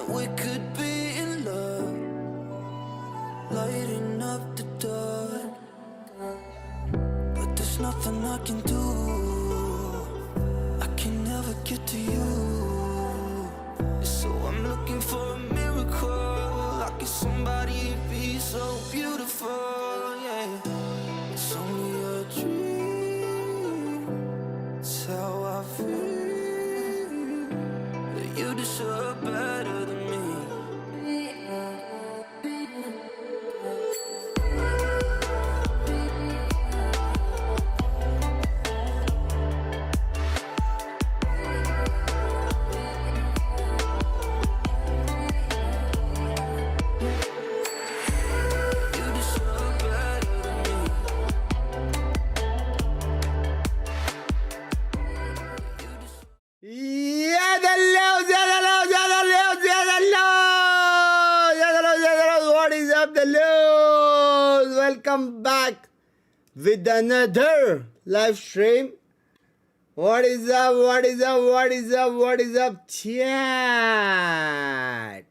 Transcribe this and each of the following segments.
that we could be in love, lighting up the dark. But there's nothing I can do, I can never get to you. So I'm looking for a miracle, like if somebody be so beautiful, yeah. It's only a dream, it's how I feel, that you deserve better than me. What is up, the Lord? Welcome back with another live stream. What is up? What is up? What is up? What is up, chat?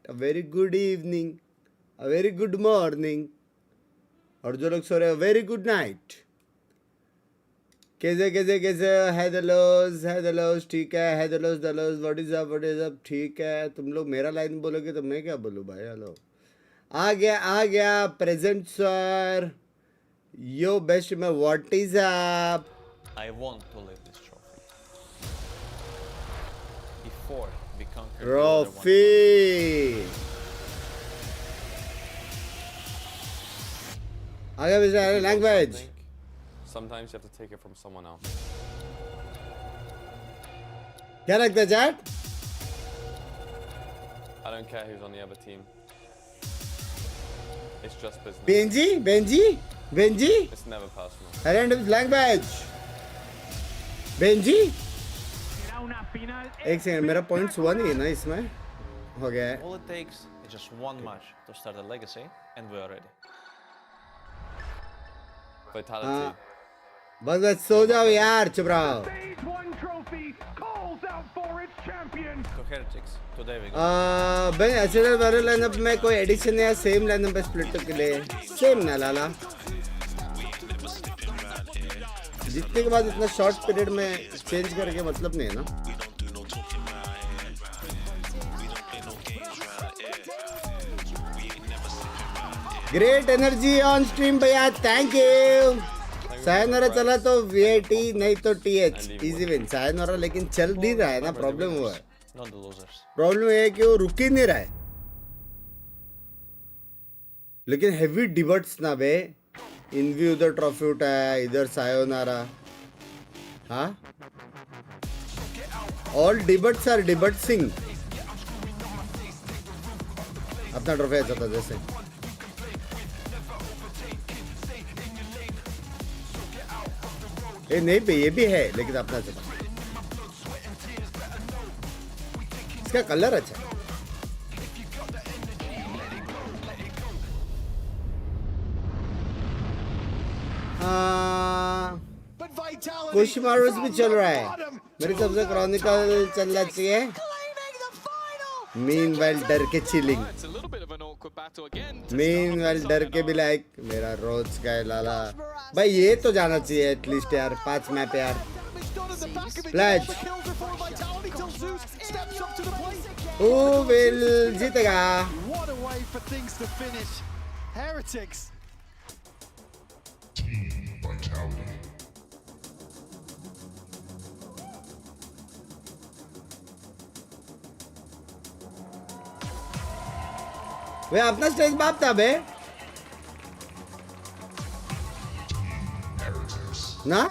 A very good evening, a very good morning, और जो लोग सो रहे हैं, very good night. कैसे कैसे कैसे हैदलोस ठीक है, हैदलोस दलोस व्हाट इज अप ठीक है. तुम लोग मेरा लाइन बोलोगे तो मैं क्या बोलूँ भाई. हेलो, आ गया प्रेजेंट सर. यो बेस्ट में what is up. I want to live this trophy. Before we conquer trophy आगे भी language. Sometimes you have to take it from someone else. क्या लगता है chat? I don't care who's on the other team. It's just business. Benji It's never personal. अरेंड language. Benji एक second, मेरा points हुआ नहीं है ना इसमें. हो गया है. All it takes is just one match to start a legacy, and we're ready. Vitality. बस सो जाओ यार, चुप रहो. To Heretics. Today we go. भाई एचएल वाले लाइनअप में कोई एडिशन या सेम लाइनअप पे स्प्लिट के लिए सेम ना लाला. जीतने के बाद इतना शॉर्ट पीरियड में चेंज करके मतलब नहीं है ना. ग्रेट एनर्जी ऑन स्ट्रीम भैया, थैंक यू. सायनोरा चला तो VIT नहीं तो TH इजी विन. सायनोरा लेकिन चल नहीं रहा है ना, प्रॉब्लम हुआ है. Not the losers. प्रॉब्लम ये है कि वो रुक ही नहीं रहा है. लेकिन हेवी डिबट्स ना बे. इनवी उधर ट्रॉफी उठाया, इधर सायोनारा. हाँ, ऑल डिबट्स आर डिबट्सिंग. अपना ट्रॉफी ऐसा था जैसे. ये नहीं पे ये भी है लेकिन अपना चला. इसका कलर अच्छा है. कुछ मारोस भी चल रहा है. मेरे सबसे क्रॉनिकल चलना चाहिए. मीनवाइल डर के चिलिंग. मीनवाइल डर के भी लाइक मेरा रोज का है लाला. भाई ये तो जाना चाहिए एटलीस्ट यार. 5 मैप यार. प्लेज Who will जीतेगा? What a way for things to finish. Heretics. Team Vitality. वे अपना स्टेज बाप था बे ना.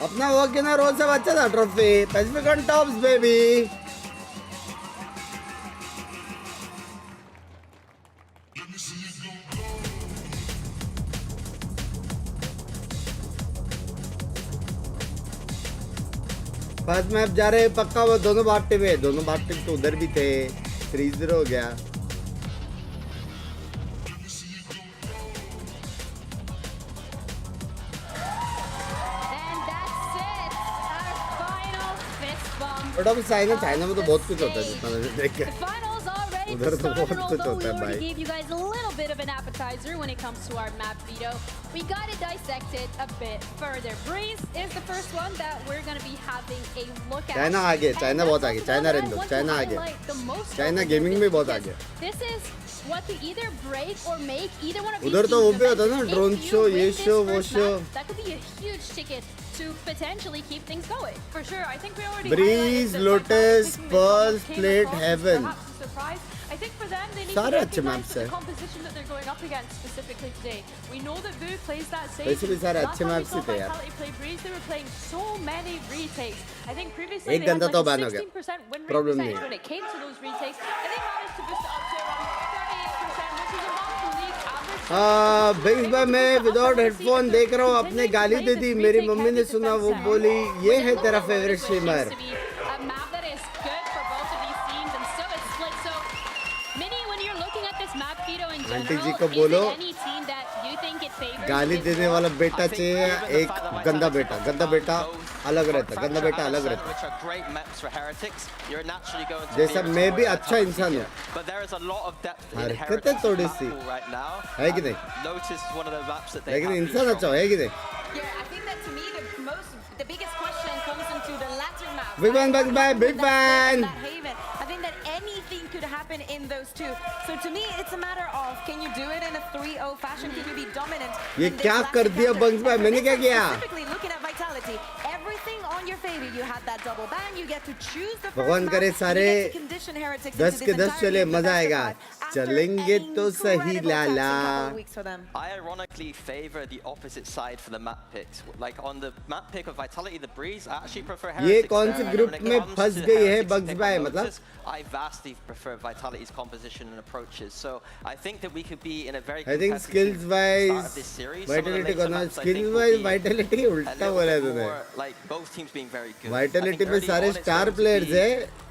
अपना वो कि ना रोज से अच्छा था trophy. Pacific on tops baby. First map जा रहे पक्का. वो दोनों बात टीम है. दोनों बात टीम तो उधर भी थे. 3-0 हो गया. बट अब चाइना में तो बहुत कुछ होता है जितना मैंने देखा उधर तो बहुत कुछ होता है भाई gave you guys a little bit of an appetizer when it comes to our map veto. We got to dissect it a bit further. Breeze is the first one that we're going to be having a look at. China आगे China बहुत आगे China रहने दो China आगे China gaming में बहुत आगे This is what to either break or make either one of these उधर तो वो teams भी होता है ना events. Drone If show you ये win this शो वो first show match, that could be a huge ticket to potentially keep things going. For sure, I think we already Breeze, highlighted that Lotus, Vitality Pearl, came Split, across as Heaven. perhaps a surprise. I think for them, they need सारे to अच्छे recognize maps that हैं। the competition that they're going up against specifically today. We know that Vu plays that safe. वैसे भी सारे Last अच्छे time we maps saw ही थे यार। Vitality play Breeze, they were playing so many retakes. I think previously एक they had गंदा like तो a ban हो गया। 16% win rate Problem percentage नहीं है। when it came to those retakes, and they managed to boost it up to around 38%, which is above the league average. बिग्स भाई मैं without headphone देख रहा हूँ अपने गाली दे दी मेरी मम्मी ने सुना वो बोली ये है तेरा favourite streamer A map that is good for both of these teams, and so it's split. So, Minnie, when you're looking at this map veto in aunty ji general, को is बोलो, it any team that you think it favors? गाली देने वाला बेटा चाहिए एक गंदा बेटा अलग रहता गंदा बेटा अलग रहता which are great maps for heretics. You're naturally going to जैसा be able मैं to भी avoid अच्छा Vitality इंसान here. हूँ But there is a lot of depth in हरकतें heretics थोड़ी map सी pool right now. है कि नहीं Lotus is one of the maps that they लेकिन have इंसान अच्छा है कि नहीं Yeah, I think that to me the biggest question comes into the latter map. Big fan, big fan, big fan. That Haven. I think that anything could happen in those two. So to me, it's a matter of can you do it in a 3-0 fashion? Can you be dominant? ये in this क्या last कर दिया encounter? Bunks भाई मैंने क्या किया Specifically looking at Vitality, everything on your favor. You had that double ban. You get to choose the first भगवान करे map, सारे you get to condition Heretics 10 into के this 10 entirety चले of the मजा best of आएगा five after चलेंगे an तो सही incredible Lala taxing couple of weeks for them. I ironically favor the opposite side for the map picks. Like on the map pick of Vitality, the Breeze, I actually prefer ये Heretics. कौन there. से And group when it में comes फंस to गई है Heretics bugs pick भाई on मतलब Lotus, I vastly prefer Vitality's composition and approaches. So I think that we could be in a very I think competitive skills start wise of this series. Some of the vitality later करना maps I skills think will wise be vitality a उल्टा little बोला है bit तूने more, like both teams being very good. vitality I में think सारे early on it's star going to players be है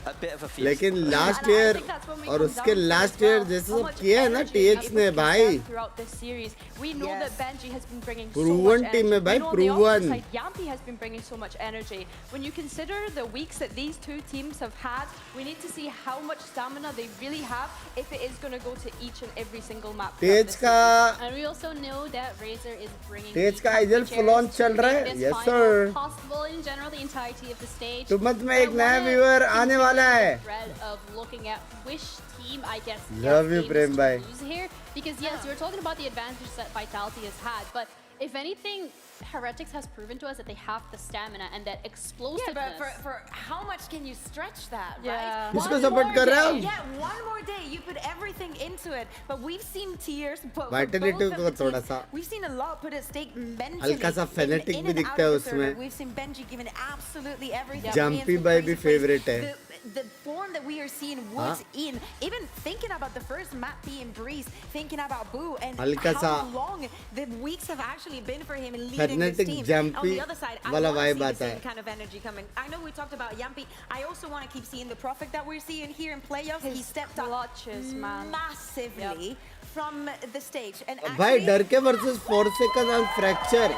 a bit of a feast. लेकिन last And I year think that's when we और come उसके down to last as well year जैसे how सब much किया है ना energy टीएच is ने being भाई conserved throughout this series. We know Yes. that Benji has been bringing so Proven much team energy. है भाई, We know on the opposite proven. side, Yampi has been bringing so much energy. When you consider the weeks that these two teams have had, we need to see how much stamina they really have if it is going to go to each and every single map. throughout टीएच this का And we also know that Razor is bringing टीएच the का आइजल chairs full on to चल रहा make है this yes final sir possible in general the entirety of the stage. तुमत में But एक I नया wanna व्यूअर आने continue वाला the है thread of looking at which team I guess Love you, aims Prem to bhai. lose here, because yes, you're talking about the advantage that Vitality has had, but if anything, Heretics has proven to us that they have the stamina and that Yeah, explosiveness. but for how much can you stretch that, Yeah. right? किसको One support more कर रहे हो? day. Yeah, one more day. You put everything into it. But we've seen tears. Vitality को थोड़ा सा We've seen a lot put at stake mentally. हल्का सा fanatic in भी and दिखता है out of the उसमें। server. We've seen Benji giving absolutely everything. Jumpy Being भाई crazy भी plays. favorite है। The form that we are seeing Woods in, even thinking about the first map being Breeze, thinking about Boo and हल्का how सा long the weeks have actually been for him in leading fanatic this team. On jumpy the other side, I वाला want to vibe see the आता same है। kind of energy coming. I know we talked about Yampi. I also want to keep seeing the Prophet that we're seeing here in playoffs. He His stepped up clutches, man. massively from the stage. And भाई actually, डर के versus 4 second on fracture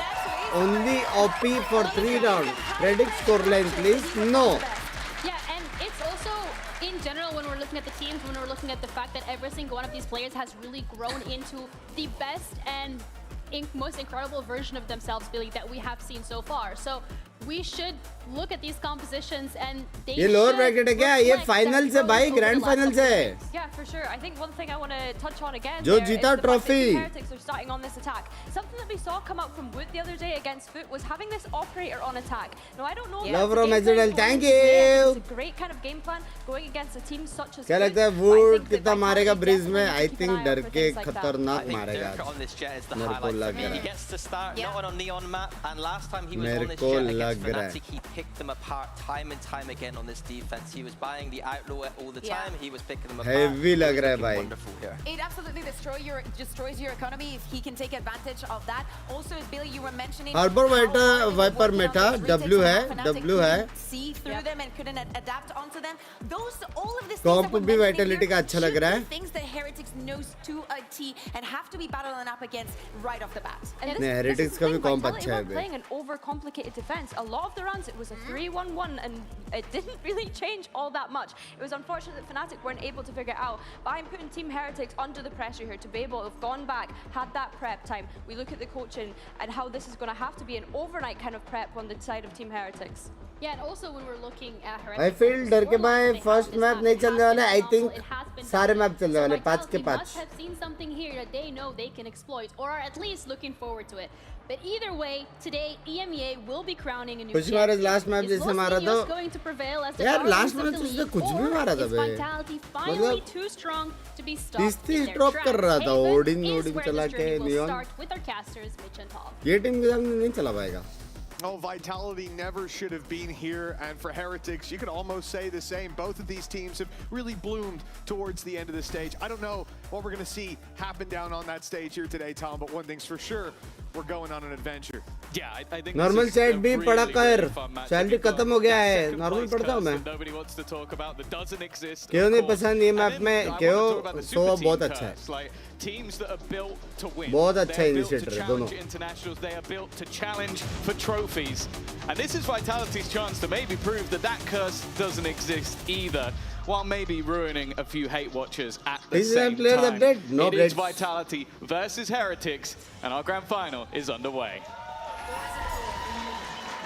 only OP for 3 round predict score line please no Yeah, and it's also in general when we're looking at the teams, when we're looking at the fact that every single one of these players has really grown into the best and most incredible version of themselves, Billy, that we have seen so far. So we should look at these compositions and they ये lower should bracket है क्या ये reflect final that से growth भाई over the grand last final couple से of years. Yeah, for sure. I think one thing I want to touch on again जो there is जीता the fact that trophy. the Heretics are starting on this attack. Something that we saw come out from Wood the other day against Foot was having this operator on attack. Now, I don't know if Love that's a from game plan Azrael, going thank today. I think you. It's a great kind of game plan going against a team such as क्या Foot, लगता है but I would think that कितना Vitality मारेगा bridge में definitely I keep an think eye out डर for के things like that. I खतरनाक think मारेगा Dirk on this jet is the मेरे को highlight लग for me. रहा He है gets to start Yeah. not on a neon map, and last time he was मेरे on this को jet against लग रहा है। Fnatic, he picked them apart time and time again on this defense. He was buying the outlaw all the Yeah. time. He was picking them apart. Heavy लग रहा है Looking भाई। wonderful here. it absolutely destroys your economy if he can take advantage of that. Also, as Billy, you were mentioning. Harbor how hard Viper they were में working था on those retakes W and है how Fnatic W है couldn't see through them and couldn't adapt onto them. All of these Comp things भी that Vitality का अच्छा लग रहा है. things that Heretics knows to a T and have to be battling up against right off the bat. And नहीं, Heretics का भी comp अच्छा है. playing an overcomplicated defense. A lot of the rounds it was a 3-1-1 and it didn't really change all that much. It was unfortunate that Fnatic weren't able to figure it out. But I'm putting Team Heretics under the pressure here to be able to have gone back, had that prep time. We look at the coaching and how this is going to have to be an overnight kind of prep on the side of Team Heretics. Yeah, and also when we're looking at Heretics, I feel डर के भाई first map नहीं चलने वाला. I think सारे map चलने वाले 5 के 5. Must have seen something here that they know they can exploit, or are at least looking forward to it. But either way, today EMEA will be crowning a new champion. Last match जैसे मारा तो going to prevail as the यार last match match उसने कुछ भी मारा था बे. Vitality finally too strong to be stopped. तीसरी drop कर रहा था. Odin चला के Neon. Start with our casters, Mitch and Paul. ये team के सामने नहीं चला पाएगा. Oh, Vitality never should have been here, and for Heretics, you could almost say the same. Both of these teams have really bloomed towards the end of the stage. I don't know what we're going to see happen down on that stage here today, Tom, but one thing's for sure, we're going on an adventure. Yeah, I think normal chat भी पढ़ा कर. Salary खत्म हो गया है. Normal पढ़ता हूँ मैं. Nobody wants to talk about that doesn't exist. क्यों नहीं पसंद ये map में? क्यों? So बहुत अच्छा है. Teams that are built to win. बहुत अच्छा They're built initiator to है दोनों. challenge internationals. They are built to challenge for trophies. And this is Vitality's chance to maybe prove that that curse doesn't exist either, while maybe ruining a few hate watchers at the same time. It is Vitality versus Heretics, and our grand final is underway.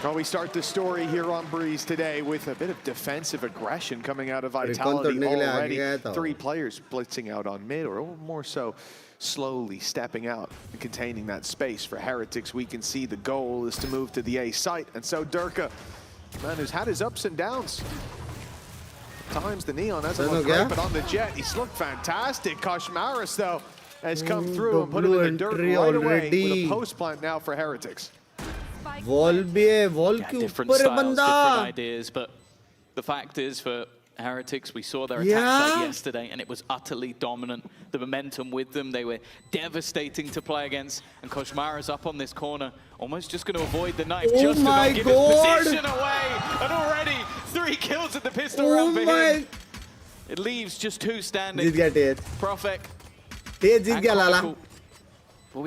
Well, we start the story here on Breeze today with a bit of defensive aggression coming out of Vitality already. 3 players blitzing out on mid, or more so slowly stepping out and containing that space. For Heretics, we can see the goal is to move to the A site, and so Durka, man who's had his ups and downs. Times the Neon hasn't looked great, but on the Jet, he's looked fantastic. Koshmaris, though, has come through and put him in the dirt right away with a post plant now for Heretics. Wall भी है, wall के ऊपर है बंदा. Different ideas, but the fact is for Heretics, we saw their attack side yesterday, and it was utterly dominant. The momentum with them, they were devastating to play against. And Koshmara's up on this corner, almost just going to avoid the knife, just to not give his position away. And already 3 kills at the pistol round for him. It leaves just 2 standing. जीत गया Profek. जीत गया लाला.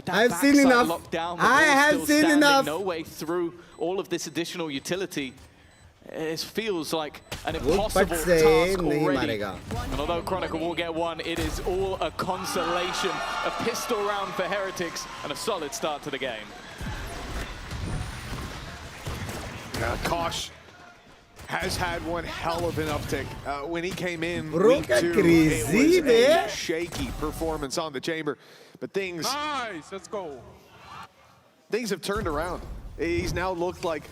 I've seen enough. I have seen enough. No way through all of this additional utility. It feels like an impossible task already. And although Chronicle will get 1, it is all a consolation. A pistol round for Heretics and a solid start to the game. Kosh has had one hell of an uptick. When he came in Bro, week 2, crazy, it was a shaky performance on the chamber. But things... Nice, let's go. Things have turned around. He's now looked like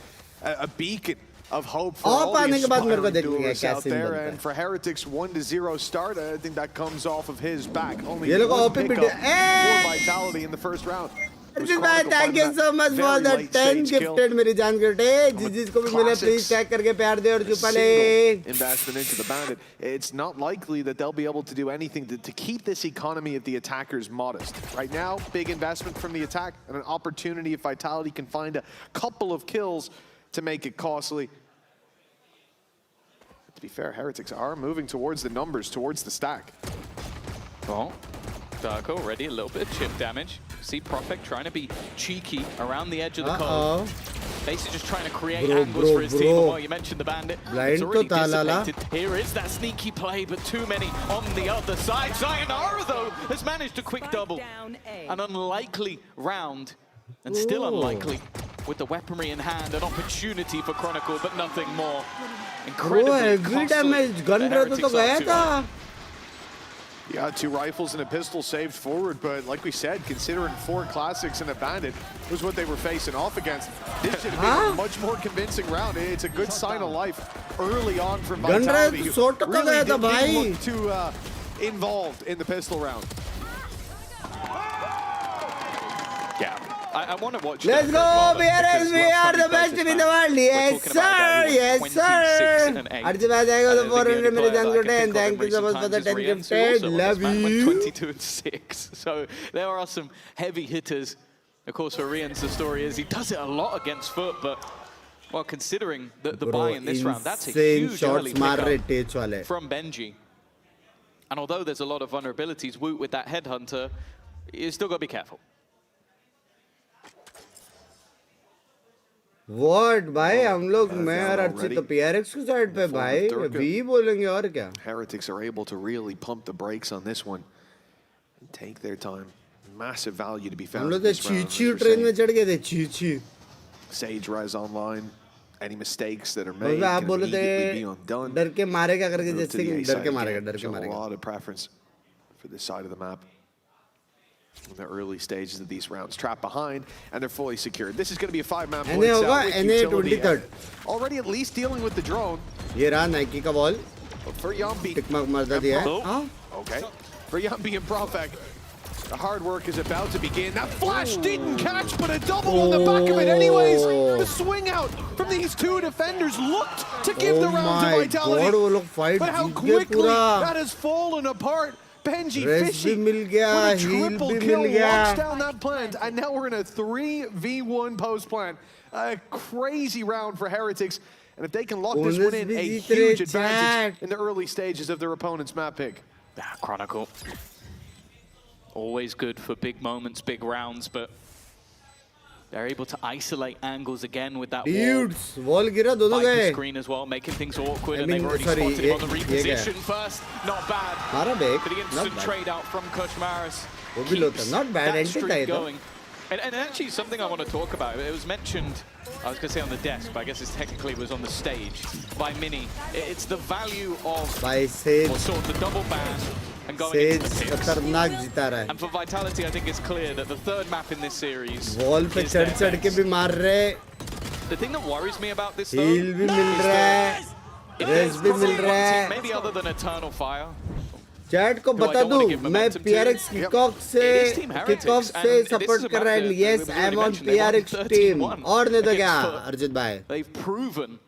a beacon of hope for all the aspiring duelists out there. And for Heretics, 1-0 start, I think that comes off of his back. Only one pickup for Vitality in the first round. Thank you so much for the 10 gifted मेरी जान गटे. जिसको भी मिले please tag करके प्यार दे और छुपा ले. Investment into the Bandit. It's not likely that they'll be able to do anything to keep this economy of the attackers modest. Right now, big investment from the attack and an opportunity if Vitality can find a couple of kills to make it costly. To be fair, Heretics are moving towards the numbers, towards the stack. Well, Dark already a little bit of chip damage. See Profek trying to be cheeky around the edge of the code. Basically just trying to create angles for his team. Well, you mentioned the Bandit. It's already dissipated. Here is that sneaky play, but too many on the other side. Sayonara, though, has managed a quick double. An unlikely round, and still unlikely with the weaponry in hand. An opportunity for Chronicle, but nothing more. Incredibly costly. Yeah, 2 rifles and a pistol saved forward, but like we said, considering 4 classics and a Bandit was what they were facing off against, this should have been a much more convincing round. It's a good sign of life early on from Vitality, who really didn't look too involved in the pistol round. Yeah. I want to watch. Let's go, BRS, we are the best team in the world. Yes, sir. Yes, sir. Archibald, I got the 400 million and thank you so much for the 10 gifted. Love you. 22-6. So there are some heavy hitters. Of course, for Rian's, the story is he does it a lot against Foot, but Well, considering the buy in this round, that's a insane huge shots early मार रहे pickup टेच वाले. from Benji. And although there's a lot of vulnerabilities, Woot with that headhunter, you still got to be careful. What भाई हम लोग मैं और अर्चित तो PRX की साइड पे भाई V बोलेंगे और क्या? Heretics are able to really pump the brakes on this one and take their time. Massive value to be found. हम लोग तो ची ट्रेन में चढ़ गए थे ची. Sage Rise online. Any mistakes that are made आप can बोले immediately be थे undone. डर के मारेगा करके Move to जैसे the कि A डर side के again. Show a मारेगा. lot of preference for this side of the map. In the early stages of these rounds, trapped behind, and they're fully secured. This is going to be a 5-man NA blitz होगा out with NA utility. 23rd. Already at least dealing with the drone. ये रहा Nike का ball. For Yambi. Tick mark मारता दिया है. हाँ. Okay. For Yambi and Profek, the hard work is about to begin. That flash didn't catch, but a double on the back of it anyways. The swing out from these two defenders looked to give the round to Vitality. God, वो लोग fight But how जीत गए quickly पूरा. that has fallen apart. Benji Rest fishing भी मिल गया, with a heal triple भी kill मिल गया. locks down that plant, and now we're in a 3v1 post plant. A crazy round for Heretics, and if they can lock this one in, a huge advantage in the early stages of their opponent's map pick. Chronicle. Always good for big moments, big rounds, but they're able to isolate angles again with that wall गिरा दोनों गए. screen as well, making things awkward, and they've already spotted him on the reposition first. Not bad. मारा big. But the instant trade out from Koshmaris. वो भी लोटा. Not bad. That Entry streak था ये तो. going. And actually something I want to talk about, it was mentioned, I was going to say on the desk, but I guess it technically was on the stage, by Mini. It's the value of, by Sage, or sort of the double ban and going Sage into the picks. खतरनाक जिता रहा है. And for Vitality, I think it's clear that the third map in this series Wall पे is their चढ़ के best. भी मार रहे. The thing that worries me about this though, Heal भी मिल रहा है. Res भी मिल रहा है. maybe other than Eternal Fire. Chat को बता दूं मैं PRX किकऑफ से सपोर्ट कर रहा हूं. Yes, I'm on PRX team. और नहीं तो क्या अर्जित भाई. They've proven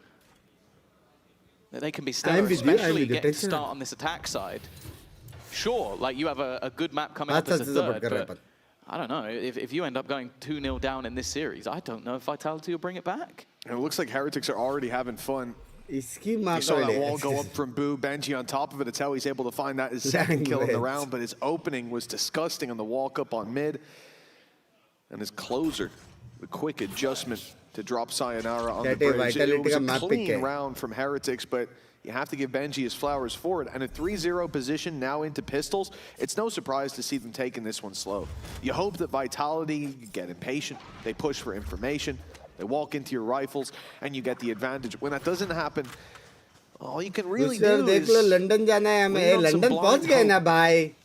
that they can be stellar, especially getting to start on this attack side. Sure, like you have a good map coming up as a third, but I don't know, if you end up going 2-0 down in this series, I don't know if Vitality will bring it back. And it looks like Heretics are already having fun. You saw that wall go up from Boo, Benji on top of it. It's how he's able to find that his second kill in the round, but his opening was disgusting on the walk up on mid. And his closer, the quick adjustment to drop Sayonara on the bridge. It was a clean round from Heretics, but you have to give Benji his flowers for it. And a 3-0 position now into pistols, it's no surprise to see them taking this one slow. You hope that Vitality get impatient, they push for information, they walk into your rifles, and you get the advantage. When that doesn't happen, all you can really do is... London जाना है हमें. London पहुंच गए ना भाई.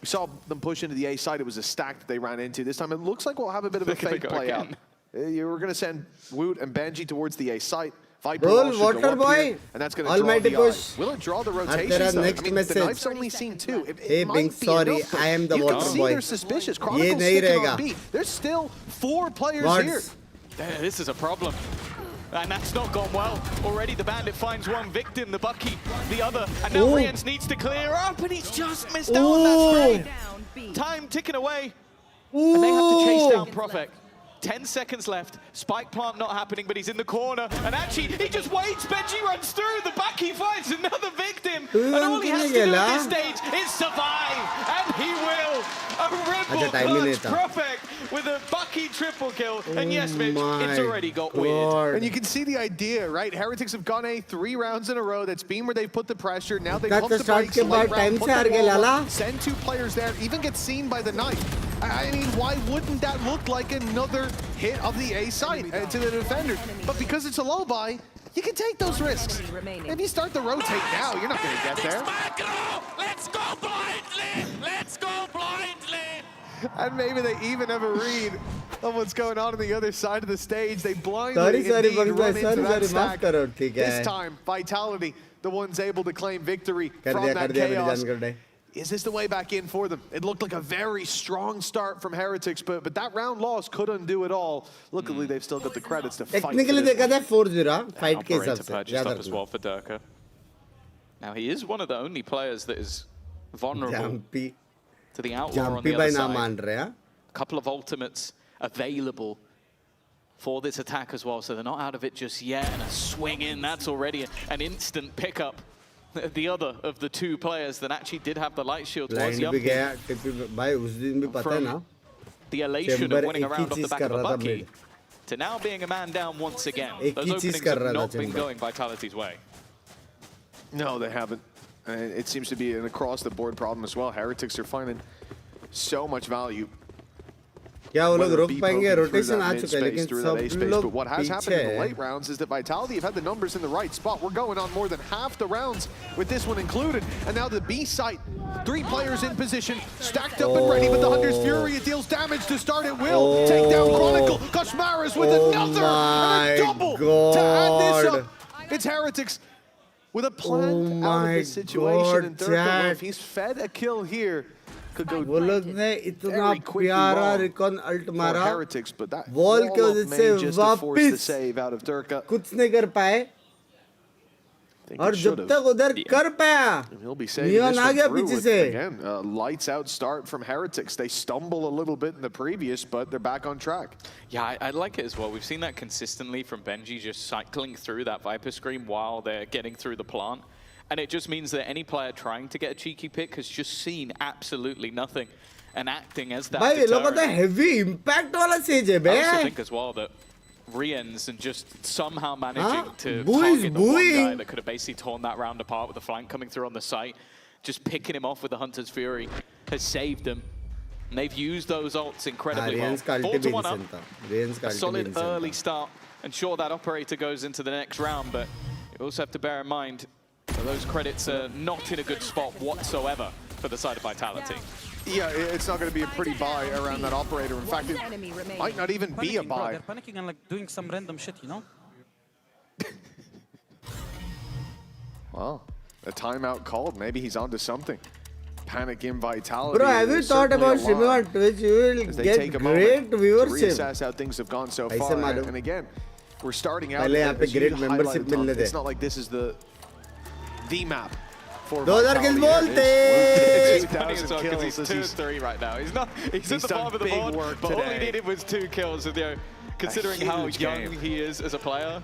We saw them push into the A side. It was a stack that they ran into. This time it looks like we'll have a bit of a fake play out. You were going to send Woot and Benji towards the A site. Roll water boy. And that's going to Almighty draw the push. Will it draw the rotations though? I mean, the knife's only seen 2. Hey Binks, sorry, I am the water boy. You can see they're suspicious. Chronicle's sticking on B. There's still 4 players here. This is a problem. And that's not gone well. Already the Bandit finds one victim, the Bucky, the other. And now Riens needs to clear up, and he's just missed out on that spray. Time ticking away. And they have to chase down Profek. 10 seconds left. Spike plant not happening, but he's in the corner. And actually, he just waits. Benji runs through. The Bucky finds another victim. And all he has to do at this stage is survive. And he will. A ripple clutch Profek with a Bucky triple kill. And yes, Mitch, it's already got weird. And you can see the idea, right? Heretics have gone A 3 rounds in a row. That's been where they've put the pressure. Now they pump the brakes. Send 2 players there. Even get seen by the knife. I mean, why wouldn't that look like another hit of the A site to the defender? But because it's a low buy, you can take those risks. If you start to rotate now, you're not going to get there. Let's go blindly! Let's go blindly! And maybe they even have a read of what's going on the other side of the stage. They blindly run into that stack. This time, Vitality, the ones able to claim victory from that chaos. Is this the way back in for them? It looked like a very strong start from Heretics, but that round loss could undo it all. Luckily, they've still got the credits to fight. Technically, they got 4-0. Fight case up as well for Durka. Now, he is one of the only players that is vulnerable to the outlaw on the other side. A couple of ultimates available for this attack as well, so they're not out of it just yet. And a swing in, that's already an instant pickup. The other of the two players that actually did have the light shield was Yumpy. From the elation of winning a round off the back of a Bucky to now being a man down once again. Those openings have not been going Vitality's way. No, they haven't. And it seems to be an across-the-board problem as well. Heretics are finding so much value. क्या वो लोग रोक पाएंगे rotation आ चुका है लेकिन सब लोग But what has happened in the late rounds is that Vitality have had the numbers in the right spot. We're going on more than half the rounds with this one included. And now the B site, 3 players in position, stacked up and ready, but the Hunter's Fury, it deals damage to start it will. Take down Chronicle, Koshmaris with another and a double to add this up. It's Heretics with a plan out of this situation. And Durka, if he's fed a kill here, वो लोग ने इतना प्यारा recon alt मारा wall के वजह से वापस कुछ नहीं कर पाए और जब तक उधर कर पाया नियॉन आ गया पीछे से lights out start from Heretics. They stumble a little bit in the previous, but they're back on track. Yeah, I like it as well. We've seen that consistently from Benji, just cycling through that Viper screen while they're getting through the plant. And it just means that any player trying to get a cheeky pick has just seen absolutely nothing and acting as that deterrent. Look at the heavy impact wala stage hai, I also think as well that Rien's and just somehow managing to target the one guy that could have basically torn that round apart with the flank coming through on the site, just picking him off with the Hunter's Fury has saved them. And they've used those ults incredibly well. 4-1 up, a solid early start. And sure, that operator goes into the next round, but you also have to bear in mind those credits are not in a good spot whatsoever for the side of Vitality. Yeah, it's not going to be a pretty buy around that operator. In fact, it might not even be a buy. They're panicking and like doing some random shit, you know? Well, a timeout called. Maybe he's onto something. Panic in Vitality. Bro, have you thought about streaming on Twitch? You will get great viewership. Reassess how things have gone so far. And again, we're starting out. It's not like this is the map for 2000 kills bolte. It's funny as well because he's 2-3 right now. He's at the bottom of the board, but all he needed was 2 kills. And, you know, considering how young he is as a player,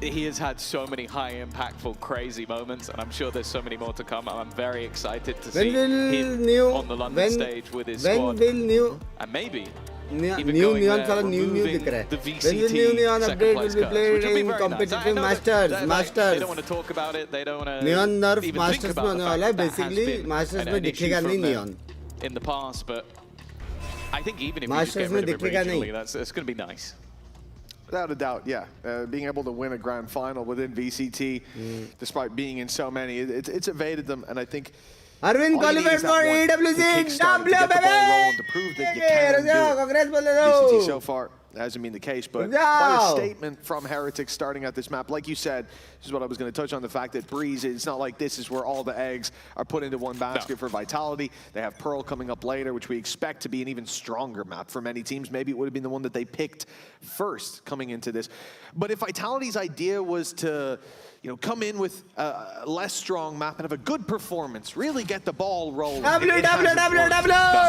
he has had so many high impactful, crazy moments, and I'm sure there's so many more to come. I'm very excited to see him on the London stage with his squad. And maybe new neon सारा new दिख रहा है. When the new neon update will be played in competitive masters. They don't want to talk about it. They don't want to neon nerf masters में होने वाला है. Basically masters में दिखेगा नहीं neon. In the past, but I think even if you just get rid of it regionally, that's going to be nice. Without a doubt, yeah. Being able to win a grand final within VCT, despite being in so many, it's evaded them, and I think Arvind qualified for EWC VCT so far hasn't been the case, but quite a statement from Heretics starting at this map. Like you said, this is what I was going to touch on, the fact that Breeze, it's not like this is where all the eggs are put into one basket for Vitality. They have Pearl coming up later, which we expect to be an even stronger map for many teams. Maybe it would have been the one that they picked first coming into this. But if Vitality's idea was to, you know, come in with a less strong map and have a good performance, really get the ball rolling.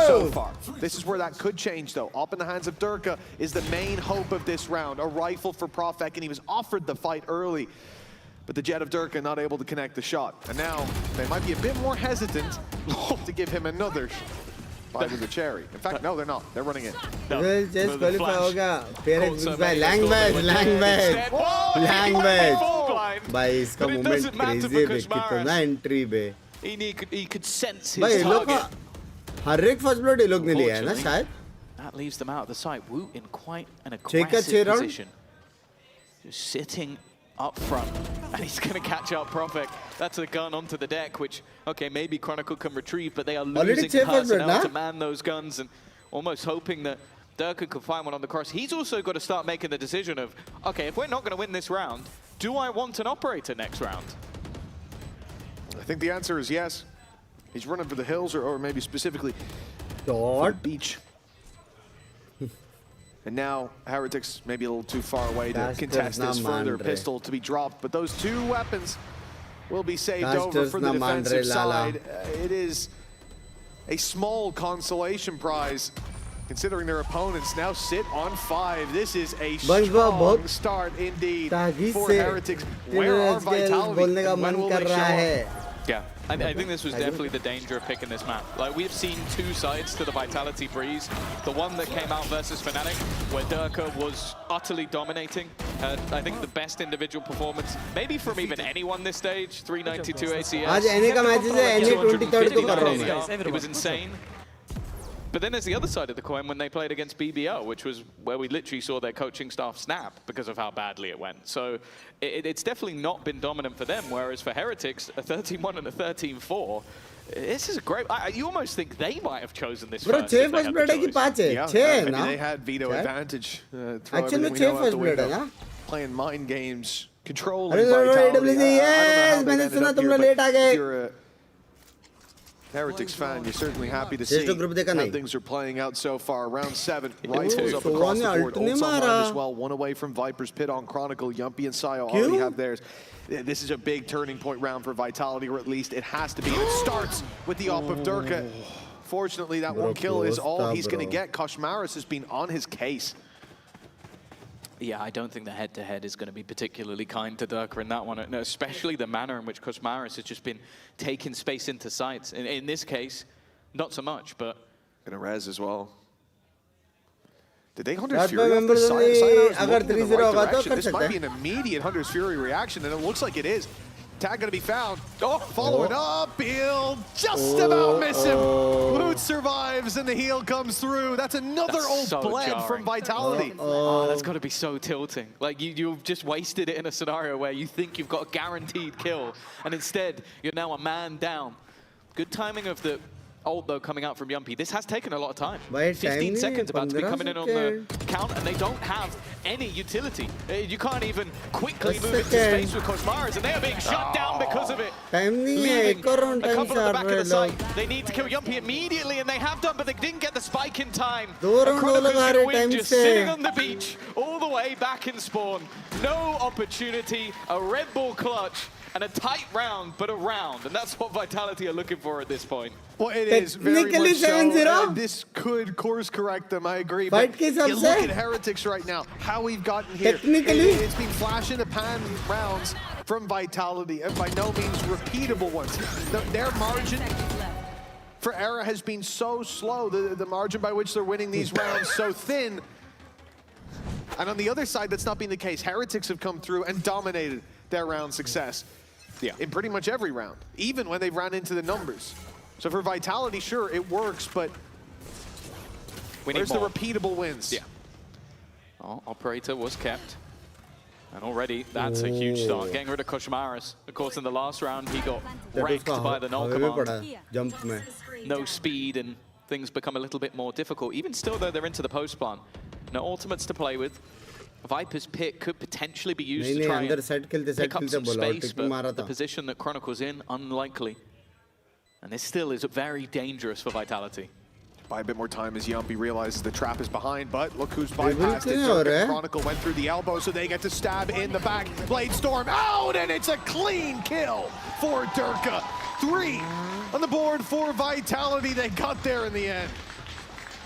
So far. This is where that could change, though. Up in the hands of Durka is the main hope of this round. A rifle for Profek, and he was offered the fight early. But the Jet of Durka not able to connect the shot. And now they might be a bit more hesitant to give him another bite of the cherry. In fact, no, they're not. They're running in. Well, just qualify hoga. Parents by language. भाई इसका movement crazy है कितना entry पे. He could sense his target. हर एक first blood ये लोग ने लिया है ना शायद. That leaves them out of the sight. Wu in quite an aggressive position. Just sitting up front, and he's going to catch out Profek. That's a gun onto the deck, which, okay, maybe Chronicle can retrieve, but they are losing personnel to man those guns, and almost hoping that Durka could find one on the cross. He's also got to start making the decision of, okay, if we're not going to win this round, do I want an operator next round? I think the answer is yes. He's running for the hills, or maybe specifically for the beach. And now Heretics maybe a little too far away to contest this further. Pistol to be dropped, but those 2 weapons will be saved over for the defensive side. It is a small consolation prize considering their opponents now sit on 5. This is a strong start indeed for Heretics. Where are Vitality? And when will they show up? Yeah, I think this was definitely the danger of picking this map. Like, we've seen two sides to the Vitality Breeze. The one that came out versus Fnatic, where Durka was utterly dominating. I think the best individual performance, maybe from even anyone this stage, 392 ACS. It was insane. But then there's the other side of the coin when they played against BBL, which was where we literally saw their coaching staff snap because of how badly it went. So it's definitely not been dominant for them, whereas for Heretics, a 13-1 and a 13-4, this is a great... you almost think they might have chosen this first. Yeah, they had veto advantage. Actually, playing mind games, controlling Vitality. I don't know how they ended up here, Heretics fan, you're certainly happy to see how things are playing out so far. Round 7, rifles up across the board. Ults online as well, one away from Viper's Pit on Chronicle. Yumpy and Sayo already have theirs. This is a big turning point round for Vitality, or at least it has to be. And it starts with the AWP of Durka. Fortunately, that one kill is all he's going to get. Koshmaris has been on his case. Yeah, I don't think the head-to-head is going to be particularly kind to Durka in that one, especially the manner in which Koshmaris has just been taking space into sites. In this case, not so much, but... Gonna res as well. Did they Hunter's Fury off the side? This might be an immediate Hunter's Fury reaction, and it looks like it is. Tag gonna be found. Oh, following up, he'll just about miss him. Loot survives and the heal comes through. That's another bled from Vitality. Oh, that's gotta be so tilting. Like you've just wasted it in a scenario where you think you've got a guaranteed kill, and instead you're now a man down. Good timing of the ult though coming out from Yumpy. This has taken a lot of time. 15 seconds about to be coming in on the count, and they don't have any utility. You can't even quickly move into space with Koshmaris, and they are being shut down because of it. Leaving a couple at the back of the site. They need to kill Yumpy immediately, and they have done, but they didn't get the spike in time. Win just sitting on the beach all the way back in spawn. No opportunity, a Red Bull clutch, and a tight round, but a round. And that's what Vitality are looking for at this point. Well, it is very much so. This could course correct them, I agree. But you look at Heretics right now, how we've gotten here. It's been flash in the pan rounds from Vitality, and by no means repeatable ones. Their margin for error has been so slow. The margin by which they're winning these rounds so thin. And on the other side, that's not been the case. Heretics have come through and dominated their round success. Yeah, in pretty much every round, even when they've ran into the numbers. So for Vitality, sure, it works, but where's the repeatable wins? Yeah. Oh, Operator was kept. And already, that's a huge start. Getting rid of Koshmaris. Of course, in the last round, he got wrecked by the null command. No speed, and things become a little bit more difficult. Even still, though, they're into the post plant. No ultimates to play with. Viper's Pit could potentially be used to try and pick up some space, but the position that Chronicle's in, unlikely. And this still is very dangerous for Vitality. Buy a bit more time as Yumpy realizes the trap is behind, but look who's bypassed it. Chronicle went through the elbow, so they get to stab in the back. Blade Storm out, and it's a clean kill for Durka. 3 on the board for Vitality. They got there in the end.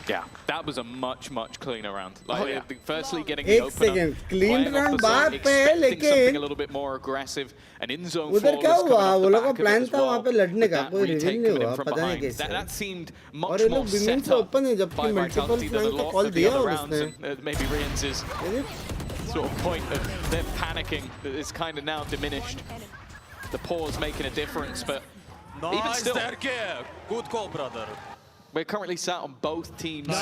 Yeah, that was a much cleaner round. Like, firstly, getting the opener, clean round expecting something a little bit more aggressive, and in zone 4 was coming off the back of it as well. That retake coming in from behind. That seemed much more set up by Vitality than a lot of the other rounds, and maybe Rians' sort of point of them panicking is kind of now diminished. The pause making a difference, but even still, good call, brother. We're currently sat on both teams'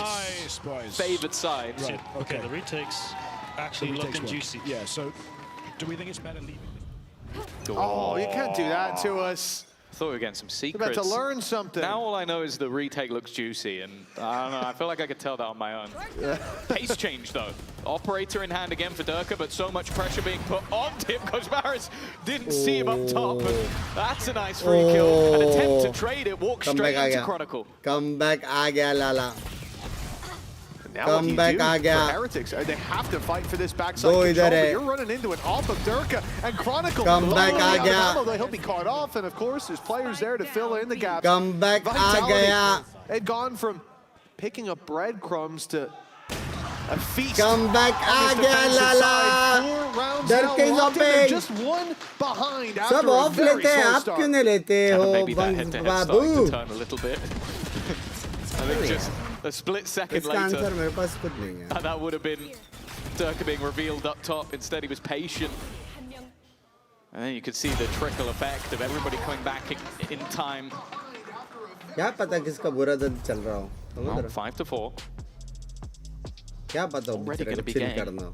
favored sides. Right. Okay, the retakes actually looking juicy. Yeah, so do we think it's better leaving? Oh, you can't do that to us. I thought we were getting some secrets. You're about to learn something. Now all I know is the retake looks juicy, and I don't know, I feel like I could tell that on my own. Pace change, though. Operator in hand again for Durka, but so much pressure being put on him. Koshmaris didn't see him up top, and that's a nice free kill. An attempt to trade it, walk straight into Chronicle. Comeback aa gaya Lala. Now what do for Heretics? They have to fight for this backside control, but you're running into an AWP of Durka and Chronicle. Comeback aa gaya. He'll be caught off, and of course, there's players there to fill in the gaps. Comeback aa gaya. They'd gone from picking up breadcrumbs to a feast. Come back, Lala. 4 rounds They're now king locked of in. They're Big. just one behind after सब a off very लेते हैं, slow आप start. क्यों नहीं लेते हो, Maybe that Binks head-to-head Babu? starting to turn a little bit. I think just a split second इसका answer later, मेरे पास कुछ नहीं है. that would have been Durka being revealed up top. Instead, he was patient. And then you could see the trickle effect of everybody coming back in time. क्या पता किसका बुरा दिन चल रहा हो. Well, 5-4. क्या पता हो Already gonna be chill game. करना.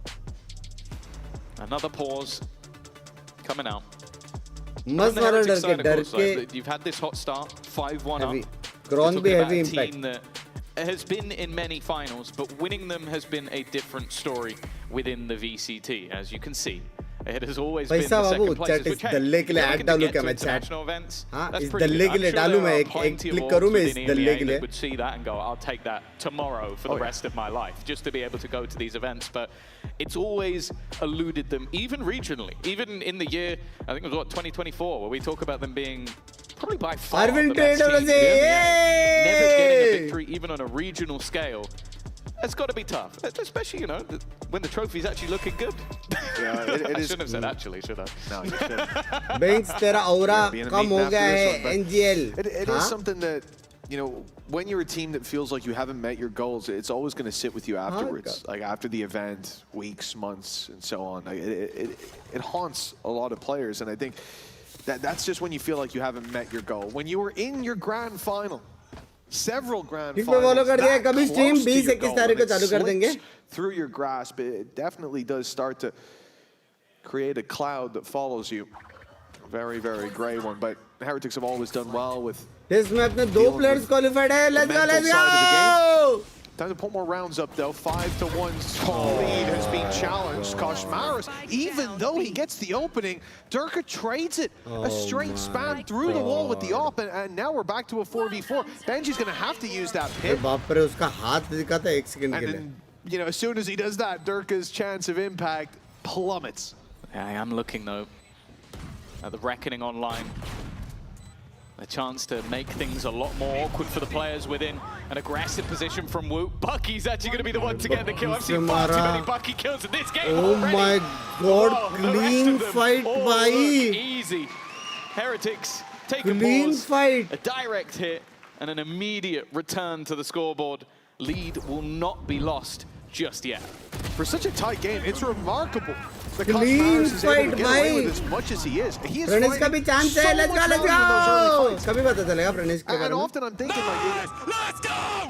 Another pause coming out. मस्त वाला डर के You've had this hot start, 5-1 heavy. up. Grown We're भी talking about heavy a team impact. that has been in many finals, but winning them has been a different story within the VCT, as you can see. It has always been the पैसा बाबू second places, chat इस which, hey, दल्ले के लिए you're add looking to डालूं get क्या to मैं chat. international events. हाँ That's इस pretty दल्ले good. के लिए I'm sure डालूं there मैं are एक plenty of क्लिक orgs करूं मैं इस within दल्ले EMEA के that लिए. would see that and go, I'll take that tomorrow for the rest of my life, just to be able to go to these events. But it's always eluded them, even regionally, even in the year, I think it was what, 2024, where we talk about them being probably by far Arvind the best team in the Trader, EMEA. Never getting a yay! victory, even on a regional scale. It's got to be tough, especially, you know, when the trophy's actually looking good. Yeah, it I is. shouldn't have said actually, should I? No, you shouldn't. Binks तेरा aura Being a come meat हो गया after है this one, but NGL. It is something that, you know, when you're a team that feels like you haven't met your goals, it's always going to sit with you afterwards, like after the event, weeks, months, and so on. Like, it haunts a lot of players, and I think that's just when you feel like you haven't met your goal. When you were in your grand final, several grand finals, that close to your goal, and it slips through your grasp, it definitely does start to create a cloud that follows you. A very, very gray one, but Heretics have always done well with इसमें अपने दो players qualified है. Let's go, let's go. Time to put more rounds up though. 5-1 small lead has been challenged. Koshmaris, even though he gets the opening, Durka trades it. A straight spam through the wall with the op, and now we're back to a 4v4. Benji's gonna have to use that pit. बाप रे उसका हाथ दिखा था 1 second के लिए. And then, you know, as soon as he does that, Durka's chance of impact plummets. I am looking though at the reckoning online. A chance to make things a lot more awkward for the players within an aggressive position from Wu. Bucky's actually going to be the one to get the kill. I've seen far too many Bucky kills in this game Oh already. my god, Whoa, the clean rest of them fight all by. look easy. Heretics take a Clean pause, fight. a direct hit, and an immediate return to the scoreboard. Lead will not be lost just yet. For such a tight game, it's remarkable. The Clean Koshmaris is able fight, to get away with bhai. as much as he is. He is Pranesh का भी fighting chance so है. Let's much go, let's longer in those early go. fights. कभी पता चलेगा प्रणेश के बारे And में. often I'm thinking, like, Let's go!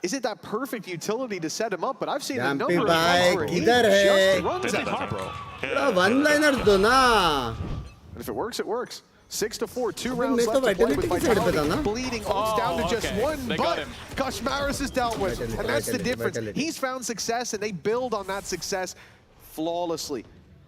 is it that perfect utility to set him up? But I've seen a Jampy number of bhai, fights where he किधर है? just runs at them. थोड़ा one liners दो ना. And if it works, it works. 6-4, 2 अबे rounds मैं तो left to play vitality with की side पे था Vitality ना. bleeding almost down to just okay. one, They got but him. Koshmaris is dealt with, Vitality, and that's the vitality, difference. vitality. He's found success, and they build on that success flawlessly.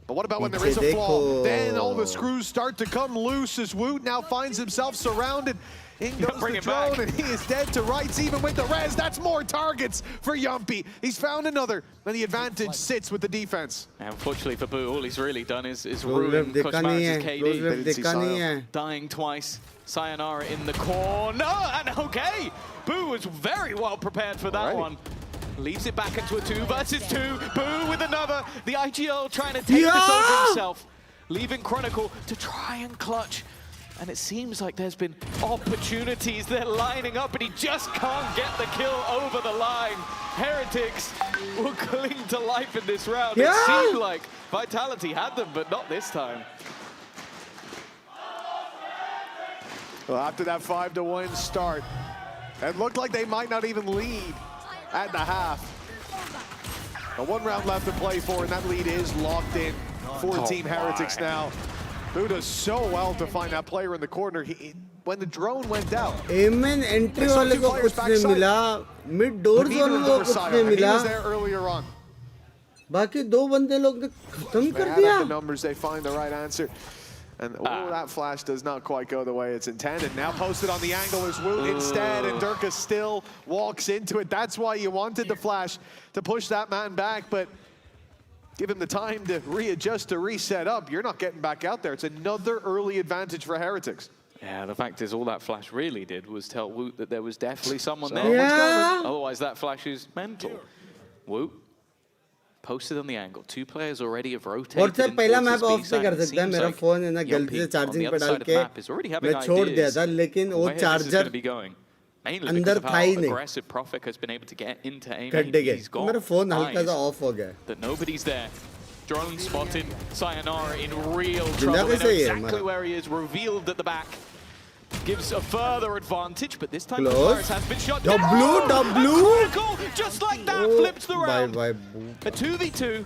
But what about when there पीछे is a flaw? देखो. Then all the screws start to come loose as Woot now finds himself surrounded. In goes Bring the it back. drone, and he is dead to rights, even with the res. That's more targets for Yumpy. He's found another, and the advantage sits with the defense. And unfortunately for Boo, all he's really done is Close ruin left देखा नहीं है. Koshmaris' Close KD. left देखा नहीं है. Dying twice. Sayonara in the corner, and okay, Boo was very well prepared for that one. Leaves it back into a 2 versus 2. Boo with another. The IGL trying to take this over himself, leaving Chronicle to try and clutch. And it seems like there's been opportunities. They're lining up, but he just can't get the kill over the line. Heretics will cling to life in this round. It seemed like Vitality had them, but not this time. Well, after that 5-1 start, it looked like they might not even lead at the half. But 1 round left to play for, and that lead is locked in for Team Heretics now. Boo does so well to find that player in the corner. When the drone went out, Amen entry वाले को कुछ नहीं मिला. Mid doors वाले को कुछ नहीं he मिला. was there earlier on. बाकी दो बंदे लोग ने खत्म They कर add दिया. up the numbers, they find the right answer. And that flash does not quite go the way it's intended. Now posted on the angle is Wu instead, and Durka still walks into it. That's why you wanted the flash to push that man back, but give him the time to readjust, to reset up. You're not getting back out there. It's another early advantage for Heretics. Yeah, the fact is all that flash really did was tell Woot that there was definitely someone there. Yeah. Otherwise that flash is mental. Woot posted on the angle. 2 players already have rotated. WhatsApp पहला map of से कर सकता है मेरा phone है ना गलती से चार्जिंग पे डाल के मैं छोड़ दिया था लेकिन वो चार्जर अंदर था ही नहीं गड्ढे के मेरा फोन हल्का सा ऑफ हो गया that nobody's there. Drone spotted Sayonara in real trouble. They know exactly where he is, revealed at the back. Gives a further advantage, but this time Polaris has been shot down. W. Just like that, flips the round. A 2v2.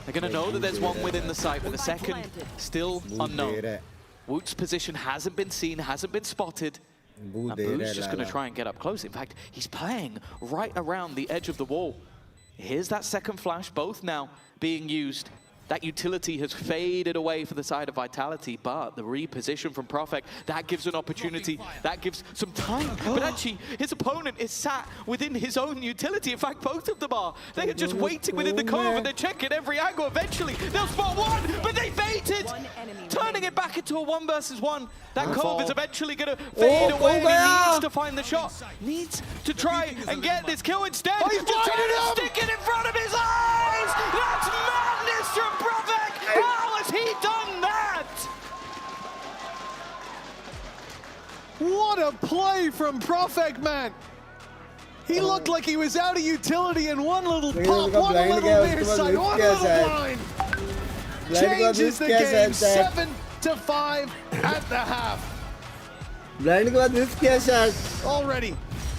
They're going to know that there's one within the site, but the second still unknown. Woot's position hasn't been seen, hasn't been spotted. And Boo's just going to try and get up close. In fact, he's playing right around the edge of the wall. Here's that second flash, both now being used. That utility has faded away for the side of Vitality, but the reposition from Profek, that gives an opportunity, that gives some time. But actually, his opponent is sat within his own utility. In fact, both of them are. They are just waiting within the cove and they're checking every angle. Eventually, they'll spot one, but they baited, turning it back into a 1 versus 1. That cove is eventually going to fade away and he needs to find the shot. Needs to try and get this kill instead. He's just trying to stick it in front of his eyes! That's madness from Profek! How has he done that? What a play from Profek, man! He looked like he was out of utility in one little pop, one little near side, one little blind. Changes the game 7-5 at the half. Blind के बाद miss किया शायद. Already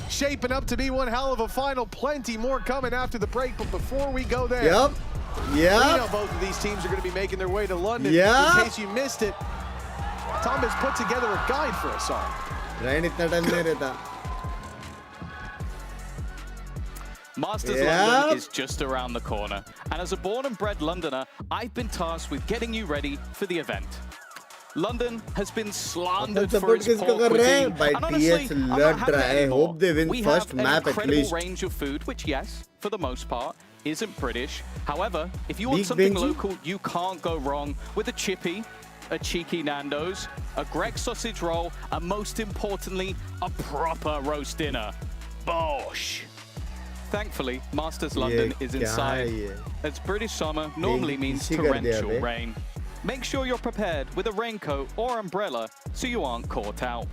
shaping up to be one hell of a final. Plenty more coming after the break, but before we go there. Yep. We know both of these teams are going to be making their way to London. In case you missed it, Tom has put together a guide for us all. Blind इतना time नहीं रहता. Masters London is just around the corner. And as a born and bred Londoner, I've been tasked with getting you ready for the event. London has been slandered for its poor cuisine. And honestly, I'm not having it anymore. We have an incredible range of food, which yes, for the most part, isn't British. However, if you want something local, you can't go wrong with a chippy, a cheeky Nando's, a Greg sausage roll, and most importantly, a proper roast dinner. Bosh! Thankfully, Masters London is inside. As British summer normally means torrential rain. Make sure you're prepared with a raincoat or umbrella so you aren't caught out.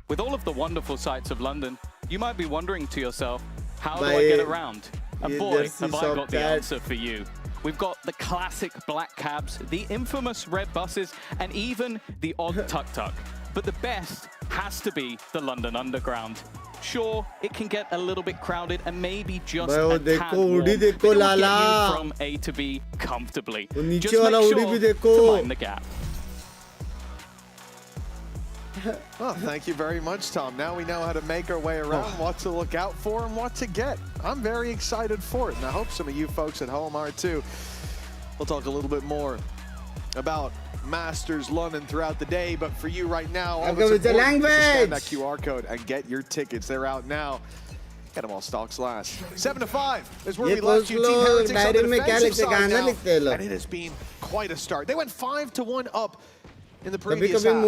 With all of the wonderful sights of London, you might be wondering to yourself, how do I get around? And boy, have I got the answer for you. We've got the classic black cabs, the infamous red buses, and even the odd tuk-tuk. But the best has to be the London Underground. Sure, it can get a little bit crowded and maybe just a tad warm, but it will get you from A to B comfortably. Just make sure to mind the gap. Well, thank you very much, Tom. Now we know how to make our way around, what to look out for, and what to get. I'm very excited for it, and I hope some of you folks at home are too. We'll talk a little bit more about Masters London throughout the day, but for you right now, all that's important is to scan that QR code and get your tickets. They're out now. Get them all stocks last. 7-5 is where we left you. Team Heretics on the defensive side now, and it has been quite a start. They went 5-1 up in the previous half.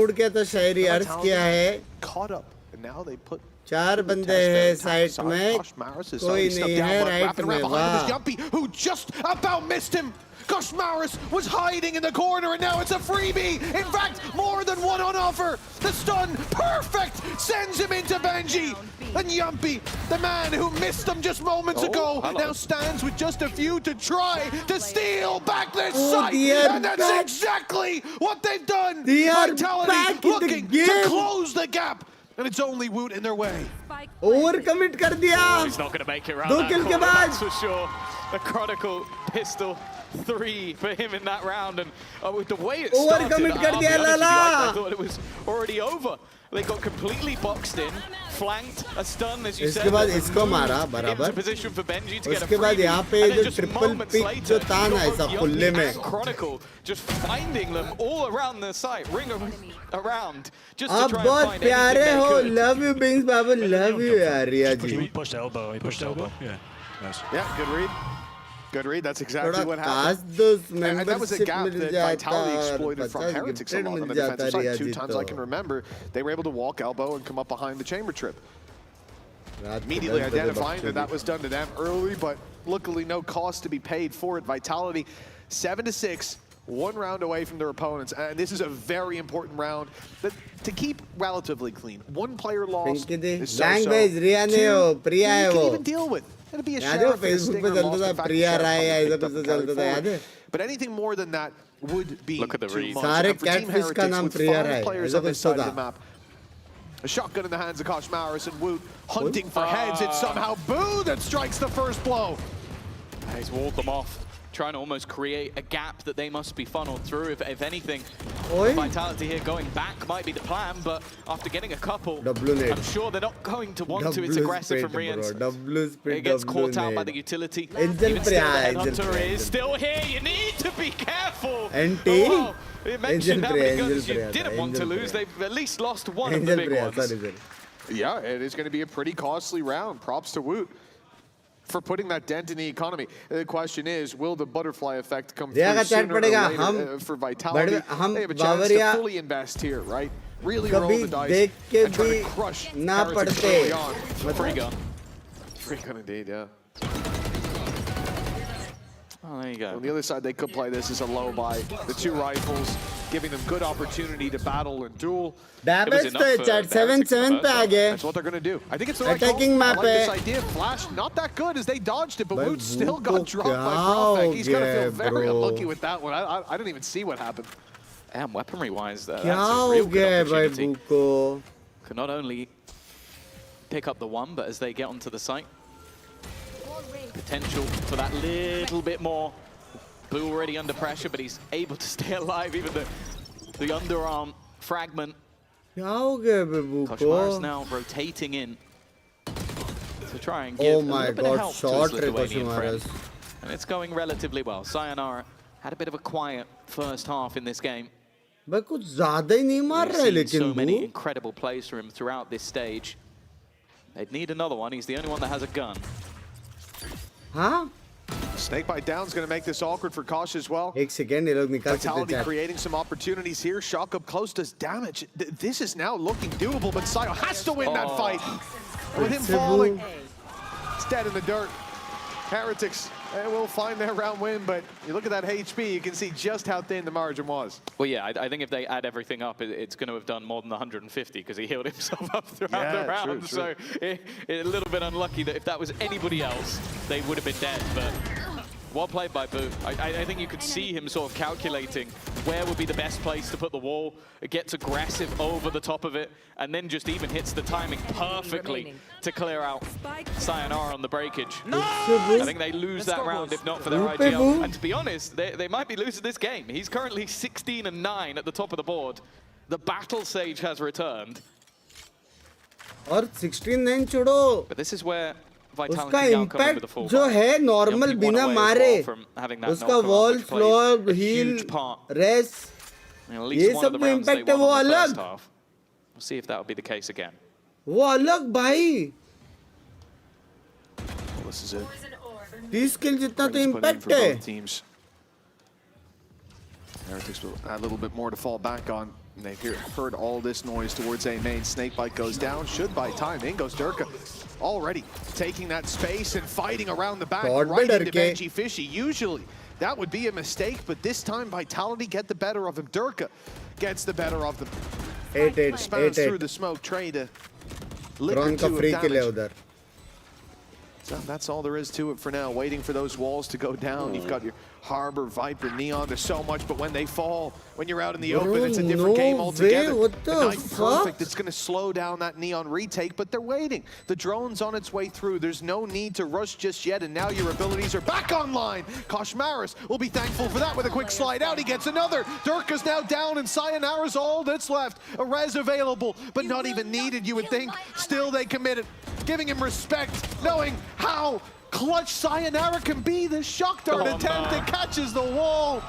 Caught up, and now they put 4 बंदे हैं side में कोई नहीं है right में वाह Yumpy, who just about missed him. Gosh, Maris was hiding in the corner, and now it's a freebie. In fact, more than one on offer. The stun, perfect, sends him into Benji. And Yumpy, the man who missed them just moments ago, now stands with just a few to try to steal back this site. And that's exactly what they've done. Vitality looking to close the gap. And it's only Woot in their way. Overcommit कर दिया. He's not going to make it around that corner, that's for sure. The Chronicle pistol 3 for him in that round, and with the way it started, I thought it was already over. They got completely boxed in, flanked, a stun, as you said. इसके बाद इसको मारा बराबर. उसके बाद यहाँ पे जो ट्रिपल पिक जो था ना ऐसा खुले में. Chronicle just finding them all around the site, ring around, just to try and find anything they could. Love you, Binks, Babu, love you, यार रिया जी. He pushed elbow. Yeah, nice. Yeah, good read. Good read. That's exactly what खास happened. दोस्त And that was a membership gap mill that जाता Vitality और exploited from 50 Heretics a gifted lot on mill the जाता defensive side. Riya 2 ji times I can remember, they were able to walk elbow and come up behind the chamber trip. Immediately identifying that was done to them early, but luckily no cost to be paid for it. Vitality 7-6, 1 round away from their opponents, and this is a very important round to keep relatively clean. 1 player lost is so-so. 2, you can even deal with. It'll be a sheriff and a stinger lost. The fact that but anything more than that would be too much. And for Team Heretics, with 5 players on this side of the map, a shotgun in the hands of Kosh Maris and Woot hunting for heads. It's somehow Boo that strikes the first blow. He's walled them off, trying to almost create a gap that they must be funneled through. If anything, Vitality here going back might be the plan, but after getting a couple, I'm sure they're not going to want to. It's aggressive from Rians. It gets caught out by the utility. Even still, the Headhunter is still here. You need to be careful. Oh, you mentioned how many guns you didn't want to lose. They've at least lost one of the big ones. Yeah, it is going to be a pretty costly round. Props to Woot for putting that dent in the economy. The question is, will the butterfly effect come through sooner or later for Vitality? They have a chance to fully invest here, right? Really roll the dice and try to crush Heretics early on. Free gun. Free gun indeed, yeah. Oh, there you go. On the other side, they could play this as a low buy. The 2 rifles, giving them good opportunity to battle and duel. Damage to chat 7-7 पे आ गए. That's what they're going to do. I think it's the right Attacking call. map I like this idea. Flash, not that good as they dodged it, but Woot still got dropped by Profek. He's going to feel very unlucky with that one. I didn't even see what happened. And weaponry-wise, that's a real good opportunity. Can not only pick up the 1, but as they get onto the site, potential for that little bit more. Boo already under pressure, but he's able to stay alive. Even the underarm fragment. Koshmar now rotating in to try and give a little bit of help to his Lithuanian friend. And it's going relatively well. Sayonara had a bit of a quiet first half in this game. We've seen so many incredible plays from him throughout this stage. They'd need another one. He's the only one that has a gun. Huh? Snakebite down's going to make this awkward for Kosh as well. Vitality creating some opportunities here. Shock up close does damage. This is now looking doable, but Sayo has to win that fight. And with him falling, it's dead in the dirt. Heretics will find their round win, but you look at that HP, you can see just how thin the margin was. Well, yeah, I think if they add everything up, it's going to have done more than 150 because he healed himself up throughout the round. True. So a little bit unlucky that if that was anybody else, they would have been dead. But well played by Boo. I think you could see him sort of calculating where would be the best place to put the wall. It gets aggressive over the top of it, and then just even hits the timing perfectly to clear out Sayonara on the breakage. No! I think they lose that round if not for their IGL. And to be honest, they might be losing this game. He's currently 16-9 at the top of the board. The Battle Sage has returned. और 16-9 छोड़ो. But this is where उसका impact जो है normal बिना मारे उसका wall floor heal race ये सब जो इम्पैक्ट है वो अलग वो अलग भाई 30 किल जितना तो इम्पैक्ट है. Heretics will add a little bit more to fall back on. And they've heard all this noise towards A main. Snakebite goes down, should buy time. In goes Durka, already taking that space and fighting around the back, right into Benji Fishy. Usually that would be a mistake, but this time Vitality get the better of him. Durka gets the better of them. 8-8, spans through the smoke, trying to liquor to damage. So that's all there is to it for now. Waiting for those walls to go down. You've got your Harbor, Viper, Neon. There's so much, but when they fall, when you're out in the open, it's a different game altogether. What the Knife perfect. It's going to slow down that Neon retake, but they're waiting. The drone's on its way through. There's no need to rush just yet, and now your abilities are back online. Kosh Maris will be thankful for that with a quick slide out. He gets another. Durka's now down, and Sayonara's all that's left. A res available, but not even needed, you would think. Still, they committed, giving him respect, knowing how clutch Sayonara can be. The shock dart attempt that catches the wall.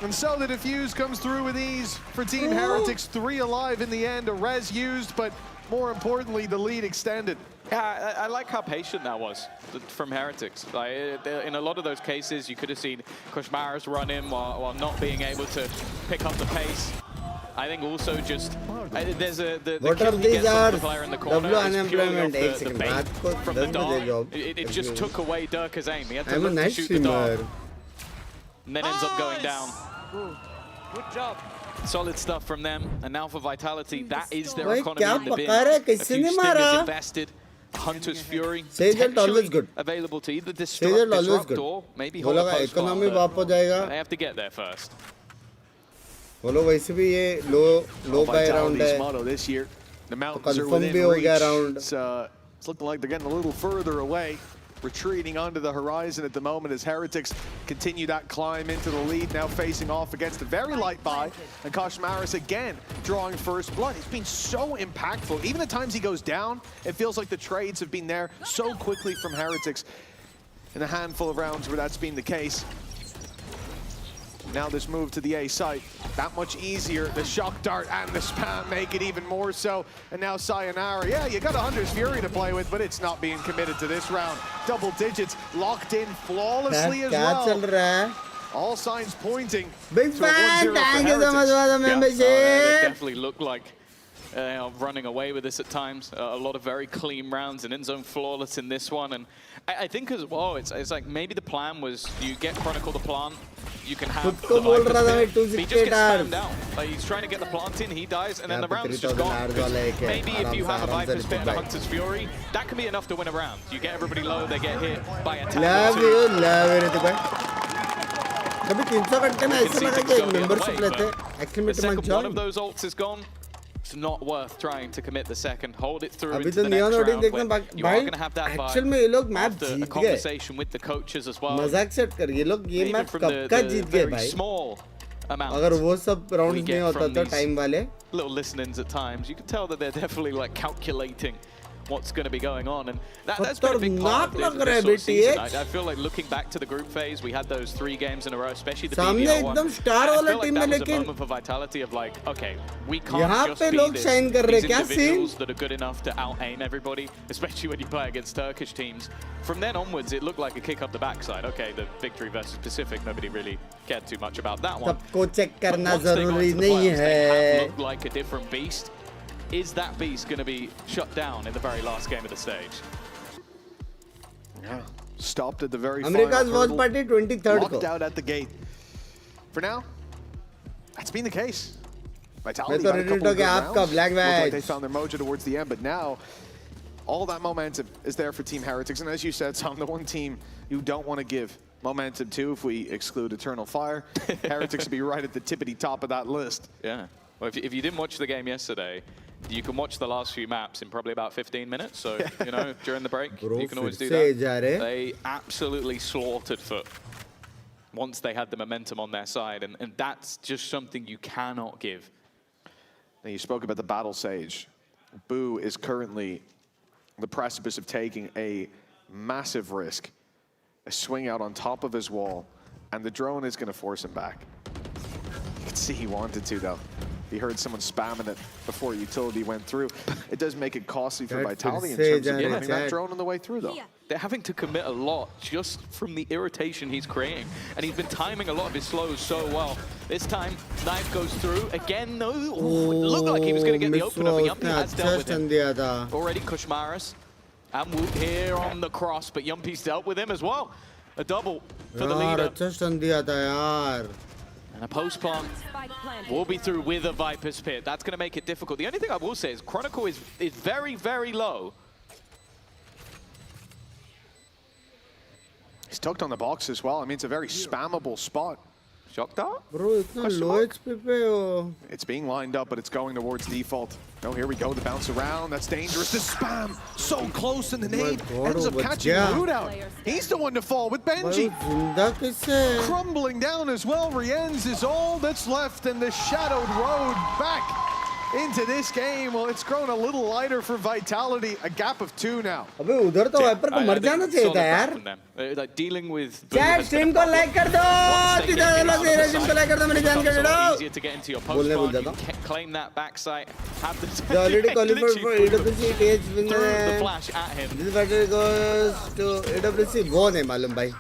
And so the defuse comes through with ease for Team Heretics. 3 alive in the end, a res used, but more importantly, the lead extended. Yeah, I like how patient that was from Heretics. Like, in a lot of those cases, you could have seen Koshmaras run in while not being able to pick up the pace. I think also just there's the kill he gets on the player in the corner is purely off the bait from the dart. It just took away Durka's aim. He had to look to shoot the dart, and then ends up going down. Good job. Solid stuff from them, and now for Vitality, that is their economy in the bin. A few stingers invested. Hunter's Fury potentially available to either disrupt or maybe hold a post farm, but they have to get there first. बोलो वैसे भी ये low buy round है motto this year. The mountains are confirm within भी हो reach. गया round. It's looking like they're getting a little further away, retreating onto the horizon at the moment as Heretics continue that climb into the lead, now facing off against a very light buy, and Koshmaras again drawing first blood. He's been so impactful. Even at times he goes down, it feels like the trades have been there so quickly from Heretics in a handful of rounds where that's been the case. Now this move to the A site, that much easier. The shock dart and the spam make it even more so. And now Sayonara, yeah, you got a Hunter's Fury to play with, but it's not being committed to this round. Double digits locked in flawlessly as well. All signs pointing Big fan, thank you so much for the membership. It definitely looked like running away with this at times. A lot of very clean rounds and in-zone flawless in this one. And I think as well, it's like maybe the plan was you get Chronicle the plant, you can have the Viper spin, he just gets spammed out. Like he's trying to get the plant in, he dies, and then the round's just gone. Maybe if you have a Viper spin and a Hunter's Fury, that can be enough to win a round. You get everybody low, they get hit by a tag. कभी 300 घंटे में ऐसा लगा कि एक membership लेते exclamation mark One of those ults is gone. It's not worth trying to commit the second. Hold it through अभी into तो the next neon audience round देखना when you are going to have that actual में ये लोग match after a जीत गए conversation with the coaches as well. मजाक set कर ये लोग ये Even मैच from कब का जीत गए भाई small amount अगर वो सब राउंड्स नहीं होता तो टाइम वाले little listenings at times, you can tell that they're definitely like calculating what's going to be going on, and that's been a big part of this sort of season. I feel like looking back to the group phase, we had those 3 games in a row, especially the BBL one. I feel like that was a moment for Vitality of like, okay, we can't just be these individuals that are good enough to out-aim everybody, especially when you play against Turkish teams. From then onwards, it looked like a kick up the backside. Okay, the victory versus Pacific, nobody really cared too much about that one. सबको check करना But once they got जरूरी into the नहीं playoffs, they है have looked like a different beast. Is that beast going to be shut down in the very last game of the stage? Yeah, stopped at the very America's final watch hurdle, party 23rd locked out at the gate. For now, that's been the case. Vitality मैं तो got a ready couple to of get good आपका rounds. black Looked like badge. they found their mojo towards the end, but now all that momentum is there for Team Heretics. And as you said, Sam, the one team you don't want to give momentum to, if we exclude Eternal Fire, Heretics would be right at the tippity top of that list. Yeah. Well, if you didn't watch the game yesterday, you can watch the last few maps in probably about 15 minutes. So, you know, during the break, you can always do that. They absolutely slaughtered Foot once they had the momentum on their side. And that's just something you cannot give. Now, you spoke about the Battle Sage. Boo is currently on the precipice of taking a massive risk. A swing out on top of his wall, and the drone is going to force him back. You can see he wanted to, though. He heard someone spamming it before utility went through. It does make it costly for Vitality in terms of getting that drone on the way through, though. They're having to commit a lot just from the irritation he's creating. And he's been timing a lot of his slows so well. This time, knife goes through. Again, no. Ooh, it looked like he was going to get the opener, but Yumpy has dealt with him. Already Koshmaras and Woot here on the cross, but Yumpy's dealt with him as well. A double for the leader. And a post plant will be through with a Viper's Pit. That's going to make it difficult. The only thing I will say is Chronicle is very, very low. He's tucked on the box as well. I mean, it's a very spammable spot. Shock dart? Bro, it's not low HP pe ho. It's being lined up, but it's going towards default. Oh, here we go. The bounce around. That's dangerous. The spam so close, and the nade ends up catching Root out. He's the one to fall with Benji. Crumbling down as well. Rienz is all that's left, and the shadowed road back into this game. Well, it's grown a little lighter for Vitality. A gap of 2 now. अबे उधर तो wiper को मर जाना चाहिए था यार. Like dealing with chat stream को लाइक कर दो. सीधा लोग मेरे स्ट्रीम को लाइक कर दो. मेरी जान कर दो. easier to get into your post spawn. You can claim that backside. Have the already qualified for AWC stage winner. The flash at him. This battle goes to AWC. वो नहीं मालूम भाई.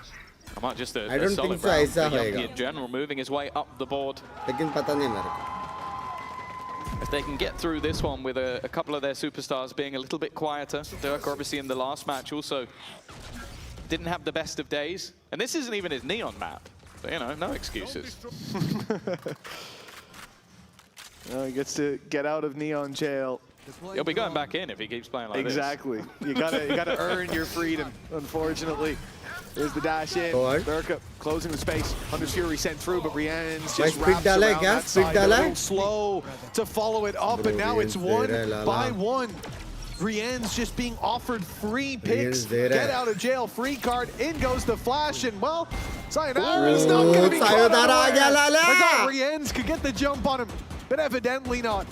I might just I don't think so. ऐसा होएगा. In general, moving his way up the board. लेकिन पता नहीं मेरे को. If they can get through this one with a couple of their superstars being a little bit quieter. Dirk obviously in the last match also didn't have the best of days. And this isn't even his Neon map. So, you know, no excuses. Well, he gets to get out of Neon jail. He'll be going back in if he keeps playing like exactly. You gotta earn your freedom, unfortunately. Here's the dash in. Durka closing the space. Hunter's Fury sent through, but Rian's just wraps around that side. A little slow to follow it up, and now it's 1 by 1. Rian's just being offered free picks. Get out of jail, free card. In goes the flash, and well, Sayonara is not going to be caught away. I thought Rian's could get the jump on him, but evidently not.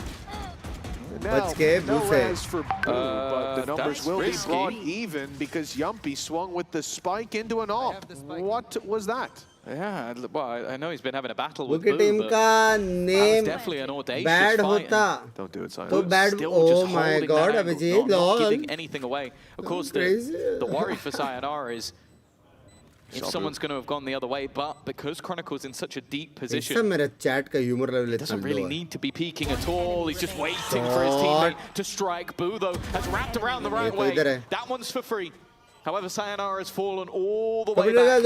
Now, no res for Boo, but the numbers will be brought even because Yumpy swung with the spike into an op. What was that? Yeah, well, I know he's been having a battle with Boo, team का name definitely an audacious bad fight. होता. Don't do it, Simon. तो bad. Oh my God, Abhijit, not giving anything away. Of course, the worry for Sayonara is if someone's going to have gone the other way, but because Chronicle's in such a deep position, doesn't really need to be peeking at all. He's just waiting for his teammate to strike. Boo, though, has wrapped around the right way. That one's for free. However, Sayonara has fallen all the way back.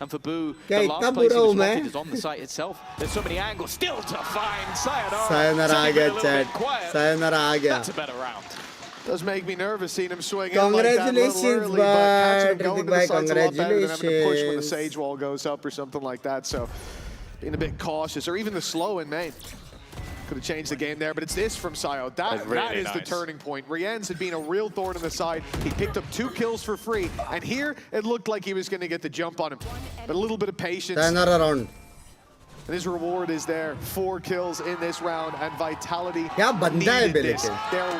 And for Boo, the last place he was wanted is on the site itself. There's so many angles still to find Sayonara. That's a better round. Does make me nervous seeing him swing Congratulations, in like that a little early, but catching him going to the side's a lot better than having to push when the Sage Wall goes up or something like that. So being a bit cautious, or even the slow in main. Could have changed the game there, but it's this from Sayo. That is the turning point. Rian's had been a real thorn in the side. He picked up 2 kills for free, and here it looked like he was going to get the jump on him. But a little bit of patience. And his reward is there. 4 kills in this round, and Vitality needed this. They're 1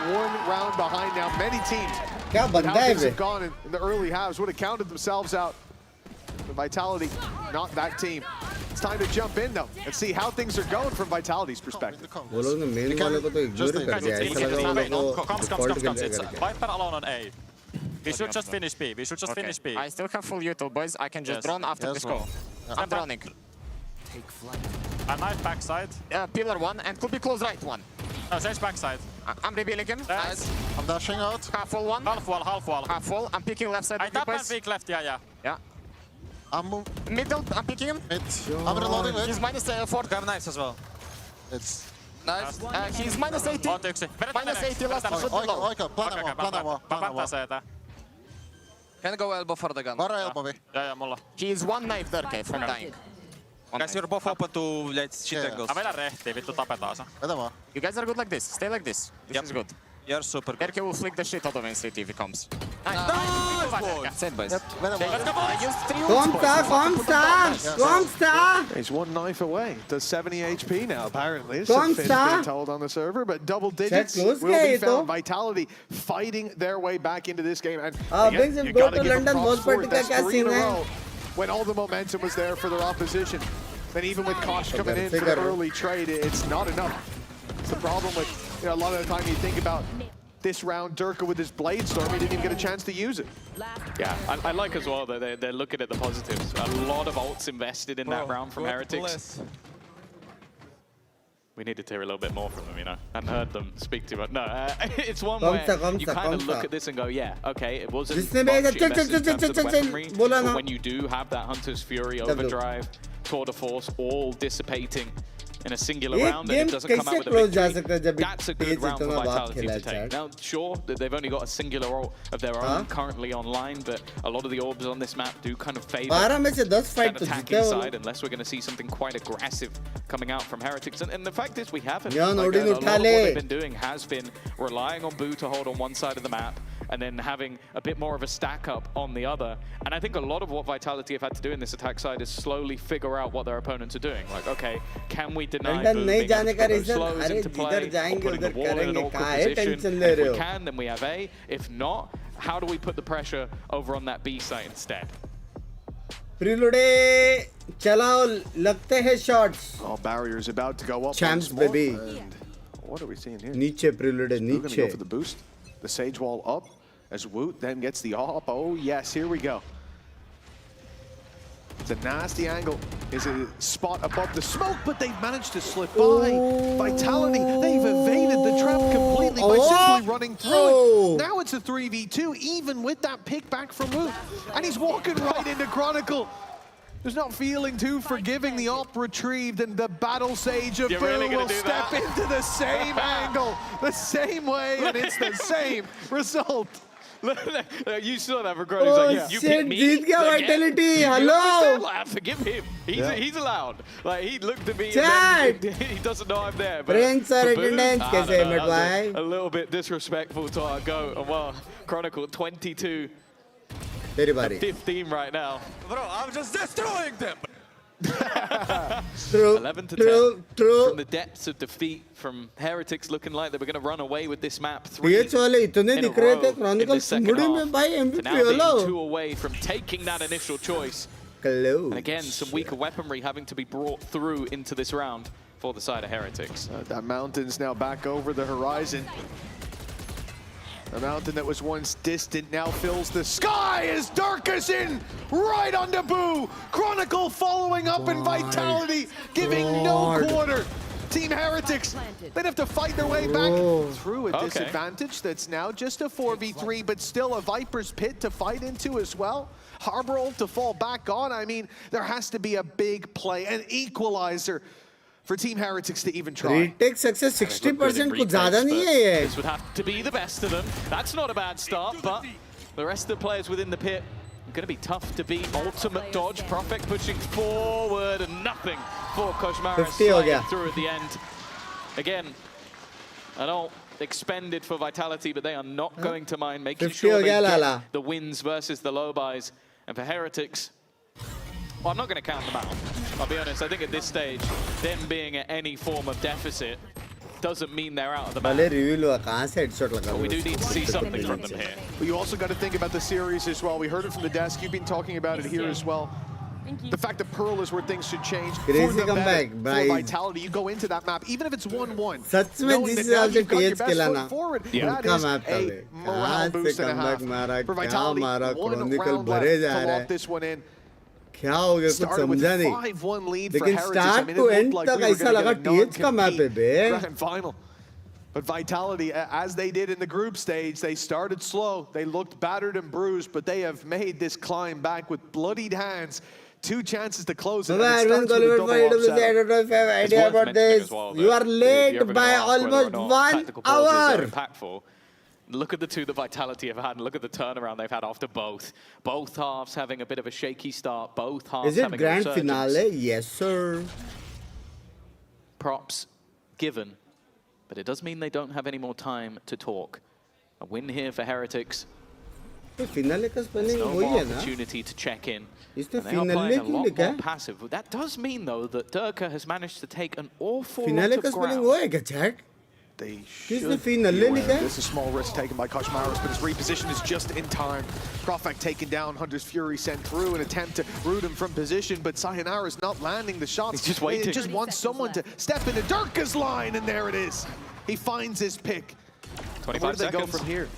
round behind now. Many teams, how things have gone in the early halves, would have counted themselves out. But Vitality, not that team. It's time to jump in, though, and see how things are going from Vitality's perspective. Viper alone on A. We should just finish B. We should just finish B. I still have full util, boys. I can just drone after this call. I'm droning. I might backside. Pillar 1 and could be close right 1. No, Sage backside. I'm revealing him. Nice. I'm dashing out. Half full 1. Half wall, half wall. Half full. I'm picking left side. I tap and peek left, yeah. I'm middle. I'm picking him. I'm reloading. He's minus 4. Grab nice as well. It's nice. He's minus 80. Minus 80 last. Can go elbow for the gun. Yeah, mulla. He's 1 knife there from dying. Guys, you're both open to let's shit angles. You guys are good like this. Stay like this. This is good. You're super good. Erke will flick the shit out of NCT if he comes. Same boys. He's 1 knife away. Does 70 HP now, apparently. It's been told on the server, but double digits will be found. Vitality fighting their way back into this game. And Binks, you got to give them props for it. That's 3 in a row when all the momentum was there for their opposition. And even with Kosh coming in for the early trade, it's not enough. It's the problem with, you know, a lot of the time you think about this round, Durka with his Blade Storm, he didn't even get a chance to use it. Yeah, I like as well that they're looking at the positives. A lot of ults invested in that round from Heretics. We needed to hear a little bit more from them, you know. I hadn't heard them speak too much. No, it's one where you kind of look at this and go, yeah, okay, it wasn't much invested in terms of the weaponry, but when you do have that Hunter's Fury, Overdrive, Tour de Force, all dissipating in a singular round, and it doesn't come out with a victory, that's a good round for Vitality to take. Now, sure, they've only got a singular ult of their own currently online, but a lot of the orbs on this map do kind of favor that attacking side, unless we're going to see something quite aggressive coming out from Heretics. And the fact is, we haven't. Like, a lot of what they've been doing has been relying on Boo to hold on one side of the map, and then having a bit more of a stack up on the other. And I think a lot of what Vitality have had to do in this attack side is slowly figure out what their opponents are doing. Like, okay, can we deny Boom being able to put slows into play, or putting the wall in an awkward position? If we can, then we have A. If not, how do we put the pressure over on that B site instead? Prelude, चलाओ लगते हैं shots. All barriers about to go up. Champs, baby. What are we seeing here? Niche, Prelude, Niche. Gonna go for niche. the boost. The Sage Wall up as Woot then gets the op. Oh yes, here we go. It's a nasty angle. Is a spot above the smoke, but they've managed to slip by. Vitality, they've evaded the trap completely by simply running through it. Now it's a 3v2, even with that pick back from Woot. And he's walking right into Chronicle. There's not feeling too forgiving. The op retrieved, and the Battle Sage of Boo will step into the same angle, the same way, and it's the same result. You saw that for He's like, yeah, you picked me जीत गया Vitality. Hello. Forgive him. He's allowed. Like, he looked at me Chat. and then he doesn't know I'm there. But Friends are attendance. कैसे मिटवाए? A little bit disrespectful to our GOAT. And well, Chronicle 22. 15 right now. Bro, I'm just destroying them. True. 11 to 10. True. From the depths of defeat from Heretics, looking like they were going to run away with this map. PH वाले इतने दिख रहे थे Chronicle Sunbury में भाई MVP now hello. being 2 away from taking that initial choice. Close. And again, some weaker weaponry having to be brought through into this round for the side of Heretics. That mountain's now back over the horizon. The mountain that was once distant now fills the sky as Darkus in right onto Boo. Chronicle following up in Vitality, giving no quarter. Team Heretics, they'd have to fight their way back through a disadvantage that's now just a 4v3, but still a Viper's Pit to fight into as well. Harbor ult to fall back on. I mean, there has to be a big play, an equalizer for Team Heretics to even try. Retake success 60% कुछ ज़्यादा नहीं है ये. This would have to be the best of them. That's not a bad start, but the rest of the players within the pit are going to be tough to beat. Ultimate dodge, Prophet pushing forward, and nothing for Koshmara sliding through at the end. Again, an ult expended for Vitality, but they are not going to mind making sure they get the wins versus the low buys. And for Heretics, well, I'm not going to count them out. I'll be honest, I think at this stage, them being at any form of deficit doesn't mean they're out of the match. But we do need to see something from them here. But you also got to think about the series as well. We heard it from the desk. You've been talking about it here as well. The fact that Pearl is where things should change. Crazy comeback, for Vitality, you go into that map, even if it's 1-1. सच में this is also TH खेला forward. Yeah. That is a morale boost and a half. For Vitality, one round left to lock this one in. क्या हो गया कुछ समझा नहीं. 5-1 lead for लेकिन Heretics. start to end तक ऐसा लगा TH का map है बे. Grand final. But Vitality, as they did in the group stage, they started slow. They looked battered and bruised, but they have made this climb back with bloodied hands. 2 chances to close it. And it starts with a double upset. I don't know if you have idea about this. You are late by almost 1 hour. Impactful. Look at the 2 that Vitality have had, and look at the turnaround they've had after both. Both halves having a bit of a shaky start, both halves Is it having grand a resurgence. finale? Yes, sir. Props given, but it does mean they don't have any more time to talk. A win here for Heretics. Finale का spelling no वही more है ना? opportunity to check in. इसने And they are finale playing a क्यों lot लिखा more है? passive. That does mean, though, that Durka has managed to take an awful Finale lot का of spelling ground. वो है क्या chat? They किसने should finale be aware. लिखा है? This is a small risk taken by Koshmaros, but his reposition is just in time. Profak taken down, Hunter's Fury sent through an attempt to root him from position, but Sayonara's not landing the shots. He's just waiting. He just wants someone to step into Durka's line, and there it is. He finds his pick. 25 Where do they go seconds. from here?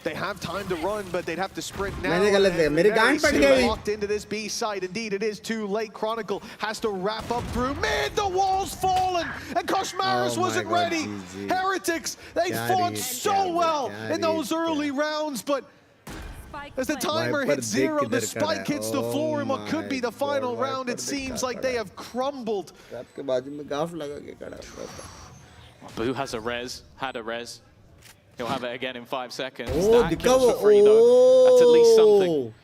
They have time to run, but they'd have to sprint now. मैंने गलत है, मेरी गांड फट गई. Locked into this B site. Indeed, it is too late. Chronicle has to wrap up through mid. The wall's fallen, and Koshmaros wasn't ready. GG. Heretics, they fought so well in those early rounds, but as the timer hits 0, the spike hits the floor in what could be the final round. It seems like they have crumbled. आपके बाजू में गाफ लगा के खड़ा था. Boo has a res, had a res. He'll have it again in 5 seconds. Oh, That kills for free, though. That's at least something.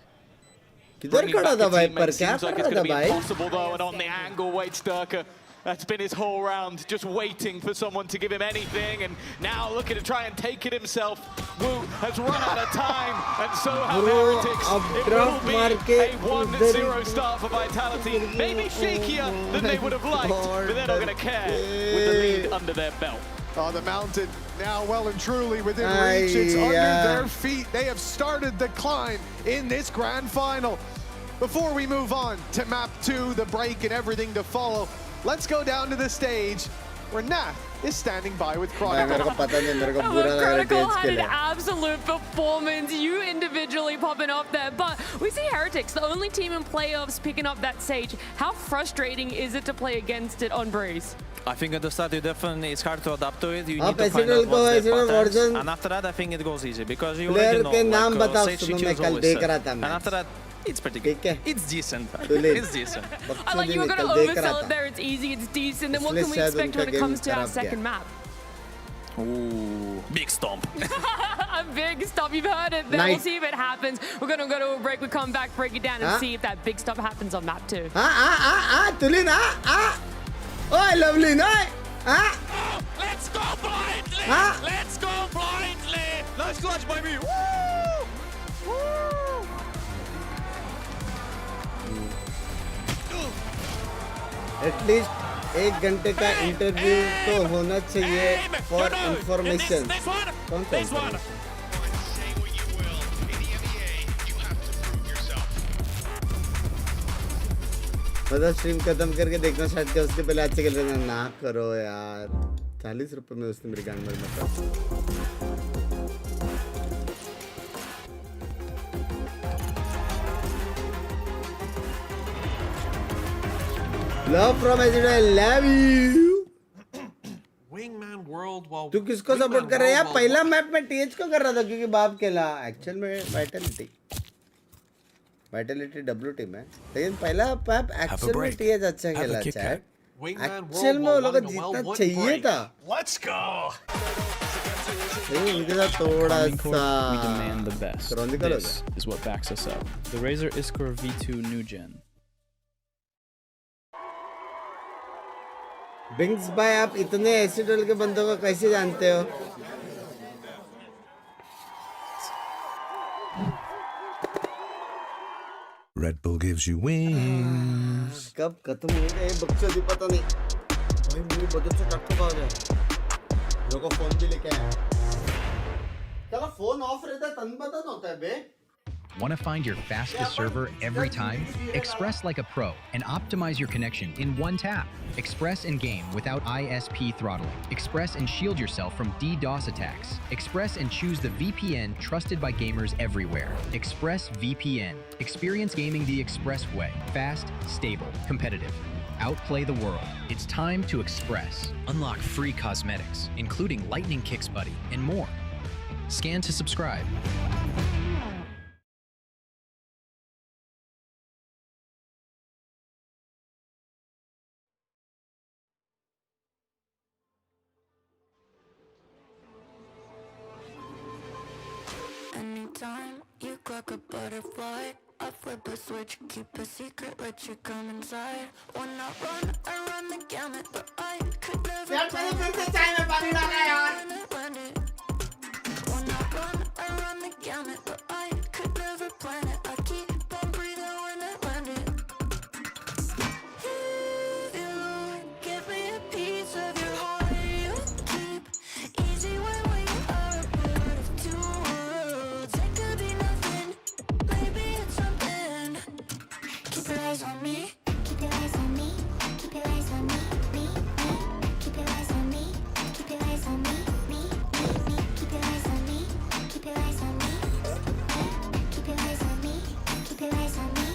किधर Bringing खड़ा back था a भाई teammate पर क्या seems like कर it's रहा going था to be भाई? impossible, though, and on the angle waits Durka. That's been his whole round, just waiting for someone to give him anything, and now looking to try and take it himself. Wu has run out of time, and so have Heretics. It will be a 1-0 start for Vitality. Maybe shakier than they would have liked, but they're not going to care with the lead under their belt. Oh, the mountain now well and truly within reach. It's under their feet. They have started the climb in this grand final. Before we move on to map 2, the break and everything to follow, let's go down to the stage where Nath is standing by with Chronicle. Chronicle had an absolute performance. You individually popping off there, but we see Heretics, the only team in playoffs, picking up that stage. How frustrating is it to play against it on Breeze? I think at the start it's hard to adapt to it. You need to find out what's their patterns. And after that, I think it goes easy because you already know, like, stage switches always set. And after that, it's pretty good. It's decent. It's decent. I like you were going to oversell it there. It's easy, it's decent. Then what can we expect when it comes to our second map? Ooh, big stomp. A big stomp. You've heard it. Then we'll see if it happens. We're going to go to a break. We come back, break it down, and see if that big stomp happens on map 2. Tulin, oh, lovely night. Oh, let's go blindly. Let's go blindly. Nice clutch, baby. Woo! Woo! At least 1 घंटे का interview तो होना चाहिए for information. कौन सा information? मतलब stream खत्म करके देखना स्टार्ट किया उसके पहले अच्छे खेल रहे ना करो यार. 40 रुपए में उसने मेरी गांड मार दिया. Love from Azure, I love you. Wingman World, while तू किसको सपोर्ट कर रहा है यार? पहला मैप में टीएच को कर रहा था क्योंकि बाप खेला. एक्चुअल में वाइटलिटी डब्ल्यू टीम है, लेकिन पहला मैप एक्चुअल में टीएच अच्छा खेला. चैट एक्चुअल में वो लोग जीतना चाहिए था. Let's go. उनके साथ थोड़ा सा We demand the best. This is what backs us up. The Razer Iskor V2 New Gen. Binks भाई, आप इतने एसिडल के बंदों को कैसे जानते हो? Red Bull gives you wings. कब खत्म हो गए बकचोदी पता नहीं. भाई मेरी बदल से टक्कर आ गया. लोगों फोन भी लेके आया. तेरा फोन ऑफ रहता तन बता होता है बे. Want to find your fastest server every time? Express like a pro and optimize your connection in one tap. Express in game without ISP throttling. Express and shield yourself from DDoS attacks. Express and choose the VPN trusted by gamers everywhere. Express VPN. Experience gaming the Express way. Fast, stable, competitive. Outplay the world. It's time to Express. Unlock free cosmetics, including Lightning Kicks Buddy and more. Scan to subscribe. Anytime you clock a butterfly, I flip a switch, keep a secret, let you come inside. When I run the gamut, but I could never play it. When I run the gamut, but I could never plan it. I keep on breathing when I land it. If you give me a piece of your heart, you keep easy when we are a part of two worlds. It could be nothing, maybe it's something. Keep your eyes on me. Keep your eyes on me. Keep your eyes on me. Me. Keep your eyes on me. Keep your eyes on me. Me. Keep your eyes on me. Keep your eyes on me. Keep your eyes on me. Keep your eyes on me.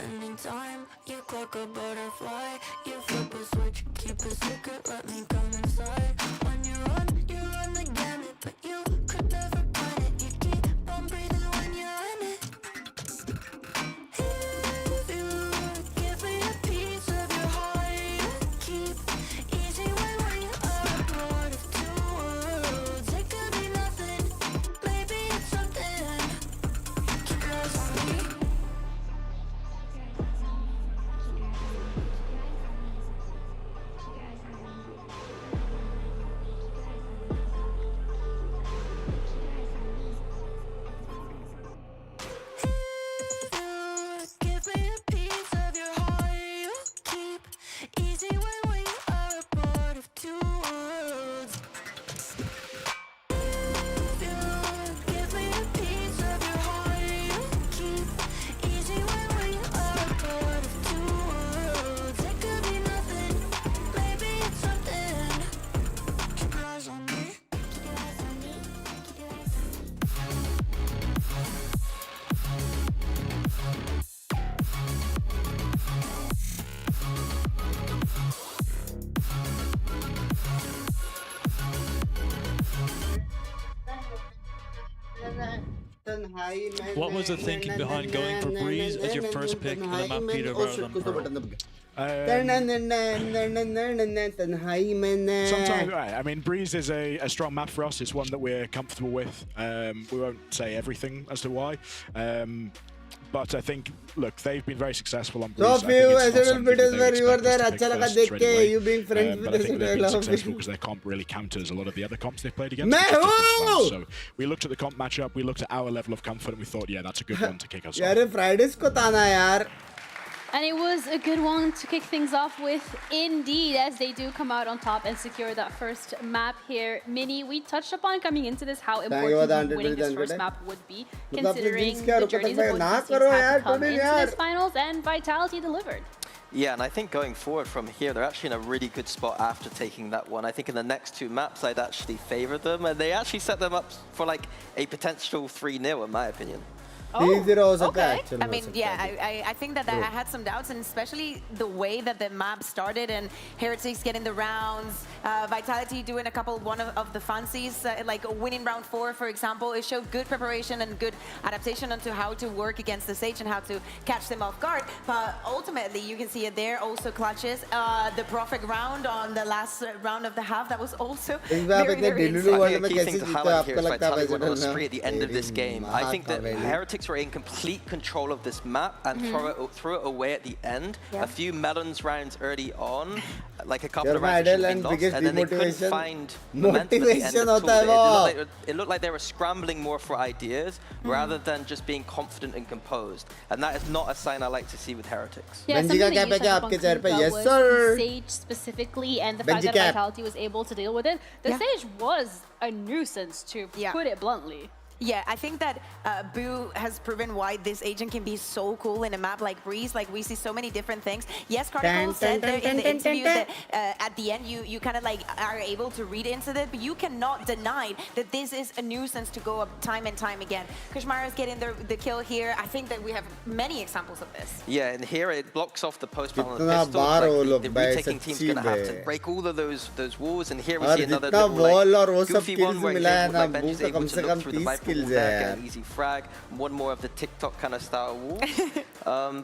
Anytime you clock a butterfly, you flip a switch, keep a secret, let me come inside. When you run the gamut, but you could never plan it. You keep on breathing when you're in it. If you give me a piece of your heart, you keep easy when we are a part of two worlds. It could be nothing, maybe it's something. Keep your eyes on me. What was the thinking behind going for Breeze as your first pick in the map Peter rather than Pearl? Sometimes, I mean, Breeze is a strong map for us. It's one that we're comfortable with. We won't say everything as to why. But I think, look, they've been very successful on Breeze. So few SNL videos where you were there, अच्छा लगा देख के you being friends with but I think they've been SNL. successful because their comp really counters a lot of the other comps they've played against. So we looked at the comp matchup, we looked at our level of comfort, and we thought, yeah, that's a good one to kick us off. यार Fridays को ताना यार. And it was a good one to kick things off with, indeed, as they do come out on top and secure that first map here. Mini, we touched upon coming into this how important winning this first map would be, considering the journeys opposing teams have come into this finals, and Vitality delivered. Yeah, and I think going forward from here, they're actually in a really good spot after taking that one. I think in the next two maps, I'd actually favor them, and they actually set them up for like a potential 3-0, in my opinion. Okay. I mean, yeah, I think that I had some doubts, and especially the way that the map started and Heretics getting the rounds, Vitality doing a couple one of the fancies, like winning round 4, for example. It showed good preparation and good adaptation onto how to work against the Sage and how to catch them off guard. But ultimately, you can see it there also clutches. The perfect round on the last round of the half, that was also very, very insane. A key thing to highlight here is Vitality went on a spree at the end of this game. I think that Heretics were in complete control of this map and threw it away at the end. A few melons rounds early on, like a couple of rounds should have been lost, and then they couldn't find momentum at the end at all. It looked like they were scrambling more for ideas rather than just being confident and composed. And that is not a sign I like to see with Heretics. Yeah, something that you touched upon was the Sage specifically, and the fact that Vitality was able to deal with it. The Sage was a nuisance, to put it bluntly. Yeah, I think that Boo has proven why this agent can be so cool in a map like Breeze. Like, we see so many different things. Yes, Cardinal said there in the interview that at the end you kind of like are able to read into it, but you cannot deny that this is a nuisance to go up time and time again. Kushmara is getting the kill here. I think that we have many examples of this. Yeah, and here it blocks off the post on the pistol. Like the retaking team's going to have to break all of those walls, and here we see another little, goofy one where Benji is able to look through the Viper wall there, get an easy frag, one more of the TikTok kind of style wall.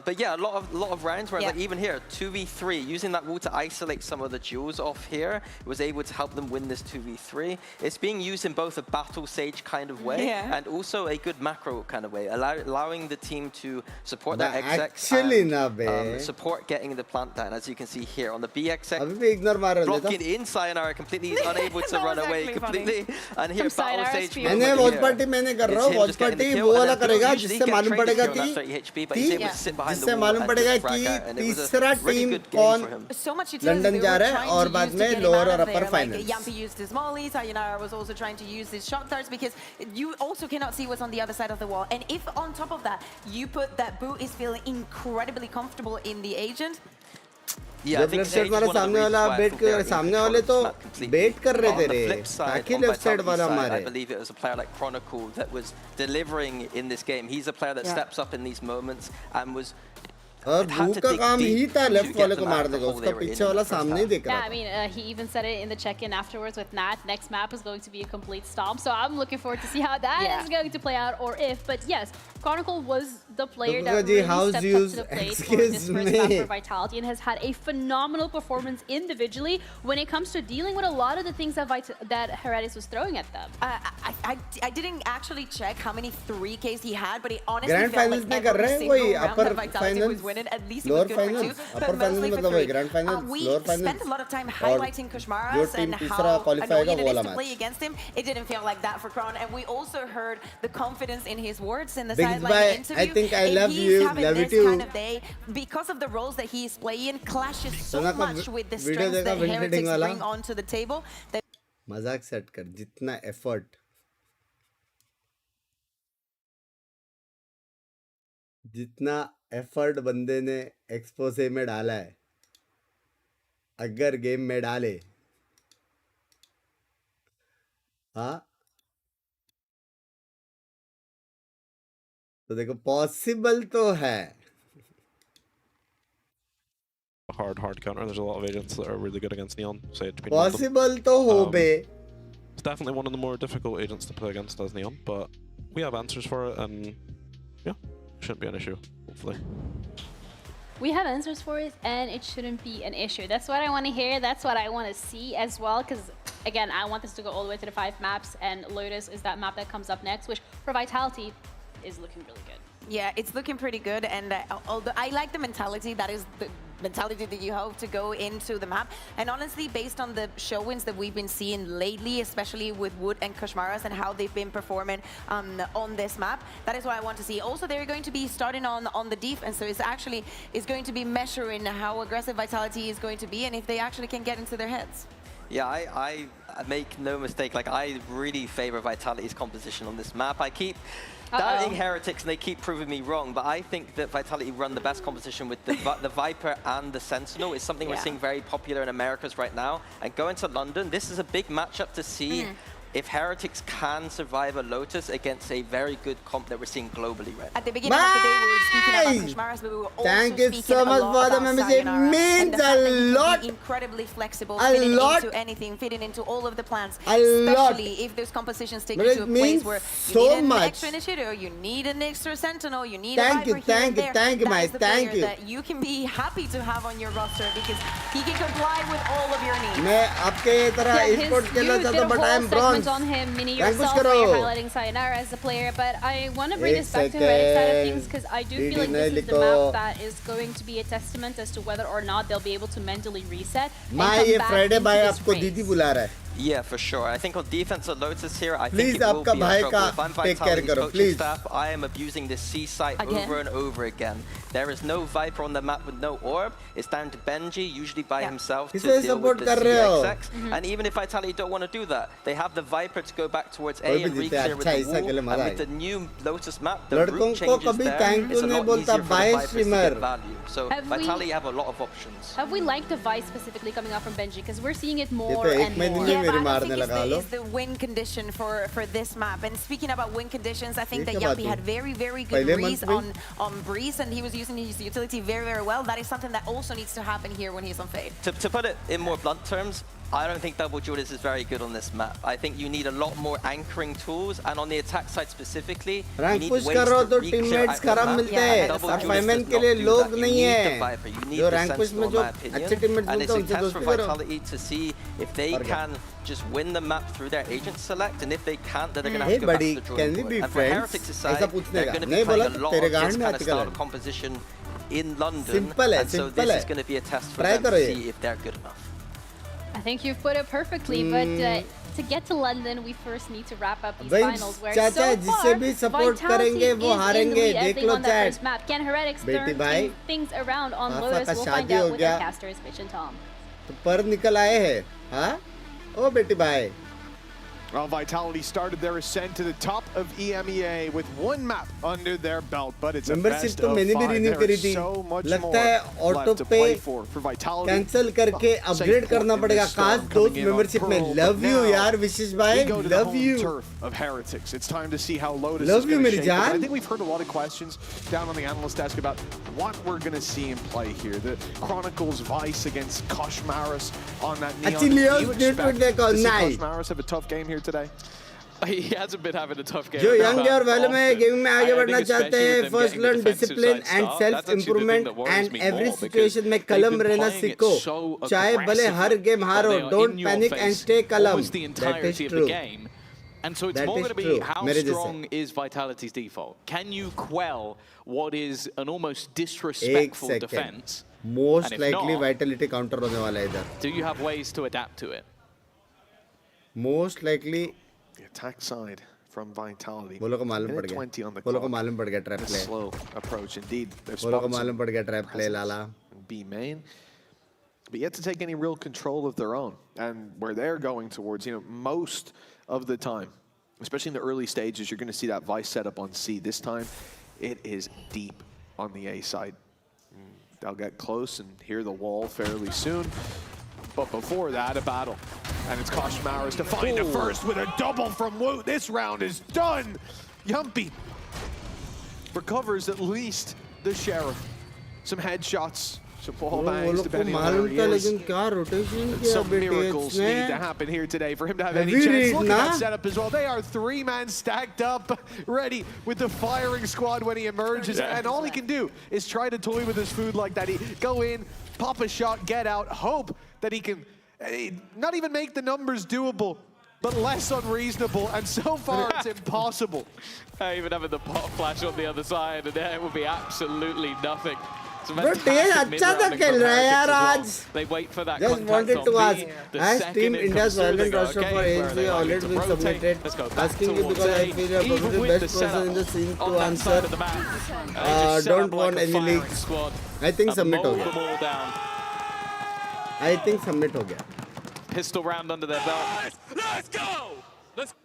But yeah, a lot of rounds where like even here, 2v3, using that wall to isolate some of the duels off here, was able to help them win this 2v3. It's being used in both a battle Sage kind of way and also a good macro kind of way, allowing the team to support that XX and support getting the plant down, as you can see here on the BXX. Blocking in Sayonara completely, he's unable to run away completely. And here battle Sage मैंने कर रहा हूँ watch party वो वाला करेगा जिससे मालूम पड़ेगा कि तीसरा टीम कौन लंदन जा रहा है और बाद में लोअर और अपर final. Yampi used his mollies, Sayonara was also trying to use his shot darts because you also cannot see what's on the other side of the wall. And if on top of that you put that Boo is feeling incredibly comfortable in the agent, जब left side वाला सामने वाला बेट कर सामने वाले तो बेट कर रहे थे रे ताकि लेफ्ट साइड वाला मारे. I believe it was a player like Chronicle that was delivering in this game. He's a player that steps up in these moments and was और बू का काम ही था लेफ्ट वाले को मार देगा उसका पीछे वाला सामने ही देख रहा था. I mean, he even said it in the check-in afterwards with Nat. Next map is going to be a complete stomp, so I'm looking forward to see how that is going to play out, or if. But yes, Chronicle was the player that really stepped up to the plate for this first map for Vitality and has had a phenomenal performance individually when it comes to dealing with a lot of the things that Heretics was throwing at them. I didn't actually check how many 3Ks he had, but it honestly felt like every single round that Vitality was winning, at least it was good for 2, but mostly for 3. We spent a lot of time highlighting Kushmara's and how annoying it is to play against him. It didn't feel like that for Kron, and we also heard the confidence in his words in the sideline interview. I think I love you, love you too. Kind of day, because of the roles that he is playing, clashes so much with the strengths that Heretics bring onto the table. मजाक set कर जितना effort बंदे ने exposé में डाला है अगर game में डाले हाँ तो देखो पॉसिबल तो है. Hard counter. There's a lot of agents that are really good against Neon. Say it possible तो हो बे. It's definitely one of the more difficult agents to play against as Neon, but we have answers for it, and yeah, shouldn't be an issue, hopefully. We have answers for it, and it shouldn't be an issue. That's what I want to hear. That's what I want to see as well, because again, I want this to go all the way to the 5 maps, and Lotus is that map that comes up next, which for Vitality is looking really good. Yeah, it's looking pretty good, and although I like the mentality, that is the mentality that you have to go into the map. And honestly, based on the show wins that we've been seeing lately, especially with Wood and Koshmaras and how they've been performing on this map, that is what I want to see. Also, they're going to be starting on the defense, so it's going to be measuring how aggressive Vitality is going to be and if they actually can get into their heads. Yeah, I make no mistake, like I really favor Vitality's composition on this map. I keep doubting Heretics and they keep proving me wrong, but I think that Vitality run the best composition with the Viper and the Sentinel. It's something we're seeing very popular in Americas right now. And going to London, this is a big matchup to see if Heretics can survive a Lotus against a very good comp that we're seeing globally, right? At the beginning of the day, we were speaking about Koshmaras, but we were also Thank you so much for the membership. Means a lot. Incredibly flexible, a fitting lot. into anything, fitting into all of the plans. A lot. Especially if those compositions take But you to a it place means where so you need an much. extra initiator, you need an extra Sentinel, you need Thank a you, Viper here and there. thank you, That Mike, is the thank player you. that you can be happy to have on your roster because he can comply with all of your needs. मैं आपके तरह esports खेलना चाहता हूँ, but I am bronze. On him, Mini, Rank push yourself, करो. you're highlighting Sayonara as a player, but I want to bring this back to Heretics side of things because I do feel like this is the map that is going to be a testament as to whether or not they'll be able to mentally reset. माँ ये Friday भाई आपको दीदी बुला रहा है. Yeah, for sure. I think on defense of Lotus here, I Please, think it will आपका be a भाई struggle. का If I'm take care Vitality's करो, coaching please. staff, I am abusing this C site Again? over and over again. There is no Viper on the map with no orb. It's down to Benji, usually by himself, to किसे deal support with the कर रहे हो? CXX. And even if Vitality don't want to do that, they have the Viper to go back towards A and re-clear with अच्छा the ऐसा wall. खेले And मजा with the new Lotus map, the लड़कों route को changes कभी there. thank It's you a नहीं lot बोलता easier for the by Vipers to streamer. get value. So Vitality have a lot of options. Have we liked the Vice specifically coming out from Benji? Because we're seeing it more तो एक and महीने more. में Yeah, मेरी but I मारने think लगा लो. it's the win condition for this map. And speaking about win conditions, I think ये that क्या बात Yappy हुई? had very, very good पहले reads month on Breeze, and he was using his utility very, very well. That is something that also needs to happen here when he's on Fade. To put it in more blunt terms, I don't think Double Judas is very good on this map. I think you need a lot more anchoring tools, and on the attack side specifically, you rank need push ways करो to तो re-clear teammates out the खराब map. मिलते हैं. Double Judas performance does के not लिए do लोग that. You नहीं need the हैं. Viper, you need जो the रैंक पुश Sentinel, में in जो my opinion. अच्छे टीममेट्स And मिलते it's हैं a उनसे test for दोस्ती करो. Vitality to see if they can just win the map through their agent select, and if they can't, then they're going to Hey have to go buddy, back to the can drawing we board. be And for friends? Heretics' ऐसा side, पूछने they're का. going to be नहीं बोला playing a तो lot तेरे of गांड this में kind हाथ of style निकाल. of composition in London, Simple है, and so simple this है. is going to be a test for Try them to करो ये. see if they're good enough. I think you've put it perfectly, but to get to London, we first need to wrap up these Binks, finals. Where चाचा so जिसे far, भी support Vitality करेंगे वो is in the हारेंगे. lead as देख they low won that chat. first map. Can Heretics बेटी turn भाई, things around on पापा Lotus? का We'll शादी find out हो with गया. our casters, Mitch and Tom. तो पर निकल आए हैं. हाँ? ओ बेटी भाई. Well, Vitality started their ascent to the top of EMEA with one map under their belt, but it's a Membership best तो of मैंने भी 5. renew There करी is थी. so much लगता more है auto left to pay play for Vitality. Cancel करके upgrade करना पड़ेगा. काश दोस्त मेंबरशिप में. लव यू यार विशेष भाई. We go to the love home you. turf of Heretics. It's time to see how Lotus Love is you, going to मेरी shape up. जान. I think we've heard a lot of questions down on the analyst desk about what we're going to see in play here. The Chronicles Vice against Koshmaras on that Neon. अच्छी Do लियोस you date expect देखो. to see नहीं. Koshmaras have a tough game here today? He hasn't been having a tough game. जो young है और value में gaming में आगे I बढ़ना think चाहते especially हैं. with them first getting the learn defensive discipline side and start, self that's actually the thing improvement that worries and me every more, situation में because कलम they've been रहना playing it सीखो. so चाहे भले हर aggressively game हारो. that they are don't in your panic and face stay कलम. almost the That is entirety of the true. game. And so it's That more is going to be true. how मेरे जैसे. strong is Vitality's default? Can you quell what is an almost एक disrespectful second. defense? Most And if likely not, Vitality counter होने वाला है इधर. do you have ways to adapt to it? Most likely The attack side from Vitality. बोलो को मालूम पड़ Minute 20 on गया. the बोलो को clock. मालूम पड़ गया trap A play. slow approach indeed. They've बोलो को spotted मालूम some पड़ गया trap play presence Lala. in B main, but yet to take any real control of their own. And where they're going towards, you know, most of the time, especially in the early stages, you're going to see that Vice setup on C. This time, it is deep on the A side. They'll get close and hear the wall fairly soon. But before that, a battle. And it's Koshmaras to find a first with a double from Woot. This round is done. Yumpy recovers at least the Sheriff. Some headshots So ball bangs depending on where he is. Some miracles need to happen here today for him to have any chance. Look at that setup as well. They are 3-man stacked up, ready with the firing squad when he emerges. And all he can do is try to toy with his food like that. He go in, pop a shot, get out, hope that he can not even make the numbers doable, but less unreasonable, and so far it's impossible. Even having the pot flash on the other side, and it would be absolutely nothing. Bro, team अच्छा था खेल रहा है यार आज. They wait for that. Just wanted to ask, has Team India's Valorant roster for AMEA already been submitted? Asking you because I feel you are probably the best person in the scene to answer. Don't want any leaks. I think submit हो गया. I think submit हो गया. Pistol round under their belt. Let's go!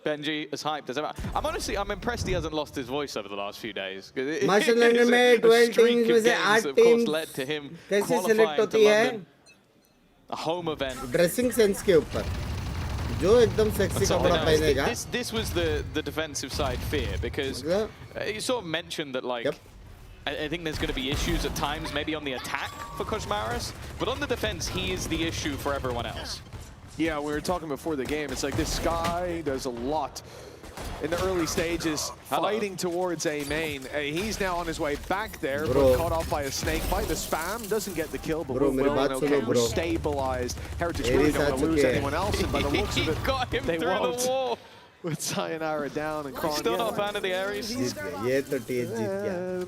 Benji as hyped as ever. I'm impressed he hasn't lost his voice over the last few days. Marshal land में 12 teams में से 8 teams led to him कैसे select होती है? A home event. Dressing sense के ऊपर. जो एकदम sexy कपड़ा पहनेगा. This was the defensive side fear because you sort of mentioned that like. I think there's going to be issues at times, maybe on the attack for Koshmaris, but on the defense, he is the issue for everyone else. Yeah, we were talking before the game. It's like this guy does a lot in the early stages, fighting towards A main. He's now on his way back there, but caught off by a snake bite. The spam doesn't get the kill, but we're stabilized. Heretics really don't want to lose anyone else, and by the looks of it, they won't. With Sayonara down and Kron. Still not a fan of the Ares.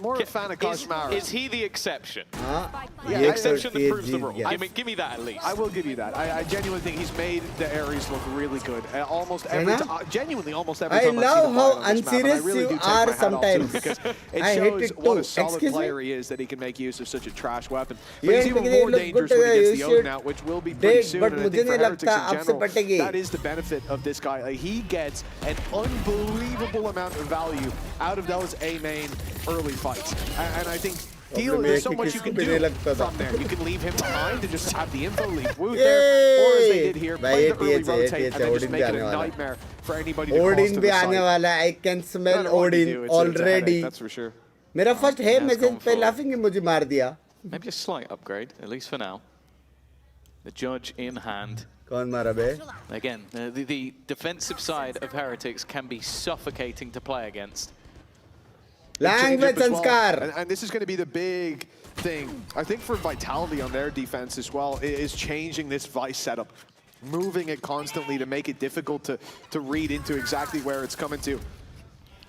More a fan of Koshmaris. Is he the exception? Yeah, the exception that proves the rule. Give me that at least. I will give you that. I genuinely think he's made the Ares look really good. Almost every time. Genuinely, almost every time. I love how unserious you are sometimes. Because it I shows hate it what too. a solid Excuse player me? he is that he can make use of such a trash weapon. But he's even more dangerous when he gets the Odin out, which will be pretty soon. And I think for Heretics in general, that is the benefit of this guy. Like, he gets an unbelievable amount of value out of those A main early fights. And I think there's so much you can do from there. You can leave him behind and just have the info, leave Wu there, or as they did here, play the early rotate and then just make it a nightmare for anybody to cross to the side. I can smell Odin already. That's for sure. मेरा first hey message पे laughing मुझे मार दिया. Maybe a slight upgrade, at least for now. The judge in hand. कौन मारा बे? Again, the defensive side of Heretics can be suffocating to play against. Language sanskar. And this is going to be the big thing. I think for Vitality on their defense as well, is changing this Vice setup. Moving it constantly to make it difficult to read into exactly where it's coming to.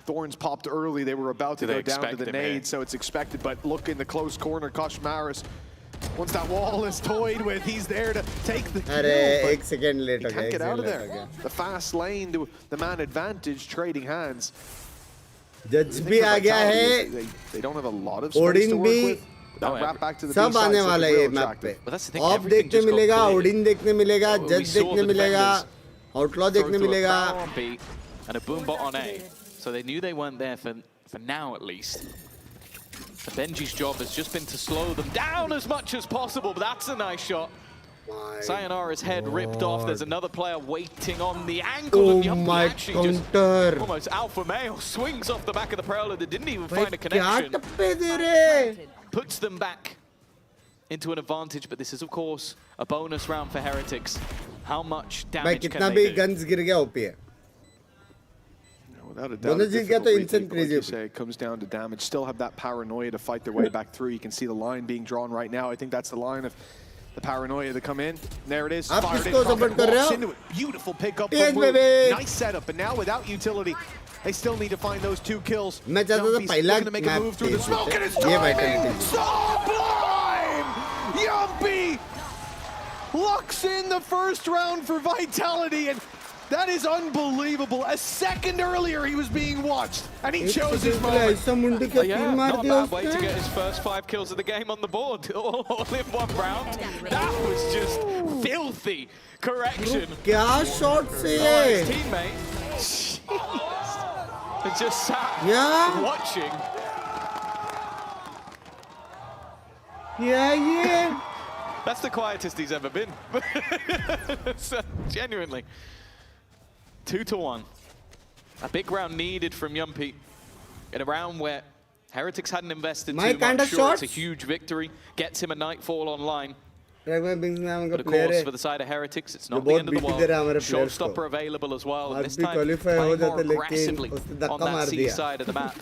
Thorns popped early. They were about to go down to the nade, so it's expected. But look in the close corner, Koshmaris. Once that wall is toyed with, he's there to take the kill. एक second late he can't get out of there. The fast lane to the man advantage, trading hands. Judge भी आ गया है. They don't have a lot of space to work with. Wrap back to the सब आने वाला है ये map पे. Of देखने मिलेगा, ओडिन देखने मिलेगा, जज देखने मिलेगा, आउटलॉ देखने मिलेगा. And a boom bot on A. So they knew they weren't there for now at least. Benji's job has just been to slow them down as much as possible, but that's a nice shot. Sayonara's head ripped off. There's another player waiting on the ankle. Oh my counter. Almost alpha male swings off the back of the Prowler that didn't even find a connection. Puts them back into an advantage, but this is of course a bonus round for Heretics. How much damage can they do? guns गिर गया OP है. Without a doubt, it comes down to damage. Still have that paranoia to fight their way back through. You can see the line being drawn right now. I think that's the line of the paranoia to come in. There it is. Fired in. Walks into it. Beautiful pickup. Nice setup. But now without utility, they still need to find those 2 kills. Yumpy's looking to make a move through the smoke, and it's sublime! Yumpy locks in the first round for Vitality, and that is unbelievable. A second earlier, he was being watched, and he chose his moment. Not a bad way to get his first 5 kills of the game on the board, all in one round. That was just filthy correction. क्या shot से his teammate just sat watching. Yeah. That's the quietest he's ever been. So, genuinely. 2-1. A big round needed from Yumpy in a round where Heretics hadn't invested My too kind much. of Sure, it's a shots. huge victory. Gets him a Nightfall online. Binks नाम का But of player course, है for the side of Heretics, it's जो not the बहुत end of the BT दे रहा है world. हमारे players को Showstopper available as well. And आज this भी time, qualify हो playing more जाते लेकिन aggressively उसने on धक्का that मार C दिया side of the map.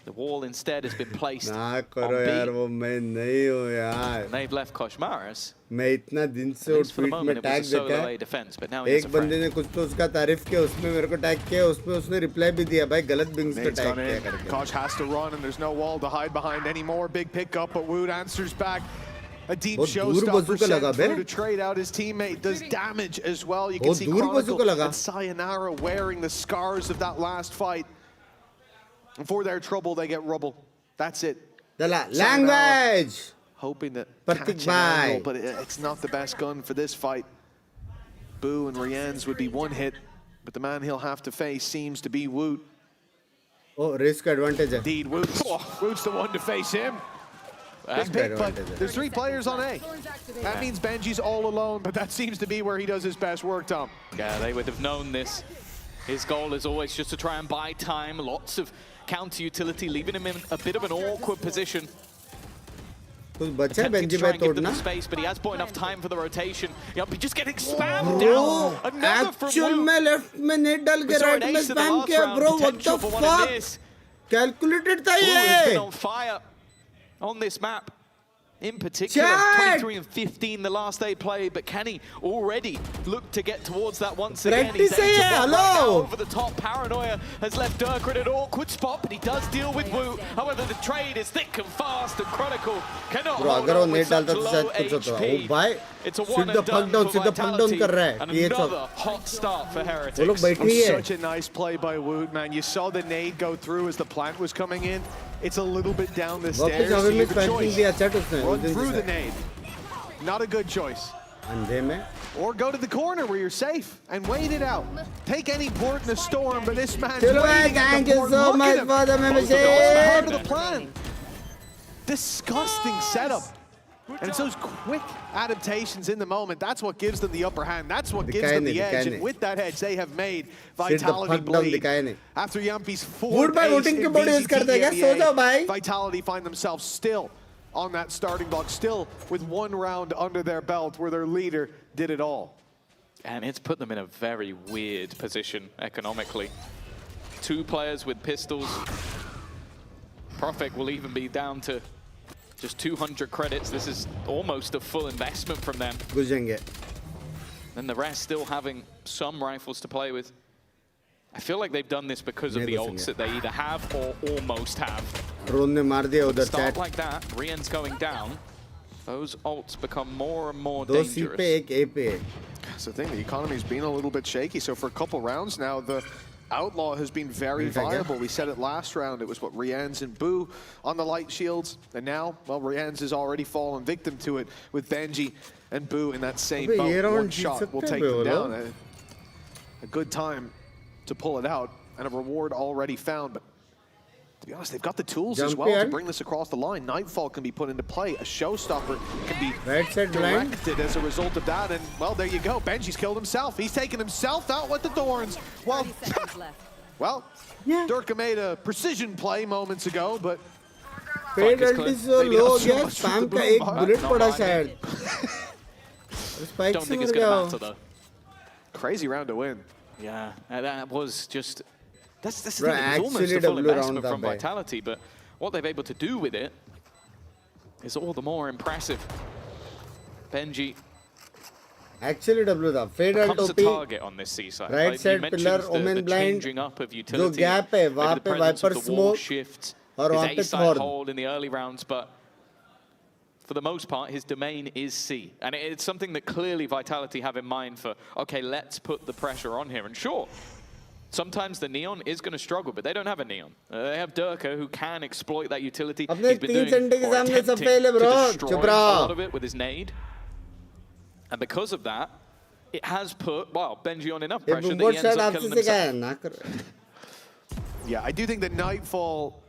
The wall instead has been placed ना on करो यार B. वो मैं नहीं हूँ यार And they've left Koshmaras. मैं इतना दिन से At और least for the ट्वीट में moment, it tag was a solo देखा A है defense, but now he has a एक बंदे friend. ने कुछ तो उसका तारीफ किया उसमें मेरे को टैग किया उसमें उसने रिप्लाई भी दिया भाई गलत बिंग्स को Nade's टैग gone किया in. करके Kosh has to run, and there's no wall to hide behind anymore. Big pickup, but Wood answers back. A deep बहुत दूर showstopper बंदूक लगा sent bay through to trade out his teammate. Does damage as well. You can बहुत see दूर बंदूक Chronicle लगा and Sayonara wearing the scars of that last fight. And for their trouble, they get rubble. That's it. language Hoping that Pratik catch an angle, bhai but it's not the best gun for this fight. Boo and Rienz would be one hit, but the man he'll have to face seems to be Woot. oh risk advantage है Indeed, Woot's the one to face him. Big pick, but there's 3 players on A. That means Benji's all alone, but that seems to be where he does his best work, Tom. Yeah, they would have known this. His goal is always just to try and buy time. Lots of counter utility, leaving him in a bit of an awkward position. कुछ बचा है Attempting Benji to try भाई and give them तोड़ना the space, but he has bought enough time for the rotation. Yep, just getting spammed bro down. Another from actual Woot. में left में net डाल के right में spam किया bro what the fuck calculated था Woot has been ये on fire on this map. In particular, Chat! 23 and 15 the last they played, but can he already look to get towards that once again? Practice He's है, right now hello! over the top. Paranoia has left Durker in an awkward spot, but he does deal with Woot. However, the trade is thick and fast, and Chronicle cannot bro hold अगर वो on with net such डालता तो low शायद कुछ होता HP. ओ भाई It's a one सीधा and fuck done down for सीधा फक डाउन कर रहा Vitality, है and ये सब another hot start for Heretics. वो लोग बैठे ही है Such a nice play by Woot, man. You saw the nade go through as the plant was coming in. It's a little bit down the वापस stairs. हमें So you में have a spam दिया chat उसने choice. Run through the nade. Not a good choice. अंधे में Or go to the corner where you're safe and wait it out. Take any port in a storm, but this man's चलो भाई waiting at thank the you port. so Look much at him. for the That's membership part of the plan. Disgusting setup. And it's those quick adaptations in the moment. That's what gives them the upper hand. That's what gives them the edge. And with that edge, they have made Vitality bleed. After Yampi's 4th ace in VCT EMEA, Vitality find themselves still on that starting block, still with 1 round under their belt where their leader did it all. And it's put them in a very weird position economically. 2 players with pistols. Profik will even be down to just 200 credits. This is almost a full investment from them. And the rest still having some rifles to play with. I feel like they've done this because of the ults that they either have or almost have. Start like that, Rien's going down. Those ults become more and more dangerous. That's the thing, the economy's been a little bit shaky. So for a couple rounds now, the Outlaw has been very viable. We said it last round. It was what Rienz and Boo on the light shields. And now, well, Rienz has already fallen victim to it with Benji and Boo in that same boat. 1 shot will take them down. A good time to pull it out and a reward already found. But to be honest, they've got the tools as well to bring this across the line. Nightfall can be put into play. A showstopper can be directed as a result of that. And, well, there you go. Benji's killed himself. He's taken himself out with the Thorns. Well, Durka made a precision play moments ago, but... Don't think it's going to matter, though. Crazy round to win. Yeah, that was just... That's the thing, it was almost a full investment from Vitality, but what they've able to do with it is all the more impressive. Benji actually W था fade and becomes a target on this seaside. right like side pillar omen blind जो gap है वहाँ पे Viper smoke और वहाँ पे Thorn hold in the early rounds, but for the most part his domain is C, and it's something that clearly Vitality have in mind for, okay, let's put the pressure on here. And sure, sometimes the Neon is going to struggle, but they don't have a Neon. They have Durka, who can exploit that utility. He's been doing or attempting to destroy a lot of it with his nade. And because of that, it has put, well, Benji on enough pressure that he ends up killing himself. Yeah, I do think that Nightfall,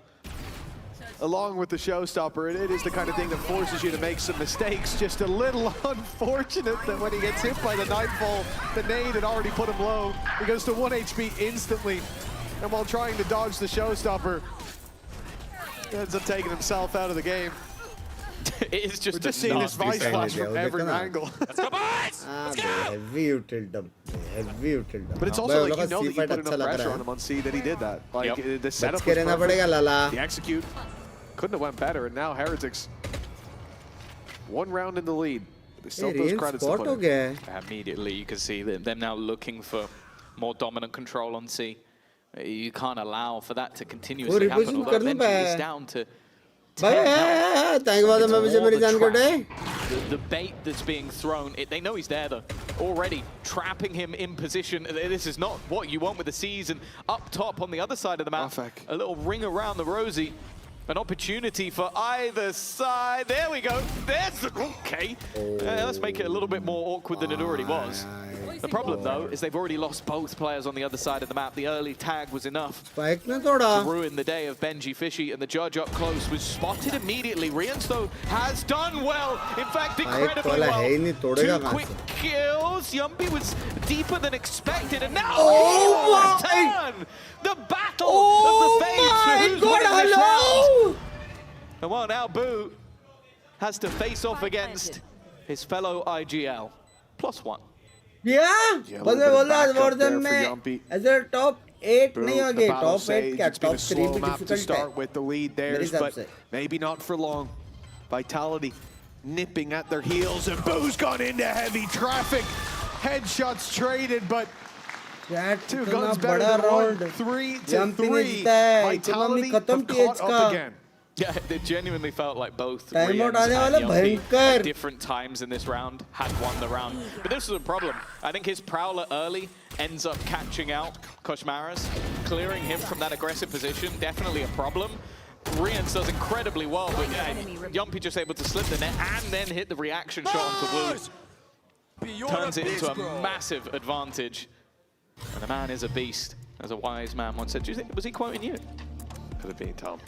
along with the showstopper, it is the kind of thing that forces you to make some mistakes. Just a little unfortunate that when he gets hit by the Nightfall, the nade had already put him low. He goes to 1 HP instantly. And while trying to dodge the showstopper, ends up taking himself out of the game. It is just, we're just seeing this Vice flash from every angle. Let's go, boys! Let's go! Heavy utility. But it's also like, you know that you put enough pressure on him on C that he did that. Like, the setup was perfect. The execute couldn't have went better, and now Heretics 1 round in the lead. They still have those credits to put in. Immediately, you can see them now looking for more dominant control on C. You can't allow for that to continuously happen. Although Benji is down to the bait that's being thrown, they know he's there though. Already trapping him in position. This is not what you want with the season. Up top on the other side of the map, a little ring around the rosy. An opportunity for either side. There we go. There's the... Okay. Let's make it a little bit more awkward than it already was. The problem, though, is they've already lost both players on the other side of the map. The early tag was enough to ruin the day of Benji Fishy, and the judge up close was spotted immediately. Rians, though, has done well. In fact, incredibly well. 2 quick kills. Yumpy was deeper than expected, and now turn! The battle of the fates for who's winning this round. And well, now Boo has to face off against his fellow IGL. +1. Yeah, but they bola more than me. As a top 8 नहीं होगी. Top 8 क्या? Top 3 भी difficult to start with the lead there, but maybe not for long. Vitality nipping at their heels, and Boo's gone into heavy traffic. Headshots traded, but 2 guns better than 1. 3-3. Vitality have caught up again. Yeah, it genuinely felt like both Rians and Yumpy at different times in this round had won the round. But this was a problem. I think his Prowler early ends up catching out Koshmaras, clearing him from that aggressive position. Definitely a problem. Rians does incredibly well, but Yumpy just able to slip the net and then hit the reaction shot onto Blue. Turns it into a massive advantage. And the man is a beast, as a wise man once said. Was he quoting you? Could have been, Tom.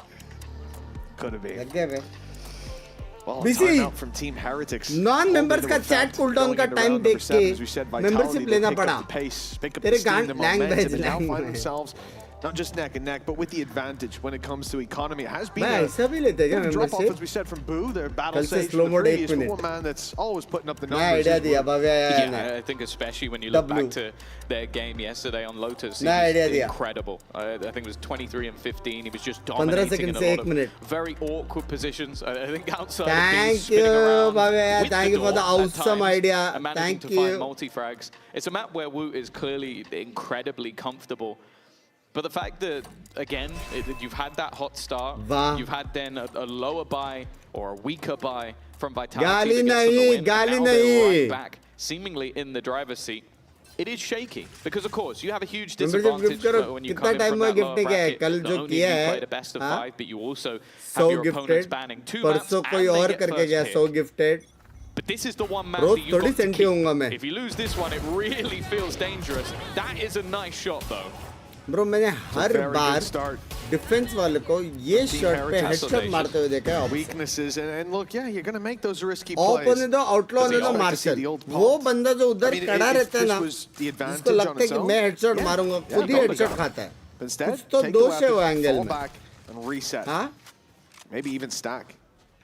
Could have been. Well, BC from Team Heretics. Non-members का chat cooldown का time देख के membership लेना पड़ा. तेरे गांड language. Not just neck and neck, but with the advantage when it comes to economy. It has been a drop-off, as we said, from Boo. Their battle stage for the free is one man that's always putting up the numbers. Yeah, I think especially when you look back to their game yesterday on Lotus, he was incredible. I think it was 23 and 15. He was just dominating in a lot of very awkward positions. I think outside of spinning around with thank you for the awesome idea. And managing to find multi-frags. It's a map where Woot is clearly incredibly comfortable. But the fact that, again, you've had that hot start, you've had then a lower buy or a weaker buy from Vitality right back, seemingly in the driver's seat. It is shaky, because of course, you have a huge disadvantage when you come in from that lower bracket. Not only do you play the best of 5, but you also have your opponents banning 2 maps and they get first pick. But this is the one map that you've got to keep. If you lose this one, it really feels dangerous. That is a nice shot, though. Bro, मैंने हर बार defence वाले को ये shot पे headshot मारते हुए देखा है. Weaknesses and look, yeah, you're going to make those risky plays. Open दो आउटलॉ ने दो मार्शल. वो बंदा जो उधर खड़ा रहता है ना, उसको लगता है कि मैं हेडशॉट मारूंगा, खुद ही हेडशॉट खाता है. कुछ तो दोष है वो एंगल में. हाँ? Maybe even stack.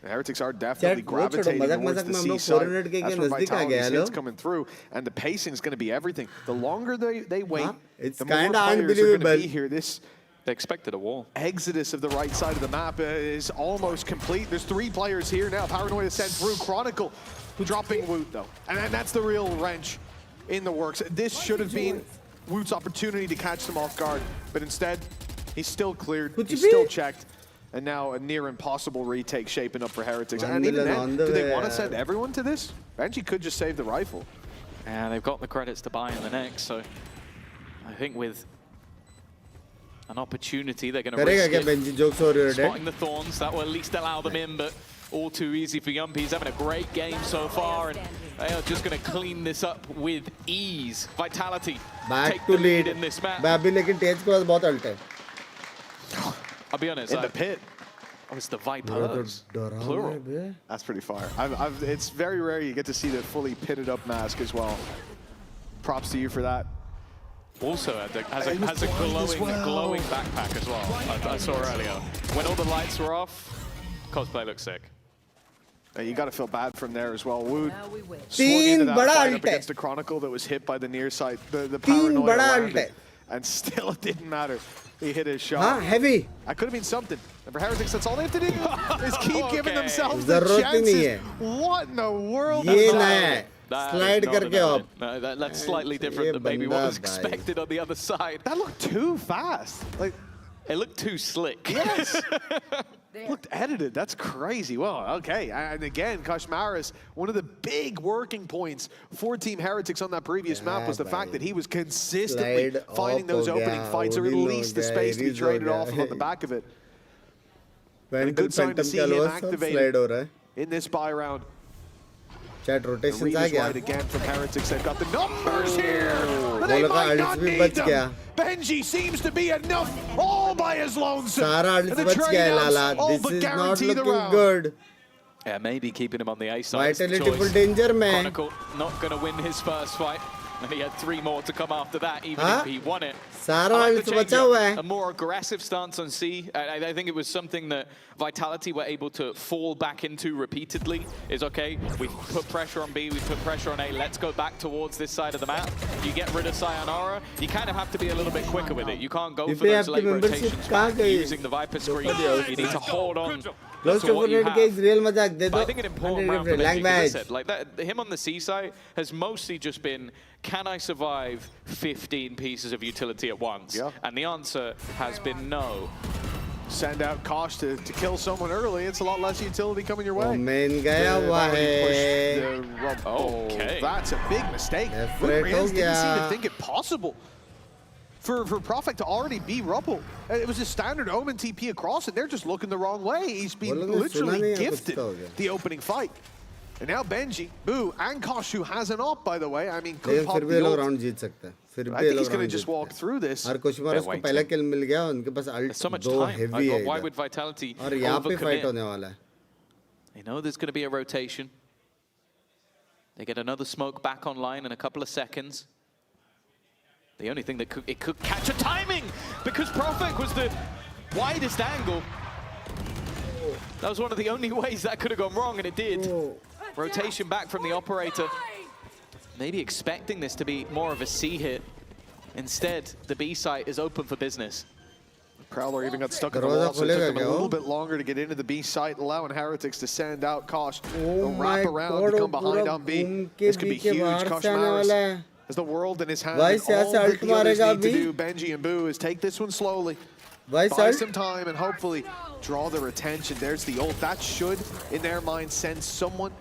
The Heretics are definitely gravitating towards the C side. That's where Vitality's hits coming through, and the pacing is going to be everything. The longer they wait, it's the more kind of players are going to be here. They expected a wall. Exodus of the right side of the map is almost complete. There's 3 players here now. Paranoid is sent through. Chronicle dropping Woot, though. And that's the real wrench in the works. This should have been Woot's opportunity to catch them off guard, but instead, he's still cleared. He's still checked. And now a near impossible retake shaping up for Heretics. And even then, do they want to send everyone to this? Benji could just save the rifle. And they've got the credits to buy in the next, so I think with an opportunity, they're going to risk it. Spotting the Thorns, that will at least allow them in, but all too easy for Yumpy. He's having a great game so far, and they are just going to clean this up with ease. Vitality take the lead in this match. I'll be honest. In the pit. Oh, it's the Vipers. Plural. That's pretty fire. It's very rare you get to see the fully pitted up mask as well. Props to you for that. Also has a glowing backpack as well. I saw earlier. When all the lights were off, cosplay looks sick. You got to feel bad from there as well. Wood swung into that fight up against a Chronicle that was hit by the near side, the paranoia around it, and still it didn't matter. He hit his shot. Heavy. That could have been something. And for Heretics, that's all they have to do is keep giving themselves the chances. What in the world? Slide करके up. That's slightly different than maybe what was expected on the other side. That looked too fast. Like, it looked too slick. Yes. Looked edited. That's crazy. Well, okay. And again, Kashmaris, one of the big working points for Team Heretics on that previous map was the fact that he was consistently finding those opening fights, or at least the space to be traded off on the back of it. And a good sign to see him activated in this buy round. Chat rotations आ गया. Right again from Heretics. They've got the numbers here. But they might not need them. Benji seems to be enough all by his lonesome. सारा ults बच गया लाला. This is not looking good. Yeah, maybe keeping him on the A side. Vitality full danger में. Chronicle not going to win his first fight. And he had 3 more to come after that, even if he won it. A more aggressive stance on C. I think it was something that Vitality were able to fall back into repeatedly. Is okay, we put pressure on B, we put pressure on A, let's go back towards this side of the map. You get rid of Sayonara, you kind of have to be a little bit quicker with it. You can't go for those late rotations back using the Viper screen. You need to hold on. Close to 400k is real mazak. De do. I think an important round for Benji, like that, him on the C side has mostly just been, can I survive 15 pieces of utility at once? Yeah. And the answer has been no. Send out Kosh to kill someone early. It's a lot less utility coming your way. Main gaya hua hai. Okay. That's a big mistake. Didn't seem to think it possible for Prophet to already be Rubble. It was a standard Omen TP across, and they're just looking the wrong way. He's been literally gifted the opening fight. And now Benji, Boo, and Kosh, who has an op, by the way. I mean, could pop the ult. I think he's going to just walk through this. और Kushmaras को पहला kill मिल गया, उनके पास ult so much दो time. heavy है. Why would Vitality और यहाँ पे fight होने वाला है. They know there's going to be a rotation. They get another smoke back online in a couple of seconds. The only thing that it could catch a timing, because Prophet was the widest angle. That was one of the only ways that could have gone wrong, and it did. Rotation back from the operator. Maybe expecting this to be more of a C hit. Instead, the B site is open for business. Prowler even got stuck in the wall, so it took them a little bit longer to get into the B site, allowing Heretics to send out Kosh. They'll wrap around to come behind on B. This could be huge. Kosh Maris has the world in his hand. All that the others need to do, Benji and Boo, is take this one slowly. Buy some time and hopefully draw their attention. There's the ult. That should, in their mind, send someone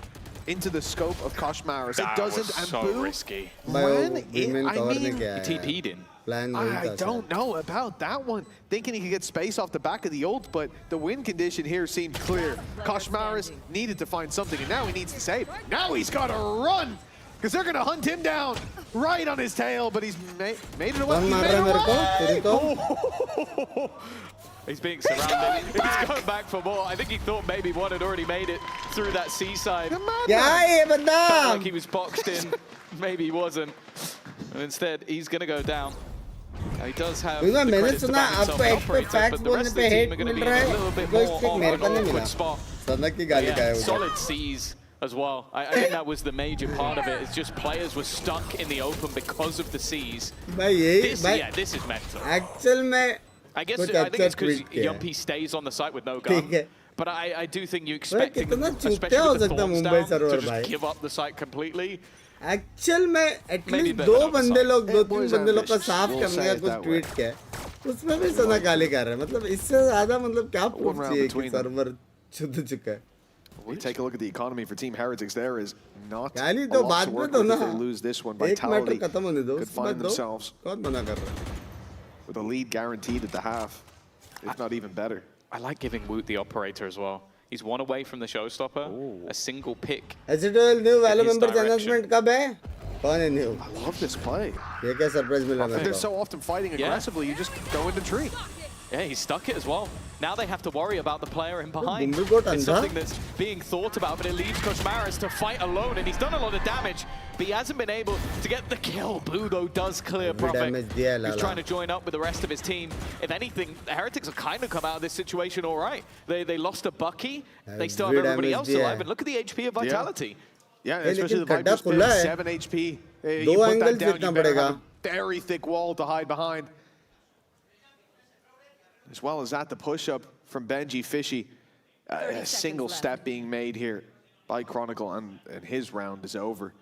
into the scope of Kosh Maris. It doesn't, and so Boo, risky. When it, I mean, he TP'd in. I don't know about that one. Thinking he could get space off the back of the ult, but the win condition here seemed clear. Kosh Maris needed to find something, and now he needs to save. Now he's got to run, because they're going to hunt him down right on his tail, but he's made it away. He made it away. He's being surrounded. He's going back for more. I think he thought maybe one had already made it through that seaside. Felt like he was boxed in. Maybe he wasn't. And instead, he's going to go down. He does have the credits to back himself the operator, but the rest of the team are going to be in a little bit more of an awkward spot. Yeah, solid C's as well. I think that was the major part of it. It's just players were stuck in the open because of the C's. This is mental. I think it's because Yumpy stays on the site with no gun. But I do think you expecting, especially with the thorns down, to just give up the site completely. Actual में at least दो तीन बंदे लोग का साफ करने का कुछ ट्वीट किया उसमें भी सना गाली कर रहे हैं मतलब इससे ज़्यादा मतलब क्या प्रूफ चाहिए कि सर्वर छुद चुका है. We take a look at the economy for Team Heretics. There is not a गाली lot तो to बाद में work तो with ना if they lose this one. एक मैटर Vitality खत्म होने दो could उसके बाद find दो themselves कौन मना कर रहा है with a lead guaranteed at the half, if not even better. I like giving Woot the operator as well. He's one away from the showstopper. A single pick. Digital new Valor members announcement कब है? कौन है new? I love this play. ये क्या surprise मिला मेरे को? They're so often fighting aggressively, you just go into tree. Yeah, he stuck it as well. Now they have to worry about the player in behind. It's It's something that's being thought about, but it leaves Koshmaris to fight alone, and he's done a lot of damage, but he hasn't been able to get the kill. Blue, though, does clear Prophet. He's trying to join up with the rest of his team. If anything, the Heretics have kind of come out of this situation all right. They lost a Bucky. They still have everybody else alive, and look at the HP of Vitality. Yeah, especially the Viper's been 7 HP. You put that down, you better have a very thick wall to hide behind. As well as that, the push-up from Benji Fishy. A single step being made here by Chronicle, and his round is over.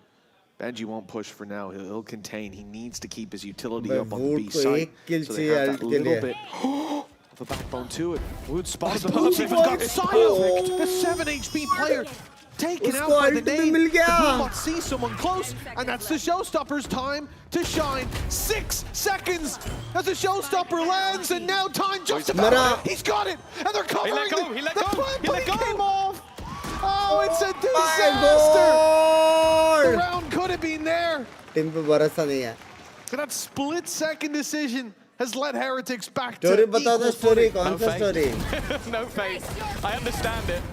Benji won't push for now. He'll contain. He needs to keep his utility up on the B side. So they have that little bit of a backbone to it. Wood spots the Blue even got Silo, the 7 HP player. Taken out by the nade. The Blue Bots see someone close, and that's the Showstopper's time to shine. 6 seconds as the Showstopper lands, and now time just about. He's got it, and they're covering the plant, but he came off. Oh, it's a disaster. The round could have been there. That split-second decision has led Heretics back to equal footing. No face. No face. I understand it.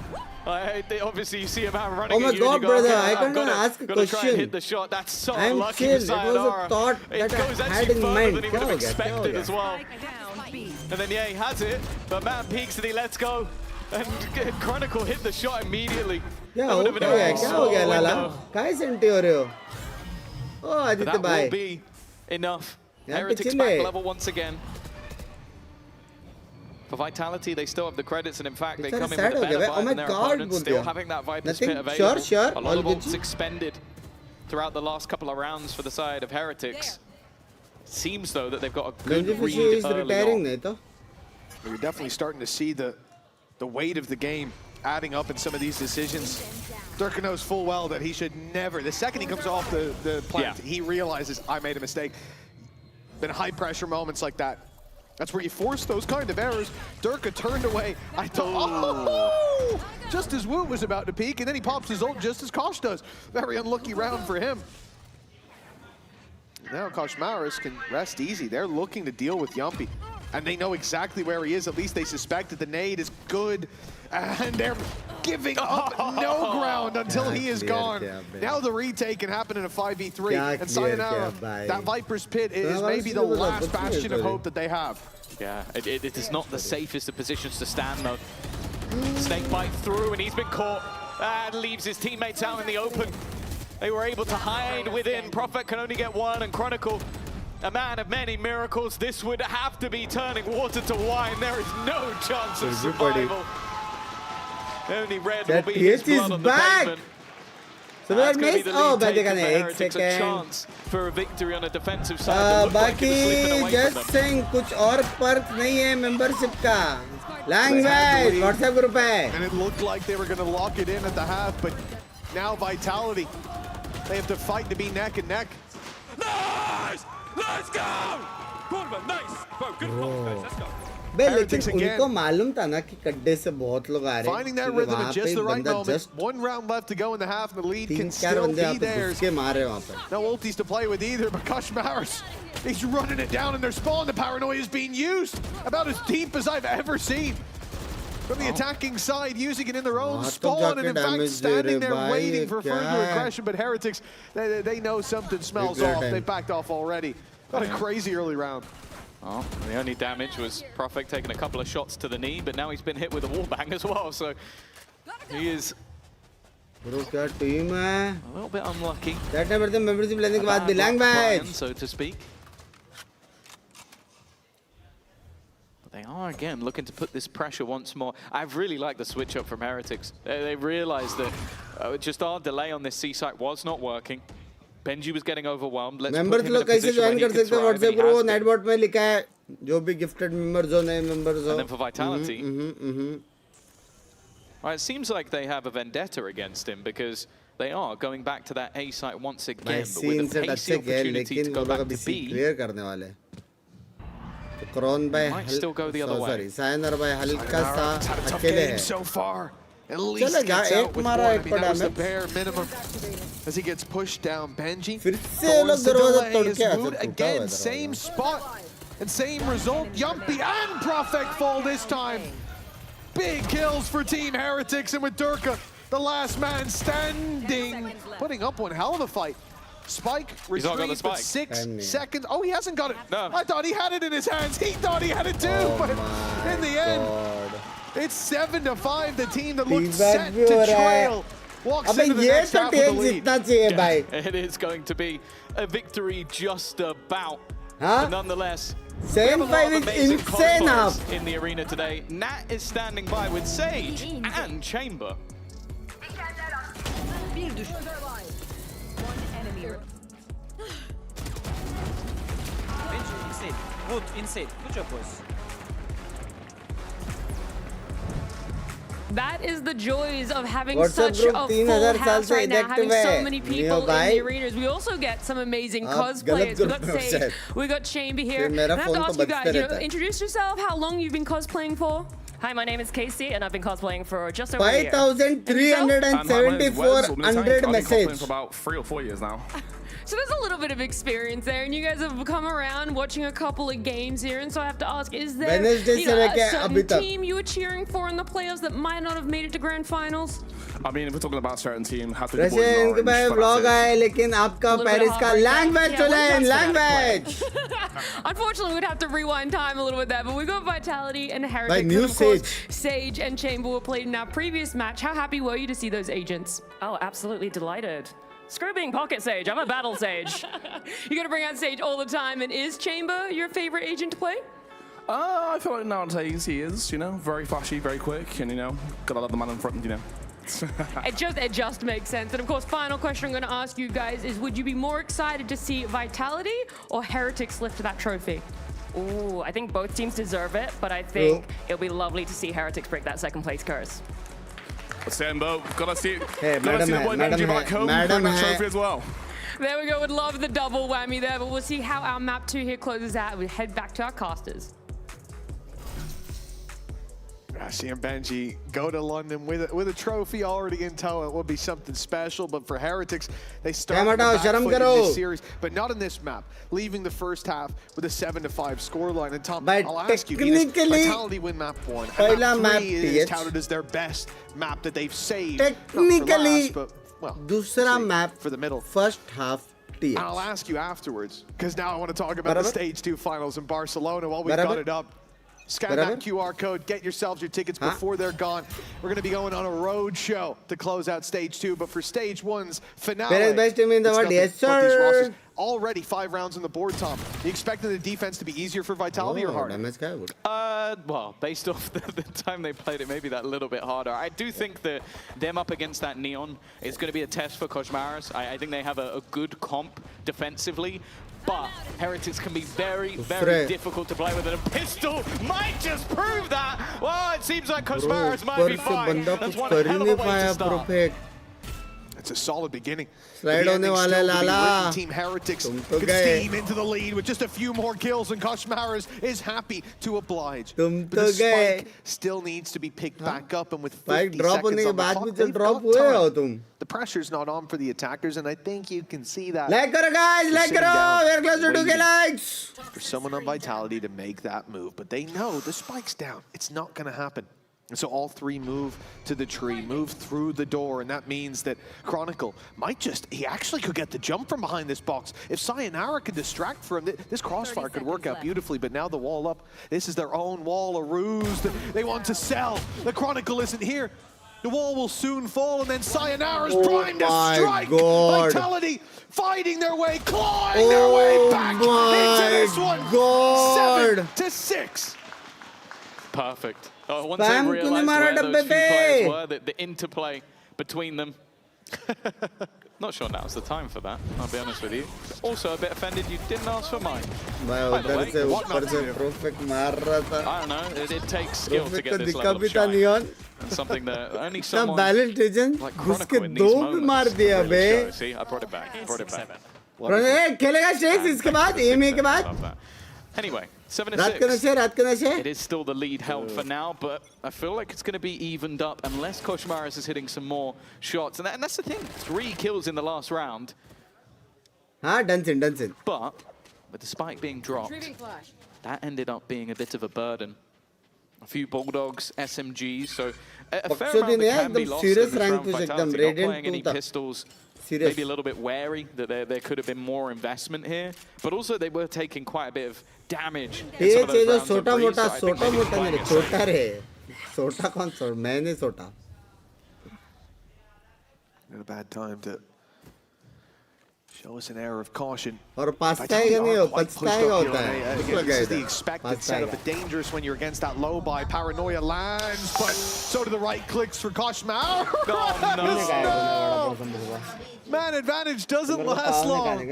Obviously, you see a man running. Oh my God, brother! I can't ask a question. Try and hit the shot. That's so I'm unlucky. Chill. It was a thought that I had in mind. Than he would have expected as well. And then yeah, he has it, but man peeks and he lets go. And Chronicle hit the shot immediately. Yeah, okay. क्या हो गया लाला? काय senti हो रहे हो? Oh, Aditya bhai. That will be enough. Heretics back level once again. For Vitality, they still have the credits, and in fact, they come in with a better vibe than their opponents, still having that Viper's Pit available. Sure. A lot of ults expended throughout the last couple of rounds for the side of Heretics. Seems, though, that they've got a good read early on. We're definitely starting to see the weight of the game adding up in some of these decisions. Durka knows full well that he should never, the second he comes off the plant, he realizes, I made a mistake. Been high-pressure moments like that. That's where you force those kind of errors. Durka turned away. I thought, just as Wu was about to peek, and then he pops his ult just as Kosh does. Very unlucky round for him. Now Koshmaris can rest easy. They're looking to deal with Yumpy, and they know exactly where he is. At least they suspect that the nade is good, and they're giving up no ground until he is gone. Now the retake can happen in a 5v3, and sayonara, that Viper's Pit is maybe the last bastion of hope that they have. Yeah, it is not the safest of positions to stand, though. Snakebite through, and he's been caught, and leaves his teammates out in the open. They were able to hide within. Prophet can only get one, and Chronicle, a man of many miracles. This would have to be turning water to wine. There is no chance of survival. Only red will be his blood on the pavement. So that means, oh, but they can a chance for a victory on a defensive side. Baki just saying, कुछ और Perk नहीं है membership का. Language, WhatsApp group है. And it looked like they were going to lock it in at the half, but now Vitality, they have to fight to be neck and neck. Nice! Let's go! Nice! Bro, good guys. Let's go. लेकिन उनको मालूम था ना कि कड्डे से बहुत लोग आ रहे हैं. Finding that rhythm at just the right moment. 1 round left to go in the half, and the lead can still be theirs. No ultis to play with either, but Koshmaris, he's running it down in their spawn. The paranoia is being used about as deep as I've ever seen. From the attacking side, using it in their own spawn, and in fact standing there waiting for further aggression. But Heretics, they know something smells off. They backed off already. Got a crazy early round. Oh, the only damage was Prophet taking a couple of shots to the knee, but now he's been hit with a wallbang as well, so he is a little bit unlucky. That never the membership लेने के बाद belong Brian, so to speak. But they are again looking to put this pressure once more. I've really liked the switch up from Heretics. They realized that just our delay on this C site was not working. Benji was getting overwhelmed. Let's members लोग कैसे join कर सकते हैं WhatsApp group Nightbot में लिखा है जो भी gifted members हो नए members हो. And then for Vitality, well, it seems like they have a vendetta against him because they are going back to that A site once again, but with a pacey opportunity to go back to B. Clear करने वाले. तो Kron by might still go the other way. Sorry, Sayonara by हल्का सा अकेले है. So far. At least gets out with one. I mean, that was the bare minimum as he gets pushed down. Benji goes the delay as Wood again, same spot. And same result, Yumpy and Profek fall this time. Big kills for Team Heretics, and with Durka, the last man standing, putting up one hell of a fight. Spike retrieves, but 6 seconds. Oh, he hasn't got it. No. I thought he had it in his hands. He thought he had it too, but in the end, it's 7-5. The team that looked set to trail walks into the next half of the lead. It is going to be a victory just about. But nonetheless, 7-5 is insane up in the arena today. Nat is standing by with Sage and Chamber. Good, inside. Good job, boys. That is the joys of having such a full house right now, having so many people in the arenas. We also get some amazing cosplayers. We got Sage, we got Chamber here. And I have to ask you guys, introduce yourself, how long you've been cosplaying for? Hi, my name is Casey, and I've been cosplaying for just over a year. 5,374 messages. For about 3 or 4 years now. So there's a little bit of experience there, and you guys have come around watching a couple of games here, and so I have to ask, is there a certain team you were cheering for in the playoffs that might not have made it to grand finals? I mean, if we're talking about a certain team, have to Roshan, मैं vlog आया, लेकिन आपका Paris का language. Unfortunately, we'd have to rewind time a little bit there, but we got Vitality and Heretics, and of course, Sage and Chamber were played in our previous match. How happy were you to see those agents? Oh, absolutely delighted. Screw being Pocket Sage, I'm a Battle Sage. You're gonna bring out Sage all the time, and is Chamber your favorite agent to play? I feel like nowadays he is, you know, very flashy, very quick, and, you know, gotta love the man in front, you know. It just makes sense. And of course, final question I'm going to ask you guys is, would you be more excited to see Vitality or Heretics lift that trophy? Ooh, I think both teams deserve it, but I think it'll be lovely to see Heretics break that second place curse. Sambo, gotta see the boy back home bring that trophy as well. There we go. Would love the double whammy there, but we'll see how our map 2 here closes out. We head back to our casters. Rashi and Benji go to London with a trophy already in tow. It would be something special, but for Heretics, they start on the back foot in this series, but not in this map, leaving the first half with a 7-5 scoreline. And Tom, I'll ask you, Vitality win map 1, and map 3 is touted as their best map that they've saved technically, for last, but, well, दूसरा map for the middle. First half TH. And I'll ask you afterwards, because now I want to talk about the Stage 2 finals in Barcelona while we've got it up. Scan that QR code, get yourselves your tickets before they're gone. We're going to be going on a road show to close out Stage 2, but for Stage 1's finale, best team in the world. Yes, sir. Already 5 rounds on the board, Tom. You expecting the defense to be easier for Vitality or harder? Well, based off the time they played it, maybe that little bit harder. I do think that them up against that Neon is going to be a test for Koshmaras. I think they have a good comp defensively, but Heretics can be very, very difficult to play with. And a pistol might just prove that. Well, it seems like Koshmaras might be fine. That's one hell of a way to start. It's a solid beginning. Slide होने वाला लाला. Team Heretics could steam into the lead with just a few more kills, and Koshmaras is happy to oblige. But the spike still needs to be picked back up, and with 50 seconds on the clock, they've got time. The pressure's not on for the attackers, and I think you can see that. Like karo guys, like karo. We're close to 2K likes. For someone on Vitality to make that move, but they know the spike's down. It's not going to happen. And so all 3 move to the tree, move through the door, and that means that Chronicle might he actually could get the jump from behind this box. If Sayonara could distract for him, this crossfire could work out beautifully, but now the wall up, this is their own wall, a ruse that they want to sell. The Chronicle isn't here. The wall will soon fall, and then Sayonara's primed to strike. Vitality fighting their way, clawing their way back into this one. 7-6. Perfect. Once they realized where those few players were, the interplay between them. Not sure now's the time for that, I'll be honest with you. Also a bit offended you didn't ask for mine. By the way, I don't know, it takes skill to get this level of shine. And something that only someone like Chronicle in these moments really shows. See, I brought it back, Anyway, 7-6. It is still the lead held for now, but I feel like it's going to be evened up unless Koshmaras is hitting some more shots. And that's the thing, 3 kills in the last round. Done. But with the spike being dropped, that ended up being a bit of a burden. A few Bulldogs, SMGs, so a fair amount that can be lost in this round. Vitality not playing any pistols, maybe a little bit wary that there could have been more investment here, but also they were taking quite a bit of damage in some of those rounds of Breeze, so I think they were playing it safe. Sota kaun sota? Maine sota. Not a bad time to show us an air of caution. और पछताएगा नहीं हो, पछताएगा होता है. This is the expected setup, but dangerous when you're against that low by. Paranoia lands, but so do the right clicks for Koshmar. Oh, no! Man advantage doesn't last long.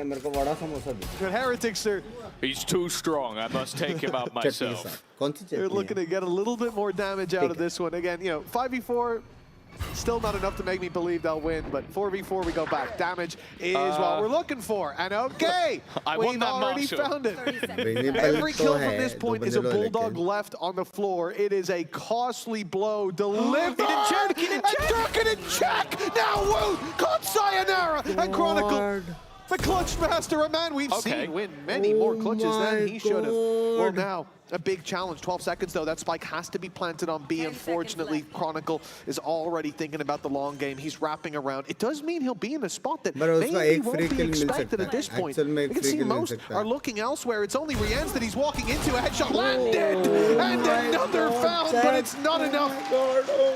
But Heretics are... He's too strong. I must take him out myself. They're looking to get a little bit more damage out of this one. Again, you know, 5v4, still not enough to make me believe they'll win, but 4v4 we go back. Damage is what we're looking for, and okay, we've already found it. Every kill from this point is a Bulldog left on the floor. It is a costly blow delivered. And in check! Now Woot caught Sayonara and Chronicle. The clutch master, a man we've seen win many more clutches than he should have. Well, now, a big challenge. 12 seconds, though. That spike has to be planted on B. Unfortunately, Chronicle is already thinking about the long game. He's wrapping around. It does mean he'll be in a spot that maybe won't be expected at this point. You can see most are looking elsewhere. It's only Rienz that he's walking into. A headshot landed! And another found, but it's not enough.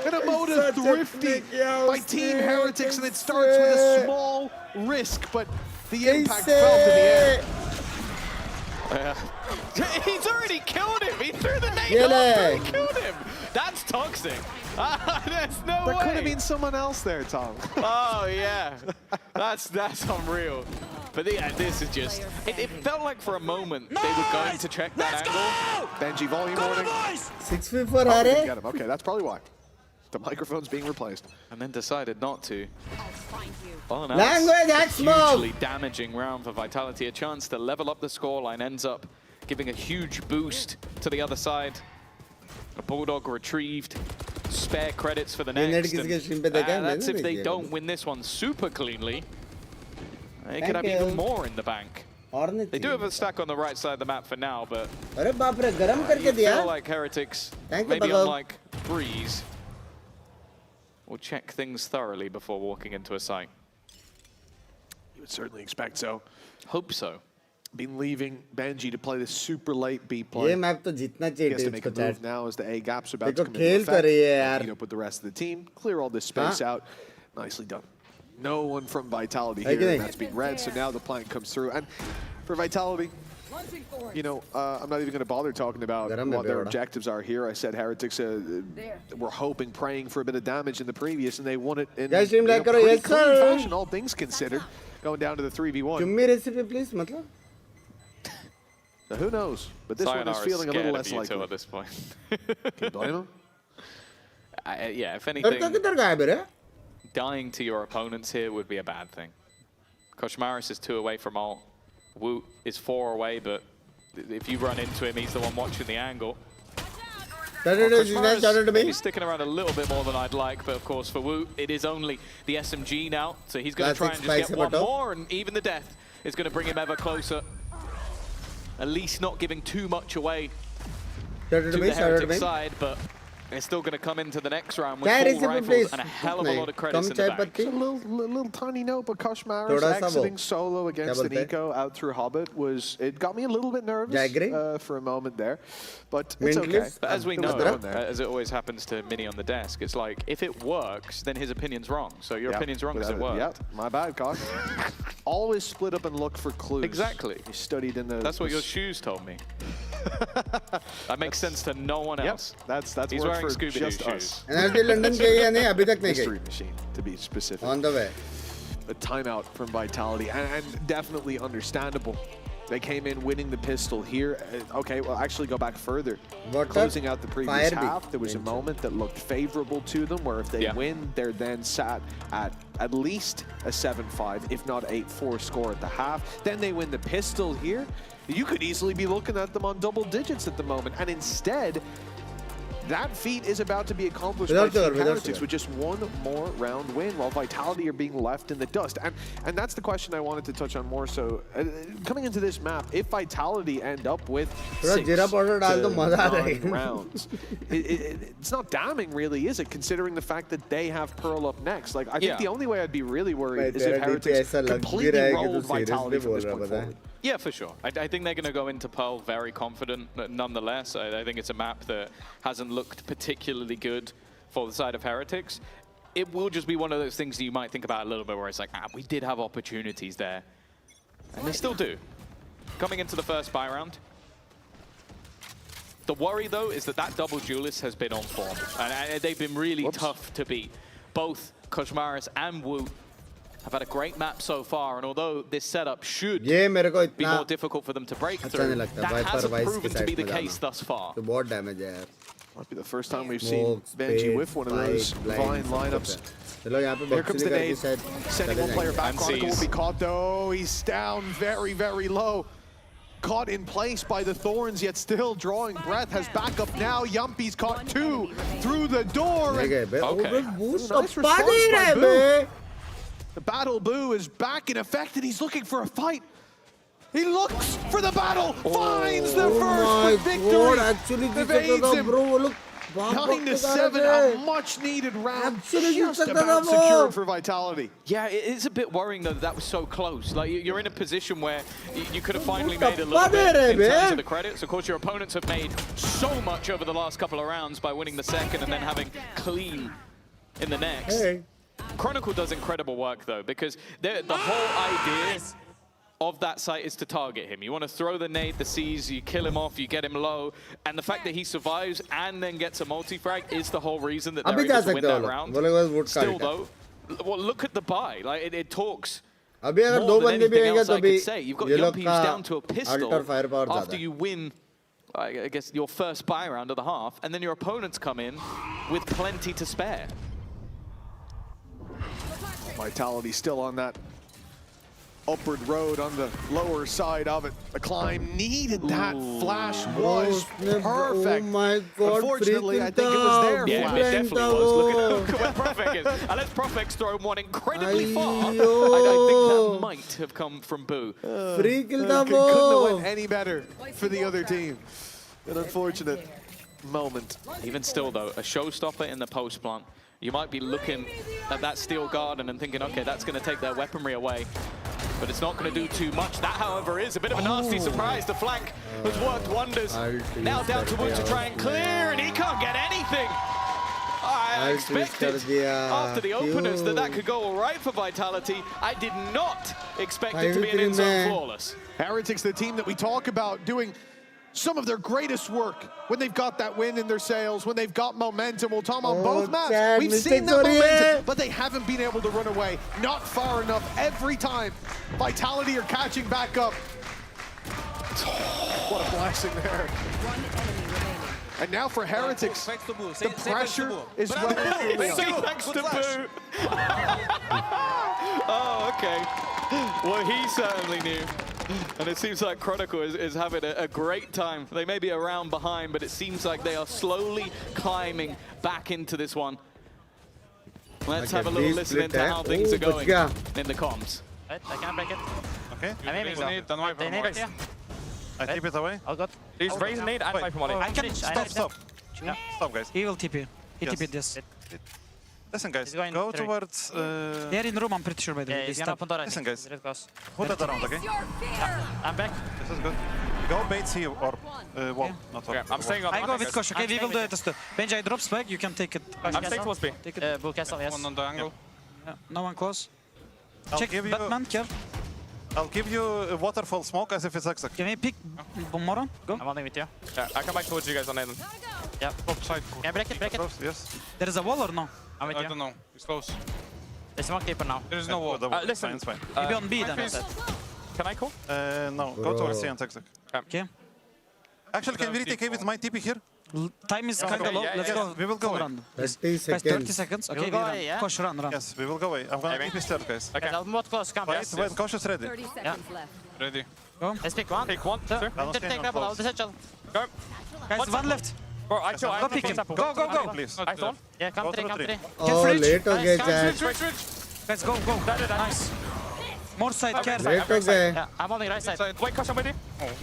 An emotive thrifty by Team Heretics, and it starts with a small risk, but the impact fell to the air. He's already killed him. He threw the nade after he killed him. That's toxic. There's no way. There could have been someone else there, Tom. Oh, yeah. That's unreal. But yeah, this is just... It felt like for a moment they were going to check that angle. Benji, volume warning. 6v4 get him. Okay, that's probably why. The microphone's being replaced. And then decided not to. Language, that's hugely damaging round for Vitality. A chance to level up the scoreline, ends up giving a huge boost to the other side. A Bulldog retrieved. Spare credits for the next. That's if they don't win this one super cleanly. They could have even more in the bank. They do have a stack on the right side of the map for now, but you feel like Heretics, maybe unlike Breeze, will check things thoroughly before walking into a site. You would certainly expect so. Hope so. Been leaving Benji to play the super late B play. This map to jitna chahiye to make a move now as the A gaps are about to come into effect. Meet up with the rest of the team, clear all this space out. Nicely done. No one from Vitality here, and that's being read, so now the plan comes through. And for Vitality, you know, I'm not even going to bother talking about what their objectives are here. I said Heretics were hoping, praying for a bit of damage in the previous, and they won it in pretty clean fashion, all things considered, going down to the 3v1. Chummi recipe, please, matlab. Now, who knows? But this one is feeling a little less likely at this point. Can you blame him? Yeah, if anything, dying to your opponents here would be a bad thing. Koshmaris is 2 away from ult. Woot is 4 away, but if you run into him, he's the one watching the angle. Maybe sticking around a little bit more than I'd like, but of course for Woot, it is only the SMG now, so he's going to try and just get one more, and even the death is going to bring him ever closer. At least not giving too much away to the Heretic side, but they're still going to come into the next round with full rifles and a hell of a lot of credits in the bank. A little tiny note, but Koshmaris exiting solo against an eco out through Hobbit it got me a little bit nervous for a moment there, but it's okay. But as we know, as it always happens to Mini on the desk, it's like, if it works, then his opinion's wrong. So your opinion's wrong because it worked. Yep, my bad, Kosh. Always split up and look for clues. Exactly. You studied in the... That's what your shoes told me. That makes sense to no one else. That's He's wearing Scooby-Doo shoes. Mystery machine, to be specific. On the way. A timeout from Vitality, and definitely understandable. They came in winning the pistol here. Okay, well, actually go back further. Closing out the previous half, there was a moment that looked favorable to them, where if they win, they're then sat at least a 7-5, if not 8-4 score at the half. Then they win the pistol here. You could easily be looking at them on double digits at the moment, and instead, that feat is about to be accomplished by Team Heretics with just one more round win, while Vitality are being left in the dust. And that's the question I wanted to touch on more so. Coming into this map, if Vitality end up with 6 to 9 rounds, it's not damning really, is it, considering the fact that they have Pearl up next? Like, I think the only way I'd be really worried is if Heretics completely rolled Vitality from this point forward. Yeah, for sure. I think they're going to go into Pearl very confident. Nonetheless, I think it's a map that hasn't looked particularly good for the side of Heretics. It will just be one of those things that you might think about a little bit where it's like, we did have opportunities there. And they still do. Coming into the first buy round. The worry, though, is that double duelist has been on form. And they've been really tough to beat. Both Koshmaris and Wu have had a great map so far, and although this setup should be more difficult for them to break through, that hasn't proven to be the case thus far. Might be the first time we've seen Benji whiff one of those Vine lineups. Here comes the nade. Sending one player back. Chronicle will be caught though. He's down very, very low. Caught in place by the Thorns, yet still drawing breath. Has backup now. Yumpy's caught 2 through the door. Nice response by Boo. The battle Boo is back in effect, and he's looking for a fight. He looks for the battle, finds the first victory. Evades him. 9-7, a much-needed round, just about secured for Vitality. Yeah, it is a bit worrying though that was so close. Like, you're in a position where you could have finally made a little bit in terms of the credits. Of course, your opponents have made so much over the last couple of rounds by winning the second and then having clean in the next. Chronicle does incredible work though, because the whole idea of that site is to target him. You want to throw the nade, the C's, you kill him off, you get him low, and the fact that he survives and then gets a multi-frag is the whole reason that they're able to win that round. Still though, well, look at the buy. Like, it talks more than anything else I could say. You've got Yumpy who's down to a pistol after you win, I guess, your first buy round of the half, and then your opponents come in with plenty to spare. Vitality still on that upward road on the lower side of it. The climb needed that flash was perfect. Oh my God, unfortunately, I think it was their flash. It definitely was. Look at where Profek is. Unless Profek's thrown one incredibly far, I think that might have come from Boo. Couldn't have went any better for the other team. An unfortunate moment. Even still though, a showstopper in the post plant. You might be looking at that steel garden and thinking, okay, that's going to take their weaponry away. But it's not going to do too much. That, however, is a bit of a nasty surprise. The flank has worked wonders. Now down to Wu to try and clear, and he can't get anything. I expected after the openers that could go all right for Vitality. I did not expect it to be an in-zone flawless. Heretics, the team that we talk about doing some of their greatest work when they've got that win in their sails, when they've got momentum. We'll talk on both maps. We've seen that momentum, but they haven't been able to run away. Not far enough every time. Vitality are catching back up. What a blessing there. And now for Heretics, the pressure is well. Thanks to Boo. Oh, okay. Well, he certainly knew. And it seems like Chronicle is having a great time. They may be a round behind, but it seems like they are slowly climbing back into this one. Let's have a little listen into how things are going in the comms. I can't break it. Okay. They need it here. I tip it away. Oh god. Please raise nade and fight for money. I can Stop. Yeah, stop, guys. He will TP. He TP'd this. Listen, guys, go towards... They're in the room, I'm pretty sure, by the way. Listen, guys, hold that around, okay? I'm back. This is good. Go bait C or wall, not okay, I'm staying on. I go with Kosh, okay? We will do it as the... Benji, I drop spike, you can take it. I'm staying towards B. Take it. Bull castle, yes. One on the angle. Yeah. No one close. I'll Check Batman, care. I'll give you a waterfall smoke as if it's exec. Can we pick Moron? Go. I'm holding with you. Yeah, I come back towards you guys on Nathan. Yeah. Top side. Yeah, break it. Close, yes. There is a wall or no? I'm with you. I don't know. It's close. There's one keeper now. There is no wall. Listen. It's fine. Maybe on B then. Can I call? No. Go towards C and exec. Okay. Actually, can we retake A with my TP here? Time is kind of low. Let's go. We will go away. 30 seconds. 30 seconds. Okay, we run. Yeah? Kosh, run. Yes, we will go away. I'm gonna TP stairs, guys. Okay. I'll move close. Come. Wait, Kosh is ready. 30 seconds left. Ready. Go. Let's pick one. Pick one, sir. Balance Take grab all the essential. Go. Guys, one left. Bro, I kill. Go pick him. Go, go, go. Please. I thought. Yeah, come three, come three. Oh, late हो गए chat. Guys, go, go. Nice. More side, care. Late हो गए. Yeah, I'm on the right side. Wait, caution, wait.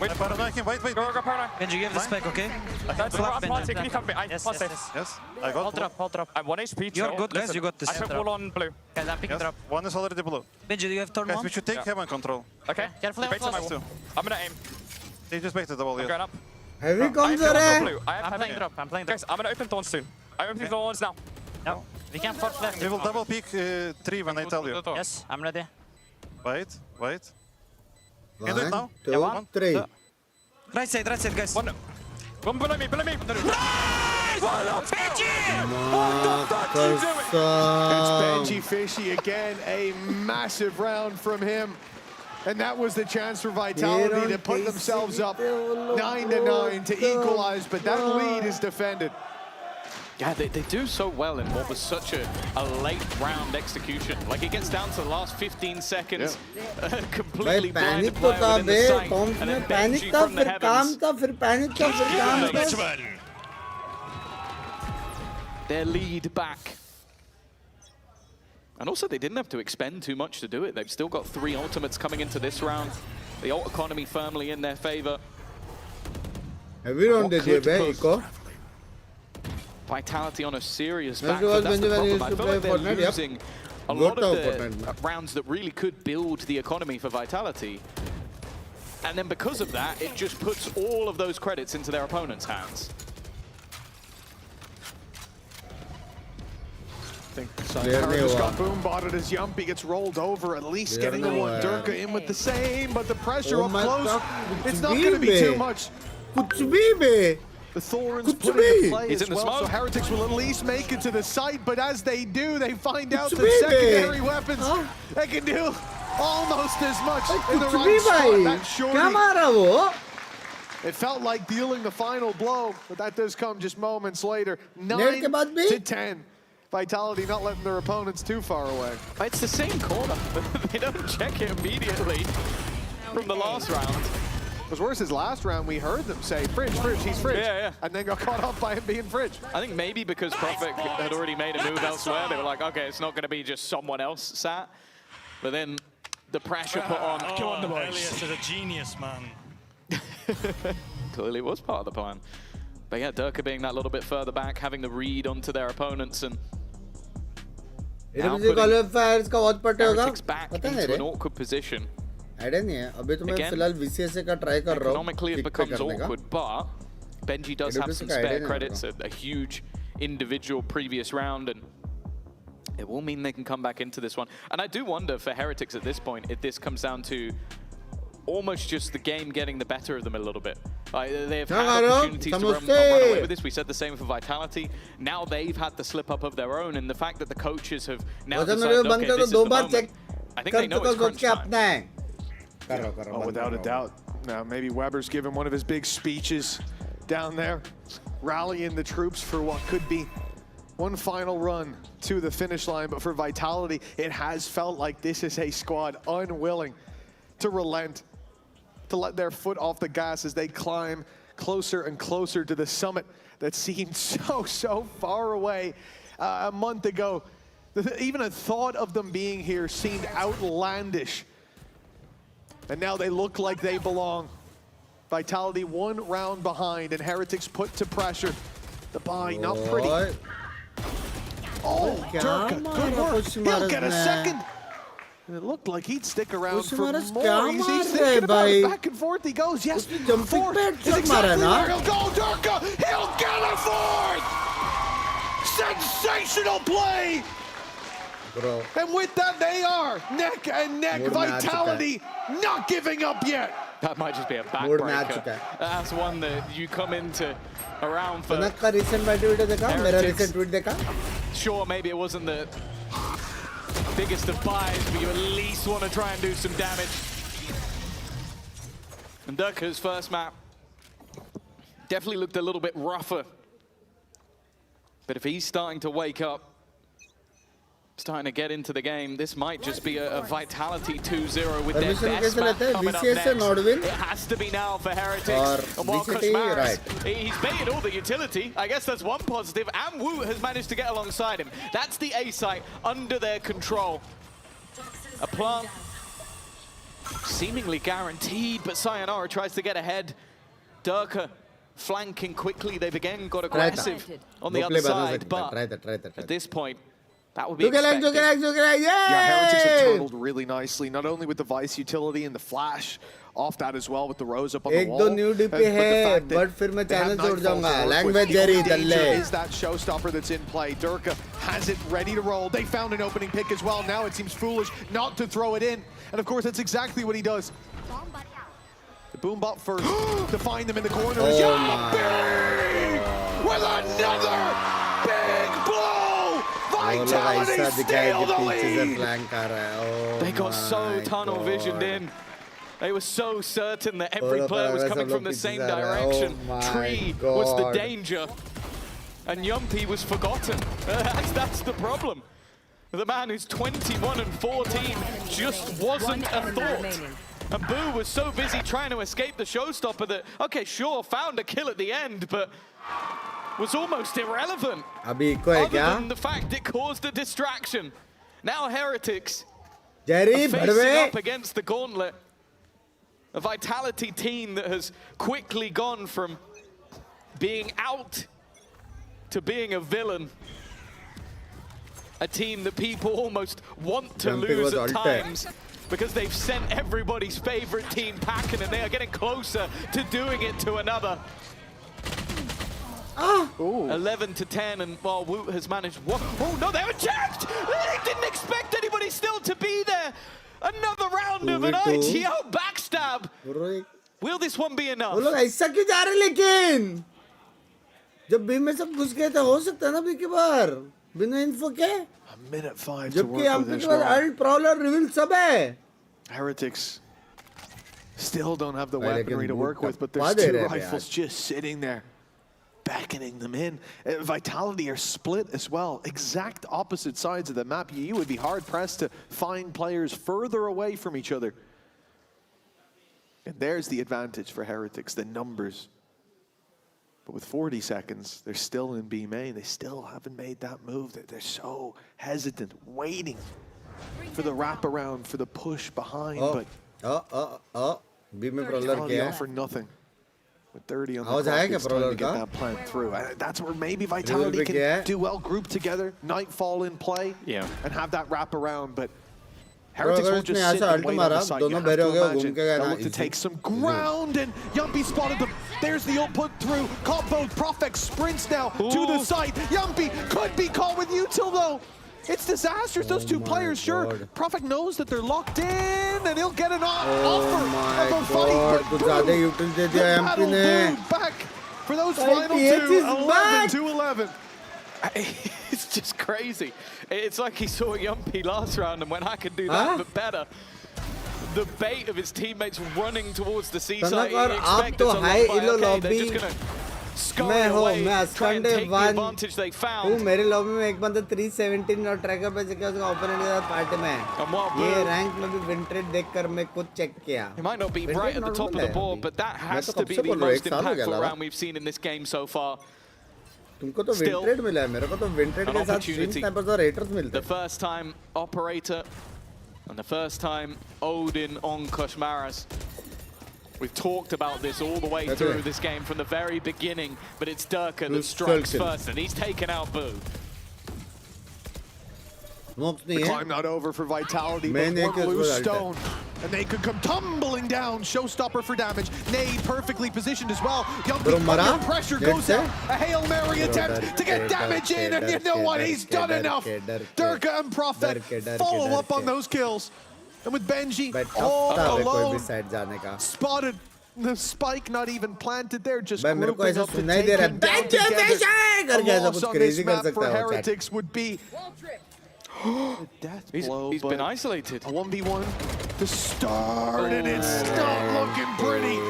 Wait. Paranoid him. Wait. Go, Paranoid. Benji, give the spike, okay? That's Flap, I'm Benji. Can you cover me? Yes, Plus yes, safe. yes. Yes, I got. Hold drop. I'm 1 HP. You're chill. good, guys. Listen, You got this. I put wall on blue. Guys, I'm picking Yes. drop. One is already below. Benji, do you have turn Guys, one? we should take heaven control. Okay. Careful, Bait to my close. wall. I'm gonna aim. They just baited the wall. I'm Yes. going up. Heavy comes are I रहे. have I'm playing drop. I'm playing drop. Guys, I'm gonna open thorns soon. I'm opening thorns now. No, we can force left. We will double peek 3 when I tell you. Yes, I'm ready. Wait. Can do it now? 1, 2, 3. Right side, guys. One below me. Benji! It's Benji Fishy again, a massive round from him. And that was the chance for Vitality to put themselves up 9-9 to equalize, but that lead is defended. Yeah, they do so well in what was such a late round execution. Like, it gets down to the last 15 seconds, completely blind panic तो था within the bay sight, comms and में then panic Benji था from the फिर काम heavens. था फिर panic था फिर काम था Their lead back. And also, they didn't have to expend too much to do it. They've still got 3 ultimates coming into this round. The ult economy firmly in their favor. heavy round दे दिए बे eco Vitality on a serious That's back foot. That's the Benji when he problem. I used to feel play like they're Fortnite, yep. losing a Good lot of though, the Fortnite. rounds that really could build the economy for Vitality. And then because of that, it just puts all of those credits into their opponent's hands. I think just got boom botted as Yumpy gets rolled over, at least getting the one Durka in with the same, but the pressure up close, it's not going to be too much. कुछ भी बे The Thorns put into play as well, so Heretics will at least make it to the site, but as they do, they find out that secondary weapons, they can do almost as much in the right spot. That's shorty. It felt like dealing the final blow, but that does come just moments later. 9-10. Vitality not letting their opponents too far away. It's the same corner. They don't check it immediately from the last round. It was worse his last round. We heard them say, Fridge, he's Fridge. Yeah. And then got caught off by him being Fridge. I think maybe because Prophet had already made a move elsewhere, they were like, okay, it's not going to be just someone else sat. But then the pressure put on. Come on, the boys. Elias is a genius, man. Clearly was part of the plan. But yeah, Durka being that little bit further back, having the read onto their opponents, and now putting Heretics back into an awkward position. Idea नहीं है अभी तो मैं फिलहाल VCS का try कर रहा हूं Economically it becomes awkward, but Benji does have some spare credits, a huge individual previous round, and it will mean they can come back into this one. And I do wonder for Heretics at this point if this comes down to almost just the game getting the better of them a little bit. They have had opportunities to run away with this. We said the same for Vitality. Now they've had the slip up of their own, and the fact that the coaches have now decided, okay, this is the moment. I think they know it's crunch time. Without a doubt. Now maybe Weber's given one of his big speeches down there, rallying the troops for what could be one final run to the finish line. But for Vitality, it has felt like this is a squad unwilling to relent, to let their foot off the gas as they climb closer and closer to the summit that seemed so far away a month ago. Even a thought of them being here seemed outlandish. And now they look like they belong. Vitality 1 round behind, and Heretics put to pressure. The buy, not pretty. Oh, Durka, good work. He'll get a second. And it looked like he'd stick around for more. He's thinking about it. Back and forth he goes. Yes, fourth. It's exactly where he'll go, Durka. He'll get a fourth. Sensational play. Bro. And with that, they are neck and neck. Vitality not giving up yet. That might just be a backbreaker. That's one that you come into a round for. Sure, maybe it wasn't the biggest of buys, but you at least want to try and do some damage. And Durka's first map definitely looked a little bit rougher. But if he's starting to wake up, starting to get into the game. This might just be a Vitality 2-0 with their Permission best कैसे map लेते हैं? coming up VCS से next. not win? It has to be now for Or Heretics. And while VCT, Koshmaris, right. he's baited all the utility. I guess that's one positive. And Wu has managed to get alongside him. That's the A site under their control. A plant seemingly guaranteed, but Sayonara tries to get ahead. Durka flanking quickly. They've again got aggressive on the other side, but at this point, that would be expected. Yeah, Heretics have turtled really nicely, not only with the Vice utility and the flash, off that as well with the Rose up on the wall. एक दो new DP है, but फिर मैं channel छोड़ जाऊँगा. Language Jerry, दल्ले. Is that showstopper that's in play? Durka has it ready to roll. They found an opening pick as well. Now it seems foolish not to throw it in. And of course, that's exactly what he does. The boom bot first to find them in the corner. Oh my with another big blow! Vitality steal the lead! They got so tunnel visioned in. They were so certain that every player was coming from the same direction. Tree was the danger. And Yumpy was forgotten. That's the problem. The man who's 21 and 14 just wasn't a thought. And Boo was so busy trying to escape the showstopper that, okay, sure, found a kill at the end, but was almost irrelevant. Other than the fact it caused a distraction. Now Heretics are facing up against the gauntlet. A Vitality team that has quickly gone from being out to being a villain. A team that people almost want to lose at times because they've sent everybody's favorite team packing and they are getting closer to doing it to another. 11 to 10, and while Woot has managed one. Oh no, they were checked! They didn't expect anybody still to be there. Another round of an ITO backstab. Will this one be enough? वो लोग ऐसा क्यों जा रहे लेकिन? जब beam में सब घुस गए तो हो सकता है ना बीके बार बिना इन्फो के? A minute 5 to work जबकि हम with के पास अल्ट प्रॉलर रिवील सब है. Heretics still don't have the weaponry to work with, but there's two rifles just sitting there, beckoning them in. Vitality are split as well, exact opposite sides of the map. You would be hard-pressed to find players further away from each other. And there's the advantage for Heretics, the numbers. But with 40 seconds, they're still in B main. They still haven't made that move. They're so hesitant, waiting for the wraparound, for the push behind. But B main prowler क्या है? For nothing. With 30 on the clock, it's time to get that plant through. That's where maybe Vitality can do well, group together, Nightfall in play, and have that wraparound. But Heretics won't just sit and wait on the site. You have to imagine they'll look to take some ground, and Yumpy spotted them. There's the ult put through. Caught both. Profex sprints now to the site. Yumpy could be caught with util though. It's disastrous. Those two players, sure. Profex knows that they're locked in, and he'll get an offer of a fight. But the battle moved back for those final two, 11 to 11. It's just crazy. It's like he saw Yumpy last round and went, I can do that, but better. The bait of his teammates running towards the seaside. He expected to look like, okay, they're just going to scurry away, try and take the advantage they found. मेरे lobby में एक बंदा 317 और tracker पे जगह उसका opponent के साथ पार्टी में है. ये रैंक में भी विन रेट देखकर मैं खुद चेक किया. He might not be right at the top of the board, but that has to be the most impactful round we've seen in this game so far. तुमको तो win rate मिला है, मेरे को तो विन रेट के साथ stream snipers और रेटर्स मिलते हैं. The first time operator and the first time Odin on Koshmaris. We've talked about this all the way through this game from the very beginning, but it's Durka that strikes first, and he's taken out Boo. The climb not over for Vitality, but one loose stone, and they could come tumbling down. Showstopper for damage. Nade perfectly positioned as well. Yumpy under pressure goes out. A Hail Mary attempt to get damage in, and you know what? He's done enough. Durka and Prophet follow up on those kills. And with Benji all alone, spotted the spike not even planted there, just grouping up and taking down together. A loss on this map for Heretics would be a death blow. He's been isolated. A 1v1 to start, and it's not looking pretty.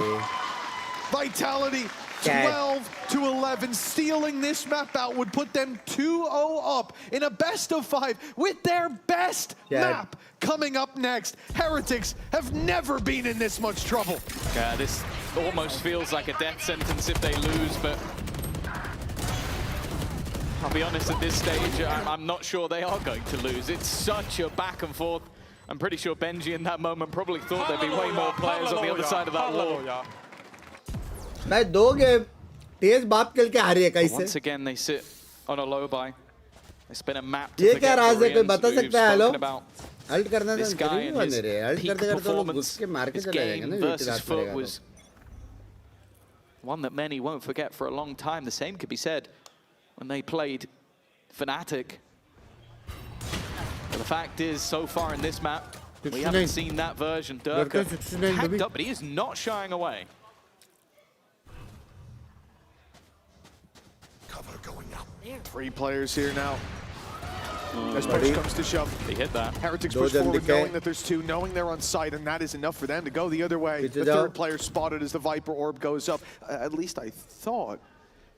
Vitality 12-11. Stealing this map out would put them 2-0 up in a best-of-5 with their best map coming up next. Heretics have never been in this much trouble. Yeah, this almost feels like a death sentence if they lose, but I'll be honest, at this stage, I'm not sure they are going to lose. It's such a back and forth. I'm pretty sure Benji in that moment probably thought there'd be way more players on the other side of that wall. भाई 2 game तेज बाप खेल के हारी है कैसे? Once again they sit on a low buy. They spin a map to ये क्या राज है? कोई बता सकता है? हेलो? अल्ट करना था इंटरव्यू बने रे. अल्ट करते करते लोग घुस के मार के चले जाएंगे ना. Versus Foot was one that many won't forget for a long time. The same could be said when they played Fnatic. But the fact is, so far in this map, we haven't seen that version. Durka hacked up, but he is not shying away. Cover going up. 3 players here now. As push comes to shove. They hit that. Heretics push forward, knowing that there's 2, knowing they're on site, and that is enough for them to go the other way. The 3rd player spotted as the Viper orb goes up. At least I thought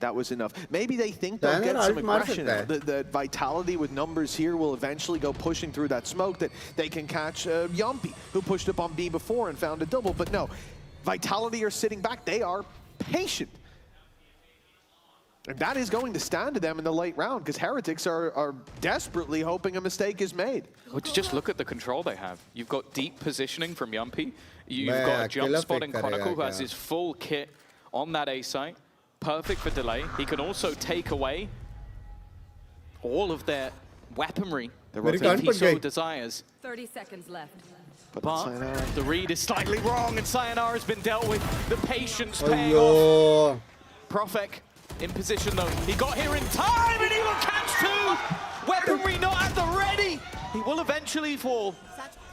that was enough. Maybe they think they'll get some aggression. The Vitality with numbers here will eventually go pushing through that smoke, that they can catch Yampi, who pushed up on B before and found a double. But no, Vitality are sitting back. They are patient. And that is going to stand to them in the late round, because Heretics are desperately hoping a mistake is made. Well, just look at the control they have. You've got deep positioning from Yampi. You've got a jump spot in Chronicle, who has his full kit on that A site. Perfect for delay. He can also take away all of their weaponry if he so desires. 30 seconds left. But the read is slightly wrong, and Sayonara has been dealt with. The patience paying off. Profek in position though. He got here in time, and he will catch 2. Weaponry not at the ready. He will eventually fall,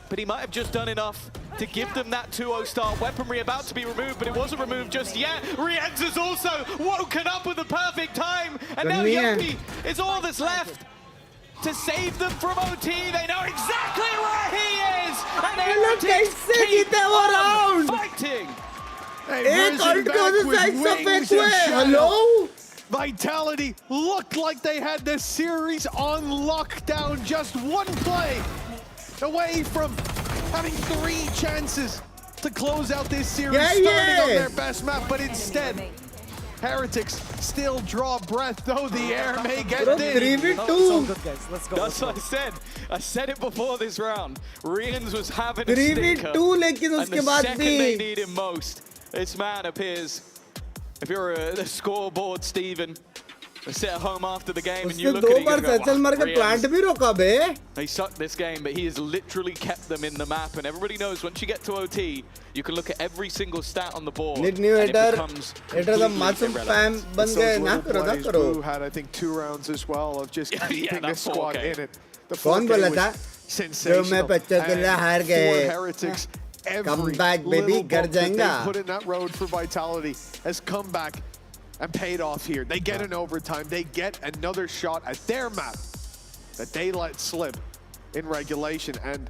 but he might have just done enough to give them that 2-0 start. Weaponry about to be removed, but it wasn't removed just yet. Rienz is also woken up with the perfect time, and now Yampi is all that's left to save them from OT. They know exactly where he is, and they're keep fighting. Hello? Vitality looked like they had this series on lockdown. Just 1 play away from having 3 chances to close out this series, starting on their best map, but instead, Heretics still draw breath, though the air may get thin. 3v2. That's what I said. I said it before this round. Rienz was having a stinker, 3v2, लेकिन and उसके the बाद second they need him most, this man appears. If you're the scoreboard, Steven, sit at home after the game and you look at it, you go, they sucked this game, but he has literally kept them in the map, and everybody knows once you get to OT, you can look at every single stat on the board, and it becomes completely irrelevant. Who had, I think, 2 rounds as well of just keeping this squad in it. The 4K was sensational. And for Heretics, every little bump that they put in that road for Vitality has come back and paid off here. They get an overtime. They get another shot at their map that they let slip in regulation. And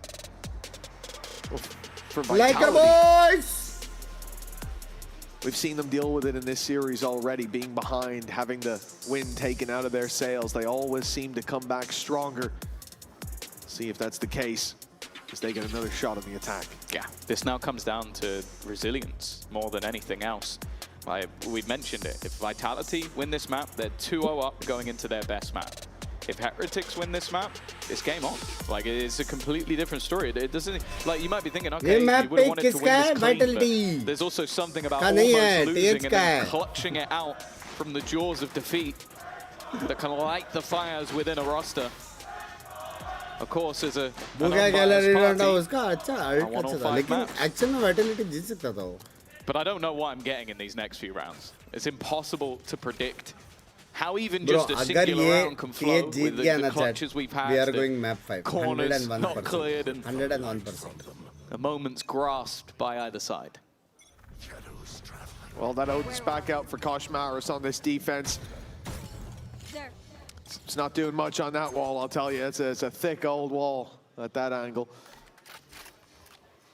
for Vitality, boys! we've seen them deal with it in this series already, being behind, having the wind taken out of their sails. They always seem to come back stronger. See if that's the case as they get another shot on the attack. Yeah, this now comes down to resilience more than anything else. We mentioned it. If Vitality win this map, they're 2-0 up going into their best map. If Heretics win this map, it's game on. Like, it's a completely different story. It doesn't, like, you might be thinking, okay, you would have wanted to win this clean, but there's also something about almost losing and then clutching it out from the jaws of defeat that can light the fires within a roster. Of course, as a but I don't know what I'm getting in these next few rounds. It's impossible to predict how even just a singular round can flow with the clutches we've had. We are going map 5. Corners not cleared, and 101%. a moment's grasped by either side. Well, that Odin's back out for Koshmaris on this defense. It's not doing much on that wall, I'll tell you. It's a thick old wall at that angle.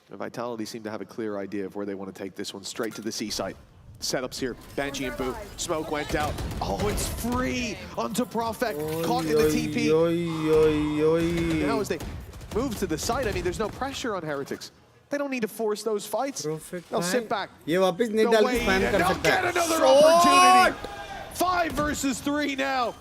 And Vitality seem to have a clear idea of where they want to take this one, straight to the C site. setups here. Benji and Boo. Smoke went out. Oh, it's free onto Profek. Caught in the TP. Now as they move to the side, I mean, there's no pressure on Heretics. They don't need to force those fights. They'll sit back. They'll wait, and they'll get another opportunity. 5 versus 3 now.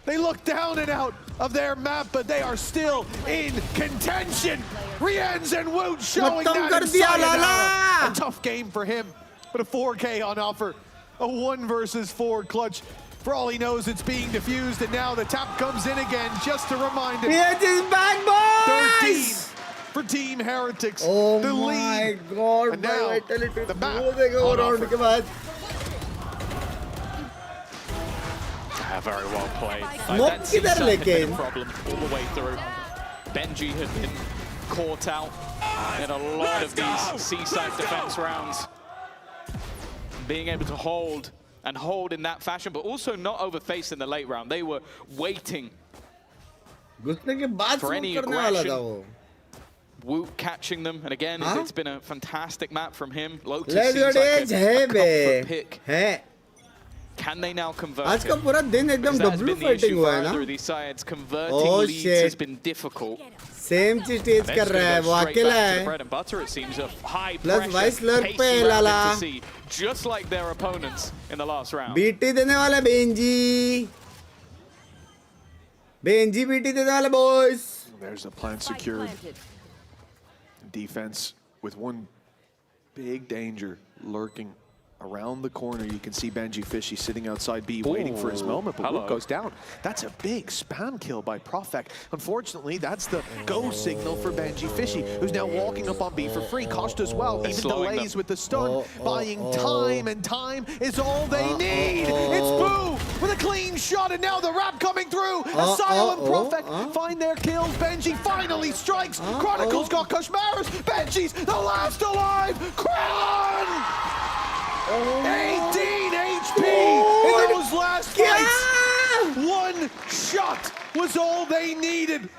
They look down and out of their map, but they are still in contention. Rienz and Woot showing that inside. A tough game for him, but a 4K on offer. A 1 versus 4 clutch. For all he knows, it's being diffused, and now the tap comes in again just to remind him. It is back, boys! 13 for Team Heretics. Oh the my lead. God! And now the map Very well played. Smoke That C-side किधर had been लेकिन? a problem all the way through. Benji had been caught out in a lot of these C-side defense rounds. Being able to hold in that fashion, but also not overface in the late round. They were waiting for any aggression. Woot catching them, and again, it's been a fantastic map from him. Lotus seems like a comfort pick. Can they now convert? आज का पूरा दिन एकदम W fighting हुआ है ना? Through these sides, converting leads has been difficult. Same चीज teach कर रहा है, वो अकेला है. Bread and butter, it seems, of high Plus pressure, vice lurk pacey पे round Lala. into C, just like their opponents in the last round. BT देने वाला बेंजी. बेंजी BT देने वाला boys. There's the plant secured. Defense with one big danger lurking around the corner. You can see Benji Fishy sitting outside B waiting for his moment, but Woot goes down. That's a big spam kill by Profek. Unfortunately, that's the go signal for Benji Fishy, who's now walking up on B for free. Kost as well, even delays with the stun, buying time, and time is all they need. It's Boo with a clean shot, and now the wrap coming through. Asylum and Profek find their kills. Benji finally strikes. Chronicles got Kashmaris. Benji's the last alive. Krillin! 18 HP in those last fights. One shot was all they needed.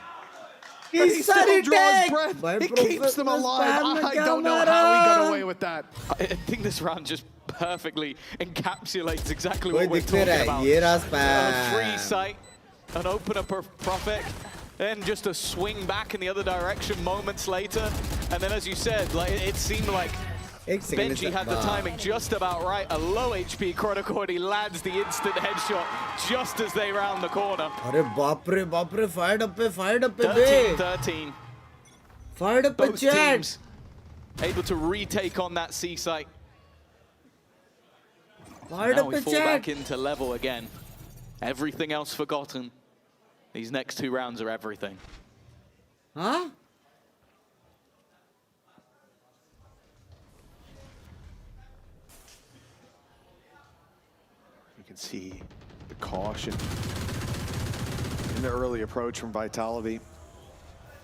And he still draws breath. It keeps them alive. I don't know how he got away with that. I think this round just perfectly encapsulates exactly what we're talking about. A free sight, an opener for Profek, then just a swing back in the other direction moments later. And then, as you said, like it seemed like Benji had the timing just about right. A low HP Chronicle, he lands the instant headshot just as they round the corner. अरे बाप रे fired up पे 13-13. Fired up Both पे chat. teams able to retake on that C site. Fired now up we पे fall chat. back into level again. Everything else forgotten. These next 2 rounds are everything. Huh? You can see the caution in the early approach from Vitality.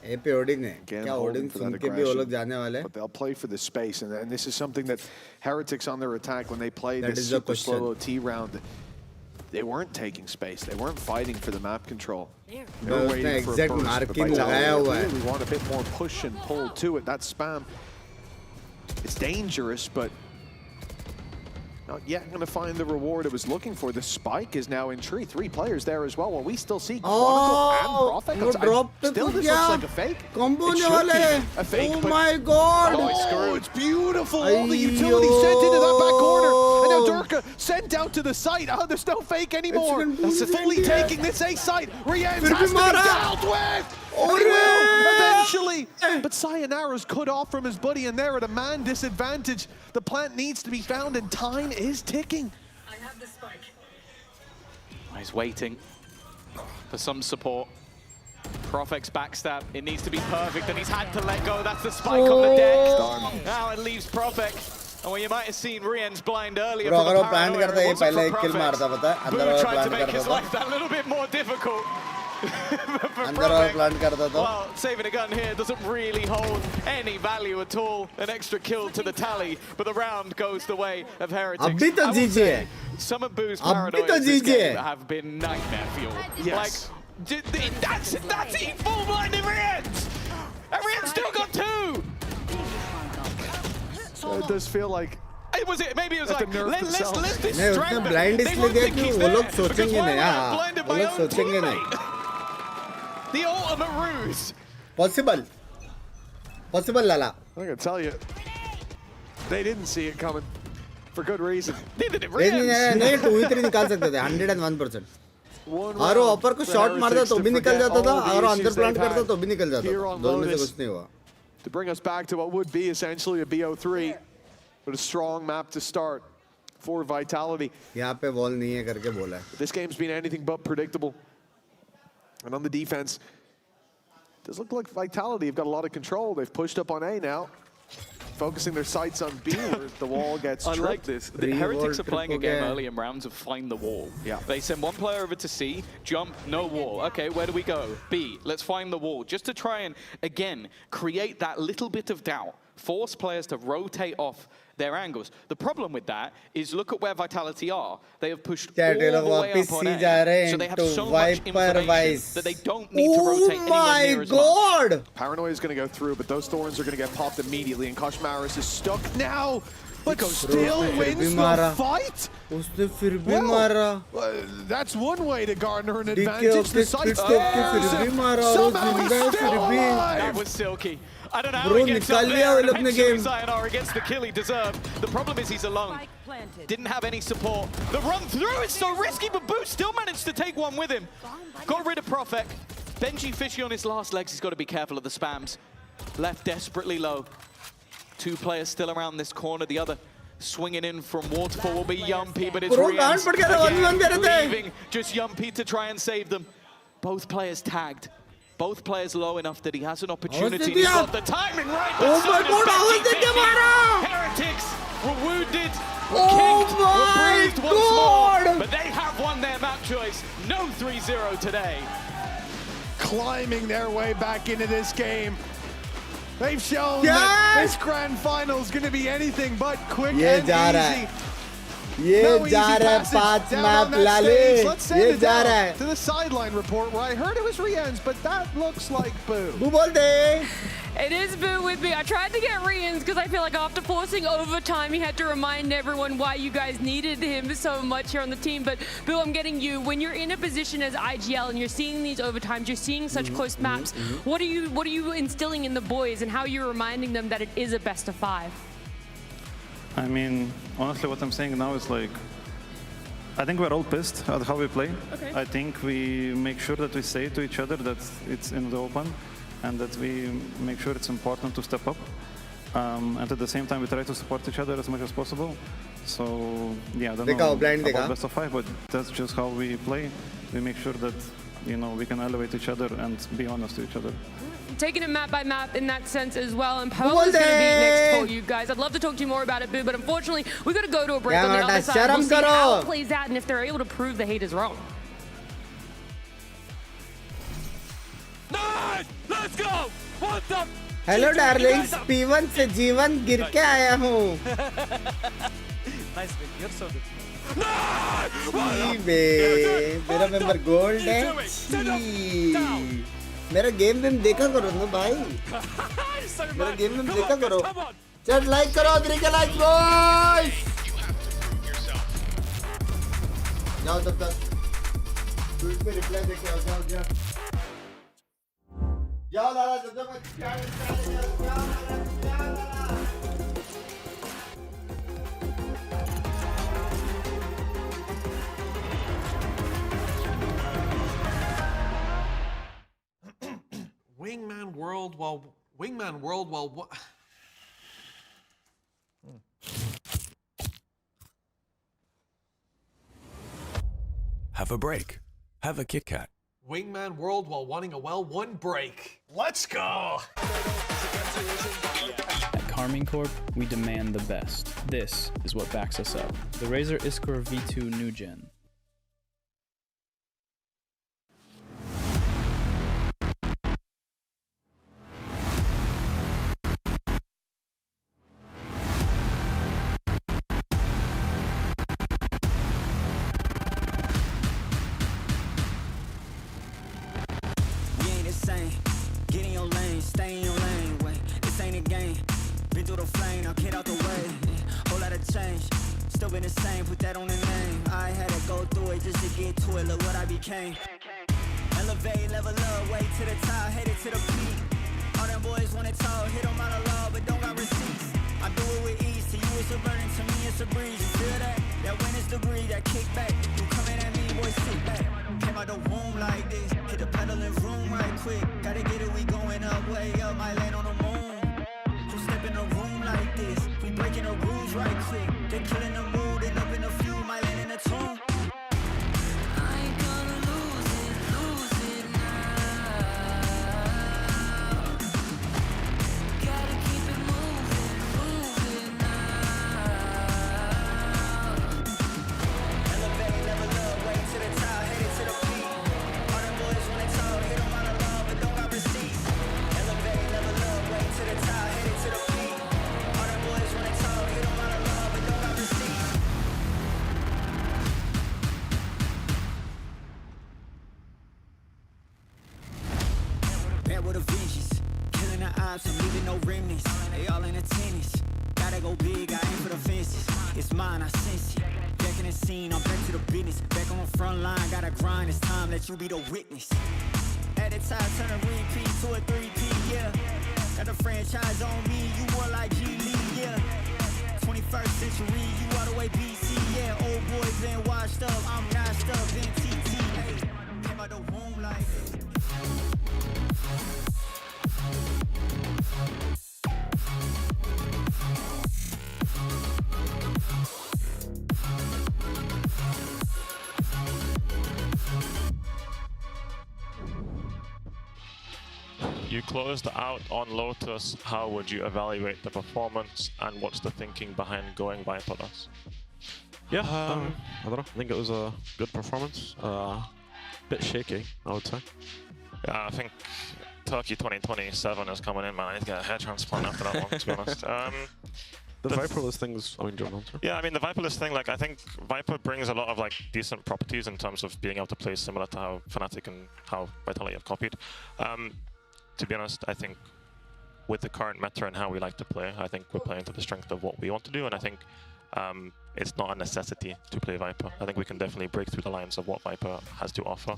ए पे hoarding है. Again, क्या holding hoarding for soon that के भी वो लोग aggression. जाने वाले? But they'll play for the space, and this is something that Heretics on their attack, when they played That this is the super question. slow OT round, they weren't taking space. They weren't fighting for the map control. They were उसने waiting for a exact burst. But marking Vitality लगाया हुआ है. really want a bit more push and pull to it. That spam, it's dangerous, but not yet going to find the reward it was looking for. The spike is now in tree. 3 players there as well. While we still see Chronicle and Profek. Still, this looks like a fake. Combo It ने should वाले. be a fake, Oh but my God. oh, it's beautiful. All the utility sent into that back corner. And now Durka sent out to the site. Oh, there's no fake anymore. That's fully taking this A site. Rienz has to be dealt with. Oh, he will eventually. But Sayonara's cut off from his buddy, and they're at a man disadvantage. The plant needs to be found, and time is ticking. I have the spike. He's waiting for some support. Profek's backstab, it needs to be perfect, and he's had to let go. That's the spike on the deck. Now it leaves Profek. And well, you might have seen Rien's blind earlier. Bro, अगर वो plan करता है, ये पहले एक kill मारता पता है. अंदर वाला tried to plan make करता his था. life that little bit more difficult. अंदर वाला plan करता था. Well, saving a gun here doesn't really hold any value at all. An extra kill to the tally, but the round goes the way of Heretics. अभी तो जीजिए. Some of Boo's अभी तो paranoias this जीजिए. game have been nightmare fuel. Yes. Like, that's he full blinded Rienz! And Rienz still got 2! So it does feel like was it? Maybe it was like, let's distract नहीं उसने them. blind They इसलिए won't दिया think कि he's वो there. लोग Because सोचेंगे why नहीं would I हाँ blinded वो my लोग own सोचेंगे नहीं teammate? The ultimate ruse. Possible Lala I can tell you, they didn't see it coming for good reason. Neither did नहीं 2-3 निकाल सकते थे 101%. और वो ऊपर को शॉट मारता तो भी निकल जाता था और अंदर प्लांट करता तो भी निकल जाता था दोनों में से कुछ नहीं हुआ. To bring us back to what would be essentially a BO3, but a strong map to start for Vitality. यहाँ पे वॉल नहीं है करके बोला है. This game's been anything but predictable. And on the defense, does look like Vitality have got a lot of control. They've pushed up on A now, focusing their sights on B where the wall gets tripped. I like this. The Heretics are playing a game early in rounds of find the wall. Yeah. They send one player over to C, jump, no wall. Okay, where do we go? B, let's find the wall. Just to try and, again, create that little bit of doubt. Force players to rotate off their angles. The problem with that is look at where Vitality are. They have pushed all the way up on A, so they have so much information that they don't need to rotate anywhere near as much. Paranoia is going to go through, but those thorns are going to get popped immediately, and Koshmaris is stuck now, but still wins the fight. उसने फिर भी मारा. That's one way to garner an advantage. The sights somehow still alive. That was silky. I don't know how he gets up there and eventually sayonara against the kill he deserved. The problem is he's alone. Didn't have any support. The run through is so risky, but Boo still managed to take one with him. Got rid of Profek. Benji Fishy on his last legs. He's got to be careful of the spams. Left desperately low. Two players still around this corner. The other swinging in from Waterfall will be Yumpy, but it's Rians again, leaving just Yumpy to try and save them. Both players tagged. Both players low enough that he has an opportunity. He's got the timing right, but so does Benji. Heretics were wounded, were kicked, were bruised once more, but they have won their map choice. No 3-0 today. Climbing their way back into this game. They've shown that this grand final is going to be anything but quick and easy. ये जा रहा है 5 map लाले ये जा रहा है to the sideline report where I heard it was Rians, but that looks like Boo. Boo बोल दे. It is Boo with me. I tried to get Rians because I feel like after forcing overtime, he had to remind everyone why you guys needed him so much here on the team. But Boo, I'm getting you. When you're in a position as IGL and you're seeing these overtimes, you're seeing such close maps. What are you instilling in the boys, and how are you reminding them that it is a best of 5? I mean, honestly, what I'm saying now is like, I think we're all pissed at how we play. Okay. I think we make sure that we say to each other that it's in the open and that we make sure it's important to step up. And at the same time, we try to support each other as much as possible. So, yeah, I don't know about best of 5, but that's just how we play. We make sure that, you know, we can elevate each other and be honest to each other. Taking it map by map in that sense as well, and Pearl is going to be next for you guys. I'd love to talk to you more about it, Boo, but unfortunately, we've got to go to a break on the other side. We'll see how it plays out and if they're able to prove the hate is wrong. Nice! Let's go! What the? Hello darlings, P1 से जीवन गिर के आया हूँ. Nice win, you're so good. मेरा member gold है. मेरा game में देखा करो ना भाई. मेरा गेम में देखा करो. चल लाइक करो, अदरी के लाइक बॉयज. जाओ तब तक. ट्वीट पे रिप्लाई देके आओ. जाओ. जाओ लाला जब Wingman World while what? Have a break. Have a Kit Kat. Wingman World while wanting a well-won break. Let's go! At Carmine Corp, we demand the best. This is what backs us up. The Razer Iskor V2 New Gen. Get in your lane, stay in your lane, wait, this ain't a game. Been through the flame, now get out the way. Whole lot of change, still been the same, put that on the name. I had to go through it just to get to it, look what I became. Elevate, level up, way to the top, headed to the peak. All them boys wanna talk, hit them out of law, but don't got receipts. I do it with ease, to you it's a burden, to me it's a breeze. You feel that? That winner's degree, that kickback. You coming at me, boy, sit back. Came out the womb like this, hit the pedal and room right quick. Gotta get it, we going up, way up, might land on the moon. Who step in the room like this? We breaking the rules right quick. They killing the mood and up in the few, might land in the tomb. I ain't gonna lose it now. Gotta keep it moving now. Elevate, level up, way to the top, headed to the peak. All them boys wanna talk, hit them out of love, but don't got receipts. Elevate, level up, way to the top, headed to the peak. All them boys wanna talk, hit them out of love, but don't got receipts. Bad with a vengeance, killing the odds, I'm leaving no remnants. They all in attendance, gotta go big, I aim for the fences. It's mine, I sense it. Back in the scene, I'm back to the business. Back on the front line, gotta grind, it's time, let you be the witness. At the top, turn a repeat to a 3P, yeah. Got the franchise on me, you more like GEELI, yeah. 21st century, you all the way BC, yeah. Old boy been washed up, I'm notched up, been TT, hey. Came out the womb like this. You closed out on Lotus. How would you evaluate the performance, and what's the thinking behind going Viperless? Yeah, I don't know. I think it was a good performance. Bit shaky, I would say. Yeah, I think Turkey 2027 is coming in, man. I need to get a hair transplant after that one, to be honest. The Viperless things, I mean, John, answer. Yeah, I mean, the Viperless thing, like, I think Viper brings a lot of, like, decent properties in terms of being able to play similar to how Fnatic and how Vitality have copied. To be honest, I think with the current meta and how we like to play, I think we're playing to the strength of what we want to do, and I think it's not a necessity to play Viper. I think we can definitely break through the lines of what Viper has to offer.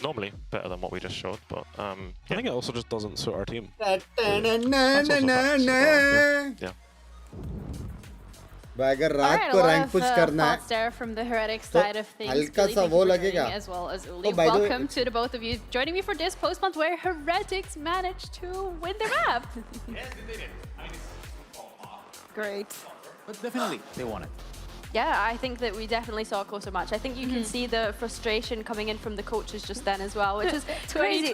Normally better than what we just showed, but I think it also just doesn't suit our team. Yeah. अगर रात को rank push करना है there from the Heretics side of things, हल्का सा वो लगेगा as well as Uli. Welcome to the both of you joining me for this post-month where Heretics managed to win the map. Yes, they did it. I mean, Great. but definitely they won it. Yeah, I think that we definitely saw a closer match. I think you can see the frustration coming in from the coaches just then as well, which is crazy.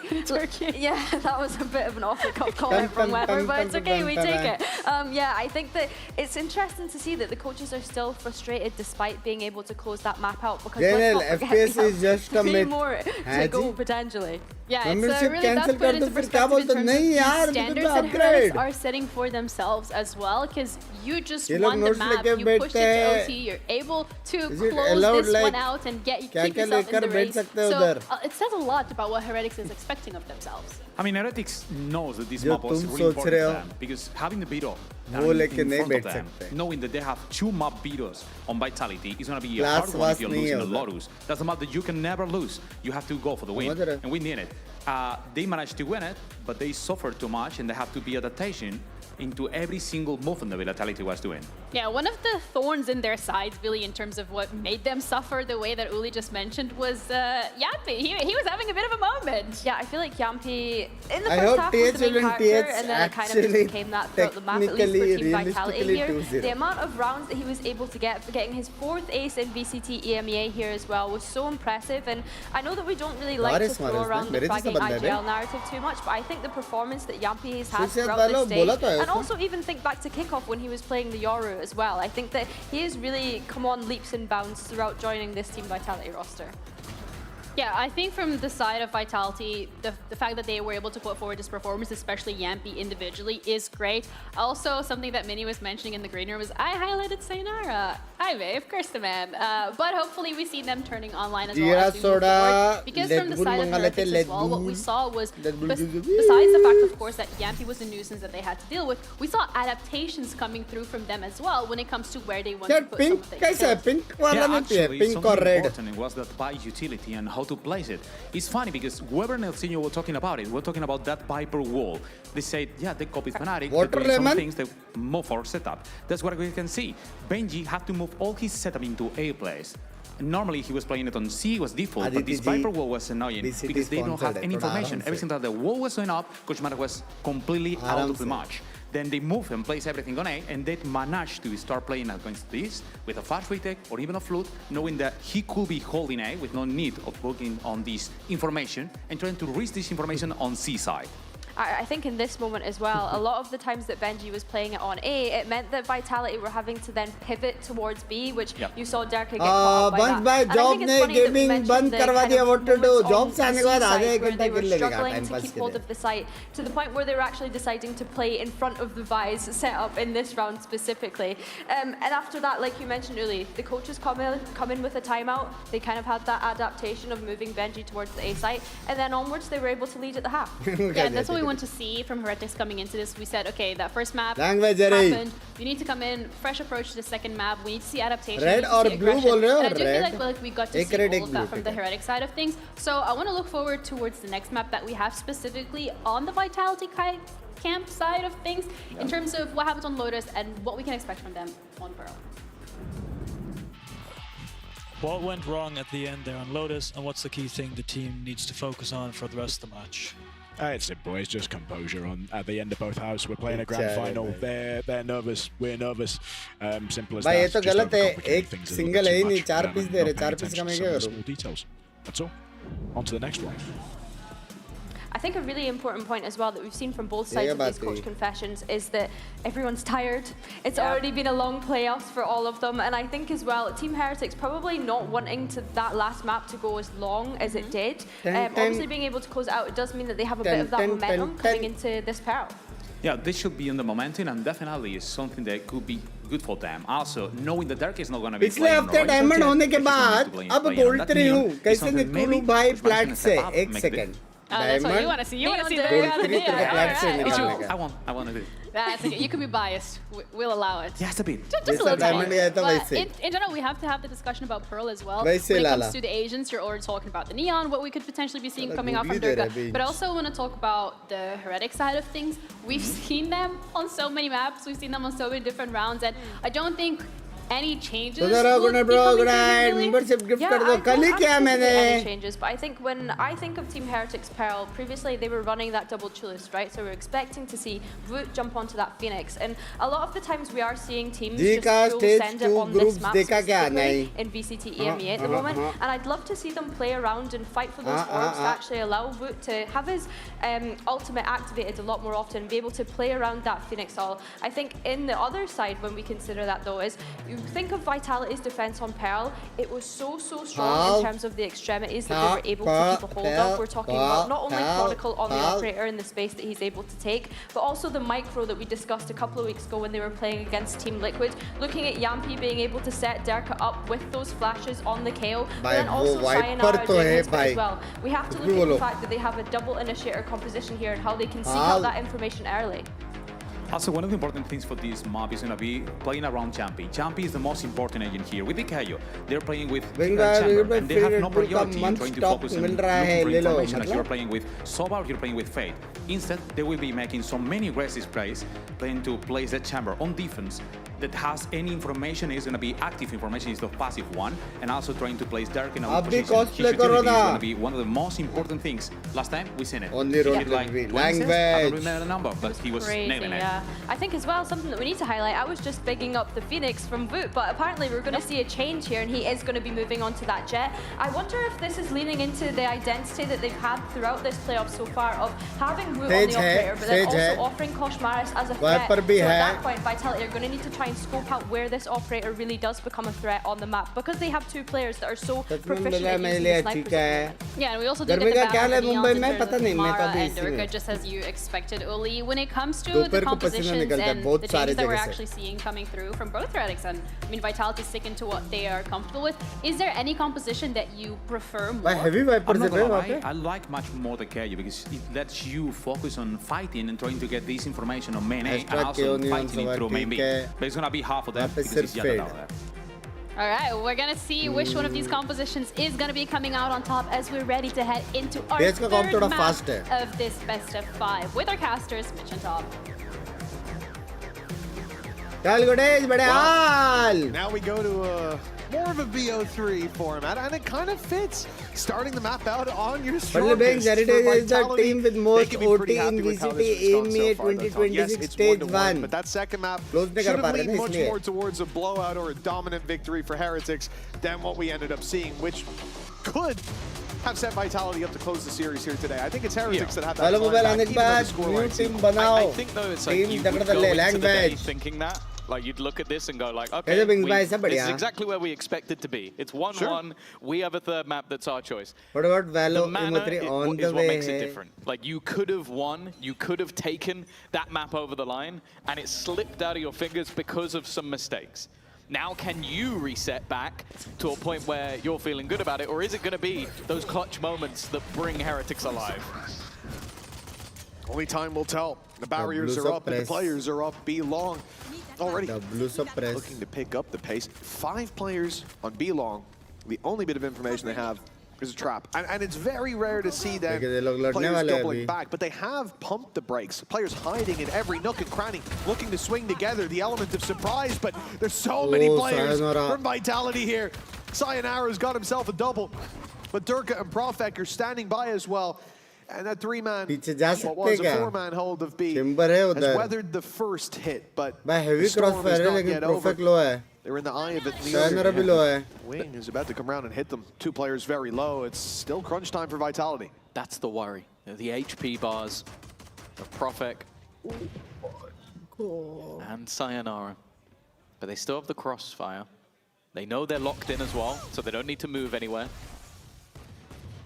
Yeah, that was a bit of an off-the-cuff comment from Weber, but it's okay, we take it. Yeah, I think that it's interesting to see that the coaches are still frustrated despite being able to close that map out, because FPS is just a myth. More to go potentially. Yeah, it's Membership really that's cancel put कर into दो फिर क्या perspective बोलते in terms नहीं of यार the standards बिल्कुल that Heretics upgrade are setting for themselves as well, because you just ये लोग won the notes map, लेके you pushed it बैठते to हैं OT, you're able to Is it close allowed, this like, one out and keep yourself in the race. So it says a lot about what Heretics is expecting of themselves. I mean, Heretics knows that this जो map was तुम really सोच important रहे to हो, them, because having the Beetle वो लेके in नहीं front of बैठ them, सकते knowing that they have 2 map beaters on Vitality is going to be a Class hard one if was you're नहीं losing है a उधर। Lotus. That's a map that you can never lose. You have to go for the win, समझ रहे हो? and we need it. They managed to win it, but they suffered too much, and they have to be adaptation into every single movement that Vitality was doing. Yeah, one of the thorns in their sides, really, in terms of what made them suffer the way that Uli just mentioned, was Yampi. He was having a bit of a moment. Yeah, I feel like Yampi, in the first half, was the main character, and then it kind of just became that throughout the map, at least for Team Vitality here. The amount of rounds that he was able to get, getting his 4th ace in VCT EMEA here as well, was so impressive. And I know that we don't really like to throw around the fragging IGL narrative too much, but I think the performance that Yampi has had throughout this stage, and also even think back to kickoff when he was playing the Yoru as well. I think that he has really come on leaps and bounds throughout joining this Team Vitality roster. Yeah, I think from the side of Vitality, the fact that they were able to put forward this performance, especially Yampy individually, is great. Also, something that Minnie was mentioning in the green room was I highlighted Sayonara. Hi, babe, of course the man. But hopefully we see them turning online as well as we move forward. Because from the side of Heretics as well, what we saw was, besides the fact, of course, that Yampy was a nuisance that they had to deal with, we saw adaptations coming through from them as well when it comes to where they want to put some of things. Pink important was that buy utility and how to place it. It's funny because whoever Nelsinho were talking about it, we're talking about that Viper wall. They said, yeah, they copied Fnatic, they doing some things, they move our setup. That's what we can see. Benji had to move all his setup into A place. Normally he was playing it on C, was default, but this Viper wall was annoying because they don't have any information. Everything that the wall was going up, Coach Mara was completely out of the match. Then they move and place everything on A, and they managed to start playing against this with a fast retake or even a flute, knowing that he could be holding A with no need of working on this information and trying to reach this information on C side. I think in this moment as well, a lot of the times that Benji was playing it on A, it meant that Vitality were having to then pivot towards B, which you saw Derka get caught up by that. job ne gaming band karwa diya, what to do? Job se aane ke baad aadhe ghanta they were kill lega struggling time to pass keep ke hold liye. of the site to the point where they were actually deciding to play in front of the Vi's setup in this round specifically. And after that, like you mentioned earlier, the coaches come in with a timeout. They kind of had that adaptation of moving Benji towards the A site, and then onwards they were able to lead at the half. Yeah, and that's what we want to see from Heretics coming into this. We said, okay, that first map Language happened. You need to come in, fresh approach to the second map. We need to see adaptation. Red or blue bol rahe ho? And I do feel Red. like we got to see all of that from the Heretic side of things. So I want to look forward towards the next map that we have specifically on the Vitality camp side of things in terms of what happens on Lotus and what we can expect from them on Pearl. What went wrong at the end there on Lotus, and what's the key thing the team needs to focus on for the rest of the match? It's simple. It's just composure at the end of both halves. We're playing a grand final. They're nervous. We're nervous. Simple as भाई ये that. तो गलत है. एक single है ही नहीं. 4 piece दे रहे. 4 piece का मैं क्या करूँ? Small details. That's all. On to the next one. I think a really important point as well that we've seen from both sides of these coach confessions is that everyone's tired. It's already been a long playoffs for all of them, and I think as well Team Heretics probably not wanting to that last map to go as long as it did. Obviously being able to close it out, it does mean that they have a bit of that momentum coming into this Pearl. Yeah, this should be in the momentum, and definitely is something that could be good for them. Also, knowing that Derek is not going to be पिछले हफ्ते diamond होने के बाद अब बोलते रही हूँ कैसे निकलूँ भाई प्लेट से. एक second. That's what you want to see. You want to see the I want to do it. That's okay. You can be biased. We'll allow it. Yes, a bit. Just a little bit. But in general, we have to have the discussion about Pearl as well. When it comes to the Asians, you're already talking about the Neon, what we could potentially be seeing coming out from Durga. But I also want to talk about the Heretic side of things. We've seen them on so many maps. We've seen them on so many different rounds. And I don't think any changes changes, but I think when I think of Team Heretics Pearl, previously they were running that double chulist, right? So we're expecting to see VIT jump onto that Phoenix, and a lot of the times we are seeing teams just full send it on this map specifically in VCT EMEA at the moment, and I'd love to see them play around and fight for those orbs to actually allow VIT to have his ultimate activated a lot more often and be able to play around that Phoenix all. I think in the other side, when we consider that though, is you think of Vitality's defense on Pearl, it was so strong in terms of the extremities that they were able to keep a hold of. We're talking about not only Chronicle on the operator in the space that he's able to take, but also the micro that we discussed a couple of weeks ago when they were playing against Team Liquid. Looking at Yampy being able to set Derka up with those flashes on the KO, but then also Sayonara doing his bit as well. We have to look at the fact that they have a double initiator composition here and how they can seek out that information early. Also, one of the important things for this map is going to be playing around Champy. Champy is the most important agent here. With Ikayo, they're playing with Chamber, and they have no priority in trying to focus on looking for information as you're playing with Soba or you're playing with Fate. Instead, they will be making so many aggressive plays, playing to place that Chamber on defense that has any information is going to be active information, is the passive one, and also trying to place Dark in our position. His utility is going to be one of the most important things. Last time we seen it. Only road like language. I don't remember the number, but he was nailing it. I think as well, something that we need to highlight, I was just bigging up the Phoenix from VIT, but apparently we're going to see a change here and he is going to be moving on to that jet. I wonder if this is leaning into the identity that they've had throughout this playoff so far of having VIT on the operator, but then also offering Koshmaris as a threat. So at that point, Vitality are going to need to try and scope out where this operator really does become a threat on the map, because they have two players that are so proficient at using the snipers. Yeah, and we also did get the battle of Mara and Durka, just as you expected, Uli. When it comes to the compositions and the changes that we're actually seeing coming through from both Heretics, and I mean Vitality sticking to what they are comfortable with, is there any composition that you prefer more? I'm not gonna lie, I like much more the Kaiju because it lets you focus on fighting and trying to get this information on main A and also fighting it through main B. But it's gonna be half of them because it's Yatadao there. All right, we're gonna see which one of these compositions is gonna be coming out on top as we're ready to head into our third map of this best of 5 with our casters, Mitch and Top. Now we go to more of a BO3 format, and it kind of fits. Starting the map out on your strongest. Heritage is the team with most OT in VCT EMEA 2026 stage 1. But that second map should have leaned much more towards a blowout or a dominant victory for Heretics than what we ended up seeing, which could have set Vitality up to close the series here today. I think it's Heretics that have that I think though it's like you would go into the day thinking that. Like, you'd look at this and go like, okay, this is exactly where we expect it to be. It's 1-1. We have a third map that's our choice. What about Valo? The manner is what makes it different. Like, you could have won. You could have taken that map over the line, and it slipped out of your fingers because of some mistakes. Now, can you reset back to a point where you're feeling good about it, or is it going to be those clutch moments that bring Heretics alive? Only time will tell. The barriers are up, and the players are up. B long already looking to pick up the pace. 5 players on B long. The only bit of information they have is a trap. And it's very rare to see them players doubling back, but they have pumped the brakes. Players hiding in every nook and cranny, looking to swing together the element of surprise, but there's so many players from Vitality here. Sayonara's got himself a double, but Durka and Profek are standing by as well. And that 3-man, what was a 4-man hold of B, has weathered the first hit, but the storm is not yet over. They're in the eye of it. Wing is about to come around and hit them. 2 players very low. It's still crunch time for Vitality. That's the worry. The HP bars of Profek and Sayonara. But they still have the crossfire. They know they're locked in as well, so they don't need to move anywhere.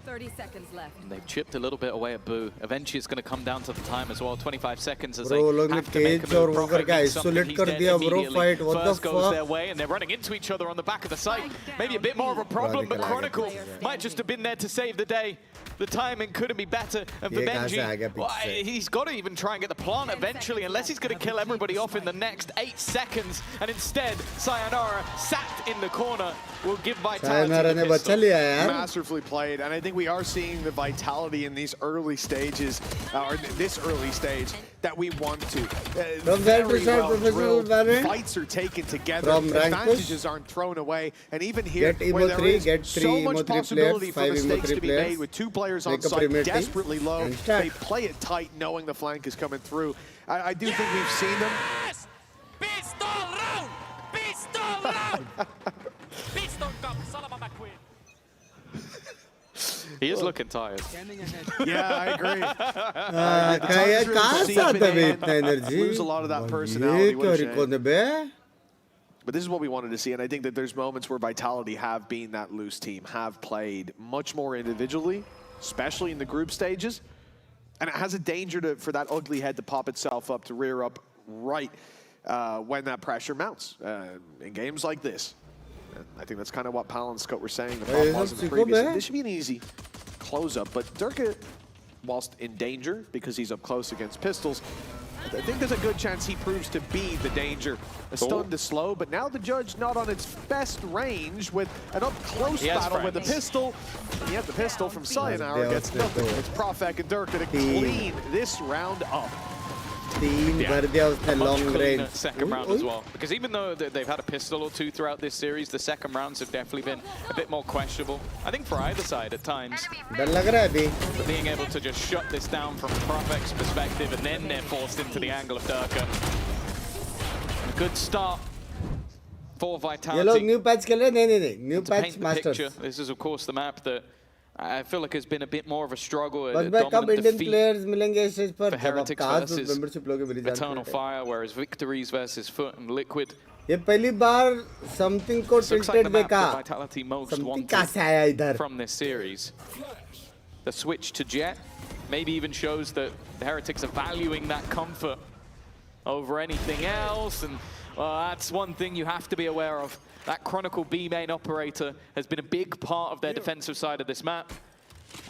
30 seconds left. And they've chipped a little bit away at Boo. Eventually it's going to come down to the time as well. 25 seconds as they have to make a move. Profek needs something. He's dead immediately. First goes their way, and they're running into each other on the back of the site. Maybe a bit more of a problem, but Chronicle might just have been there to save the day. The timing couldn't be better. And for Benji, well, he's got to even try and get the plant eventually, unless he's going to kill everybody off in the next 8 seconds. And instead, Sayonara, sat in the corner, will give Vitality the pistol. Masterfully played, and I think we are seeing the Vitality in these early stages, or this early stage, that we want to. Very well drilled. Fights are taken together, advantages aren't thrown away, and even here, where there is so much possibility for mistakes to be made with 2 players on site, desperately low, they play it tight knowing the flank is coming through. I do think we've seen them. Pistol round! Pistol round! Pistol cup, Salama McQueen. He is looking tired. Yeah, I agree. Lose a lot of that personality. But this is what we wanted to see, and I think that there's moments where Vitality have been that loose team, have played much more individually, especially in the group stages, and it has a danger for that ugly head to pop itself up, to rear up right when that pressure mounts in games like this. And I think that's kind of what Pal and Scott were saying. The problem was in the previous. This should be an easy close-up, but Durka, whilst in danger because he's up close against pistols, I think there's a good chance he proves to be the danger. A stun to slow, but now the judge not on its best range with an up-close battle with the pistol. And yet the pistol from Sayonara gets nothing. It's Profek and Durka to clean this round up. A much cleaner second round as well. Because even though they've had a pistol or 2 throughout this series, the second rounds have definitely been a bit more questionable. I think for either side at times. But being able to just shut this down from Profek's perspective, and then they're forced into the angle of Durka. A good start for Vitality. New patch new patch masters. This is of course the map that I feel like it's been a bit more of a struggle. But कब Indian players मिलेंगे stage पर for Heretics versus Eternal Fire, whereas Victories versus Foot and Liquid ये पहली बार something को tilted देखा. Vitality most Something कहाँ से आया इधर? from this series. The switch to Jet maybe even shows that the Heretics are valuing that comfort over anything else, and that's one thing you have to be aware of. That Chronicle B main operator has been a big part of their defensive side of this map.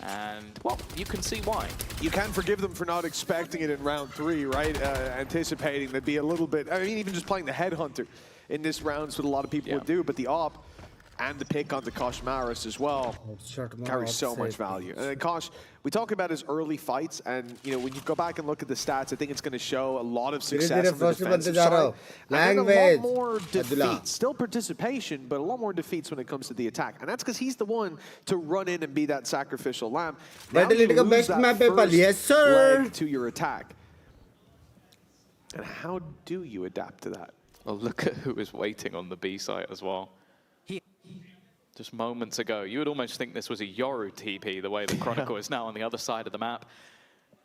And, well, you can see why. You can forgive them for not expecting it in round 3, right? Anticipating there'd be a little bit, I mean, even just playing the Headhunter in this round is what a lot of people would do, but the op and the pick onto Kosh Maris as well carries so much value. And then Kosh, we talk about his early fights, and you know, when you go back and look at the stats, I think it's going to show a lot of success on the defensive side. And a lot more defeats, still participation, but a lot more defeats when it comes to the attack. And that's because he's the one to run in and be that sacrificial lamb. Now you lose that first leg to your attack. And how do you adapt to that? Well, look at who is waiting on the B site as well. Just moments ago, you would almost think this was a Yoru TP, the way the Chronicle is now on the other side of the map.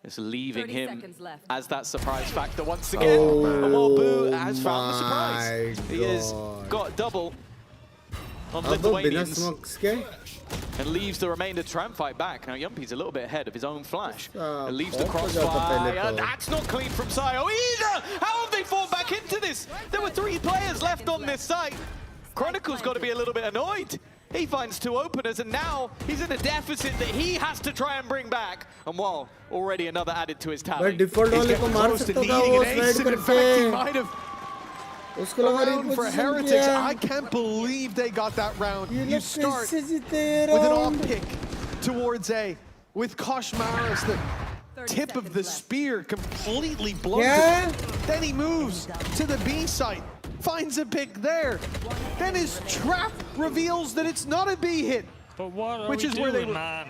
It's leaving him as that surprise factor once again. Well, Boo has found the surprise. He has got double on Lithuanians and leaves the remainder to try and fight back. Now, Yumpy's a little bit ahead of his own flash. And leaves the crossfire. That's not clean from Sayo either! How have they fallen back into this? There were 3 players left on this site. Chronicle's got to be a little bit annoyed. He finds 2 openers, and now he's in a deficit that he has to try and bring back. And well, already another added to his tally. But default वाले को मार सकता था वो slide करके. उसको लगा रही for Heretics. I can't believe they got that round. You start with an off pick towards A with Kosh Maris, the tip of the spear completely blown. Then he moves to the B site. Finds a pick there. Then his trap reveals that it's not a B hit. But what are which we is doing, where they were, man?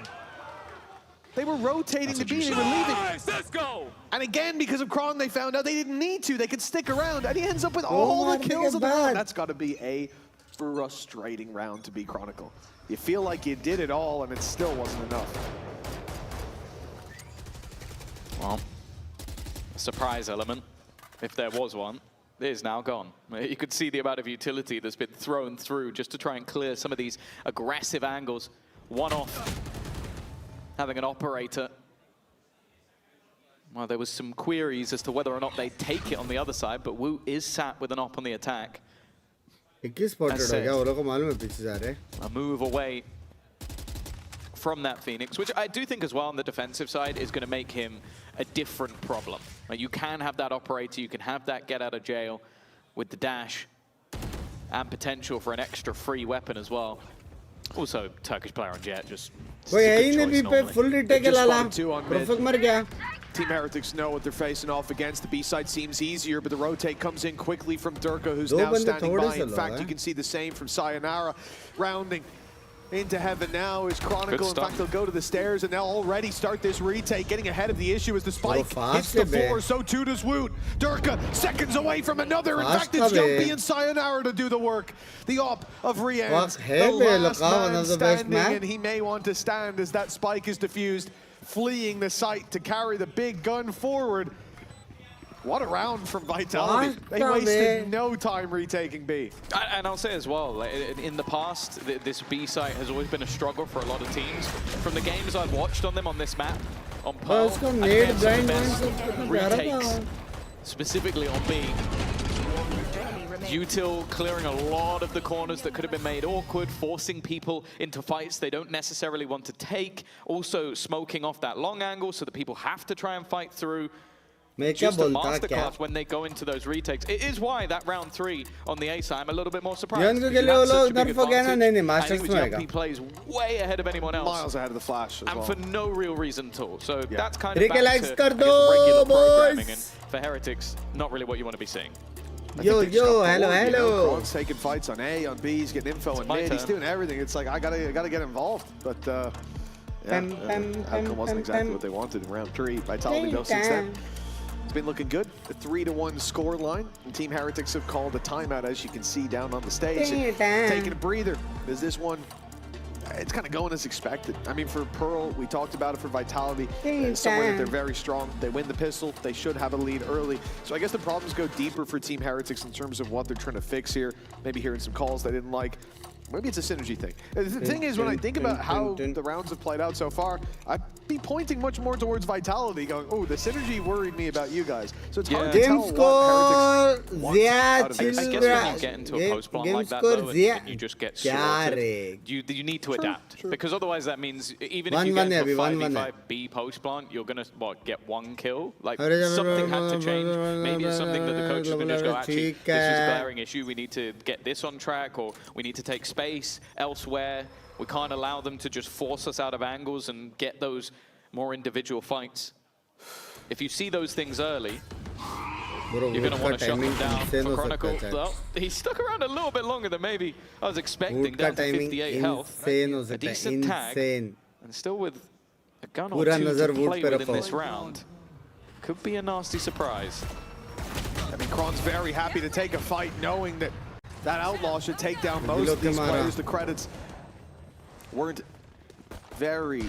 They were rotating the B, they were leaving. Let's go! And again, because of Kron, they found out they didn't need to. They could stick around, and he ends up with all the kills of the round. That's got to be a frustrating round to be Chronicle. You feel like you did it all, and it still wasn't enough. Well, surprise element, if there was one, is now gone. You could see the amount of utility that's been thrown through just to try and clear some of these aggressive angles. One off, having an operator. Well, there was some queries as to whether or not they take it on the other side, but Wu is sat with an op on the attack. A move away from that Phoenix, which I do think as well on the defensive side is going to make him a different problem. Like, you can have that operator, you can have that get out of jail with the dash and potential for an extra free weapon as well. Also, Turkish player on Jet just Team Heretics know what they're facing off against. The B side seems easier, but the rotate comes in quickly from Durka, who's now standing by. In fact, you can see the same from Sayonara. Rounding into heaven now is Chronicle. In fact, they'll go to the stairs and they'll already start this retake. Getting ahead of the issue as the spike hits the floor. So too does Woot. Durka seconds away from another. In fact, it's Jumpy and Sayonara to do the work. The op of Rian, the last man standing, and he may want to stand as that spike is diffused, fleeing the site to carry the big gun forward. What a round from Vitality. They wasted no time retaking B. And I'll say as well, like, in the past, this B site has always been a struggle for a lot of teams. From the games I've watched on them on this map, on Pearl, retakes, specifically on B. Util clearing a lot of the corners that could have been made awkward, forcing people into fights they don't necessarily want to take. Also smoking off that long angle so that people have to try and fight through. Just a masterclass when they go into those retakes. It is why that round 3 on the A side, I'm a little bit more surprised. He plays way ahead of anyone else. Miles ahead of the Flash as and well. for no real reason at all. So that's kind of back to, I guess, regular programming. And for Heretics, not really what you want to be seeing. Yo, hello. Kron's taking fights on A, on B, he's getting info on mid, he's doing everything. It's like, I gotta get involved. But outcome wasn't exactly what they wanted in round 3. Vitality though since then. It's been looking good. The 3-1 score line. And Team Heretics have called a timeout, as you can see down on the stage. Taking a breather. Is this one? it's kind of going as expected. I mean, for Pearl, we talked about it for Vitality. Somewhere that they're very strong. They win the pistol. They should have a lead early. So I guess the problems go deeper for Team Heretics in terms of what they're trying to fix here. Maybe hearing some calls they didn't like. Maybe it's a synergy thing. The thing is, when I think about how the rounds have played out so far, I'd be pointing much more towards Vitality, going, oh, the synergy worried me about you guys. So it's hard to tell what Heretics want out of this. I guess when you get into a post plan like that, though, and you just get sorted, you need to adapt. Because otherwise that means, even if you get into a 5v5B post plant, you're going to, what, get 1 kill? Like, something had to change. Maybe it's something that the coaches can just go, actually, this is a glaring issue. We need to get this on track, or we need to take space elsewhere. We can't allow them to just force us out of angles and get those more individual fights. If you see those things early, you're going to want to shut them down. For Chronicle, well, he stuck around a little bit longer than maybe I was expecting, down to 58 health. A decent tag, and still with a gun or two to play within this round. Could be a nasty surprise. I mean, Kron's very happy to take a fight knowing that that outlaw should take down most of these players. The credits weren't very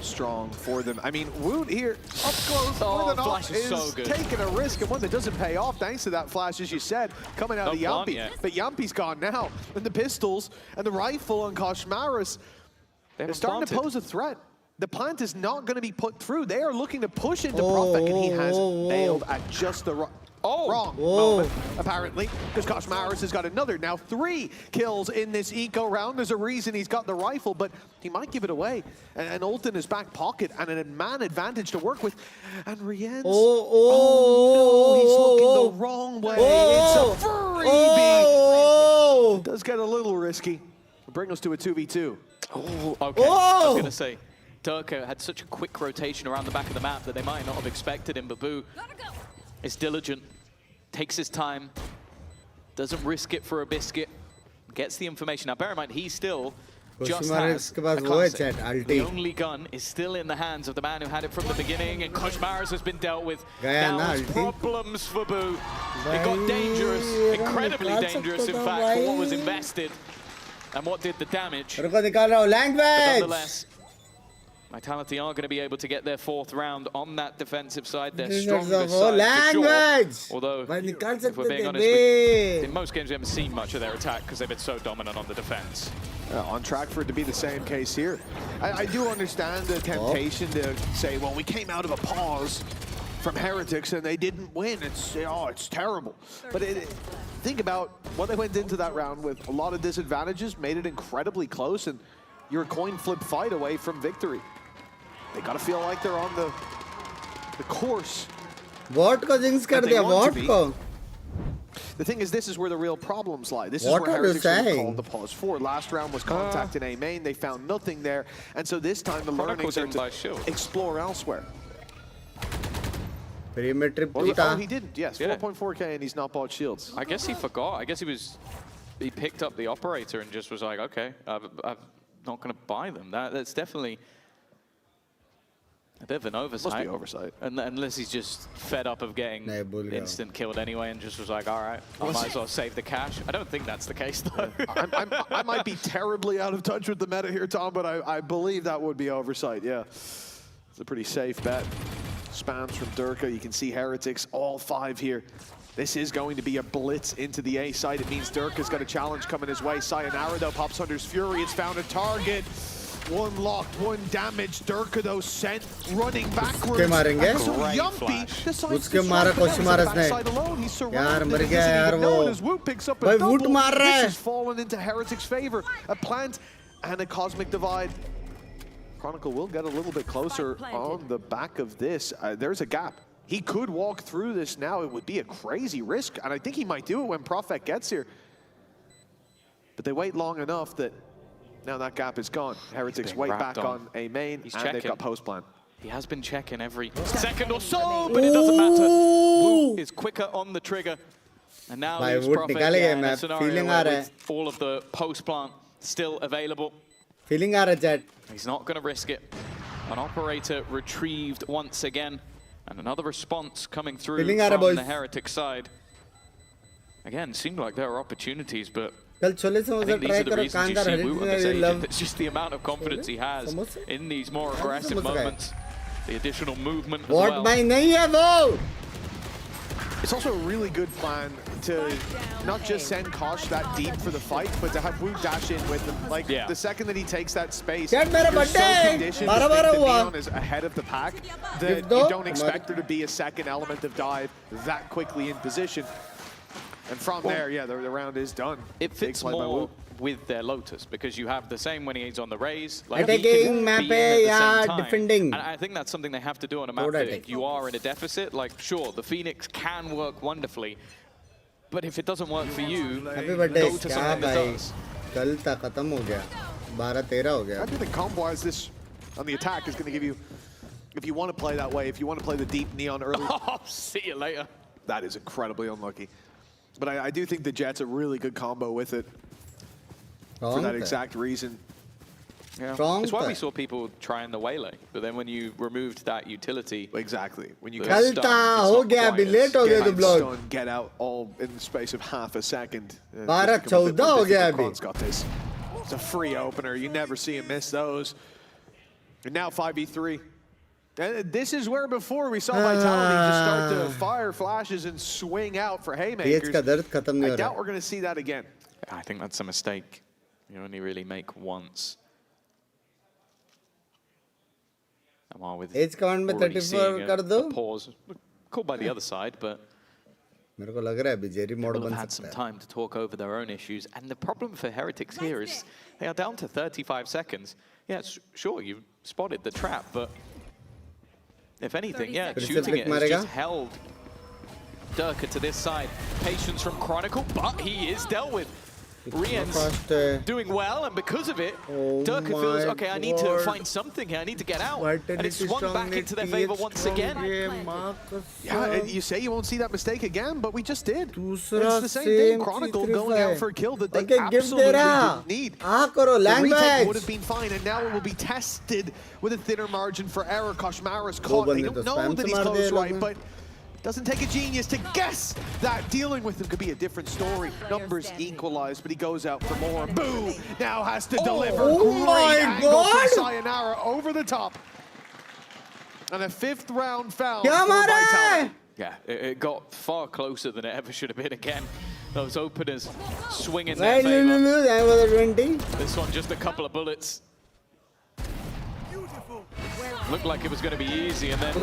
strong for them. I mean, Woot here, up close, more than off, is so taking a risk, and one that doesn't pay off thanks to that flash, as you said, coming out of Yampi. But Yampi's gone now, and the pistols and the rifle on Koshmaris, they're starting to pose a threat. The plant is not going to be put through. They are looking to push into Profek, and he has nailed at just the wrong moment, apparently, because Koshmaris has got another, now 3 kills in this eco round. There's a reason he's got the rifle, but he might give it away. And ult in his back pocket, and a man advantage to work with. And Rien's, no, he's looking the wrong way. It's a freebie. It does get a little risky. Bring us to a 2v2. Oh, okay. I was going to say, Durka had such a quick rotation around the back of the map that they might not have expected him, but Boo is diligent, takes his time, doesn't risk it for a biscuit, gets the information. Now bear in mind, he still just has a classic. The only gun is still in the hands of the man who had it from the beginning, and Koshmaris has been dealt with. Now it's problems for Boo. It got dangerous, incredibly dangerous in fact, for what was invested and what did the damage. But nonetheless, Vitality are going to be able to get their 4th round on that defensive side, their strongest side for sure. Although, if we're being honest, in most games we haven't seen much of their attack because they've been so dominant on the defense. On track for it to be the same case here. I do understand the temptation to say, well, we came out of a pause from Heretics and they didn't win. It's terrible. But think about what they went into that round with. A lot of disadvantages, made it incredibly close, and you're a coin flip fight away from victory. They gotta feel like they're on the course. What ko jinx kar diya? What ko? The thing is, this is where the real problems lie. This is where Heretics were called the pause for. Last round was contact in A main. They found nothing there, and so this time the learnings are to explore elsewhere. Perimeter oh, he didn't. Yes, 4.4K, and he's not bought shields. I guess he forgot. I guess he picked up the operator and just was like, okay, I'm not going to buy them. That's definitely a bit of an oversight. Must be oversight. Unless he's just fed up of getting instant killed anyway and just was like, all right, I might as well save the cash. I don't think that's the case, though. I might be terribly out of touch with the meta here, Tom, but I believe that would be oversight, yeah. It's a pretty safe bet. Spams from Durka. You can see Heretics, all 5 here. This is going to be a blitz into the A site. It means Durka's got a challenge coming his way. Sayonara, though, pops Hunter's Fury. It's found a target. 1 locked, 1 damaged. Durka, though, sent running backwards. So Yumpy decides to backside alone. He's surrounded. As Woot picks up a double. This has fallen into Heretics' favor. A plant and a cosmic divide. Chronicle will get a little bit closer on the back of this. There's a gap. He could walk through this now. It would be a crazy risk, and I think he might do it when Profek gets here. But they wait long enough that now that gap is gone. Heretics wait back on A main, and they've got post plan. He has been checking every second or so, but it doesn't matter. Wu is quicker on the trigger. And now he's Profek in a scenario with all of the post plant still available. He's not going to risk it. An operator retrieved once again. And another response coming through from the Heretic side. Again, seemed like there were opportunities, but कल chole samosa try करो कांदा हरित it's just the amount of confidence he has in these more aggressive moments, the additional movement as well. भाई नहीं है वो. It's also a really good plan to not just send Kosh that deep for the fight, but to have Wu dash in with him. Like, the second that he takes that space, you're so conditioned to think that Neon is ahead of the pack that you don't expect there to be a second element of dive that quickly in position. And from there, yeah, the round is done. It fits more with their Lotus, because you have the same when he's on the raise. Like, attacking map defending. And I think that's something they have to do on a map that if you are in a deficit, like, sure, the Phoenix can work wonderfully, but if it doesn't work for you, go to something that does. कल तक खत्म हो गया 12-13 हो गया. I think the combo-wise this on the attack is going to give you, if you want to play that way, if you want to play the deep Neon early. Oh, see you later. That is incredibly unlucky. But I do think the Jet's a really good combo with it. For that exact reason. Yeah. It's why we saw people trying the waylay, but then when you removed that utility, exactly, when you get out all in the space of half a second. 12-14 हो गया अभी. Got this. It's a free opener. You never see him miss those. And now 5v3. And this is where before we saw Vitality just start to fire flashes and swing out for haymakers. I doubt we're going to see that again. I think that's a mistake. You only really make once. Age count में 34 कर दो. Pause. Called by the other side, but मेरे को लग रहा है अभी Jerry mode बन सकता है. Had some time to talk over their own issues, and the problem for Heretics here is they are down to 35 seconds. Yeah, sure, you spotted the trap, but if anything, yeah, shooting it has just held Durka to this side. Patience from Chronicle, but he is dealt with. Rien's doing well, and because of it, Durka feels, okay, I need to find something here. I need to get out. And it's swung back into their favor once again. Yeah, you say you won't see that mistake again, but we just did. It's the same thing. Chronicle going out for a kill that they absolutely didn't need. The retake would have been fine, and now it will be tested with a thinner margin for error. Koshmara's caught. They don't know that he's close right, but doesn't take a genius to guess that dealing with him could be a different story. Numbers equalized, but he goes out for more. Boo! Now has to deliver. Oh my God! Sayonara over the top. And a 5th round foul for Vitality. Yeah, it got far closer than it ever should have been again. Those openers swinging their favor. This one just a couple of bullets. Looked like it was going to be easy, and then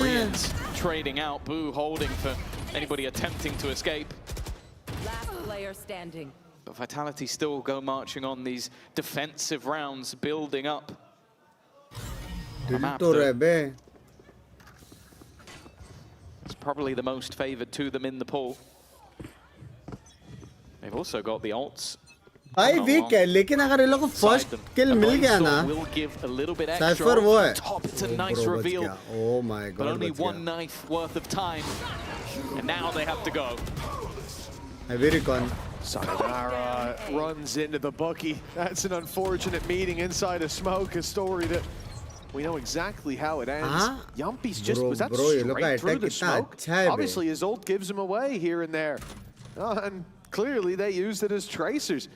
Rien's trading out. Boo holding for anybody attempting to escape. Last player standing. But Vitality still go marching on these defensive rounds, building up. It's probably the most favored to them in the pool. They've also got the ults. भाई week है, लेकिन अगर इन लोगों को first kill मिल गया ना, cipher वो है. Oh my God! But only one knife worth of time, and now they have to go. Heavy recon. Sayonara runs into the bookie. That's an unfortunate meeting inside a smoke. A story that we know exactly how it ends. Yumpy's just was that straight through the smoke? Obviously, his ult gives him away here and there, and clearly they used it as tracers.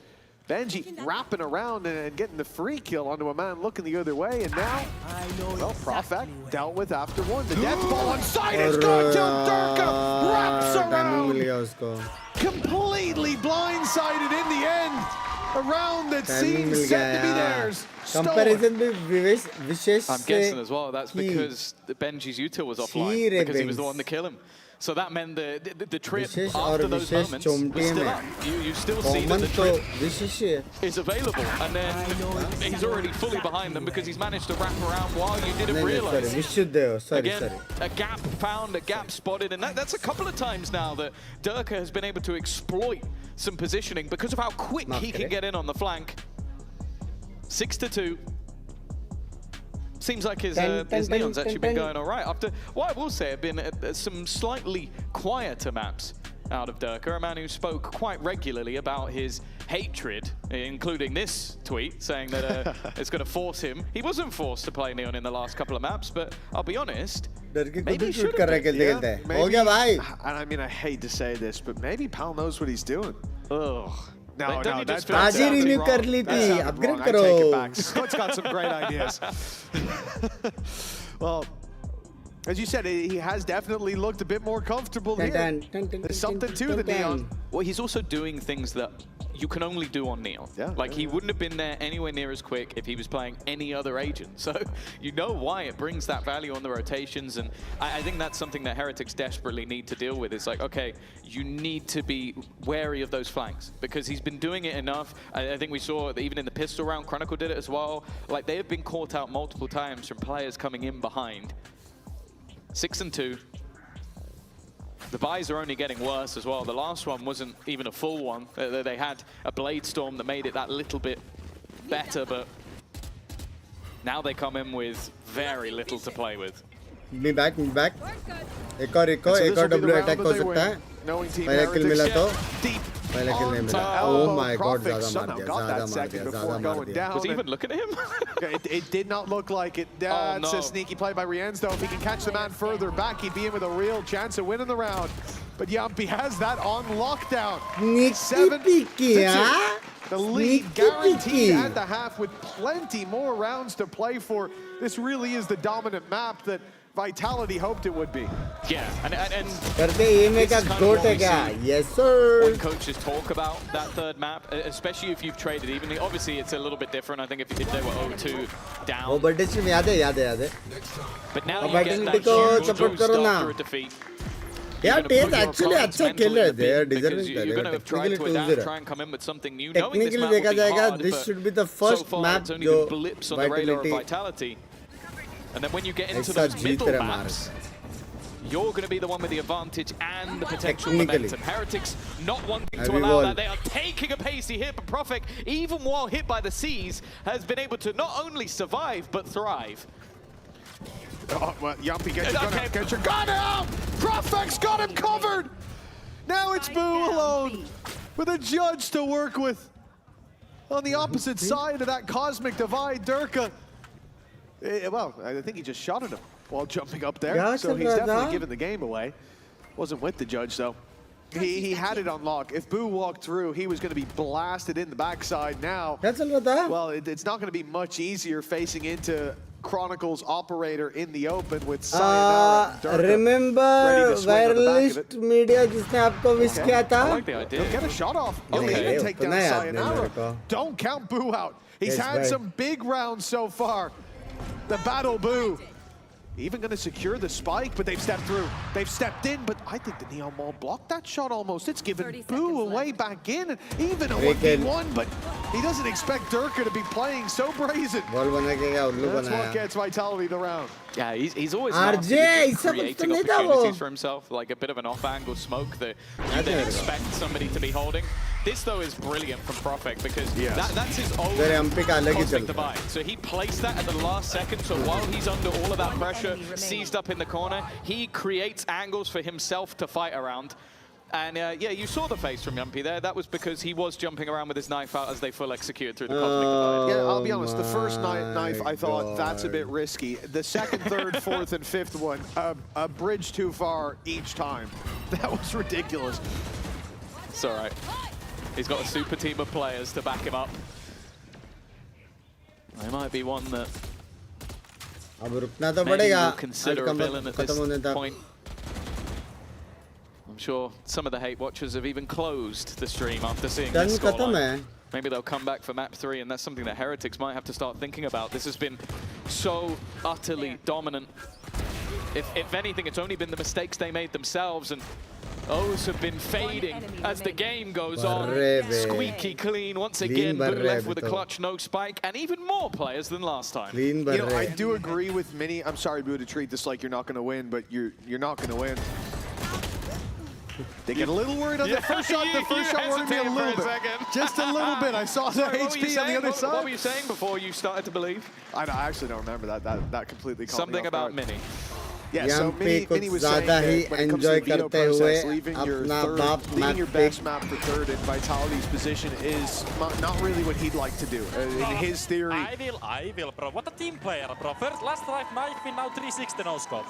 Benji wrapping around and getting the free kill onto a man looking the other way, and now, well, Profek dealt with after one. The death ball on side is good till Durka wraps around. Completely blindsided in the end. A round that seems set to be theirs. Comparison with Vishesh. I'm guessing as well, that's because Benji's util was offline, because he was the one to kill him. So that meant the trip after those moments was still up. You still see that the trip is available, and then he's already fully behind them because he's managed to wrap around while you didn't realize. Again, a gap found, a gap spotted, and that's a couple of times now that Durka has been able to exploit some positioning because of how quick he can get in on the flank. 6-2. Seems like his Neon's actually been going all right. After what I will say have been some slightly quieter maps out of Durka, a man who spoke quite regularly about his hatred, including this tweet saying that it's going to force him. He wasn't forced to play Neon in the last couple of maps, but I'll be honest, maybe he should have been. And I mean, I hate to say this, but maybe Pal knows what he's doing. Ugh. No, that's आज ही renew कर ली थी, upgrade करो. I take it back. Scott's got some great ideas. Well, as you said, he has definitely looked a bit more comfortable here. There's something to the Neon. Well, he's also doing things that you can only do on Neon. Yeah, like, he wouldn't have been there anywhere near as quick if he was playing any other agent. So you know why it brings that value on the rotations. And I think that's something that Heretics desperately need to deal with. It's like, okay, you need to be wary of those flanks because he's been doing it enough. I think we saw that even in the pistol round, Chronicle did it as well. Like, they have been caught out multiple times from players coming in behind. 6 and 2. The buys are only getting worse as well. The last one wasn't even a full one. They had a Blade Storm that made it that little bit better, but now they come in with very little to play with. Me back. एक और W attack हो सकता है. पहले kill मिला तो. पहले kill नहीं मिला. Oh my god, ज़्यादा मार दिया. Was he even looking at him? It did not look like it. That's a sneaky play by Rienz, though. If he can catch the man further back, he'd be in with a real chance of winning the round. But Yumpy has that on lockdown. 7-2. The lead guaranteed at the half with plenty more rounds to play for. This really is the dominant map that Vitality hoped it would be. Yeah, and करते EMEA का GOAT है क्या? Yes sir. When coaches talk about that third map, especially if you've traded evenly, obviously it's a little bit different. I think if they were 0-2 down. वो birthday stream याद है. But now you get that huge boost after a defeat. Yeah, Tate actually अच्छा खेल रहे थे. Deserving थे. You're going to try to adapt, try and come in with something new. Technically देखा जाएगा, this should be the first map जो blips on the radar of Vitality. And then when you get into those middle maps, you're going to be the one with the advantage and the potential momentum. Heretics not wanting to allow that. They are taking a pacey hit, but Profek, even while hit by the Seas, has been able to not only survive, but thrive. Oh, well, Yumpy, get your gun out! Profek's got him covered! Now it's Boo alone, with a judge to work with. On the opposite side of that cosmic divide, Durka. Well, I think he just shot at him while jumping up there, so he's definitely given the game away. Wasn't with the judge, though. He had it on lock. If Boo walked through, he was going to be blasted in the backside now. Well, it's not going to be much easier facing into Chronicle's operator in the open with Sayonara and Durka. Remember viralist media जिसने आपको wish किया था? I like the idea. He'll get a shot off. He'll even take down Sayonara. Don't count Boo out. He's had some big rounds so far. The battle Boo. Even going to secure the spike, but they've stepped through. They've stepped in, but I think the Neon Mall blocked that shot almost. It's given Boo away back in, and even a 1v1, but he doesn't expect Durka to be playing so brazen. That's what gets Vitality the round. Yeah, he's always creating opportunities for himself, like a bit of an off-angle smoke that you then expect somebody to be holding. This, though, is brilliant from Profek because that's his own cosmic divide. So he placed that at the last second, so while he's under all of that pressure, seized up in the corner, he creates angles for himself to fight around. And yeah, you saw the face from Yumpy there. That was because he was jumping around with his knife out as they full executed through the cosmic divide. Yeah, I'll be honest. The first knife, I thought that's a bit risky. The second, third, fourth, and fifth one, a bridge too far each time. That was ridiculous. It's all right. He's got a super team of players to back him up. There might be one that maybe will consider a villain at this point. I'm sure some of the hate watchers have even closed the stream after seeing this scoreline. Maybe they'll come back for map 3, and that's something that Heretics might have to start thinking about. This has been so utterly dominant. If anything, it's only been the mistakes they made themselves, and O's have been fading as the game goes on. Squeaky clean once again. Boo left with a clutch, no spike, and even more players than last time. You know, I do agree with Mini. I'm sorry, Boo, to treat this like you're not going to win, but you're not going to win. They get a little worried on the first shot. The first shot worried me a little bit. Just a little bit. I saw the HP on the other side. What were you saying before you started to believe? I actually don't remember that completely. Something about Mini. Yeah, so Mini was saying that when it comes to the veto process, leaving your best map for third in Vitality's position is not really what he'd like to do. In his theory. I will, bro. What a team player, bro. First, last drive knife, now 360 no scope.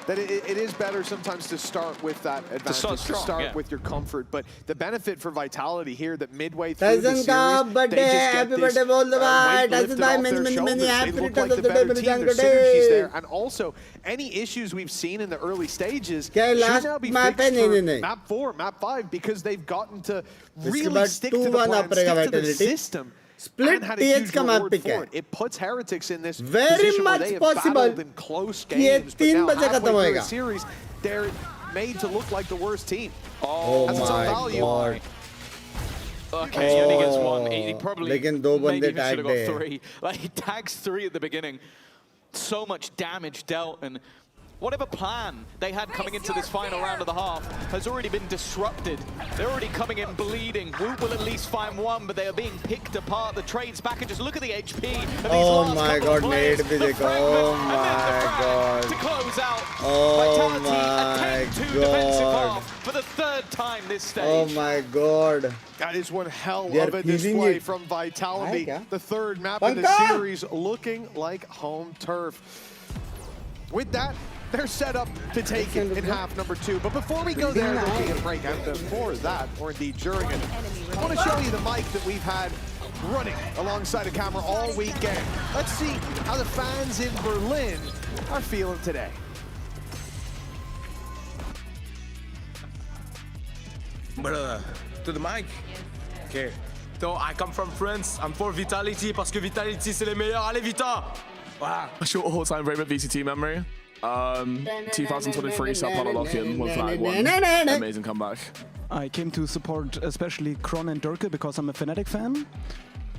that it is better sometimes to start with that advantage, to start with your comfort. But the benefit for Vitality here, that midway through the series, they just get this weight lifted off their shoulders. They look like the better team. There's synergies there. And also, any issues we've seen in the early stages should now be fixed for map 4, map 5, because they've gotten to really stick to the plan, stick to the system. Split TH का map pick है. It puts Heretics in this very position much where they have possible battled in close games, but now halfway through the series, they're made to look like the worst team. Oh my god. Okay, he only gets one. He probably maybe even should have got 3. Like, he tags 3 at the beginning. So much damage dealt, and whatever plan they had coming into this final round of the half has already been disrupted. They're already coming in bleeding. Woot will at least find one, but they are being picked apart. The trades back, and just look at the HP of these last couple of players. The oh my god. To close out. Oh Vitality, my a 10-2 defensive half for the 3rd time this stage. Oh my god. That is one hell of a display from Vitality. The 3rd map in the series looking like home turf. With that, they're set up to take it in half number 2. But before we go there, looking at break out before that, or indeed during it, I want to show you the mic that we've had running alongside a camera all weekend. Let's see how the fans in Berlin are feeling today. Brother, to the mic? Okay. So I come from France. I'm for Vitality parce que Vitality c'est les meilleurs. Allez Vita! Voilà. What's your all-time favorite VCT memory? 2023 Sao Paulo lock-in with like one amazing comeback. I came to support especially Kron and Durke because I'm a Fnatic fan.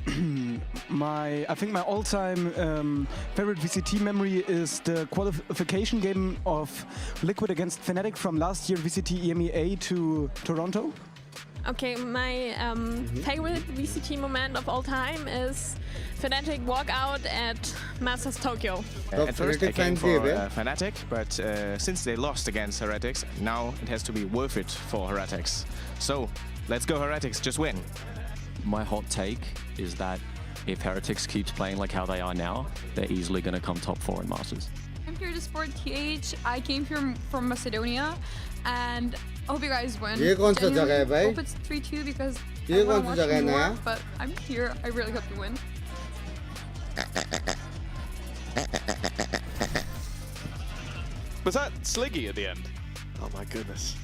I think my all-time favorite VCT memory is the qualification game of Liquid against Fnatic from last year VCT EMEA to Toronto. Okay, my favorite VCT moment of all time is Fnatic walkout at Masters Tokyo. At first I came for Fnatic, but since they lost against Heretics, now it has to be worth it for Heretics. So, let's go Heretics, just win. My hot take is that if Heretics keeps playing like how they are now, they're easily going to come top 4 in Masters. I'm here to support TH. I came here from Macedonia, and I hope you guys win. ये कौन सा जगह है भाई? I hope it's 3-2 because ये I कौन want सा to जगह है watch नया? more, but I'm here. I really hope you win. Was that Sliggy at the end? Oh my goodness.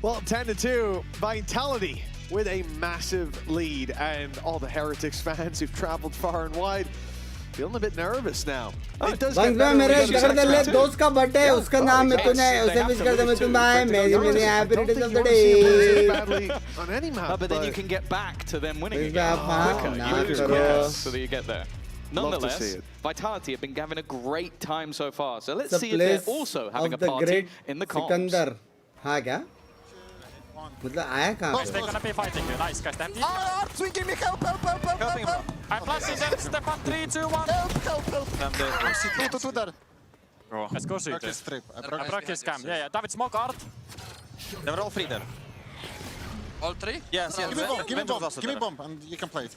Well, 10-2, Vitality with a massive lead, and all the Heretics fans who've traveled far and wide feeling a bit nervous now. It does get better. मेरे शक्ल दोस्त का birthday है, उसका नाम मिथुन है, उसे wish कर दे मिथुन भाई, मेरी happy returns of the day. On any map, but then you can get back to them winning Is again that quicker. fun? You lose Nah, quicker, bro. so that you get there. Nonetheless, Vitality have been having a great time so far. So let's The see if they're place also having a of the party great in the comps. Sikandar. हाँ क्या? मतलब आया कहाँ They're gonna be fighting you. Nice, guys. Swinging me, help. I'm flashing them. Step up, 3, 2, 1. Two there. Let's go shoot it. I broke his cam. Yeah. David, smoke art. They were all free there. All 3? Yes. Give me bomb, and you can play it.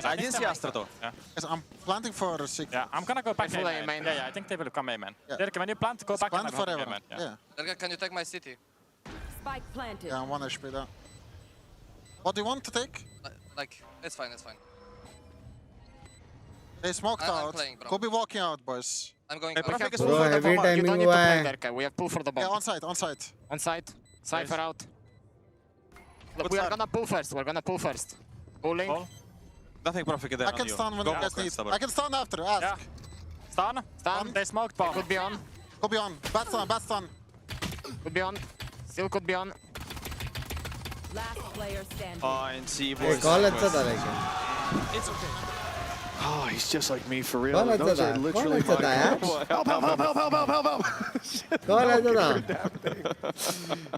I didn't see Astra though. Yeah. I'm planting for 6. Yeah, I'm gonna go back A main. Yeah, I think they will come A main. Dirk, when you plant, go back plant forever. A main. Yeah. Dirk, can you take my city? Spike planted. Yeah, I'm 1 HP there. What do you want to take? Like, it's fine. They smoked out. Go be walking out, boys. I'm going. heavy timing हुआ है. We have pull for the bomb. Yeah, on site. Cypher out. Look, we are gonna pull first. Pulling. Nothing perfect there. I can stun when you guys need. I can stun after. Ask. Yeah. Stun. They smoked bomb. Could be on. Bad stun. Could be on. Still could be on. Last player standing. And see call अच्छा था लेकिन. It's okay. Oh, he's just like me for real. कौन अच्छा Those था? are literally कौन अच्छा था यार? कौन अच्छा था?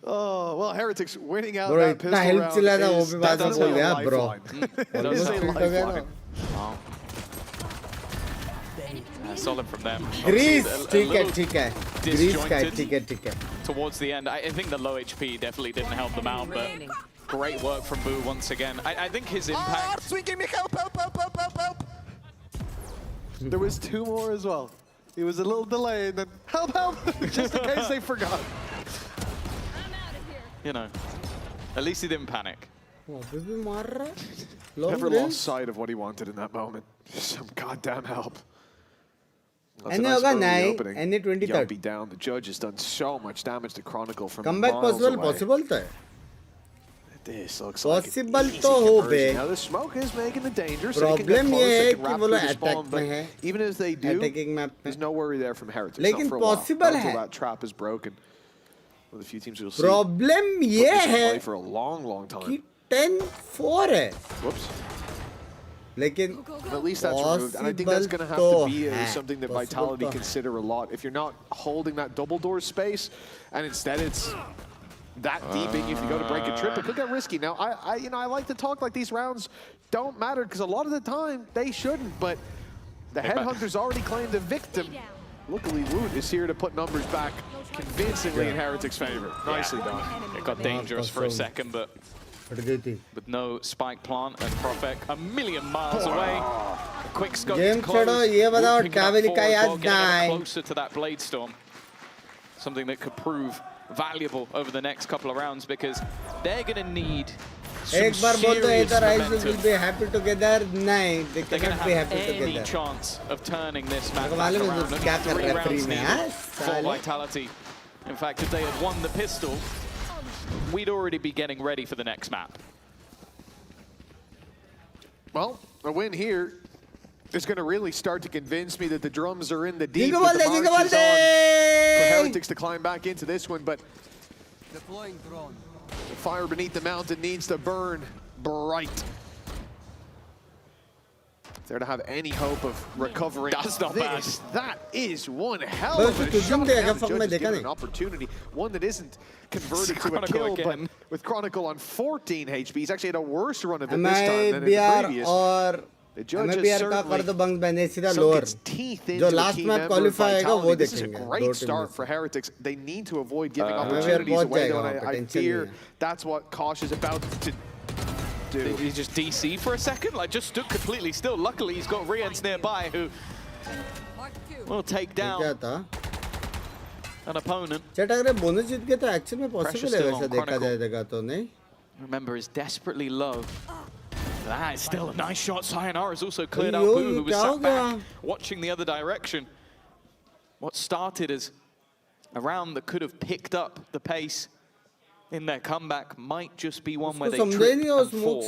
Oh, well, Heretics winning out Bro, that इतना pistol help round चिल्ला था वो is भी बात में बोल दिया bro. Doesn't say lifeline. Solid from them. Greece, ठीक है. Greece का ठीक है. Towards the end, I think the low HP definitely didn't help them out, but great work from Boo once again. I think his impact. Swinging me, help. There was 2 more as well. He was a little delayed, and then help, just in case they forgot. You know, at least he didn't panic. Never lost sight of what he wanted in that moment. Some goddamn help. That's a nice early opening. Yuppie down. The judge has done so much damage to Chronicle from comeback miles away. possible to This looks possible like an easy conversion. Now the smoke is making it dangerous. Problem ये है कि वो लोग attack में है. Even as they do, attacking map there's no worry there from Heretics. लेकिन possible है. That trap is broken. Well, a few teams will see. Problem ये है for a long time. कि 10-4 है. Whoops. लेकिन at least that's removed, and I think that's going to have to be something that Vitality consider a lot. If you're not holding that double door space, and instead it's that deep in you if you go to break a trip, it could get risky. Now, I like to talk like these rounds don't matter because a lot of the time they shouldn't, but the Headhunter's already claimed a victim. Luckily, Woot is here to put numbers back convincingly in Heretics' favor. Nicely done. It got dangerous for a second, but with no spike plant and Profek a million miles away. A quick scope to close. Getting closer to that Blade Storm. Something that could prove valuable over the next couple of rounds because they're going to need some serious momentum. will be happy together. No, they cannot be happy any together. chance of turning this match back around. Only 3 rounds needed for Vitality. In fact, if they had won the pistol, we'd already be getting ready for the next map. Well, a win here is going to really start to convince me that the drums are in the deep. That the march is on for Heretics to climb back into this one, but deploying drone. The fire beneath the mountain needs to burn bright. If they're to have any hope of recovering That's not bad. That is one hell of a shot. The judge is given an opportunity, one that isn't converted to a kill, but with Chronicle on 14 HP, he's actually had a worse run of it this time than in the previous. The judge has certainly sunk its teeth into a key member of Vitality. This is a great start for Heretics. They need to avoid giving opportunities away, though, and I fear that's what Kosh is about to do. Did he just DC for a second? Like, just stood completely still. Luckily, he's got Riens nearby who will take down an opponent. bonus जीत के तो actual में possible है वैसा देखा जाएगा तो नहीं. Remember, is desperately low. That is still a nice shot. Sayonara's also cleared out Boo, who was sat back, watching the other direction. What started as a round that could have picked up the pace in their comeback might just be one where they trip and fall.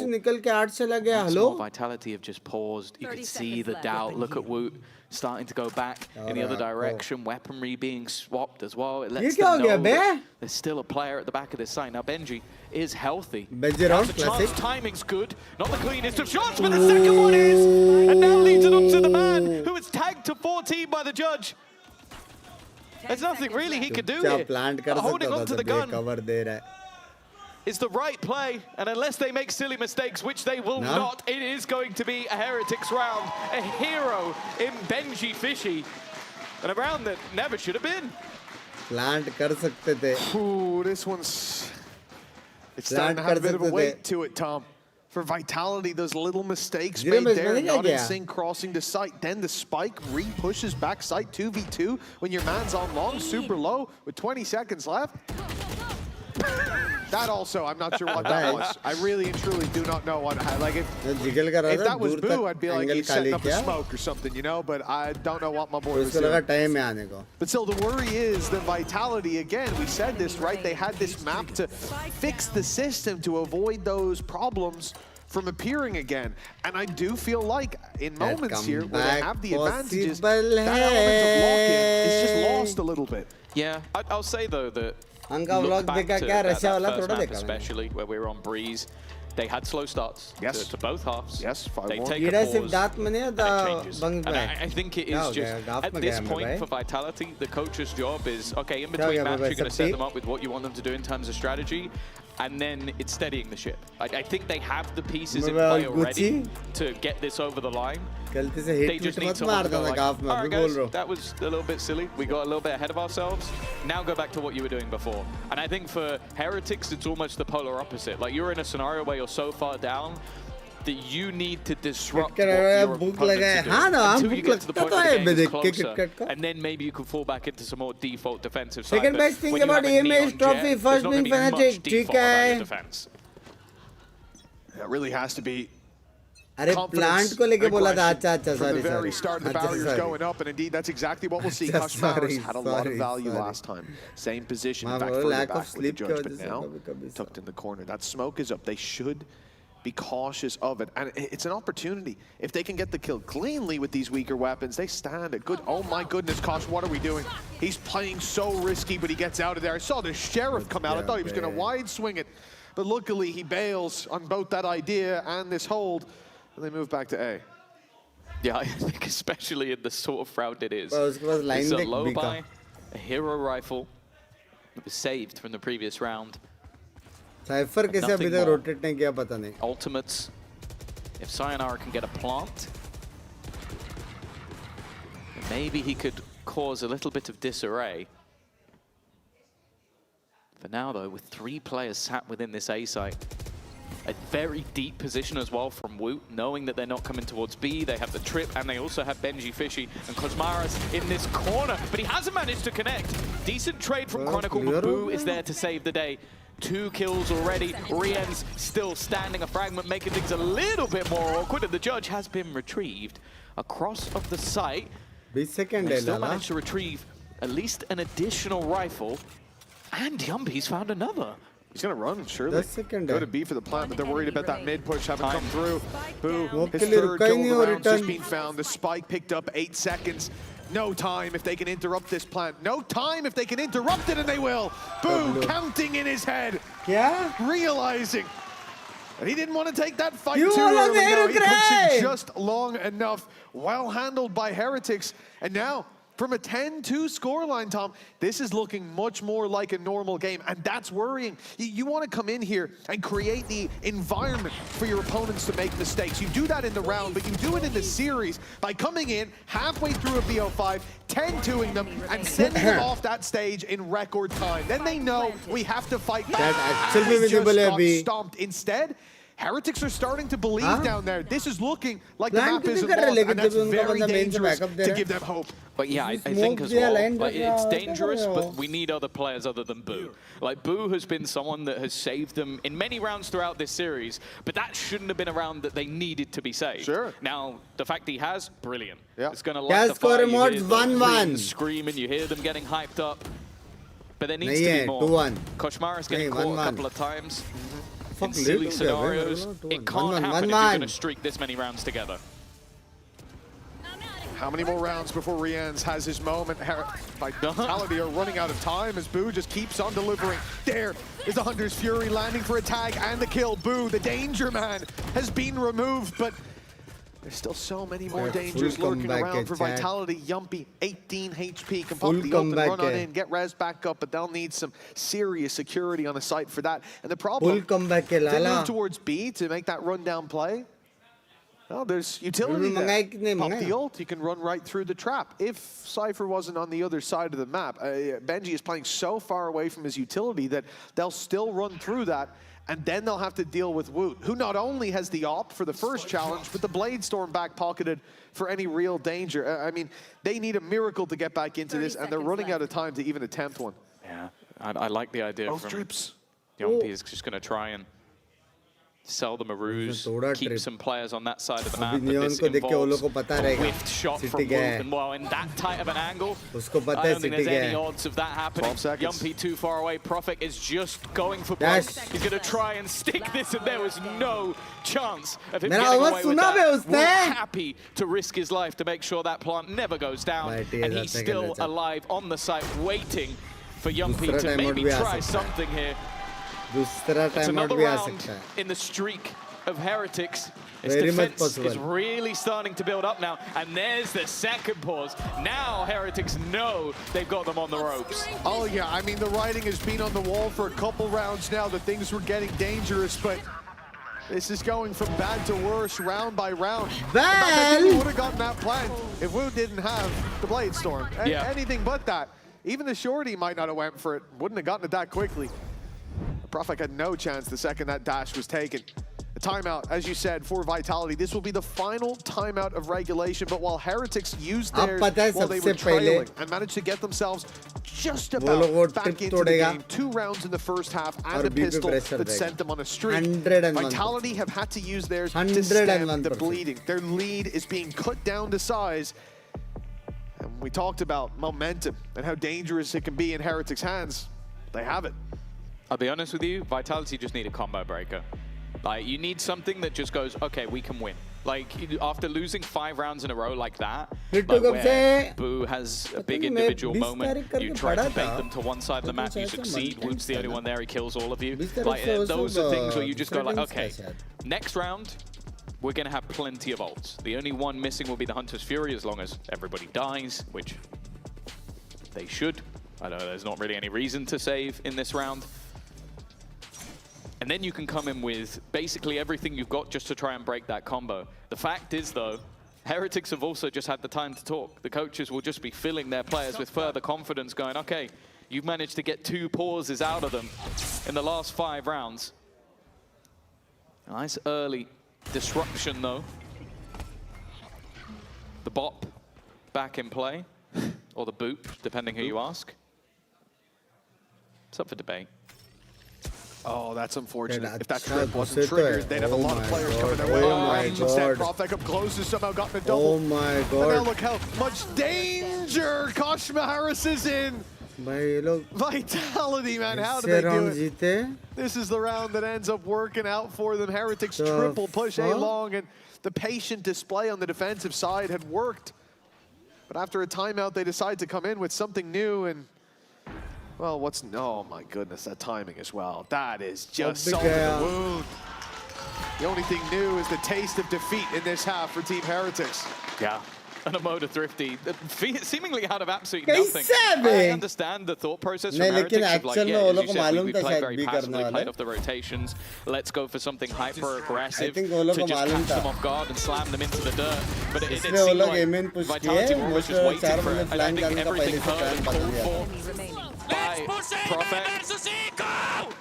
Vitality have just paused. You could see the doubt. Look at Woot starting to go back in the other direction. Weaponry being swapped as well. It lets them know that there's still a player at the back of this site. Now Benji is healthy. The chance timing's good. Not the cleanest of shots, but the second one is. And now leads it up to the man who is tagged to 14 by the judge. There's nothing really he could do here. Holding on to the gun is the right play, and unless they make silly mistakes, which they will not, it is going to be a Heretics round. A hero in Benji Fishy. And a round that never should have been. Ooh, this one's... It's starting to have a bit of a weight to it, Tom. For Vitality, those little mistakes made there, not in sync crossing the site. Then the spike re-pushes back site 2v2 when your man's on long, super low, with 20 seconds left. That also, I'm not sure what that was. I really and truly do not know what. Like if that was Boo, I'd be like he's setting up a smoke or something, you know. But I don't know what my boy was doing. But still, the worry is that Vitality, again, we said this, right? They had this map to fix the system to avoid those problems from appearing again. And I do feel like in moments here where they have the advantages, that element of lock-in is just lost a little bit. Yeah, I'll say though that look back to that first map, especially where we were on Breeze, they had slow starts to both halves. Yes, they take a pause, and it changes. And I think it is just, at this point for Vitality, the coach's job is, okay, in between maps, you're going to set them up with what you want them to do in terms of strategy, and then it's steadying the ship. I think they have the pieces in play already to get this over the line. They just need someone to go like, all right guys, that was a little bit silly. We got a little bit ahead of ourselves. Now go back to what you were doing before. And I think for Heretics, it's almost the polar opposite. Like, you're in a scenario where you're so far down, that you need to disrupt what Kit Kat your भूख opponents लगा है are doing हाँ ना until you भूख get to the लगता point तो where है the मैं game is देख के Kit closer, Kat का and then maybe you can fall back into some more default defensive side. second But best thing when you about have a EMEA neon trophy jet, first there's not being gonna be much Fnatic ठीक default about your है defense. That really has to be अरे plant को लेके बोला था अच्छा from the very sorry start of the barriers going up, and indeed that's exactly what we'll see. Kashmir had a lot of value last time. Same position, in fact, further back with the judge, but now tucked in the corner. That smoke is up. They should be cautious of it, and it's an opportunity. If they can get the kill cleanly with these weaker weapons, they stand a good. Oh my goodness, Kosh, what are we doing? He's playing so risky, but he gets out of there. I saw the sheriff come out. I thought he was going to wide swing it, but luckily he bails on both that idea and this hold. And they move back to A. Yeah, I think especially in the sort of round it is. उसके पास line It's a deck low भी buy, a hero rifle that was saved from the previous round. Cypher कैसे अभी तक rotate नहीं किया पता नहीं. Ultimates. If Sayonara can get a plant, maybe he could cause a little bit of disarray. For now, though, with 3 players sat within this A site, a very deep position as well from Woot, knowing that they're not coming towards B. They have the trip, and they also have Benji Fishy and Cosmaras in this corner, but he hasn't managed to connect. Decent trade from Chronicle, but Boo is there to save the day. 2 kills already. Rien's still standing a fragment, making things a little bit more awkward, and the judge has been retrieved across of the site. They still managed to retrieve at least an additional rifle, and Yumpy's found another. He's going to run, surely. Go to B for the plant, but they're worried about that mid push having come through. Boo, his third kill of the round's just been found. The spike picked up 8 seconds. No time if they can interrupt this plant. No time if they can interrupt it, and they will. Boo, counting in his head. Yeah? Realizing that he didn't want to take that fight too early. No, he puts it just long enough. Well handled by Heretics. And now, from a 10-2 scoreline, Tom, this is looking much more like a normal game, and that's worrying. You want to come in here and create the environment for your opponents to make mistakes. You do that in the round, but you do it in the series by coming in halfway through a BO5, 10-2ing them, and sending them off that stage in record time. Then they know we have to fight back. They just got stomped. Instead, Heretics are starting to believe down there. This is looking like the map isn't lost, and that's very dangerous to give them hope. But yeah, I think as well, like, it's dangerous, but we need other players other than Boo. Like, Boo has been someone that has saved them in many rounds throughout this series, but that shouldn't have been a round that they needed to be saved. Sure. Now, the fact he has, brilliant. Yeah. It's going to light the fire. You hear them screaming, you hear them getting hyped up. But there needs to be more. Koshmara's getting caught a couple of times. In silly scenarios, it can't happen if you're going to streak this many rounds together. How many more rounds before Rienz has his moment? Vitality are running out of time as Boo just keeps on delivering. There is the Hunter's Fury landing for a tag and the kill. Boo, the danger man, has been removed, but there's still so many more dangers lurking around for Vitality. Yumpy, 18 HP, can pop the open, run on in, get res back up, but they'll need some serious security on the site for that. And the problem, they move towards B to make that rundown play. Well, there's utility there. Pop the ult, you can run right through the trap. If Cypher wasn't on the other side of the map, Benji is playing so far away from his utility that they'll still run through that, and then they'll have to deal with Woot, who not only has the AWP for the first challenge, but the Blade Storm back-pocketed for any real danger. I mean, they need a miracle to get back into this, and they're running out of time to even attempt one. Yeah, I like the idea Both trips. Yumpy is just going to try and sell them a ruse, keep some players on that side of the map, but this involves a whiffed shot from Woot, and well, in that tight of an angle, I don't think there's any odds of that happening. Yumpy too far away, Prophet is just going for broke. He's going to try and stick this, and there was no chance of him getting away with that. Woot happy to risk his life to make sure that plant never goes down, and he's still alive on the site, waiting for Yumpy to maybe try something here. It's another round in the streak of Heretics. His defense is really starting to build up now, and there's the second pause. Now Heretics know they've got them on the ropes. Oh yeah, I mean the writing has been on the wall for a couple rounds now that things were getting dangerous, but this is going from bad to worse round by round. I think he would have gotten that plan if Wu didn't have the Blade Storm. Anything but that. Even the shorty might not have went for it, wouldn't have gotten it that quickly. Prophet had no chance the second that dash was taken. A timeout, as you said, for Vitality. This will be the final timeout of regulation, but while Heretics used theirs while they were trailing and managed to get themselves just about back into the game. 2 rounds in the first half and a pistol that sent them on a streak. Vitality have had to use theirs to stem the bleeding. Their lead is being cut down to size. And we talked about momentum and how dangerous it can be in Heretics' hands. They have it. I'll be honest with you, Vitality just need a combo breaker. Like, you need something that just goes, okay, we can win. Like, after losing 5 rounds in a row like that, like where Boo has a big individual moment, you try to bait them to one side of the map, you succeed, Woot's the only one there, he kills all of you. Like, those are things where you just go like, okay, next round, we're going to have plenty of ults. The only one missing will be the Hunter's Fury, as long as everybody dies, which they should. I know there's not really any reason to save in this round. And then you can come in with basically everything you've got just to try and break that combo. The fact is, though, Heretics have also just had the time to talk. The coaches will just be filling their players with further confidence, going, okay, you've managed to get 2 pauses out of them in the last 5 rounds. Nice early disruption, though. The bop back in play, or the boop, depending who you ask. It's up for debate. Oh, that's unfortunate. If that trip wasn't triggered, they'd have a lot of players coming their way. Oh my god. Profek up close has somehow gotten a double. Oh my god. And now look how much danger Kashma Harris is in. Vitality, man, how do they do it? This is the round that ends up working out for them. Heretics triple push A-long, and the patient display on the defensive side had worked. But after a timeout, they decide to come in with something new, and well, oh my goodness, that timing as well. That is just salt in the wound. The only thing new is the taste of defeat in this half for Team Heretics. Yeah, and a mode of Thrifty, seemingly out of absolutely nothing. I understand the thought process from Heretics of like, yeah, as you said, we play very passively, played off the rotations. Let's go for something hyper-aggressive to just catch them off guard and slam them into the dirt. But it seemed like Vitality were always just waiting for it. And I think everything heard and called for by Profek.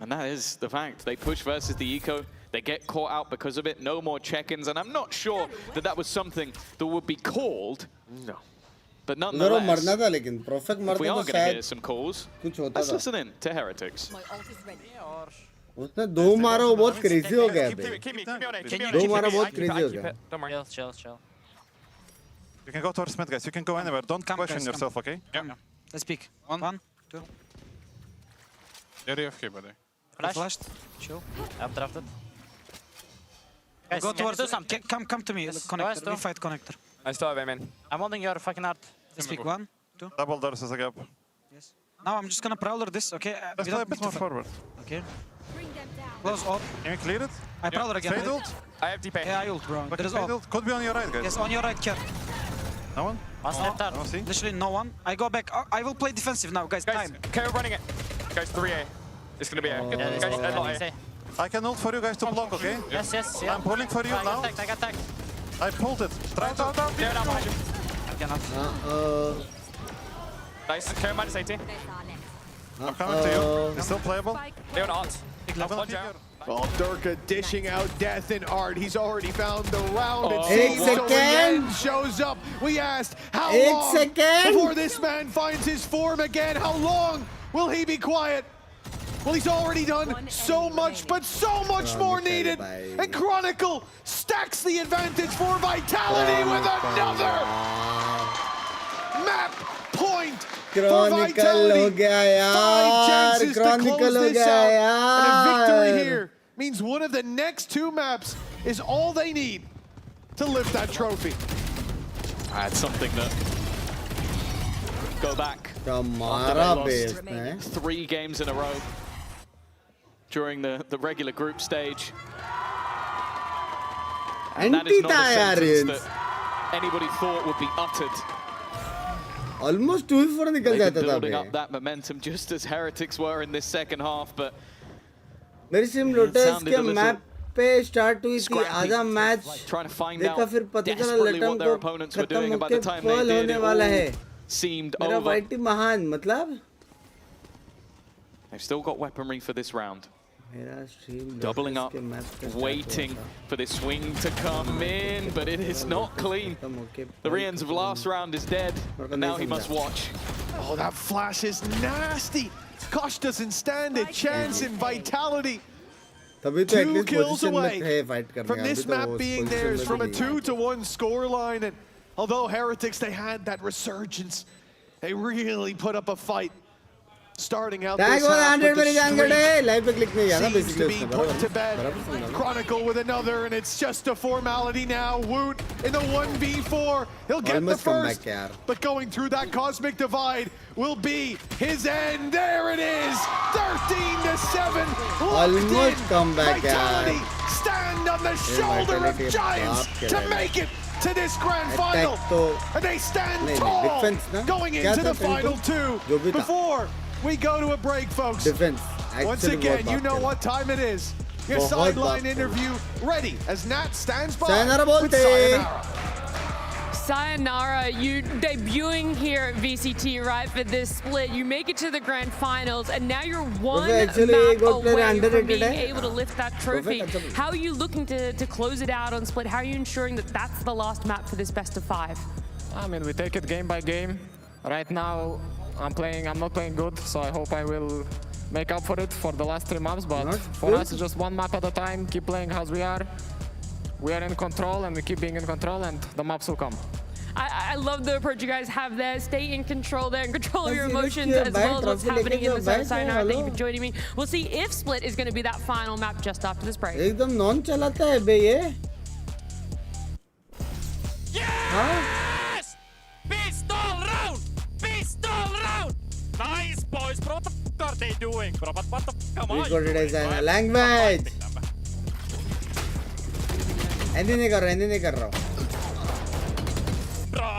And that is the fact. They push versus the eco. They get caught out because of it. No more check-ins. And I'm not sure that that was something that would be called. No. But nonetheless, if we are going to hear some calls, let's listen in to Heretics. उसने 2 मारा वो बहुत crazy हो गया बे 2 मारा बहुत crazy हो गया Don't worry. Chill. You can go towards mid, guys. You can go anywhere. Don't question yourself, okay? Yeah. Let's pick. 1, 2. You're AFK, buddy. Flashed. Chill. I've drafted. Guys, go towards. Come to me. Connector. We fight connector. I still have aim in. I'm holding your fucking art. Let's pick 1, 2. Double doors as a gap. Yes. Now I'm just gonna prowler this, okay? Let's play a bit more forward. Okay. Close all. Can you clear it? I prowler again. Fade ult? I have DP. Yeah, I ult, bro. There is all. Could be on your right, guys. Yes, on your right, Cat. No one? No, see? Literally no one. I go back. I will play defensive now, guys. Time. Okay, we're running it. Guys, 3A. It's gonna be A. Guys, not A. I can ult for you guys to block, okay? Yes. Yeah. I'm pulling for you now. I got tagged. I pulled it. Try to. They're down behind you. I cannot. Nice. Carry minus 80. I'm coming to you. It's still playable. They're on ult. Well, Durka dishing out death and art. He's already found the round. It seems so again shows up. We asked how long before this man finds his form again. How long will he be quiet? Well, he's already done so much, but so much more needed. And Chronicle stacks the advantage for Vitality with another map point. Chronicle हो गया यार Chronicle हो गया यार and a victory here means one of the next 2 maps is all they need to lift that trophy. That's something that go back. हमारा base है 3 games in a row during the regular group stage. And that is not a sentence that anybody thought would be uttered. Almost 2-4 निकल जाता था building up that momentum just as Heretics were in this second half, but मेरी SIM lotus के map पे start हुई थी आधा match देखा फिर पता चला लटन को खत्म होके फॉल होने वाला है मेरा वाइटी महान मतलब they've still got weaponry for this round. Doubling up, waiting for this swing to come in, but it is not clean. The Rians of last round is dead, and now he must watch. Oh, that flash is nasty. Kosh doesn't stand a chance in Vitality. 2 kills away from this map being theirs from a 2-1 scoreline. And although Heretics, they had that resurgence, they really put up a fight. Starting out this half, but the streak seems to be put to bed. Chronicle with another, and it's just a formality now. Woot in the 1v4. He'll get the first, but going through that cosmic divide will be his end. There it is, 13-7. Almost comeback, Vitality stand on the shoulder of giants to make it to this grand final. And they stand tall going into the final 2 before we go to a break, folks. Once again, you know what time it is. Your sideline interview ready as Nat stands by with Sayonara. Sayonara, you debuting here at VCT, right, for this split. You make it to the grand finals, and now you're one map away from being able to lift that trophy. How are you looking to close it out on split? How are you ensuring that that's the last map for this best of 5? I mean, we take it game by game. Right now, I'm not playing good, so I hope I will make up for it for the last 3 maps, but for us, it's just 1 map at a time, keep playing as we are. We are in control, and we keep being in control, and the maps will come. I love the approach you guys have there. Stay in control there and control your emotions as well as what's happening in the side. Sayonara, thank you for joining me. We'll see if Split is going to be that final map just after this break. एकदम non चलाता है बे ये. Yes! Pistol round! Pistol round! Nice, boys, bro. What the f are they doing, bro? What the f am I doing, language. Ending नहीं कर रहा हूँ. Bro,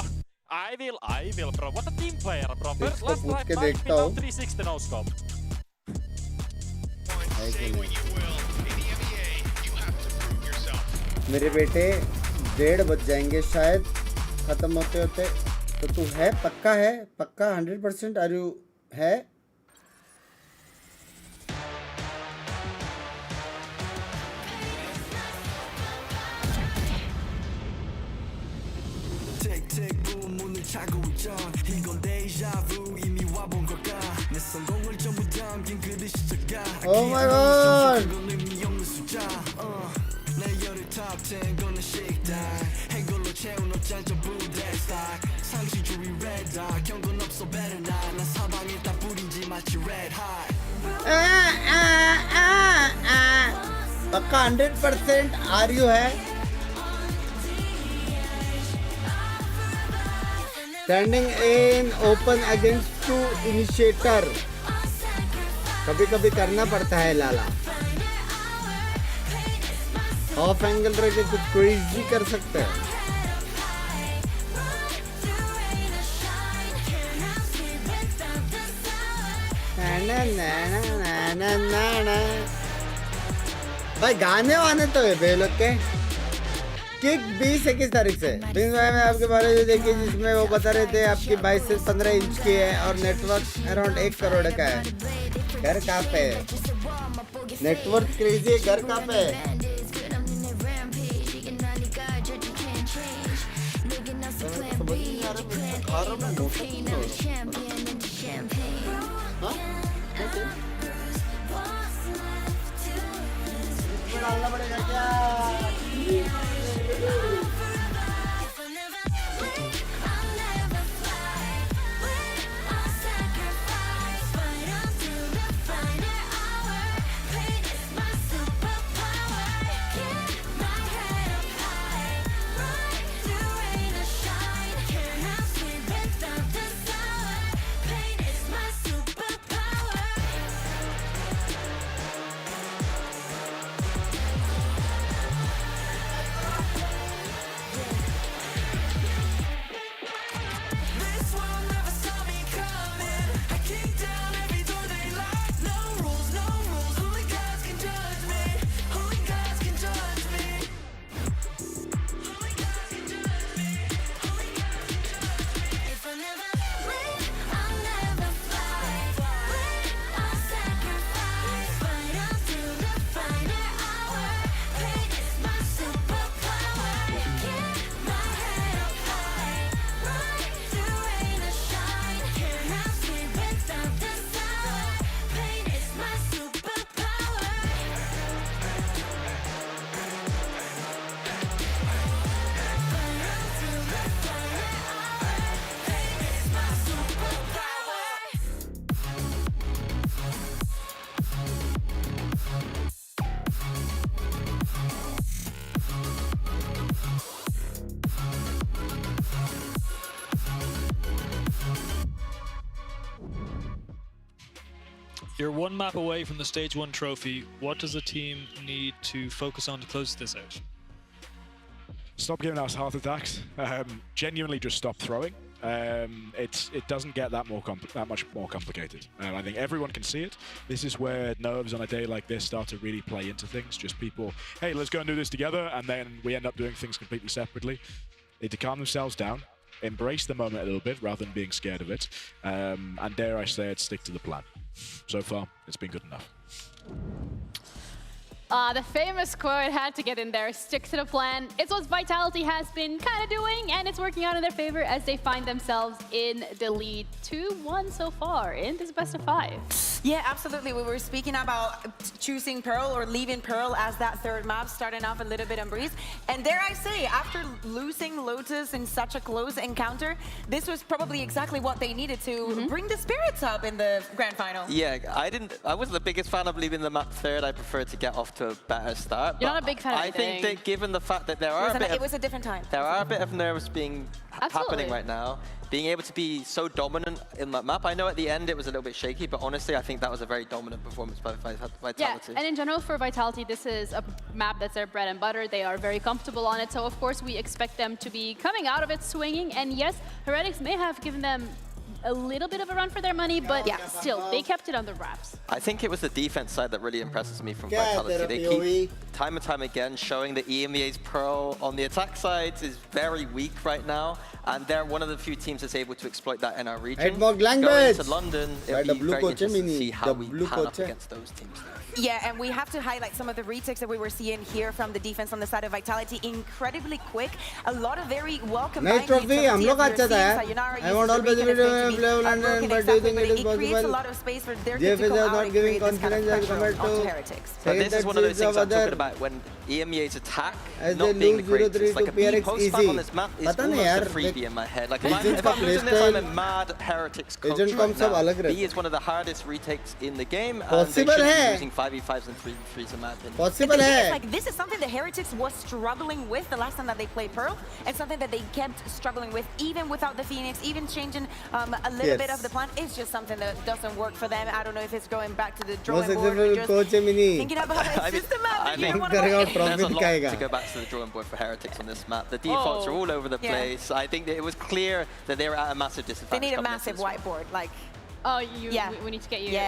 I will, bro. What a team player, bro. First left right, right, now 360 no scope. मेरे बेटे 1:30 बज जाएंगे शायद खत्म होते होते. तो तू है पक्का 100% आर यू है? Oh my god! पक्का 100% आर यू है? Standing in open against 2 initiator. कभी कभी करना पड़ता है लाला. ऑफ एंगल रह के कुछ क्रेजी कर सकते हैं. भाई गाने वाने तो है बे लोग के. किक 20-21 तारीख से बिंग्स भाई में आपके बारे में देखिए, जिसमें वो बता रहे थे आपकी 22 से 15 इंच की है और नेटवर्क अराउंड 1 करोड़ का है. घर कहाँ पे है? नेटवर्क क्रेजी है, घर कहाँ पे है? डालना पड़ेगा क्या? You're one map away from the Stage 1 trophy. What does the team need to focus on to close this out? Stop giving us heart attacks. Genuinely just stop throwing. It doesn't get that much more complicated. I think everyone can see it. This is where nerves on a day like this start to really play into things. Just people, hey, let's go and do this together, and then we end up doing things completely separately. They need to calm themselves down, embrace the moment a little bit rather than being scared of it, and dare I say it, stick to the plan. So far, it's been good enough. The famous quote had to get in there, stick to the plan. It's what Vitality has been kind of doing, and it's working out in their favor as they find themselves in the lead 2-1 so far in this best of 5. Yeah, absolutely. We were speaking about choosing Pearl or leaving Pearl as that third map, starting off a little bit on Breeze. And dare I say, after losing Lotus in such a close encounter, this was probably exactly what they needed to bring the spirits up in the grand final. Yeah, I wasn't the biggest fan of leaving the map third. I prefer to get off to a better start. You're not a big fan of I think that given the fact that there are it was a different time. There are a bit of nerves being happening right now. Being able to be so dominant in that map. I know at the end it was a little bit shaky, but honestly, I think that was a very dominant performance by Vitality. Yeah, and in general for Vitality, this is a map that's their bread and butter. They are very comfortable on it, so of course we expect them to be coming out of it swinging. And yes, Heretics may have given them a little bit of a run for their money, but still, they kept it on the wraps. I think it was the defense side that really impresses me from Vitality. They keep time and time again showing that EMEA's Pearl on the attack side is very weak right now, and they're one of the few teams that's able to exploit that in our region. Going to London, it'll be very interesting to see how we pan up against those teams now. Yeah, and we have to highlight some of the retakes that we were seeing here from the defense on the side of Vitality. Incredibly quick, a lot of very welcome. Nice trophy. हम लोग अच्छा था. I want all the London, but do you think it is possible? It creates a lot of space for their team to come out and create this kind of pressure onto Heretics. But this is one of those things I'm talking about when EMEA's attack not being the greatest. Like a B post-5 on this map is almost a freebie in my head. Like if I'm losing this, I'm a mad Heretics coach right now. B is one of the hardest retakes in the game, and they should be using 5v5s and 3v3s in my opinion. Possible hai. Like this is something the Heretics was struggling with the last time that they played Pearl, and something that they kept struggling with even without the Phoenix, even changing a little bit of the plan. It's just something that doesn't work for them. I don't know if it's going back to the drawing board or just thinking about it. It's just the map that you don't want to play. There's a lot to go back to the drawing board for Heretics on this map. The defaults are all over the place. I think that it was clear that they were at a massive disadvantage. They need a massive whiteboard, like. Oh, we need to get you,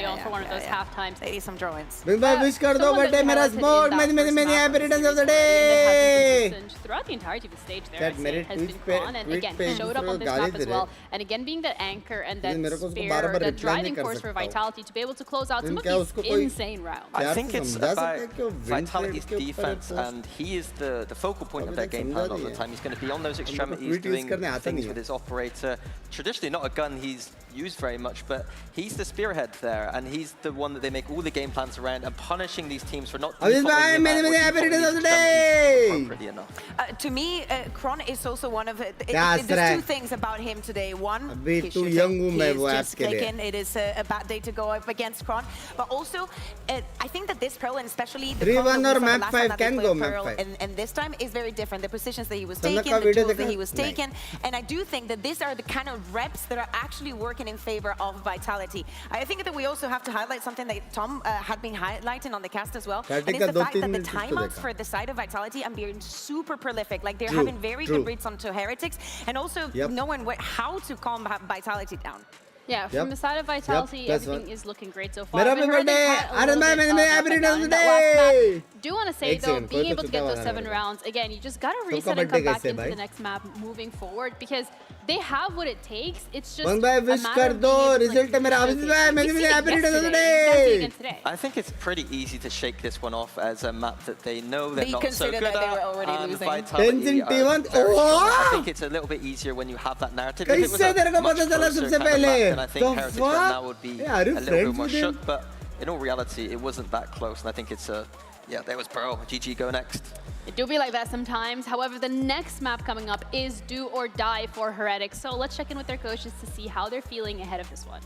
on for one of those half times. They need some drawings. Wish kar do birthday mera sport. Many happy returns of the day. Throughout the entirety of the stage there, has been Kron, and again, showed up on this map as well. And again, being that anchor and that spear, that driving force for Vitality to be able to close out some of these insane rounds. I think it's about Vitality's defense, and he is the focal point of their game plan all the time. He's going to be on those extremities doing things with his operator. Traditionally not a gun he's used very much, but he's the spearhead there, and he's the one that they make all the game plans around, and punishing these teams for not to me, Kron is also one of there's two things about him today. One, he's just taken. It is a bad day to go up against Kron, but also I think that this Pearl, and especially the 3-1 or map 5 can go map 5, and this time is very different. The positions that he was taking, the tools that he was taking, and I do think that these are the kind of reps that are actually working in favor of Vitality. I think that we also have to highlight something that Tom had been highlighting on the cast as well, and it's the fact that the timeouts for the side of Vitality are being super prolific. Like they're having very good reads onto Heretics, and also knowing how to calm Vitality down. Yeah, from the side of Vitality, everything is looking great so far. Happy birthday! Do want to say though, being able to get those 7 rounds, again, you just gotta reset and come back into the next map moving forward, because they have what it takes. It's just a matter of I think it's pretty easy to shake this one off as a map that they know they're not so good at, and Vitality I think it's a little bit easier when you have that narrative. If it was a much closer kind of map, then I think Heretics right now would be a little bit more shook, but in all reality, it wasn't that close, and I think it's yeah, there was Pearl. GG, go next. It do be like that sometimes. However, the next map coming up is Do or Die for Heretics. So let's check in with their coaches to see how they're feeling ahead of this one.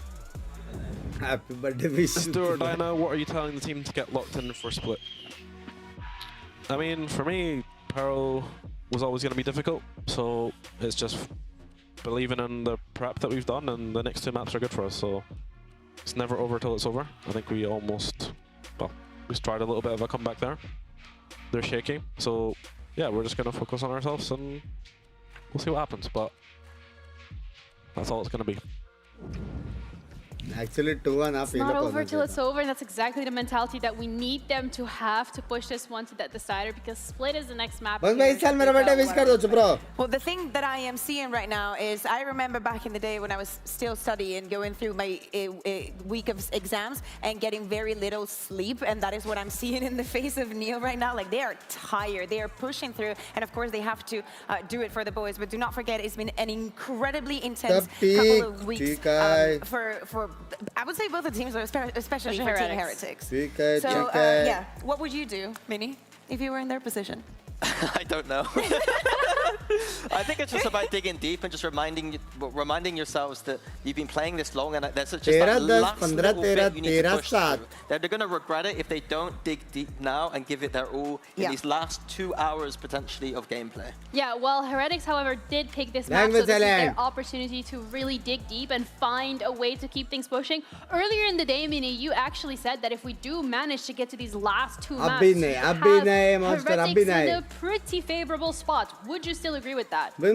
Happy birthday, wish. Do or Die now, what are you telling the team to get locked in for split? I mean, for me, Pearl was always going to be difficult, so it's just believing in the prep that we've done, and the next 2 maps are good for us, so it's never over till it's over. I think we almost, well, we tried a little bit of a comeback there. They're shaking, so yeah, we're just gonna focus on ourselves and we'll see what happens. But that's all it's gonna be. Actually, 2-1 up. It's not over till it's over, and that's exactly the mentality that we need them to have to push this one to that decider, because Split is the next map. Well, the thing that I am seeing right now is, I remember back in the day when I was still studying, going through my week of exams and getting very little sleep, and that is what I'm seeing in the face of Neil right now. Like, they are tired, they are pushing through, and of course they have to do it for the boys. But do not forget, it's been an incredibly intense couple of weeks for I would say both the teams, especially for Team Heretics. So, yeah, what would you do, Minnie, if you were in their position? I don't know. I think it's just about digging deep and just reminding yourselves that you've been playing this long, and there's just that last little bit you need to push through. They're going to regret it if they don't dig deep now and give it their all in these last 2 hours potentially of gameplay. Yeah, well, Heretics, however, did pick this map, so this is their opportunity to really dig deep and find a way to keep things pushing. Earlier in the day, Minnie, you actually said that if we do manage to get to these last 2 maps, Heretics in a pretty favorable spot. Would you still agree with that? Yeah,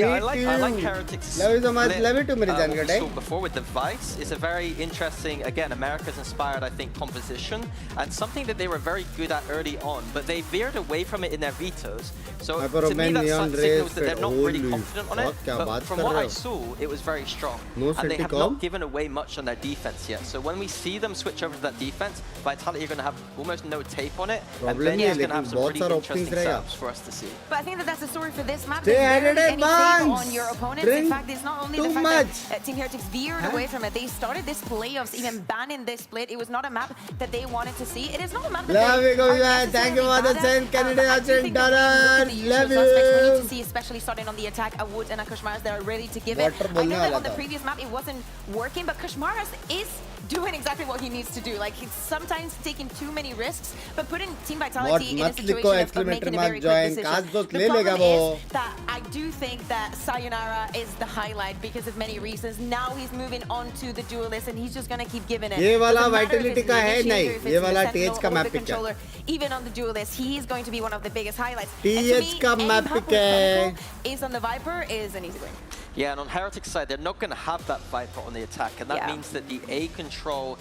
I like Heretics. Love you so much. Love you too, we saw before with the VIT. It's a very interesting, again, America's inspired, I think, composition, and something that they were very good at early on, but they veered away from it in their vetoes. So to me, that signals that they're not really confident on it. But from what I saw, it was very strong, and they have not given away much on their defense yet. So when we see them switch over to that defense, Vitality are going to have almost no tape on it, and then you're going to have some pretty interesting setups for us to see. But I think that that's the story for this map. There's any tape on your opponents. In fact, it's not only the fact that Team Heretics veered away from it. They started this playoffs even banning this split. It was not a map that they wanted to see. It is not a map that Thank you for the $10 Canadian dollars. Love you. We need to see, especially starting on the attack, a Wood and a Kushmaras that are ready to give it. I know that on the previous map it wasn't working, but Kushmaras is doing exactly what he needs to do. Like, he's sometimes taking too many risks, but putting Team Vitality in a situation of making a very quick decision. The problem is that I do think that Sayonara is the highlight because of many reasons. Now he's moving on to the duelist, and he's just gonna keep giving it. ये वाला Vitality का है नहीं, ये वाला TH का map pick है. Even on the duelist, he is going to be one of the biggest highlights. TH का map pick है. Is on the Viper is an easy win. Yeah, and on Heretics side, they're not going to have that Viper on the attack, and that means that the A control,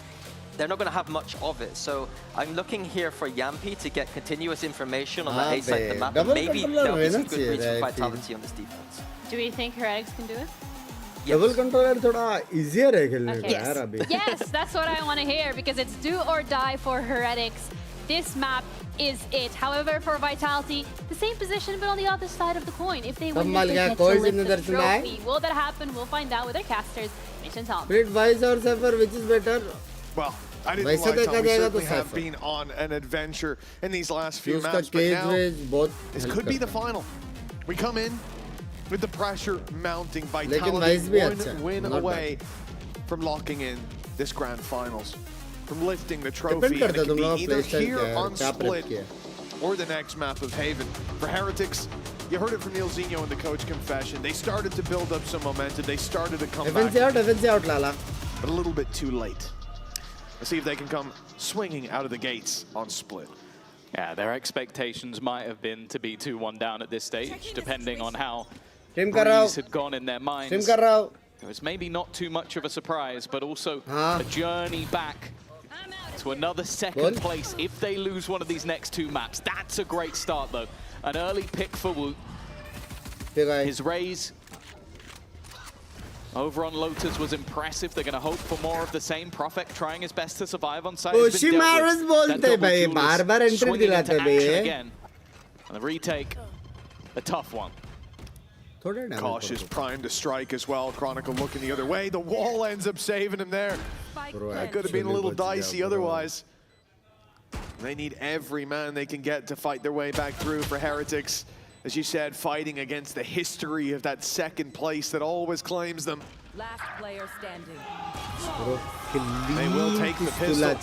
they're not going to have much of it. So I'm looking here for Yampi to get continuous information on the A side of the map, and maybe there'll be some good reads for Vitality on this defense. Do we think Heretics can do it? Double controller थोड़ा easier है खेलने का यार अभी. Yes, that's what I want to hear, because it's do or die for Heretics. This map is it. However, for Vitality, the same position, but on the other side of the coin. If they win, they get to lift the trophy. Will that happen? We'll find out with our casters, Mitch and Tom. Split Vice or Cypher, which is better? Well, I didn't lie, Tom. We certainly have been on an adventure in these last few maps, but now this could be the final. We come in with the pressure mounting. Vitality one win away from locking in this grand finals, from lifting the trophy, and it can be either here on Split or the next map of Haven. For Heretics, you heard it from Neil Zinho in the coach confession. They started to build up some momentum. They started to come back, out, Lala. but a little bit too late. Let's see if they can come swinging out of the gates on Split. Yeah, their expectations might have been to be 2-1 down at this stage, depending on how Breeze had gone in their minds. It was maybe not too much of a surprise, but also a journey back to another second place if they lose one of these next 2 maps. That's a great start, though. An early pick for Wu. His raise over on Lotus was impressive. They're going to hope for more of the same. Prophet trying his best to survive on site. Kushmaras बोलते भाई, बार-बार entry दिलाते भाई. Again. And the retake, a tough one. Cautious prime to strike as well. Chronicle looking the other way. The wall ends up saving him there. That could have been a little dicey otherwise. They need every man they can get to fight their way back through for Heretics. As you said, fighting against the history of that second place that always claims them. Last player standing. They will take the pistol.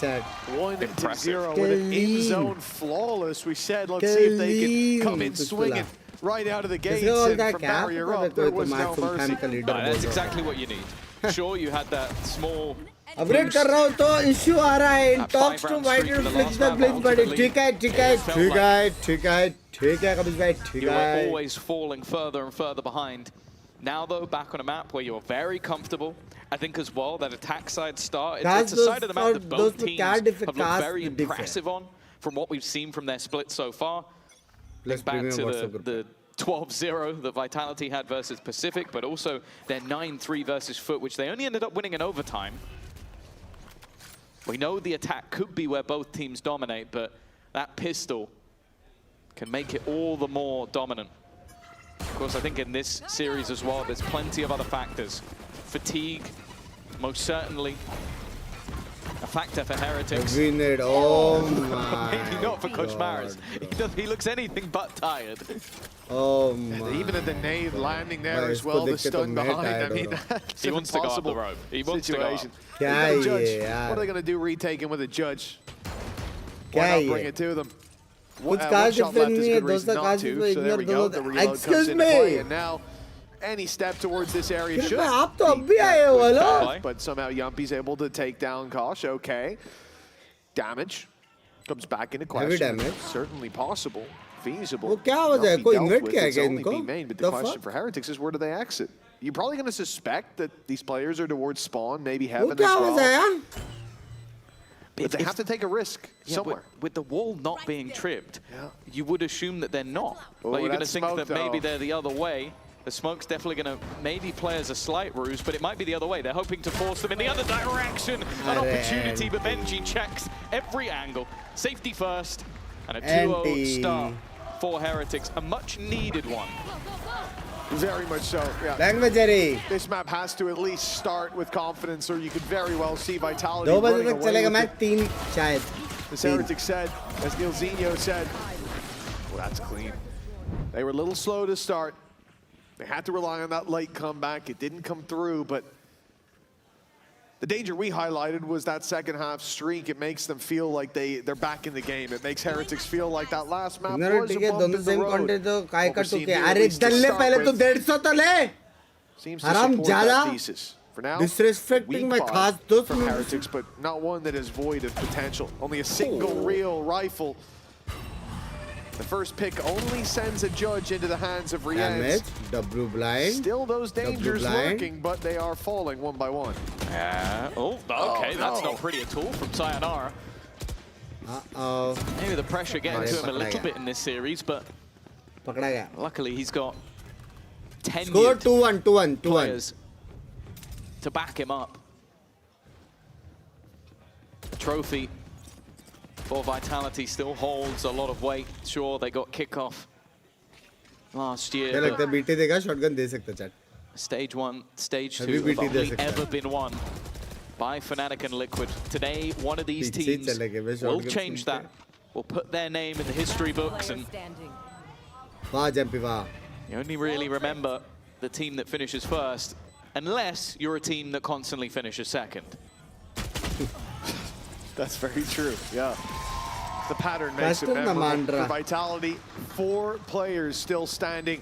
1-0 with an in-zone flawless. We said, let's see if they can come in swinging right out of the gates, and from barrier up, there was no mercy. That's exactly what you need. Sure, you had that small. Upgrade कर रहा हूँ तो issue आ रहा है in talks to white flicks the blitz but ठीक है कमिश भाई ठीक You were है always falling further and further behind. Now though, back on a map where you're very comfortable. I think as well that attack side start. It's a side of the map that both teams have looked very impressive on from what we've seen from their split so far. Look back to the 12-0 that Vitality had versus Pacific, but also their 9-3 versus Foot, which they only ended up winning in overtime. We know the attack could be where both teams dominate, but that pistol can make it all the more dominant. Of course, I think in this series as well, there's plenty of other factors. Fatigue, most certainly a factor for Heretics. Oh my Maybe not for Coach Maris. He looks anything but tired. Oh my. Even at the nade landing there as well, the stun behind. I mean, that's he wants to go up the rope. He wants to go up. What are they going to do retaking with a judge? Why not bring it to them? कुछ काज different नहीं है दोस्तों काज तो ignore दो excuse me and now any step towards this area should आप तो अब भी आए हो hello but somehow Yumpy's able to take down Kosh. Okay, damage comes back into question. Heavy damage, certainly possible, feasible. वो क्या वजह है कोई इन्वेट किया क्या इनको but the question for Heretics is where do they exit? You're probably going to suspect that these players are towards spawn, maybe heaven as well. वो क्या वजह है But they have to take a risk somewhere. With the wall not being tripped, you would assume that they're not. Like you're going to think that maybe they're the other way. The smoke's definitely going to maybe play as a slight ruse, but it might be the other way. They're hoping to force them in the other direction. An opportunity, but Benji checks every angle. Safety first, and a 2-0 start for Heretics. A much-needed one. Very much so, yeah. This map has to at least start with confidence, or you could very well see Vitality running away with it. As Heretics said, as Nilzinho said, well, that's clean. They were a little slow to start. They had to rely on that late comeback. It didn't come through, but the danger we highlighted was that second half streak. It makes them feel like they're back in the game. It makes Heretics feel like that last map was a bump in the road. Seems to support that thesis. For now, disrespecting my खास दोस्त from Heretics, but not one that is void of potential. Only a single real rifle. The first pick only sends a judge into the hands of Riaz. W blind. Still those dangers lurking, but they are falling one by one. Okay, that's not pretty at all from Sayonara. Maybe the pressure getting to him a little bit in this series, but luckily he's got 10 players to back him up. The trophy for Vitality still holds a lot of weight. Sure, they got kickoff last year. Stage 1, Stage 2 have only ever been won by Fnatic and Liquid. Today, one of these teams will change that. Will put their name in the history books, and you only really remember the team that finishes first, unless you're a team that constantly finishes second. That's very true, yeah. The pattern makes it memorable. For Vitality, 4 players still standing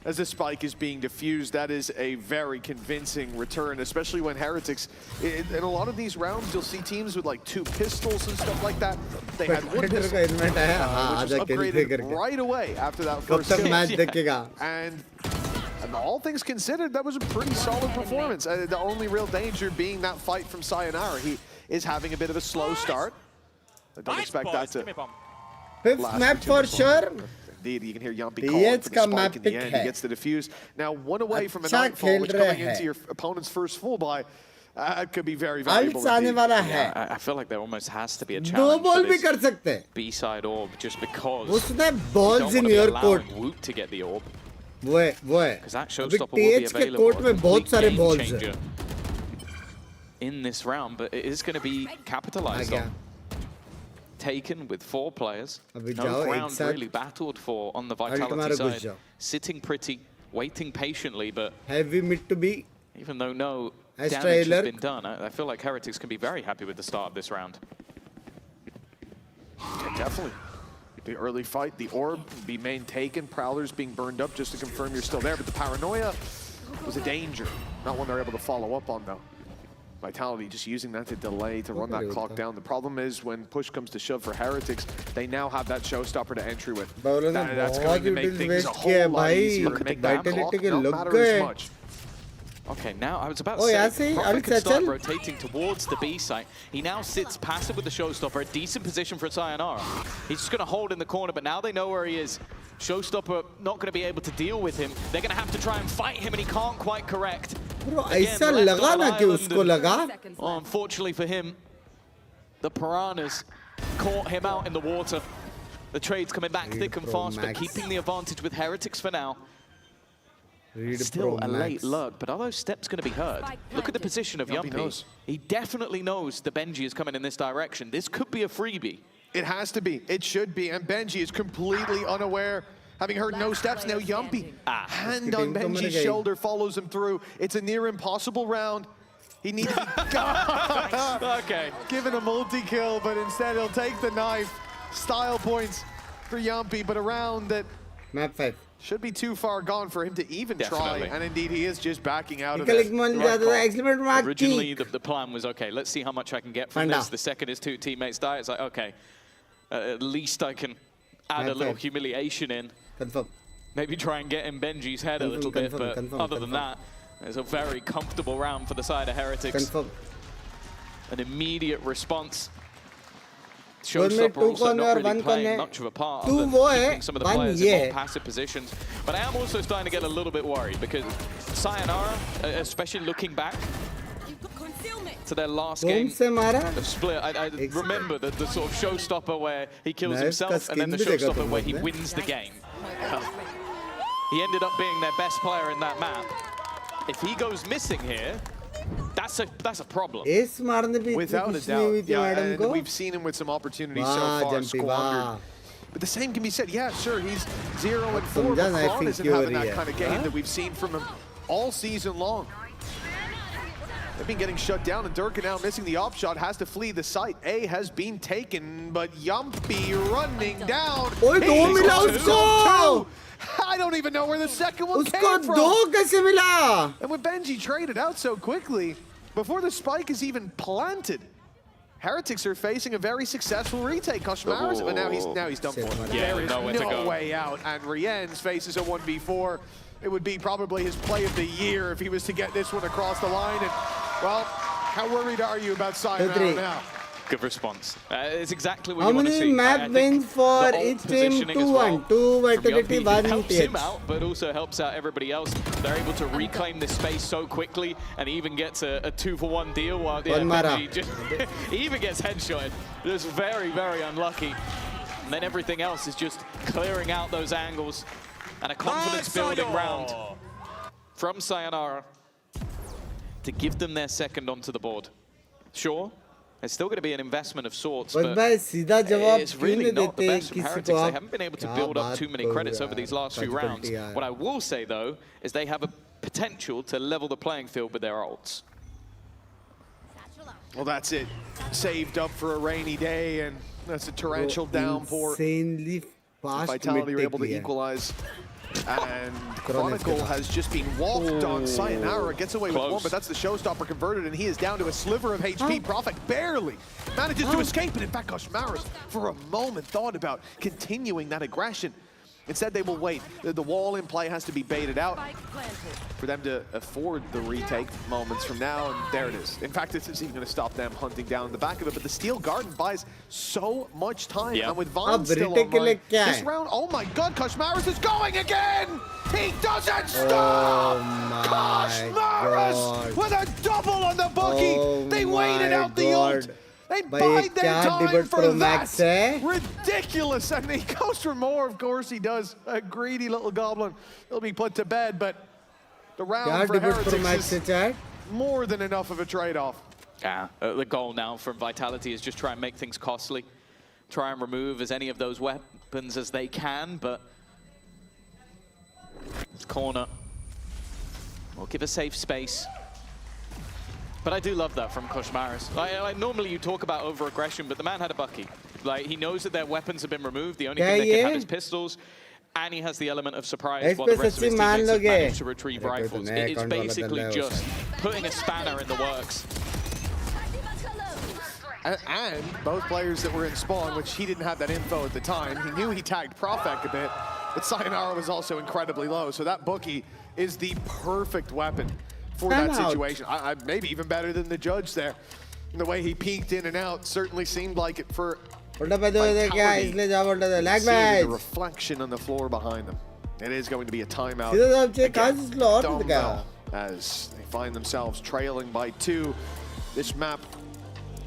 as the spike is being diffused. That is a very convincing return, especially when Heretics, in a lot of these rounds, you'll see teams with like 2 pistols and stuff like that. They had 1 pistol, which was upgraded right away after that first kill. And all things considered, that was a pretty solid performance. The only real danger being that fight from Sayonara. He is having a bit of a slow start. I don't expect that to 5th map for sure. Indeed, you can hear Yumpy calling for the spike in the end. He gets the defuse. Now, 1 away from a nightfall, which coming into your opponent's first full buy, could be very valuable. Yeah, I feel like there almost has to be a challenge for this B-side orb, just because balls in your court Woot to get the orb. Because that showstopper will be available. Game changer in this round, but it is going to be capitalized on. Taken with 4 players. No ground really battled for on the Vitality side. Sitting pretty, waiting patiently, but heavy mid to be. Even though no damage has been done, I feel like Heretics can be very happy with the start of this round. Yeah, definitely. The early fight, the orb, be main taken, Prowlers being burned up just to confirm you're still there, but the paranoia was a danger. Not one they're able to follow up on, though. Vitality just using that to delay, to run that clock down. The problem is when push comes to shove for Heretics, they now have that showstopper to entry with. That's going to make things a whole lot easier to make that clock not matter as much. Okay, now I was about to say, Prophet can start rotating towards the B site. He now sits passive with the showstopper, a decent position for Sayonara. He's just going to hold in the corner, but now they know where he is. Showstopper not going to be able to deal with him. They're going to have to try and fight him, and he can't quite correct. Unfortunately for him, the Piranhas caught him out in the water. The trade's coming back thick and fast, but keeping the advantage with Heretics for now. Still a late lurk, but are those steps going to be heard? Look at the position of Yumpy. He definitely knows the Benji is coming in this direction. This could be a freebie. It has to be. It should be. And Benji is completely unaware, having heard no steps. Now Yumpy, hand on Benji's shoulder, follows him through. It's a near impossible round. He needs to okay. Given a multi-kill, but instead he'll take the knife. Style points for Yumpy, but a round that Map 5. Should be too far gone for him to even try, and indeed he is just backing out of it. Originally, the plan was, okay, let's see how much I can get from this. The second his 2 teammates die, it's like, okay, at least I can add a little humiliation in. Maybe try and get in Benji's head a little bit, but other than that, it's a very comfortable round for the side of Heretics. An immediate response. Showstopper also not really playing much of a part of keeping some of the players in more passive positions. But I am also starting to get a little bit worried because Sayonara, especially looking back to their last game of Split, I remember the sort of showstopper where he kills himself and then the showstopper where he wins the game. He ended up being their best player in that map. If he goes missing here, that's a problem. Without a doubt. Yeah, and we've seen him with some opportunities so far squandered. But the same can be said. Yeah, sure, he's 0-4, but Kron isn't having that kind of game that we've seen from him all season long. They've been getting shut down, and Durka now missing the op shot, has to flee the site. A has been taken, but Yumpy running down. I don't even know where the second one came from. And when Benji traded out so quickly, before the spike is even planted, Heretics are facing a very successful retake. Koshmaris, but now he's done for. Yeah, there is no way out, and Rienz faces a 1v4. It would be probably his play of the year if he was to get this one across the line. And, well, how worried are you about Sayonara now? Good response. It's exactly what you want to see. How many map wins for each team? 2-1. 2 Vitality, 1 helps him out, but also helps out everybody else. They're able to reclaim this space so quickly, and he even gets a 2-for-1 deal. While he even gets headshotted. Just very, very unlucky. And then everything else is just clearing out those angles. And a confidence-building round from Sayonara to give them their second onto the board. Sure. It's still going to be an investment of sorts, but it's really not the best from Heretics. They haven't been able to build up too many credits over these last few rounds. What I will say, though, is they have a potential to level the playing field with their ults. Well, that's it. Saved up for a rainy day, and that's a torrential downpour. Insanely fast. Vitality were able to equalize. And Chronicle has just been walked on. Sayonara gets away with one, but that's the showstopper converted, and he is down to a sliver of HP. Prophet barely manages to escape, and in fact, Koshmaris for a moment thought about continuing that aggression. Instead, they will wait. The wall in play has to be baited out for them to afford the retake moments from now, and there it is. In fact, this isn't even going to stop them hunting down the back of it, but the Steel Garden buys so much time, and with Vaughn still online, this round, oh my god, Koshmaris is going again! He doesn't stop! Koshmaris with a double on the bookie! They waited out the ult! They bide their time for that! Ridiculous! And he goes for more, of course he does. A greedy little goblin. He'll be put to bed, but the round for Heretics is more than enough of a trade-off. Yeah, the goal now from Vitality is just try and make things costly. Try and remove as many of those weapons as they can, but this corner will give a safe space. But I do love that from Koshmaris. Like normally you talk about over-aggression, but the man had a bucky. Like, he knows that their weapons have been removed. The only thing they can have is pistols. and he has the element of surprise while the rest of his teammates have managed to retrieve rifles. It's basically just putting a spanner in the works. And both players that were in spawn, which he didn't have that info at the time, he knew he tagged Profek a bit, but Sayonara was also incredibly low. So that bookie is the perfect weapon for that situation. Maybe even better than the judge there. The way he peeked in and out certainly seemed like it for Vitality. The reflection on the floor behind them. It is going to be a timeout again, as they find themselves trailing by 2. This map,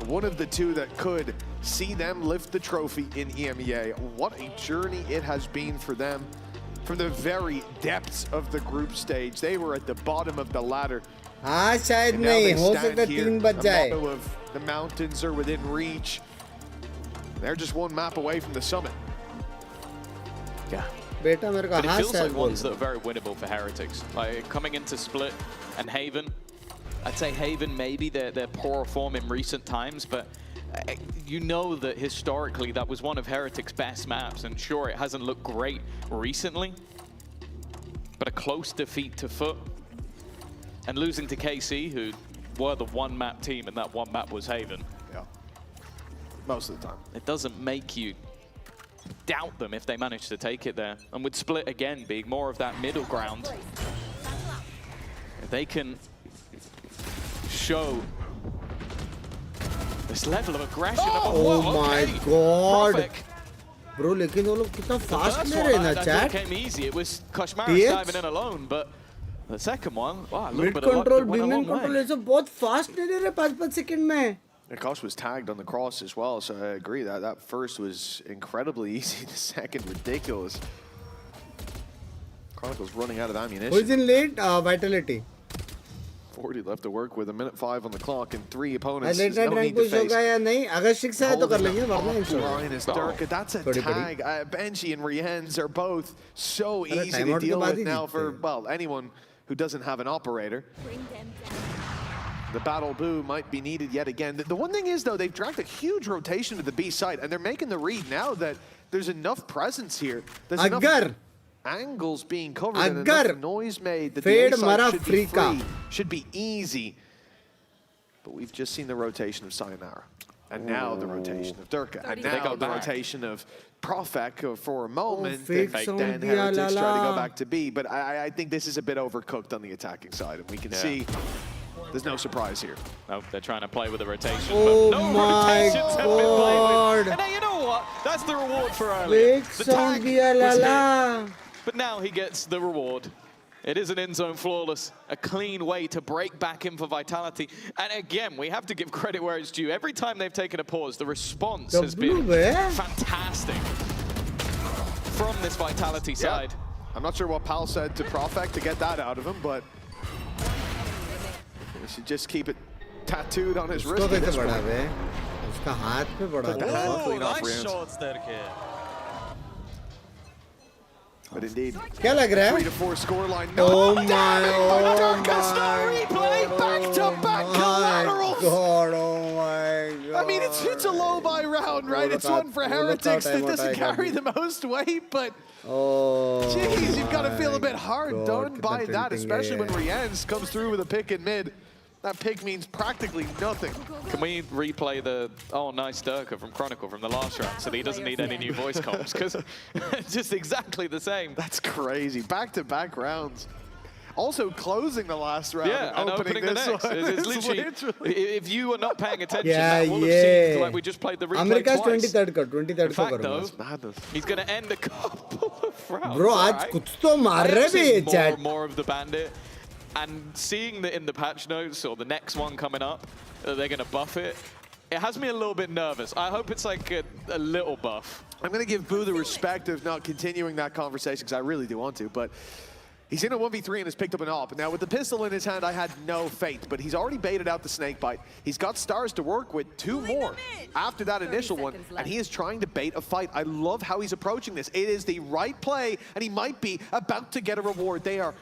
one of the 2 that could see them lift the trophy in EMEA. What a journey it has been for them. From the very depths of the group stage, they were at the bottom of the ladder. And now they stand here. The motto of the mountains are within reach. They're just one map away from the summit. Yeah. But it feels like ones that are very winnable for Heretics. Like coming into Split and Haven, I'd say Haven maybe their poorer form in recent times, but you know that historically that was one of Heretics' best maps, and sure, it hasn't looked great recently, but a close defeat to Foot and losing to KC, who were the one-map team, and that one map was Haven. Yeah, most of the time. It doesn't make you doubt them if they manage to take it there. And with Split again being more of that middle ground, if they can show this level of aggression. My God. Bro, लेकिन वो लोग कितना fast ले रहे हैं ना chat. It came easy. It was Kashmaris diving in alone, but the second one, wow, a little bit of luck control, went a long control way. ये सब बहुत fast ले रहे हैं 5 सेकंड में. Kosh was tagged on the cross as well, so I agree that first was incredibly easy. The second, ridiculous. Chronicle's running out of ammunition. Who is in late? Vitality. 40 left to work with, a minute 5 on the clock, and 3 opponents. Late night rank push होगा या नहीं? अगर 6 है तो कर लेंगे, वरना inshallah. That's a tag. Benji and Rienz are both so easy to deal with now for, well, anyone who doesn't have an operator. The battle boo might be needed yet again. The one thing is, though, they've dragged a huge rotation to the B site, and they're making the read now that there's enough presence here. There's enough angles being covered and enough noise made that the A site should be free, should be easy. But we've just seen the rotation of Sayonara. And now the rotation of Durka. And now the rotation of Profek for a moment. Then Heretics try to go back to B. But I think this is a bit overcooked on the attacking side. And we can see there's no surprise here. No, they're trying to play with a rotation. Oh but no my rotations have been played with. And now you know what? That's the reward for earlier. The tag was hit, but now he gets the reward. It is an in-zone flawless, a clean way to break back in for Vitality. And again, we have to give credit where it's due. Every time they've taken a pause, the response has been fantastic from this Vitality side. I'm not sure what Pal said to Profek to get that out of him, but he should just keep it tattooed on his wrist at this point. उसका हाथ पे बड़ा था. Nice shots there, kid. But indeed, क्या लग रहा है? 3 to 4 scoreline. Oh my God! Replay, back-to-back collateral. Oh my God! I mean, it's a low buy round, right? It's one for Heretics that doesn't carry the most weight, but jeez, you've got to feel a bit hard done by that, especially when Rienz comes through with a pick in mid. That pick means practically nothing. Can we replay the, nice Durka from Chronicle from the last round so that he doesn't need any new voice comps? Because it's just exactly the same. That's crazy. Back-to-back rounds. Also closing the last round and opening the next. It's literally, if you were not paying attention, that would have seemed like we just played the replay America's twice. 23rd In fact, though, he's going to end a couple of rounds. Bro, आज कुछ तो मार रहे हैं ये chat. More of the bandit. And seeing that in the patch notes or the next one coming up, they're going to buff it, it has me a little bit nervous. I hope it's like a little buff. I'm going to give Boo the respect of not continuing that conversation because I really do want to, but he's in a 1v3 and has picked up an AWP. Now, with the pistol in his hand, I had no faith, but he's already baited out the snake bite. He's got stars to work with, 2 more after that initial one, and he is trying to bait a fight. I love how he's approaching this. It is the right play, and he might be about to get a reward. They are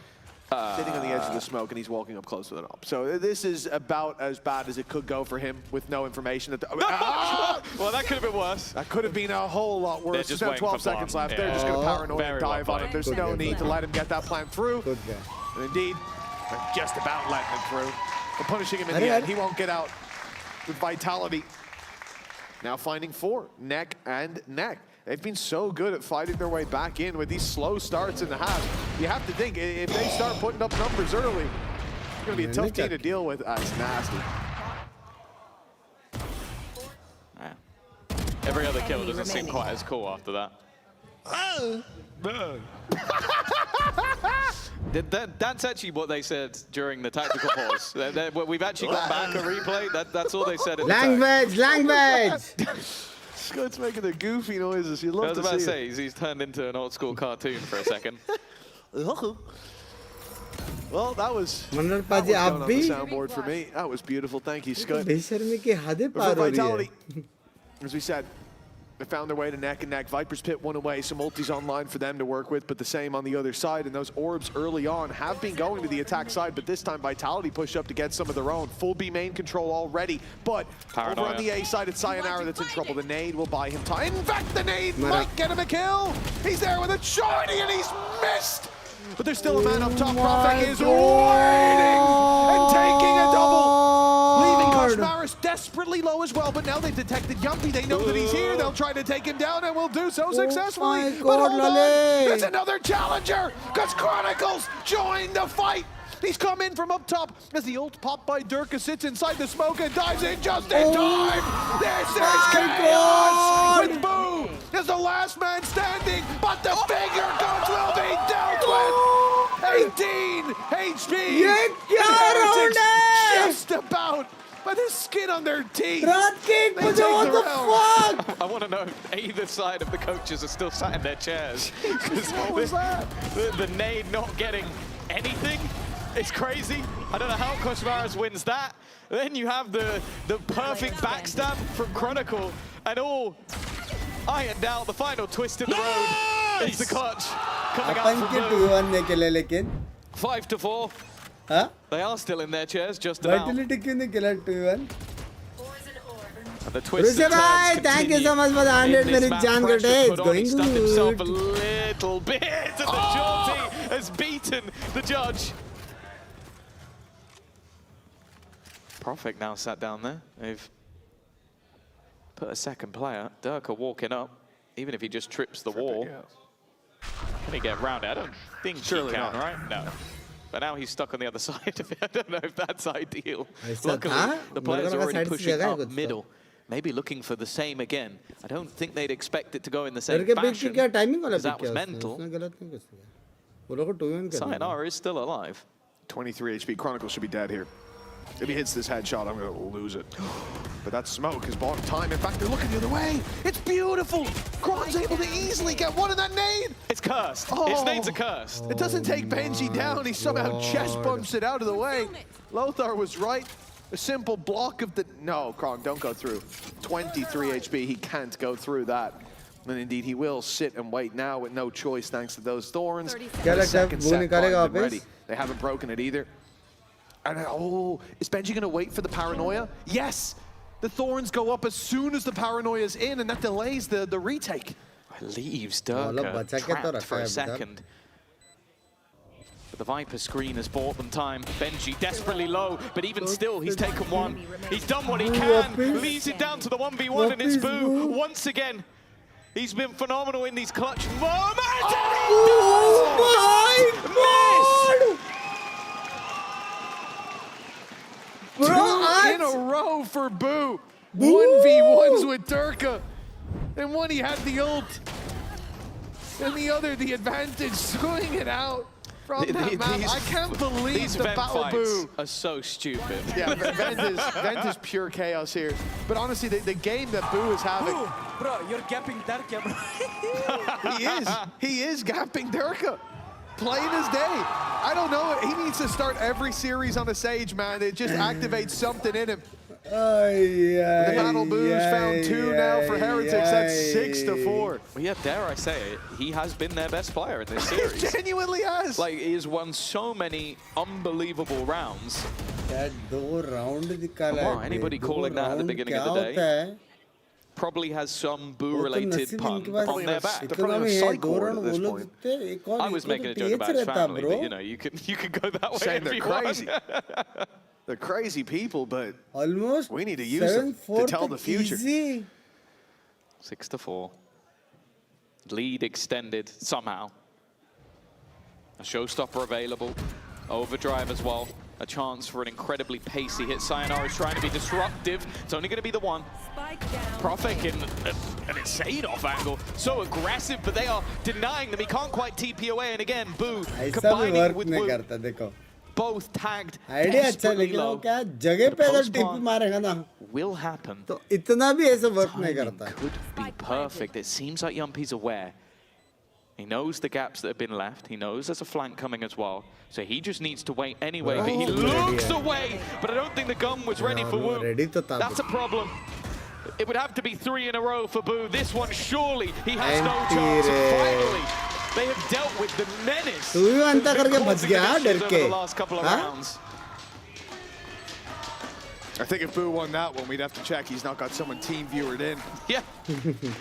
Sitting on the edge of the smoke, and he's walking up close with it up. So this is about as bad as it could go for him with no information. Well, that could have been worse. That could have been a whole lot worse. Just There's now 12 seconds left. They're just going to paranoid dive on him. There's no need to let him get that plan through. And indeed, they're just about letting him through. They're punishing him in the end. He won't get out with Vitality. Now finding 4, neck and neck. They've been so good at fighting their way back in with these slow starts in the half. You have to think, if they start putting up numbers early, it's going to be a tough team to deal with. That's nasty. Every other kill doesn't seem quite as cool after that. That's actually what they said during the tactical pause. We've actually gone back and replay. That's all they said. Language! Scott's making the goofy noises. You love to see. I was about to say, he's turned into an old school cartoon for a second. Well, that was done on the soundboard for me. That was beautiful. Thank you, Scott. But for Vitality, as we said, they found their way to neck and neck. Viper's Pit one away, some ultis online for them to work with, but the same on the other side. And those orbs early on have been going to the attack side, but this time Vitality pushed up to get some of their own. Full B main control already, but over on the A side, it's Sayonara that's in trouble. The nade will buy him time. In fact, the nade might get him a kill. He's there with a shorty and he's missed. But there's still a man up top. Profek is waiting and taking a double. Leaving Koshmaris desperately low as well, but now they've detected Yumpy. They know that he's here. They'll try to take him down and will do so successfully. But hold on, there's another challenger because Chronicles joined the fight. He's come in from up top as the ult popped by Durka sits inside the smoke and dives in just in time. This is chaos with Boo as the last man standing, but the bigger guns will be dealt with. 18 HP. Just about by the skin on their teeth. What the fuck? I want to know if either side of the coaches are still sat in their chairs. What was that? The nade not getting anything. It's crazy. I don't know how Koshmaris wins that. Then you have the perfect backstab from Chronicle, and all ironed out. The final twist in the road. It's the clutch coming out from Blue. 5-4. Huh? They are still in their chairs, just about. Vitality kyun killed 2-1? And the twist and turns thank you so much for the 100 minute Jan It's going He stunned himself a good. little bit, and the Jaunty has beaten the judge. Profek now sat down there. They've put a second player. Durka walking up. Even if he just trips the wall, can he get around it? I don't think he can, right? No. But now he's stuck on the other side of it. I don't know if that's ideal. Luckily, the players are already pushing up middle. Maybe looking for the same again. I don't think they'd expect it to go in the same fashion. Because that was mental. Sayonara is still alive. 23 HP. Chronicle should be dead here. If he hits this headshot, I'm going to lose it. But that smoke has bought him time. In fact, they're looking the other way. It's beautiful. Kron's able to easily get one in that nade. It's cursed. His nades are cursed. It doesn't take Benji down. He somehow chest bumps it out of the way. Lothar was right. A simple block of the... No, Kron, don't go through. 23 HP. He can't go through that. And indeed, he will sit and wait now with no choice thanks to those thorns. The second set ready. They haven't broken it either. And is Benji going to wait for the paranoia? Yes! The thorns go up as soon as the paranoia's in, and that delays the retake. Leaves Durka trapped for a second. But the Viper screen has bought them time. Benji desperately low, but even still, he's taken one. He's done what he can, leaves it down to the 1v1, and it's Boo once again. He's been phenomenal in these clutch moments. Two in a row for Boo. 1v1s with Durka. And one he had the ult. And the other the advantage, swing it out from that map. I can't believe the battle Boo are so stupid. Yeah, Vent is pure chaos here. But honestly, the game that Boo is having. Bro, you're gapping Durka, bro. He is gapping Durka. Plain as day. I don't know. He needs to start every series on a Sage, man. It just activates something in him. The battle booze found 2 now for Heretics. That's 6-4. Well, yeah, dare I say it, he has been their best player in this series. He genuinely has. Like, he has won so many unbelievable rounds. That 2 round Come on, anybody calling that at the beginning of the day probably has some boo-related pun on their back. I was making a joke about his family, but you know, you can go that way saying if you crazy. want. They're crazy people, but almost we need to use them to tell the future. 6-4. Lead extended somehow. A showstopper available. Overdrive as well. A chance for an incredibly pacey hit. Sayonara is trying to be disruptive. It's only going to be the one. Profik in an insane off angle. So aggressive, but they are denying them. He can't quite TP away. And again, Boo combining with Wu. Both tagged desperately low. The post-spawn will happen. Timing could be perfect. It seems like Yumpy's aware. He knows the gaps that have been left. He knows there's a flank coming as well. So he just needs to wait anyway. But he looks away. But I don't think the gun was ready for Wu. That's a problem. It would have to be 3 in a row for Boo. This one, surely, he has no chance. And finally, they have dealt with the menace over the last couple of rounds. I think if Boo won that one, we'd have to check he's not got someone team viewered in. Yeah.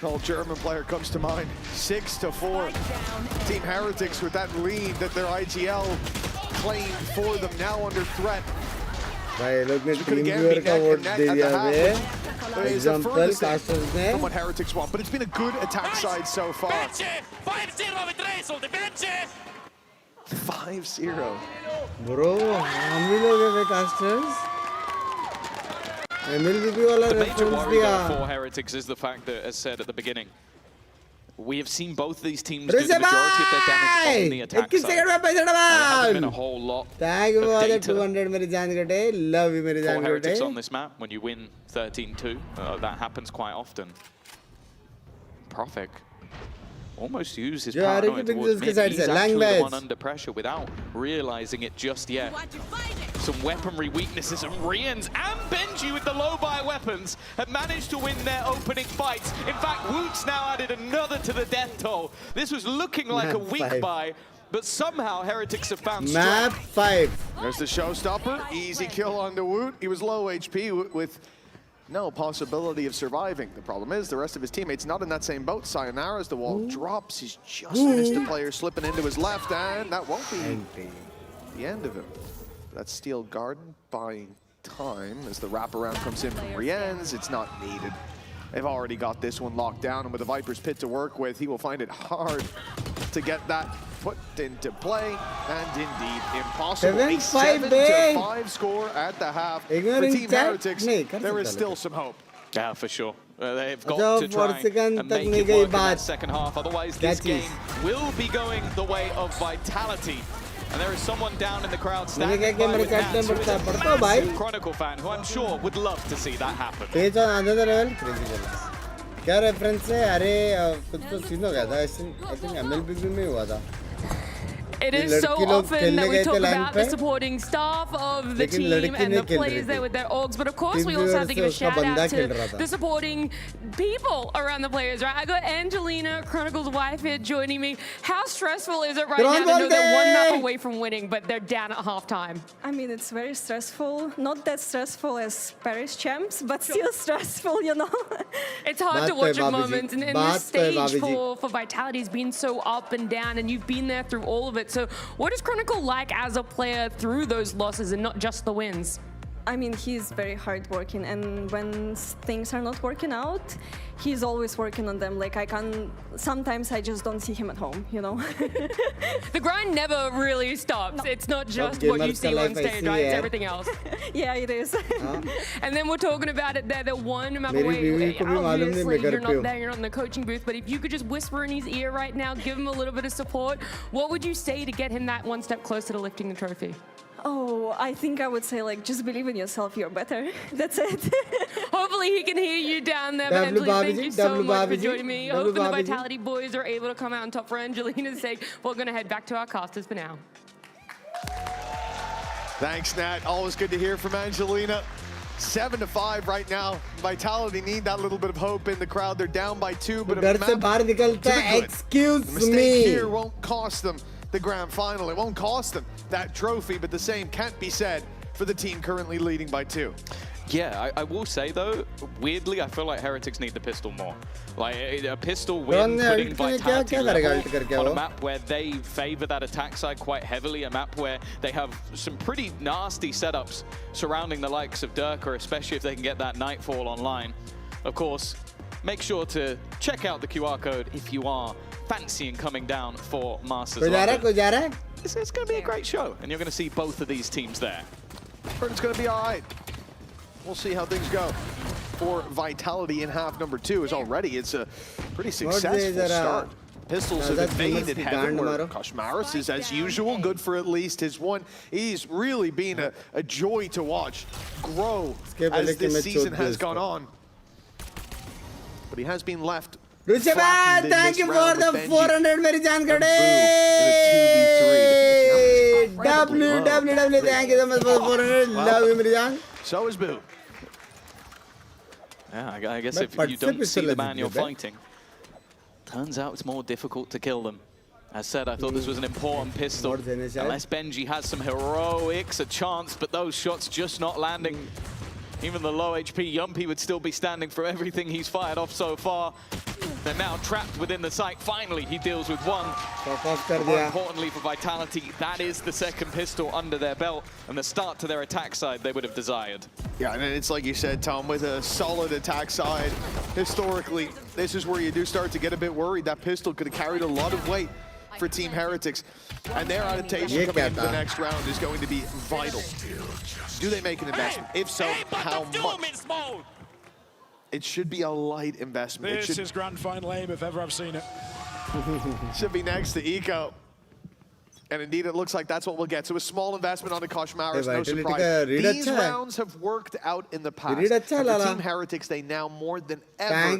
Old German player comes to mind. 6-4. Team Heretics with that lead that their IGL claimed for them, now under threat. भाई लोग ने team viewer का vote दे दिया है example casters ने from what Heretics want, but it's been a good attack side so far. 5-0. Bro, हम भी लोग हैं कास्टर्स MLBB वाला रेफरेंस दिया for Heretics is the fact that, as said at the beginning, we have seen both these teams do the majority of their damage on the attack side. There hasn't been a whole lot Thank you for the 200 मेरी जान कटे. Love you मेरी जान for Heretics कटे. on this map. When you win 13-2, that happens quite often. Profik almost used his paranoia towards mid. He's actually the one under pressure without realizing it just yet. Some weaponry weaknesses, and Rians and Benji with the low-buy weapons have managed to win their opening fights. In fact, Woot's now added another to the death toll. This was looking like a weak buy, but somehow Heretics have found Map 5. There's the showstopper. Easy kill on the Woot. He was low HP with no possibility of surviving. The problem is the rest of his teammates not in that same boat. Sayonara, as the wall drops, he's just missed a player slipping into his left, and that won't be the end of him. That's Steel Garden buying time as the wraparound comes in from Rienz. It's not needed. They've already got this one locked down, and with the Viper's pit to work with, he will find it hard to get that put into play, and indeed impossible. A 7-5 score at the half for Team Heretics. There is still some hope. Yeah, for sure. They've got to try and make it work in that second half. Otherwise, this game will be going the way of Vitality. And there is someone down in the crowd standing by with Nats, who is a massive Chronicle fan, who I'm sure would love to see that happen. क्या reference है? अरे कुछ तो scene हो गया था ऐसे. I think MLBB में हुआ था. It is so often that we talk about the supporting staff of the team and the players there with their orgs, but of course we also have to give a shout out to the supporting people around the players, right? I got Angelina, Chronicle's wife, here joining me. How stressful is it right now to know they're one map away from winning, but they're down at halftime? I mean, it's very stressful. Not that stressful as Paris champs, but still stressful, you know? It's hard to watch at moments, and this stage for Vitality has been so up and down, and you've been there through all of it. So what is Chronicle like as a player through those losses and not just the wins? I mean, he's very hardworking, and when things are not working out, he's always working on them. Like, sometimes I just don't see him at home, you know? The grind never really stops. No. It's not just what you see on stage, right? It's everything else. Yeah, it is. And then we're talking about it there, the one map away. Obviously, you're not there, you're not in the coaching booth, but if you could just whisper in his ear right now, give him a little bit of support, what would you say to get him that one step closer to lifting the trophy? Oh, I think I would say, like, just believe in yourself, you're better. That's it. Hopefully he can hear you down there. But Angelina, thank you so much for joining me. Hoping the Vitality boys are able to come out on top for Angelina's sake. We're going to head back to our casters for now. Thanks, Nat. Always good to hear from Angelina. 7-5 right now. Vitality need that little bit of hope in the crowd. They're down by 2, but घर से बाहर निकलता है. Excuse the mistake me. here won't cost them the grand final. It won't cost them that trophy, but the same can't be said for the team currently leading by 2. Yeah, I will say though, weirdly, I feel like Heretics need the pistol more. Like a pistol win, putting Vitality level on a map where they favor that attack side quite heavily, a map where they have some pretty nasty setups surrounding the likes of Durka, especially if they can get that Nightfall online. Of course, make sure to check out the QR code if you are fancying coming down for Masters London. It's going to be a great show, and you're going to see both of these teams there. But it's going to be all right. We'll see how things go for Vitality in half number 2. As already it's a pretty successful start. Pistols have invaded heaven, where Koshmaris is, as usual, good for at least his one. He's really been a joy to watch grow as this season has gone on. But he has been left flattened thank you for the 400 मेरी जान खड़े. WWW, thank you so much for 400. Love you मेरी जान. So is Boo. Yeah, I guess if you don't see the man you're fighting, turns out it's more difficult to kill them. As said, I thought this was an important pistol. Unless Benji has some heroics, a chance, but those shots just not landing. Even the low HP Yumpy would still be standing for everything he's fired off so far. They're now trapped within the site. Finally, he deals with one. But more importantly for Vitality, that is the second pistol under their belt and the start to their attack side they would have desired. Yeah, and it's like you said, Tom, with a solid attack side, historically, this is where you do start to get a bit worried. That pistol could have carried a lot of weight for Team Heretics, and their adaptation coming into the next round is going to be vital. Do they make an investment? If so, how much? It should be a light investment. This is grand final aim if ever I've seen it. Should be next to Eco. And indeed, it looks like that's what we'll get. So a small investment on the Koshmaris, no surprise. These rounds have worked out in the past. And for Team Heretics, they now more than ever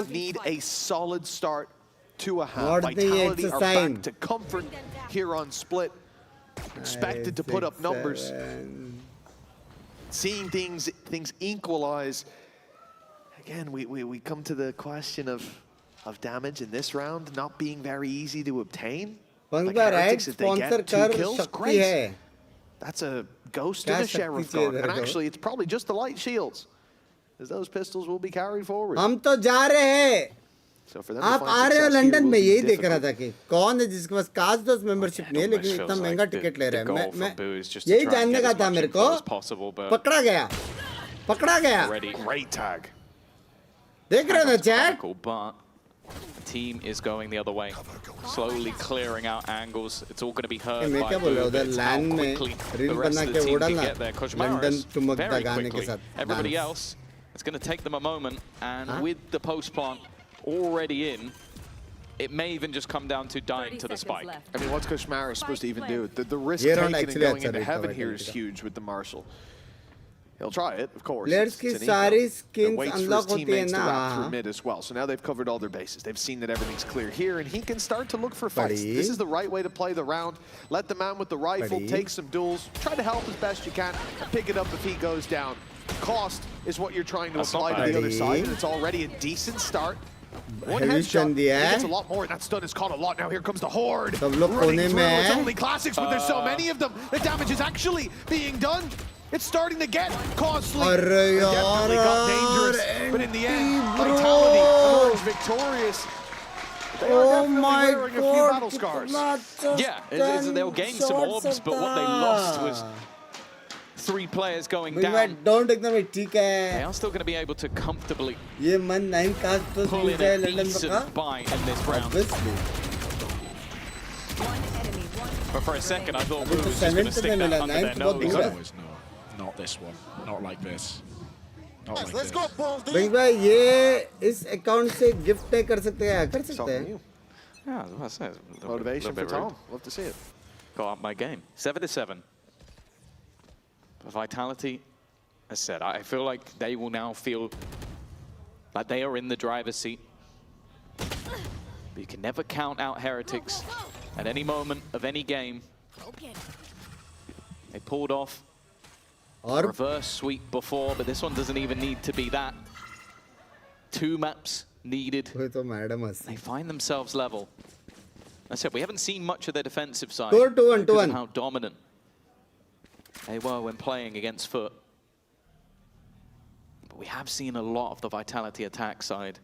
need a solid start to a half. Vitality are back to comfort here on Split. Expected to put up numbers. Seeing things equalize. Again, we come to the question of damage in this round not being very easy to obtain. Like Heretics, if they get 2 kills, great. That's a ghost and a sheriff gun. And actually, it's probably just the light shields, as those pistols will be carried forward. हम तो जा रहे हैं. So for them आप आ रहे हो London में, यही देख रहा था कि कौन है जिसके पास काश दोस्त मेंबरशिप नहीं है लेकिन इतना महंगा टिकट ले रहे हैं. मैं यही जानने का था मेरे को. पकड़ा गया. Great tag. देख रहे हो ना chat? The team is going the other way, slowly clearing out angles. It's all going to be heard by Boo, but it's how quickly the rest of the team can get there. Koshmaris, very quickly. Everybody else, it's going to take them a moment, and with the post plant already in, it may even just come down to dying to the spike. I mean, what's Koshmaris supposed to even do? The risk taken in going into heaven here is huge with the Marshal. He'll try it, of course. Players की सारी skins unlock होती है ना. Through mid as well. So now they've covered all their bases. They've seen that everything's clear here, and he can start to look for fights. This is the right way to play the round. Let the man with the rifle take some duels. Try to help as best you can, and pick it up if he goes down. Cost is what you're trying to apply to the other side, and it's already a decent start. One headshot, he gets a lot more. That stun is caught a lot. Now here comes the horde. Running through. It's only classics, but there's so many of them. The damage is actually being done. It's starting to get costly. It definitely got dangerous. But in the end, Vitality emerged victorious. They are definitely wearing a few battle scars. Yeah, they'll gain some orbs, but what they lost was 3 players going down. Don't ignore me, ठीक है. They are still going to be able to comfortably ये मन 9 cast तो pull in a decent buy in this round. But for a second, I thought Boo was just going to stick that under their nose. Not this one. Not like this. Not like Let's this. go, Bulls. Bing भाई ये इस account से gift नहीं कर सकते हैं, कर सकते हैं. Yeah, that's what I said. Motivation for Tom. Love to see it. Got up my game. 7-7. For Vitality, as said, I feel like they will now feel like they are in the driver's seat. But you can never count out Heretics at any moment of any game. They pulled off reverse sweep before, but this one doesn't even need to be that. 2 maps needed. They find themselves level. I said we haven't seen much of their defensive side because of how dominant they were when playing against Foot. But we have seen a lot of the Vitality attack side.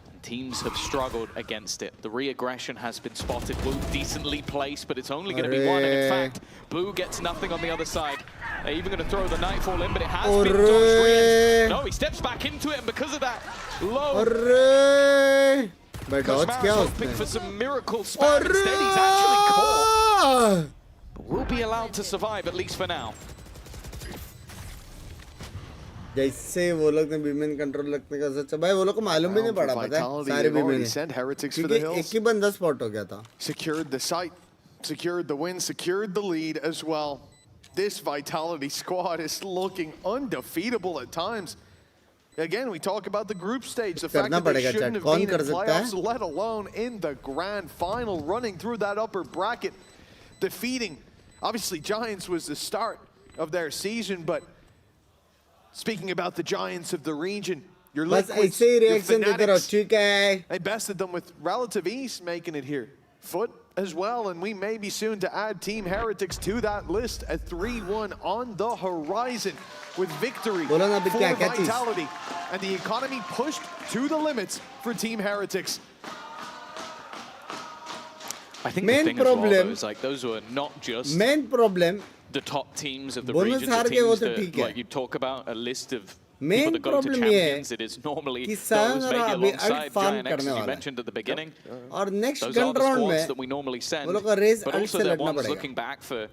And teams have struggled against it. The re-aggression has been spotted. Boo decently placed, but it's only going to be one. And in fact, Boo gets nothing on the other side. They're even going to throw the Nightfall in, but it has been dodged. No, he steps back into it, and because of that, low. Because Maro's hoping for some miracle spam. Instead, he's actually caught. But will be allowed to survive, at least for now. जैसे वो लोग ने बीमेन control रखने का सोचा भाई वो लोग को मालूम भी नहीं पड़ा पता है सारे बीमेन क्योंकि एक ही बंदा स्पॉट हो गया था. Secured the site, secured the win, secured the lead as well. This Vitality squad is looking undefeatable at times. Again, we talk about the group stage, the fact that they shouldn't have been in playoffs, let alone in the grand final, running through that upper bracket, defeating. Obviously, Giants was the start of their season, but speaking about the Giants of the region, your Liquids, your Fanatics, they bested them with relative ease, making it here. Foot as well, and we may be soon to add Team Heretics to that list at 3-1 on the horizon with victory for Vitality and the economy pushed to the limits for Team Heretics. I think the thing as well, though, is like those were not just the top teams of the region, the teams that, like you talk about a list of people that go to champions, it is normally those maybe alongside Giant X, as you mentioned at the beginning. Those are the squads that we normally send, but also they're ones looking back for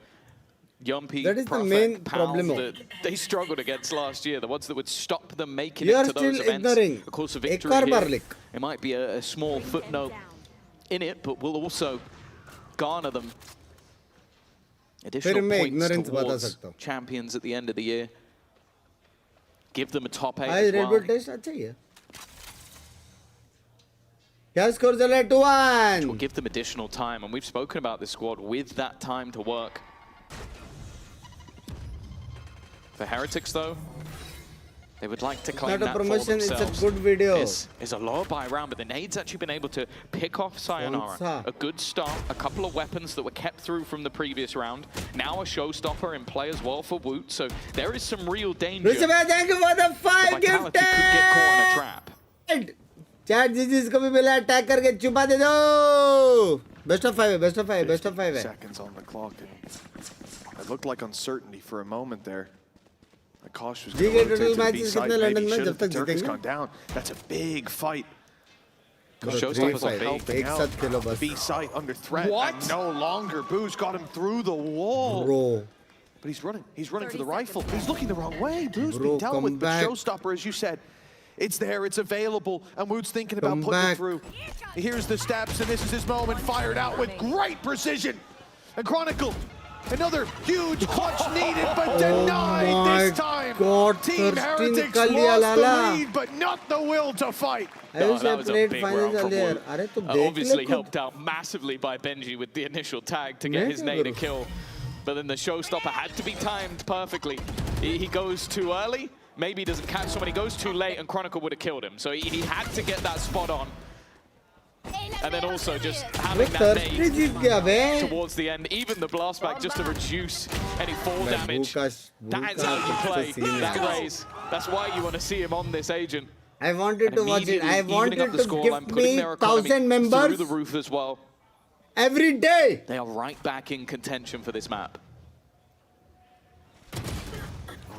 Yumpy, Prophet, Pal, that they struggled against last year, the ones that would stop them making it to those events. Of course, a victory here, it might be a small footnote in it, but will also garner them additional points towards champions at the end of the year. Give them a top 8 as well. Which will give them additional time, and we've spoken about this squad with that time to work. For Heretics, though, they would like to claim that for themselves. It's a good video. This is a lower buy round, but the Nade's actually been able to pick off Sayonara. A good start, a couple of weapons that were kept through from the previous round. Now a showstopper in play as well for Woot, so there is some real danger. Thank you for the 5 gifted! Could get caught in a trap. Chat जिसको भी मिला attack करके छुपा दे दो. Best of 5, best of 5, best of 5 seconds on the clock. It looked like uncertainty for a moment there. Kosh was going to rotate to the B side, maybe should have. The Turk's gone down. That's a big fight. Showstoppers are helping out. The B side under threat. And no longer. Boo's got him through the wall. Bro. But he's running. He's running for the rifle. He's looking the wrong way. Boo's being dealt with. But Showstopper, as you said, it's there, it's available, and Woot's thinking about putting it through. Here's the steps, and this is his moment. Fired out with great precision. And Chronicle, another huge clutch needed, but denied this time. Team Heretics lost the lead, but not the will to fight. No, that was a big round from Woot. Obviously helped out massively by Benji with the initial tag to get his nade a kill. But then the Showstopper had to be timed perfectly. He goes too early. Maybe he doesn't catch someone, he goes too late, and Chronicle would have killed him. So he had to get that spot on. And then also just having that nade towards the end, even the blast back just to reduce any fall damage. That is how you play that raise. That's why you want to see him on this agent. I wanted to watch it. I wanted to give me 1,000 members through the roof as well. Every day. They are right back in contention for this map.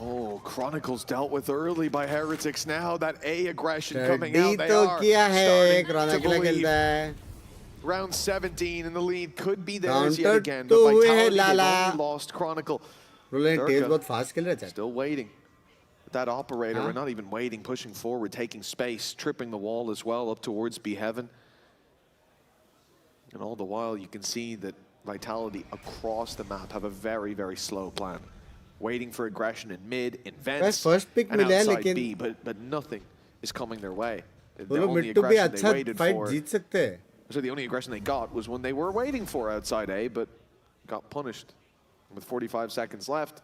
Oh, Chronicles dealt with early by Heretics. Now that A aggression coming out, they are starting to believe. Round 17 and the lead could be theirs yet again, but Vitality has only lost Chronicle. Still waiting. That operator, we're not even waiting, pushing forward, taking space, tripping the wall as well up towards B Heaven. And all the while you can see that Vitality across the map have a very, very slow plan. Waiting for aggression in mid, in vents, and outside B, but nothing is coming their way. The only aggression they waited for, so the only aggression they got was when they were waiting for outside A, but got punished. With 45 seconds left,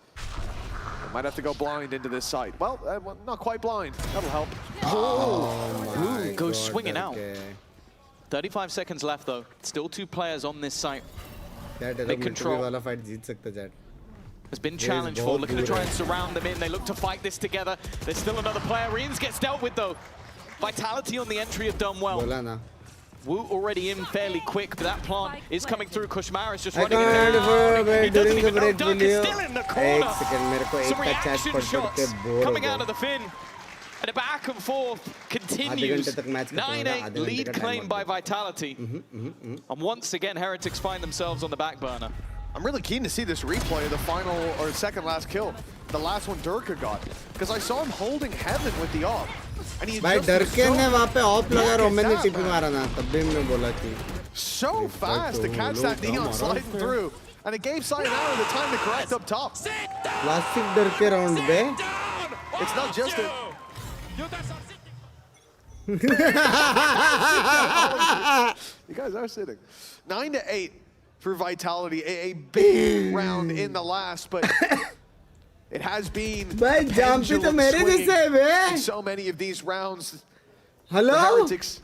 Might have to go blind into this site. Well, not quite blind. That'll help. Ooh, goes swinging out. 35 seconds left though. Still 2 players on this site. Big control. Has been challenged for. Looking to try and surround them in. They look to fight this together. There's still another player. Reans gets dealt with though. Vitality on the entry have done well. Wu already in fairly quick, but that plant is coming through. Kushmar is just running it down. He doesn't even know Dunk is still in the corner. Some reaction shots coming out of the Finn. And a back and forth continues. 9-8 lead claimed by Vitality. And once again, Heretics find themselves on the back burner. I'm really keen to see this replay of the final or second last kill. The last one Durka got. Because I saw him holding Heaven with the AWP. भाई डरके ने वहाँ पे of लगा Roman ने टिपी मारा ना तब भी हमने बोला कि so fast to catch that neon sliding through and it gave Sayonara the time to correct up top. Plastic डरके round पे it's not just a you guys are sitting 9-8 for Vitality, a big round in the last, but it has been pendulum swinging in so many of these rounds. Hello? Heretics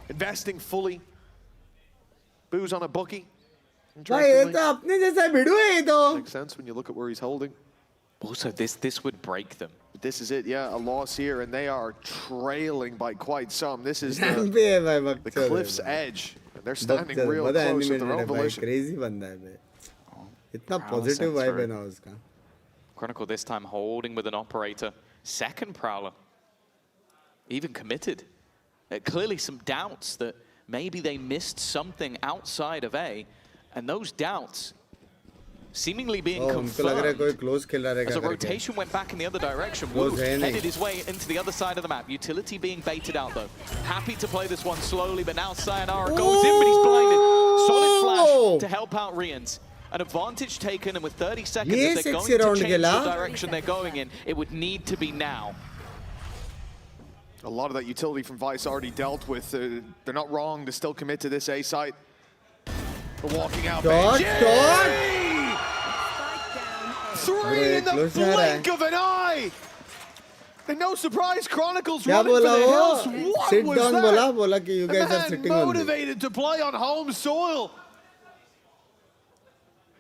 investing fully. Booze on a bookie. Makes sense when you look at where he's holding. Also, this would break them. This is it, yeah, a loss here, and they are trailing by quite some. This is the cliff's edge, and they're standing real close with their own volition. Crazy banda hai bhai. Itna positive vibe hai na uska. Chronicle this time holding with an operator. Second Prowler. Even committed. Clearly some doubts that maybe they missed something outside of A, and those doubts seemingly being confirmed as a rotation went back in the other direction. Wu headed his way into the other side of the map. Utility being baited out though. Happy to play this one slowly, but now Sayonara goes in, but he's blinded. Solid flash to help out Rians. An advantage taken, and with 30 seconds, if they're going to change the direction they're going in, it would need to be now. A lot of that utility from Vice already dealt with. They're not wrong to still commit to this A site. They're walking out. Three in the blink of an eye! And no surprise, Chronicles running for the hills. What was that? You guys are sitting on motivated to play on home soil.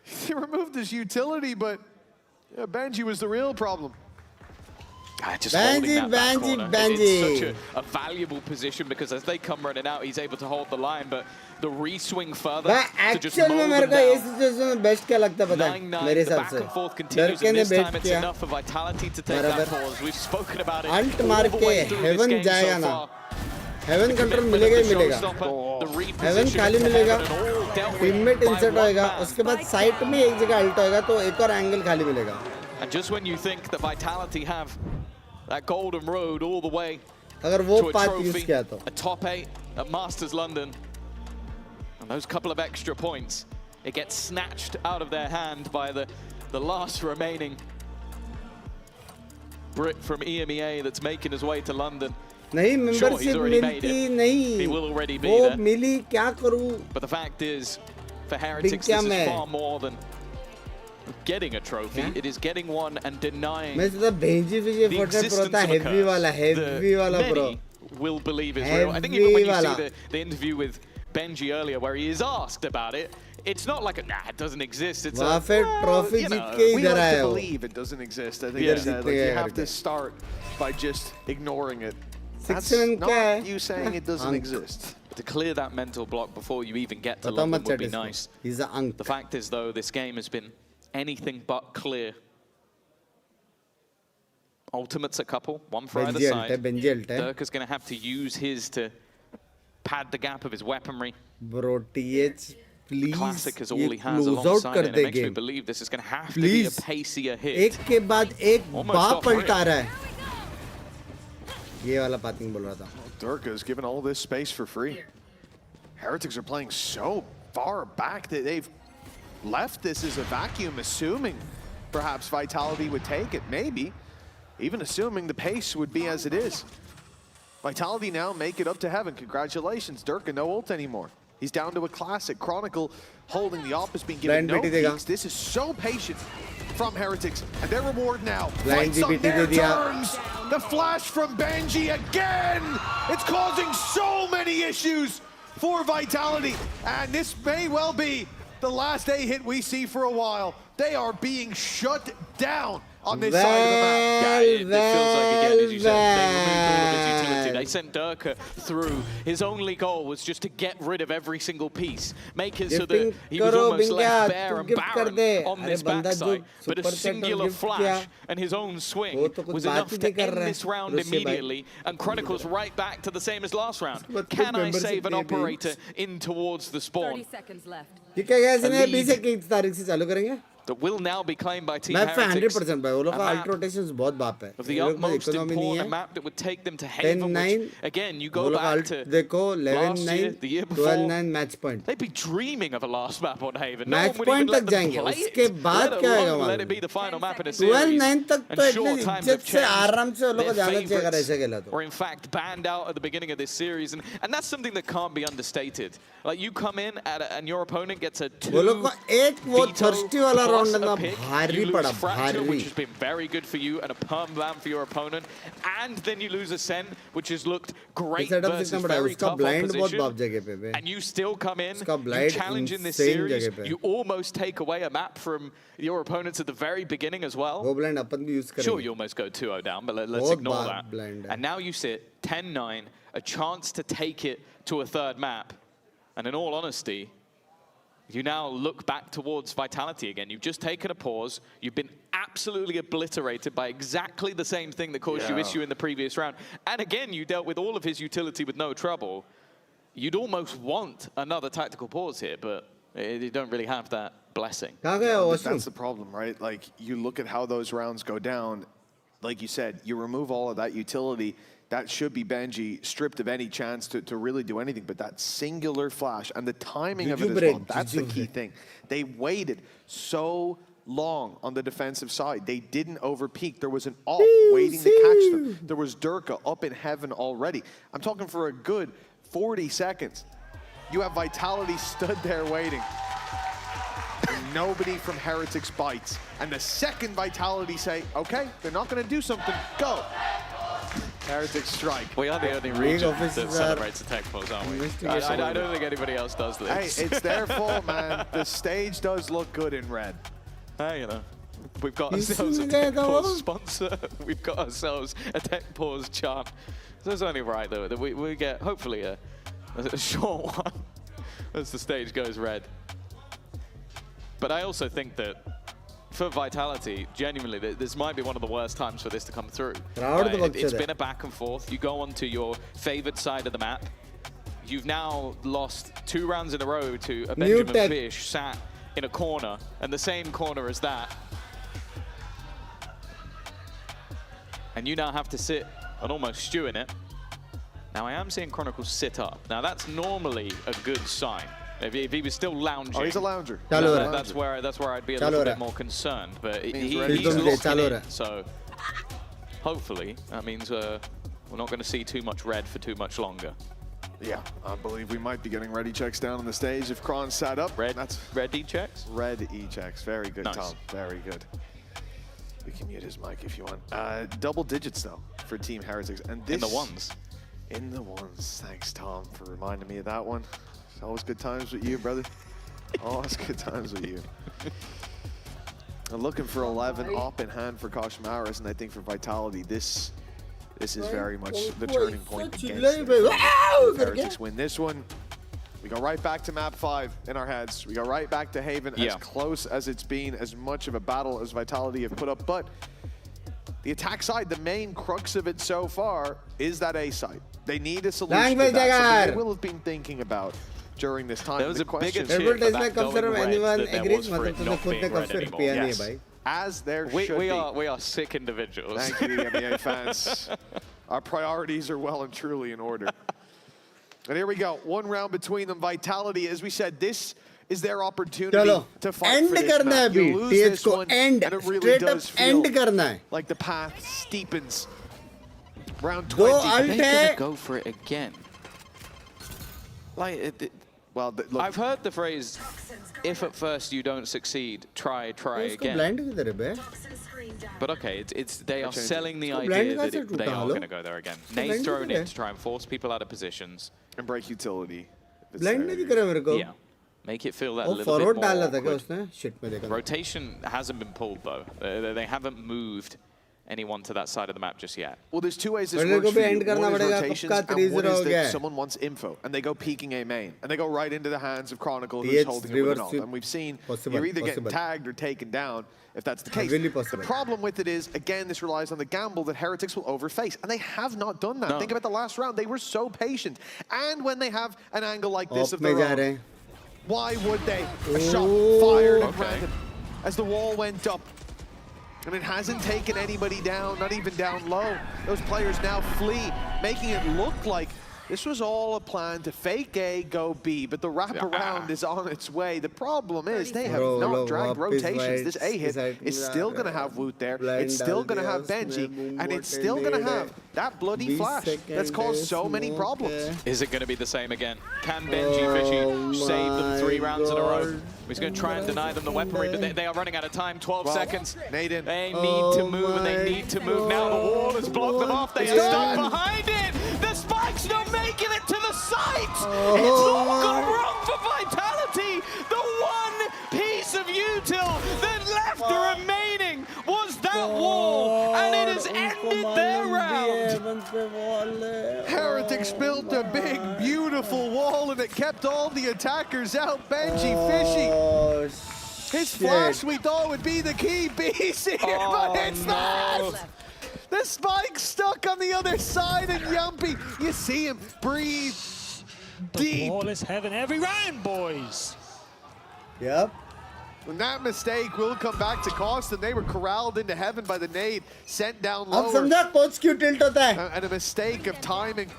He removed his utility, but yeah, Benji was the real problem. Just holding that back corner. It's such a valuable position because as they come running out, he's able to hold the line, but the re-swing further to just mow them down. 9-9, the back and forth continues, and this time it's enough for Vitality to take that pause. We've spoken about it all the way through this game so far. Heaven control मिलेगा ही मिलेगा. Heaven खाली मिलेगा. Teammate insert होएगा. उसके बाद site में एक जगह ult होएगा तो एक और angle खाली मिलेगा. And just when you think that Vitality have that golden road all the way अगर वो to a path trophy, use किया तो. a top 8 at Masters London, and those couple of extra points, it gets snatched out of their hand by the last remaining Brit from EMEA that's making his way to London. नहीं membership मिलती नहीं. He will already be there. वो मिली क्या करूँ? But the fact is, for Heretics, this is far more than getting a trophy. It is getting one and denying the existence of a curse. Many will believe is real. I think even when you see the interview with Benji earlier where he is asked about it, it's not like, nah, it doesn't exist. It's a, trophy we like to believe it doesn't exist. I think you have to start by just ignoring it. That's not you saying it doesn't exist. To clear that mental block before you even get to London would be nice. The fact is, though, this game has been anything but clear. Ultimates a couple, one for either side. Dirk is going to have to use his to pad the gap of his weaponry. Bro, TH, please. Classic is all he has alongside it. It makes me believe this is going to have to be a pacier hit. एक के बाद एक बाप पलटा रहा है. ये वाला पातिंग बोल रहा था. Durka is given all this space for free. Heretics are playing so far back that they've left this as a vacuum, assuming perhaps Vitality would take it. Maybe. Even assuming the pace would be as it is. Vitality now make it up to Heaven. Congratulations, Durka, no ult anymore. He's down to a classic. Chronicle holding the off, being given no peeks. This is so patient from Heretics, and their reward now. Fights on their terms. The flash from Benji again. It's causing so many issues for Vitality, and this may well be the last A hit we see for a while. They are being shut down on this side of the map. Yeah, it feels like, again, as you said, they removed all of his utility. They sent Durka through. His only goal was just to get rid of every single piece, make it so that he was almost left bare and barren on this backside. But a singular flash and his own swing was enough to end this round immediately, and Chronicle's right back to the same as last round. Can I save an operator in towards the spawn? 30 seconds left. That will now be claimed by Team Heretics. Heretics. 100% भाई, वो लोग का alt rotations बहुत बाप है. Of the utmost important map that would take them to Haven, which, again, you go back to देखो 11-9, the year before, 12-9 match point. They'd be dreaming of a last map on Haven. Match point तक जाएंगे. उसके बाद क्या आएगा वहाँ? Let it be the final map in a series. 12-9 तक तो इतनी इज्जत से आराम से वो लोग को जाना चाहिए अगर ऐसे खेला तो. Or in fact banned out at the beginning of this series, and that's something that can't be understated. Like you come in and your opponent gets a 2 वो लोग को एक वो thirsty वाला round ना you lose Fracture, which has been very good for you, and a perm ban for your opponent, and then you lose a Sen, which has looked great versus very tough opposition, and you still come in, you challenge in this series, you almost take away a map from your opponents at the very beginning as well. Sure, you almost go 2-0 down, but let's ignore that. And now you sit 10-9, a chance to take it to a third map, and in all honesty, you now look back towards Vitality again. You've just taken a pause. You've been absolutely obliterated by exactly the same thing that caused you issue in the previous round. And again, you dealt with all of his utility with no trouble. You'd almost want another tactical pause here, but you don't really have that blessing. That's the problem, right? Like, you look at how those rounds go down. Like you said, you remove all of that utility. That should be Benji stripped of any chance to really do anything. But that singular flash and the timing of it as well, that's the key thing. They waited so long on the defensive side. They didn't overpeak. There was an AWP waiting to catch them. There was Durka up in heaven already. I'm talking for a good 40 seconds. You have Vitality stood there waiting. And nobody from Heretics bites. And the second Vitality say, okay, they're not going to do something, go. Heretics strike. We are the only region that celebrates the tech pause, aren't we? I don't think anybody else does this. Hey, it's their fault, man. The stage does look good in red. Hey, you know, we've got ourselves a tech pause sponsor. We've got ourselves a tech pause chant. So it's only right, though, that we get, hopefully, a short one as the stage goes red. But I also think that for Vitality, genuinely, this might be one of the worst times for this to come through. It's been a back and forth. You go onto your favored side of the map. You've now lost 2 rounds in a row to a Benjamin Fish sat in a corner, and the same corner as that. And you now have to sit and almost stew in it. Now I am seeing Chronicles sit up. Now that's normally a good sign. If he was still lounging. Oh, he's a lounger. That's where I'd be a little bit more concerned. But he's locking in, so hopefully that means we're not going to see too much red for too much longer. Yeah, I believe we might be getting ready checks down on the stage if Kron sat up. Red E-checks? Red E-checks. Very good, nice. Tom. Very good. We can mute his mic if you want. Double digits, though, for Team Heretics. And this, in the ones. In the ones. Thanks, Tom, for reminding me of that one. It's always good times with you, brother. Always good times with you. I'm looking for 11 up in hand for Kashmaris, and I think for Vitality, this is very much the turning point against them. Heretics win this one. We go right back to map 5 in our heads. We go right back to Haven, as close as it's been, as much of a battle as Vitality have put up. But the attack side, the main crux of it so far is that A side. They need a solution to that. So they will have been thinking about during this time. There was a bigger advertisement comes from anyone agrees yes. As there should be. We are sick individuals. Thank you, EMEA fans. Our priorities are well and truly in order. And here we go. 1 round between them. Vitality, as we said, this is their opportunity to fight for this map. You lose this one, and it really does feel like the path steepens. Round 20. They're going to go for it again. Like, Well, look, I've heard the phrase, if at first you don't succeed, try again. But okay, they are selling the idea that they are going to go there again. Nade's thrown in to try and force people out of positions. And break utility. Yeah. Make it feel that a little bit more. Rotation hasn't been pulled, though. They haven't moved anyone to that side of the map just yet. Well, there's two ways this works for you. One is rotations, and one is that someone wants info, and they go peeking A main, and they go right into the hands of Chronicle, who's holding it with an ult. And we've seen you're either getting tagged or taken down, if that's the case. The problem with it is, again, this relies on the gamble that Heretics will overface, and they have not done that. Think about the last round. They were so patient. And when they have an angle like this of their own, why would they? A shot fired at random as the wall went up. And it hasn't taken anybody down, not even down low. Those players now flee, making it look like this was all a plan to fake A, go B, but the wraparound is on its way. The problem is they have not dragged rotations. This A hit is still going to have Woot there. It's still going to have Benji, and it's still going to have that bloody flash that's caused so many problems. Is it going to be the same again? Can Benji Fishy save them 3 rounds in a row? He's going to try and deny them the weaponry, but they are running out of time. 12 seconds. They need to move, and they need to move now. The wall has blocked them off. They are stuck behind it. The spike's not making it to the site. It's all gone wrong for Vitality. The one piece of util that left the remaining was that wall, and it has ended their round. Heretics built a big, beautiful wall, and it kept all the attackers out. Benji Fishy. His flash we thought would be the key piece here, but it's not. The spike's stuck on the other side, and Yumpy, you see him breathe deep. The ball is heaven every round, boys. Yep. And that mistake will come back to cost them. They were corralled into heaven by the nade, sent down lower. And a mistake of timing.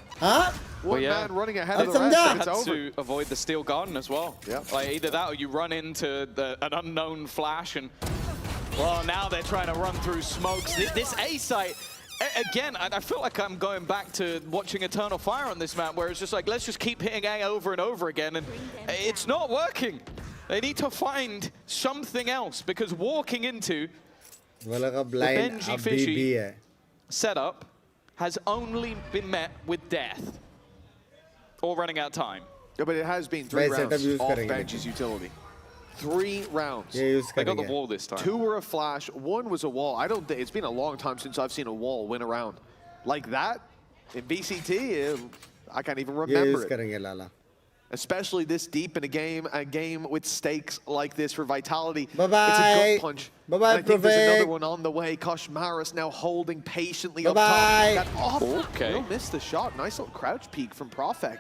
One man running ahead of the rest, and it's over. To avoid the steel garden as well. Like either that or you run into an unknown flash, and well, now they're trying to run through smokes. This A site, again, I feel like I'm going back to watching Eternal Fire on this map, where it's just like, let's just keep hitting A over and over again, and it's not working. They need to find something else, because walking into the Benji Fishy setup has only been met with death or running out of time. Yeah, but it has been 3 rounds off Benji's utility. 3 rounds. They got the wall this time. 2 were a flash, 1 was a wall. I don't think it's been a long time since I've seen a wall win a round like that in VCT. I can't even remember it. Especially this deep in a game with stakes like this for Vitality. Bye-bye. It's a gut punch. Bye-bye, I think there's another one on the way. Koshmaris now holding patiently up top. That off. He'll miss the shot. Nice little crouch peek from Profek.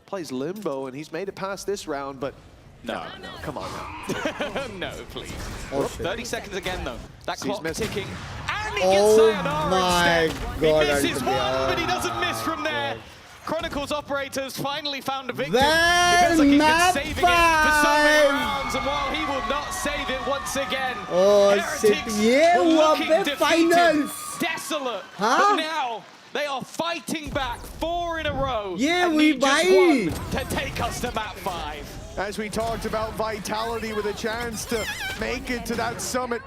Plays limbo, and he's made it past this round, but no, come on now. No, please. 30 seconds again, though. That clock ticking. And he gets sayonara instead. He misses one, but he doesn't miss from there. Chronicles operators finally found a victim. It feels like he's been saving it for so many rounds, and while he will not save it once again, Heretics were looking defeated, desolate, but now they are fighting back 4 in a row and need just one to take us to map 5. As we talked about Vitality with a chance to make it to that summit,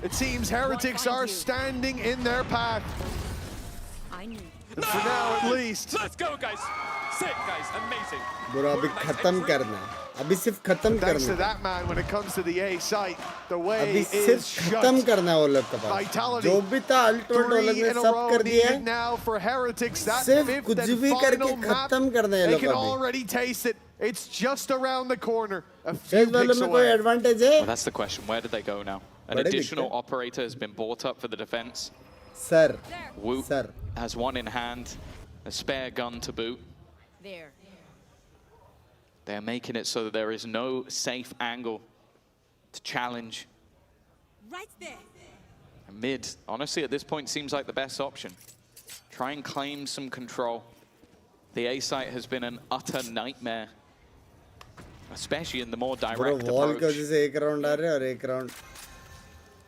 it seems Heretics are standing in their path. For now, at least. Let's go, guys. Sick, guys. Amazing. Thanks to that man when it comes to the A site. The way is shut. Vitality. 3 in a row needed now for Heretics. That 5th and final map. They can already taste it. It's just around the corner. A few picks away. Well, that's the question. Where did they go now? An additional operator has been brought up for the defense. Sir. Woot has one in hand, a spare gun to boot. They're making it so that there is no safe angle to challenge. Right there. Mid, honestly, at this point, seems like the best option. Try and claim some control. The A site has been an utter nightmare, especially in the more direct approach.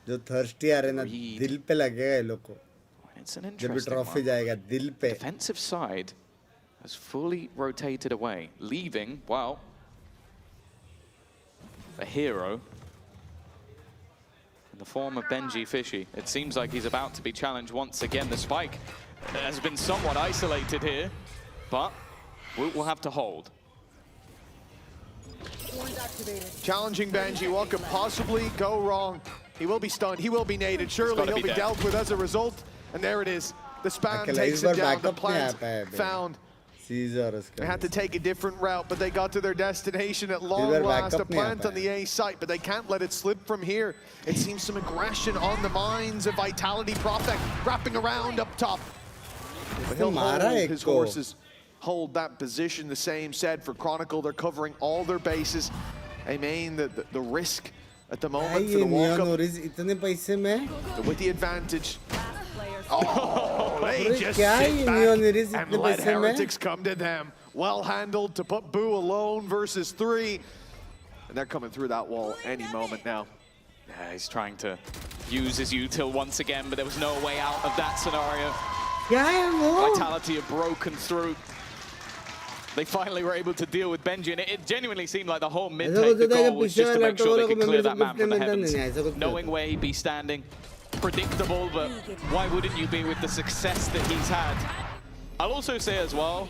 जो thirsty आ रहे ना दिल पे लगेगा ये लोग को जब ट्रॉफी जाएगा दिल पे defensive side has fully rotated away, leaving, well, a hero in the form of Benji Fishy. It seems like he's about to be challenged once again. The spike has been somewhat isolated here, but we'll have to hold. Challenging Benji, what could possibly go wrong? He will be stunned, he will be naded, surely he'll be dealt with as a result. And there it is, the spam takes him down, the plant found. They had to take a different route, but they got to their destination at long last. A plant on the A site, but they can't let it slip from here. It seems some aggression on the minds of Vitality. Prophet wrapping around up top. But he'll hold his horses, hold that position. The same said for Chronicle. They're covering all their bases. I mean, the risk at the moment for the walk-up. With the advantage. Oh, they just sit back and let Heretics come to them. Well handled to put Boo alone versus 3. And they're coming through that wall any moment now. Yeah, he's trying to use his util once again, but there was no way out of that scenario. Vitality have broken through. They finally were able to deal with Benji, and it genuinely seemed like the whole mid-take, the goal was just to make sure they could clear that map from the heavens. Knowing where he'd be standing. Predictable, but why wouldn't you be with the success that he's had? I'll also say as well,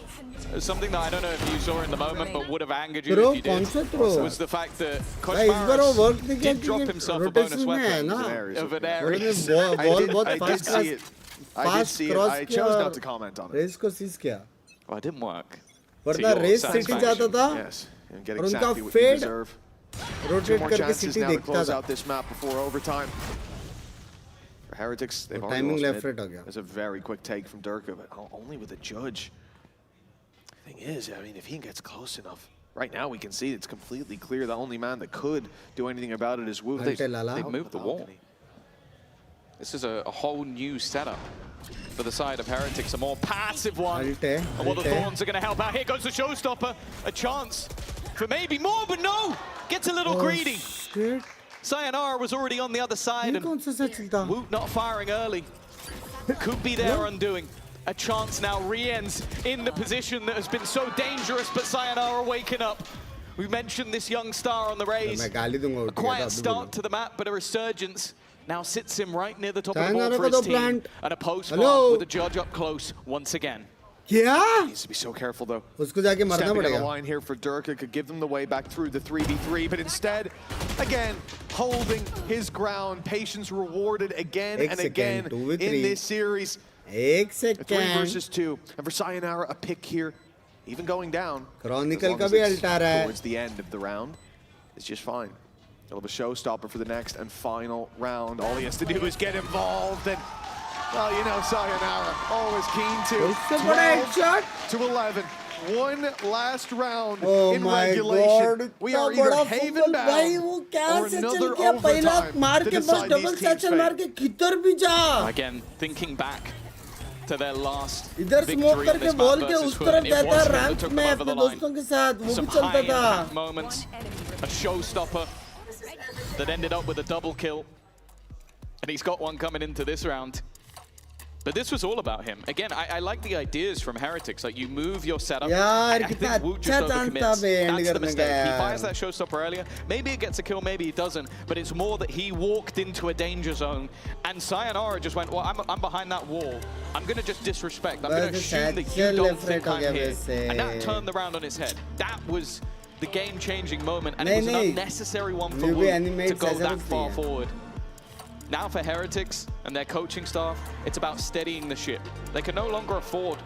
something that I don't know if you saw in the moment, but would have angered you if you did, was the fact that Koshmaris did drop himself a bonus weapon of an area. I did see it. I chose not to comment on it. Well, it didn't work. Yes, and get exactly what you deserve. 2 more chances now to close out this map before overtime. For Heretics, they've already lost mid. There's a very quick take from Durka, but only with a judge. The thing is, I mean, if he gets close enough, right now we can see it's completely clear. The only man that could do anything about it is Wu. They've moved the wall. This is a whole new setup for the side of Heretics, a more passive one. And what the Thorns are going to help out. Here goes the Showstopper. A chance for maybe more, but no! Gets a little greedy. Sayonara was already on the other side, and Woot not firing early. Could be their undoing. A chance now, Rien's in the position that has been so dangerous, but Sayonara waking up. We mentioned this young star on the Rays. A quiet start to the map, but a resurgence now sits him right near the top of the board for his team. And a post-plant with a judge up close once again. Yeah. Needs to be so careful though. Stepping on the line here for Durka could give them the way back through the 3v3, but instead, again, holding his ground. Patience rewarded again and again in this series. 3 versus 2, and for Sayonara, a pick here, even going down. Chronicle towards the end of the round, it's just fine. He'll have a showstopper for the next and final round. All he has to do is get involved and. Well, you know, Sayonara, always keen to. 12 to 11. One last round in regulation. God, we are either haven bound or another overtime to decide these teams' fate. Again, thinking back to their last victory in this map versus Hood, it was him that took them over the line. Some high-impact moments, a showstopper that ended up with a double kill. And he's got one coming into this round. But this was all about him. Again, I like the ideas from Heretics. Like, you move your setup. I think Woot just overcommits. That's the mistake. He fires that showstopper earlier. Maybe it gets a kill, maybe it doesn't. But it's more that he walked into a danger zone. And Sayonara just went, well, I'm behind that wall. I'm going to just disrespect. I'm going to assume that you don't think I'm here. And that turned the round on his head. That was the game-changing moment. And it was an unnecessary one for Woot to go that far forward. Now for Heretics and their coaching staff, it's about steadying the ship. They can no longer afford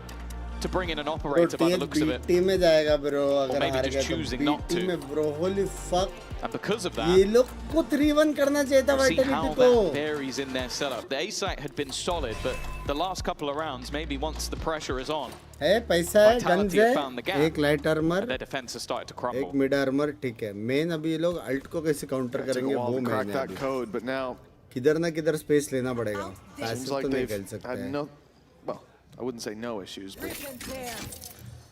to bring in an operator by the looks of it. Or maybe just choosing not to. Holy fuck. And because of that, we'll see how that varies in their setup. The A site had been solid, but the last couple of rounds, maybe once the pressure is on, Vitality have found the gap, and their defense has started to crumble. Mid armor, ठीक है. Main अभी ये लोग alt को कैसे counter करेंगे वो crack that code, but now किधर ना किधर space लेना पड़ेगा. Seems like they've had no, well, I wouldn't say no issues, but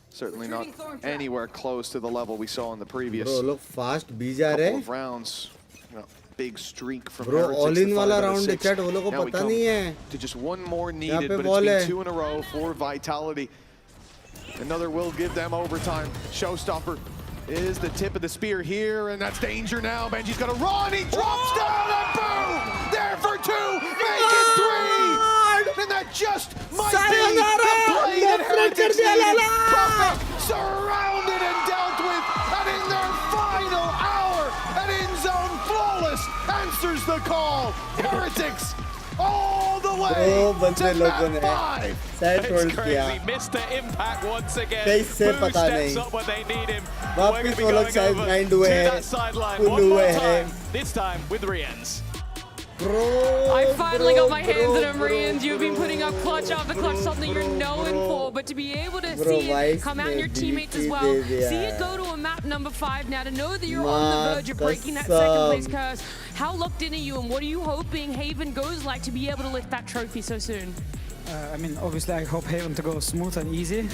certainly not anywhere close to the level we saw in the previous couple of rounds. You know, big streak from Heretics. All in वाला round है chat वो लोगों को पता नहीं है. To just one more needed, but it's been 2 in a row for Vitality. Another will give them overtime. Showstopper is the tip of the spear here, and that's danger now. Benji's got to run. He drops down, and boom! There for two, make it three! And that just might be the play that Heretics needed. Prophet surrounded and dealt with, and in their final hour, an in-zone flawless answers the call. Heretics all the way to map 5. It's crazy. Mr. Impact once again. Who steps up when they need him? We're going to be going over to that sideline one more time. This time with Rians. I finally got my hands on him, Rians. You've been putting up clutch after clutch, something you're known for, but to be able to see it come out in your teammates as well, see it go to a map number 5 now, to know that you're on the verge of breaking that second place curse. How locked in are you, and what are you hoping Haven goes like to be able to lift that trophy so soon? I mean, obviously I hope Haven to go smooth and easy,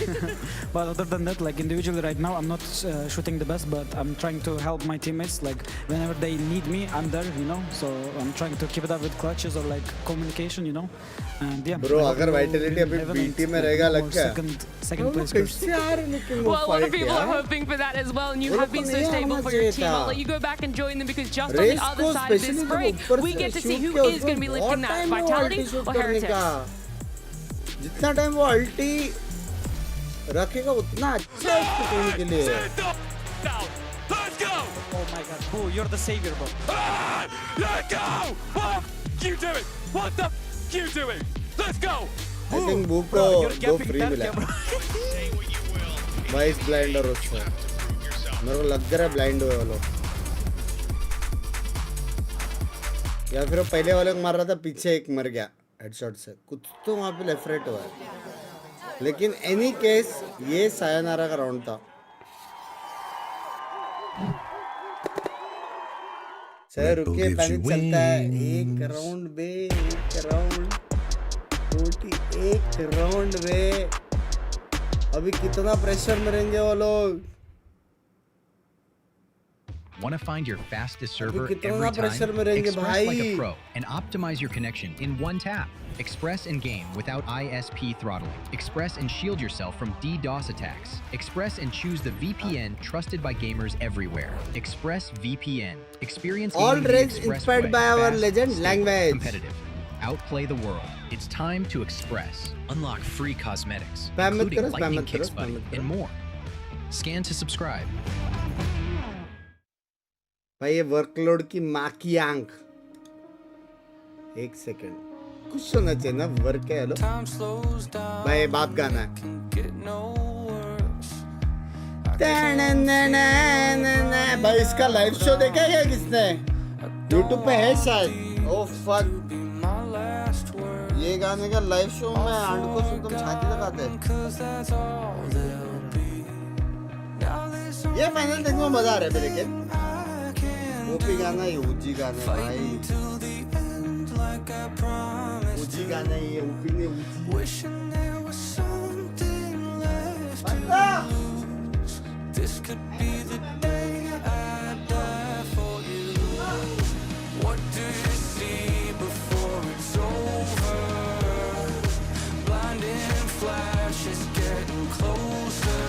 but other than that, like individually right now, I'm not shooting the best, but I'm trying to help my teammates. Like whenever they need me, I'm there, you know. So I'm trying to keep it up with clutches or like communication, you know. And yeah. Bro, अगर vitality अभी BT में रहेगा लग क्या? Second place. Well, a lot of people are hoping for that as well, and you have been so stable for your team. I'll let you go back and join them because just on the other side of this break, we get to see who is going to be lifting that, Vitality or Heretics. जितना time वो अल्टी रखेगा उतना अच्छा है करने के लिए. Let's go! Oh my god, Boo, you're the savior, bro. Let's go! What you doing? What the you doing? Let's go! I think Boo को दो free मिला. Vice blind और उससे. मेरे को लग रहा है blind हुए वो लोग. या फिर वो पहले वाले को मार रहा था, पीछे एक मर गया हेडशॉट से. कुछ तो वहाँ पे लेफ्ट राइट हुआ है. लेकिन एनी केस ये सायनारा का राउंड था. सर रुकिए, पैनिक चलता है. एक राउंड बे, एक राउंड 41 राउंड बे. अभी कितना प्रेशर में रहेंगे वो लोग. Want to find your fastest server every time? Express like a pro and optimize your connection in one tap. Express and game without ISP throttling. Express and shield yourself from DDoS attacks. Express and choose the VPN trusted by gamers everywhere. Express VPN. Experience all rigs inspired by our legend language. Competitive. Outplay the world. It's time to Express. Unlock free cosmetics, including Lightning Kicks Buddy and more. Scan to subscribe. भाई ये workload की माँ की आंख. एक second, कुछ होना चाहिए ना. वर्क है. हेलो भाई, बाप गाना है. भाई इसका लाइव शो देखा क्या किसने? यूट्यूब पे है शायद. ओह फक, ये गाने का लाइव शो में आंड को सुन छाती लगाते हैं. ये फाइनल देखने में मजा आ रहा है. लेकिन ओपी गाना, ये ओजी गाना भाई. ओजी गाना, ये ओपी ने ओजी. This could be the day I die for you. What do you see before it's over? Blinding flashes getting closer.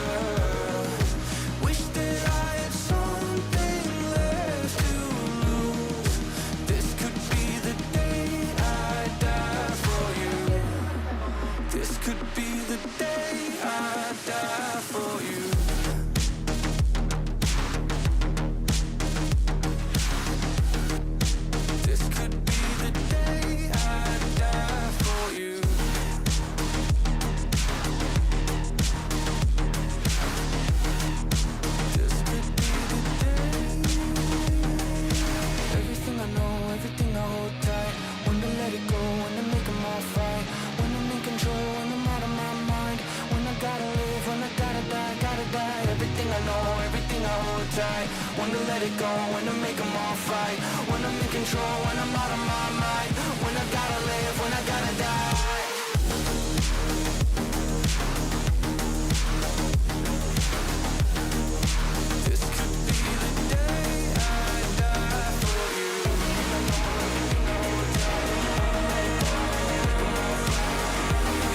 Wish that I had something left to lose. This could be the day I die for you. This could be the day I die for you. Wanna let it go, wanna make them all fight. When I'm in control, when I'm out of my mind. When I gotta live, when I gotta die. This could be the day I die for you. This could be the day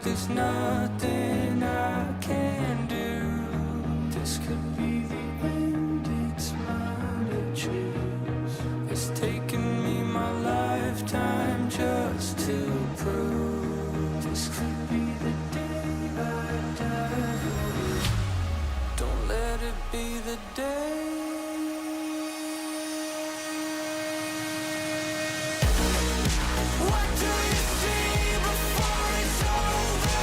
there's nothing I can do. This could be the end, it's mine to choose. It's taken me my lifetime just to prove. This could be the day I die for you. Don't let it be the day. What do you see before it's over?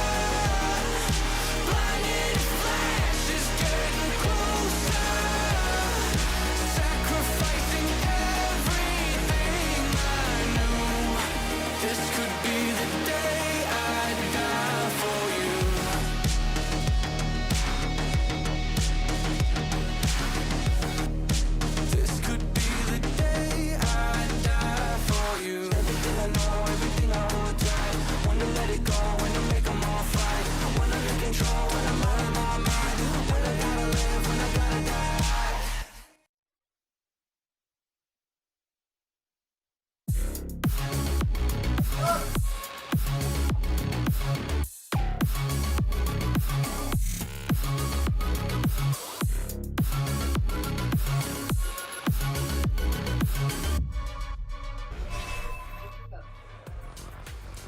Blinded flashes getting closer, sacrificing everything I knew. This could be the day I die for you. This could be the day I die for you. Everything I know, everything I hold tight. Wanna let it go, wanna make them all fight. Wanna be control when I'm out of my mind. When I gotta live, when I gotta die.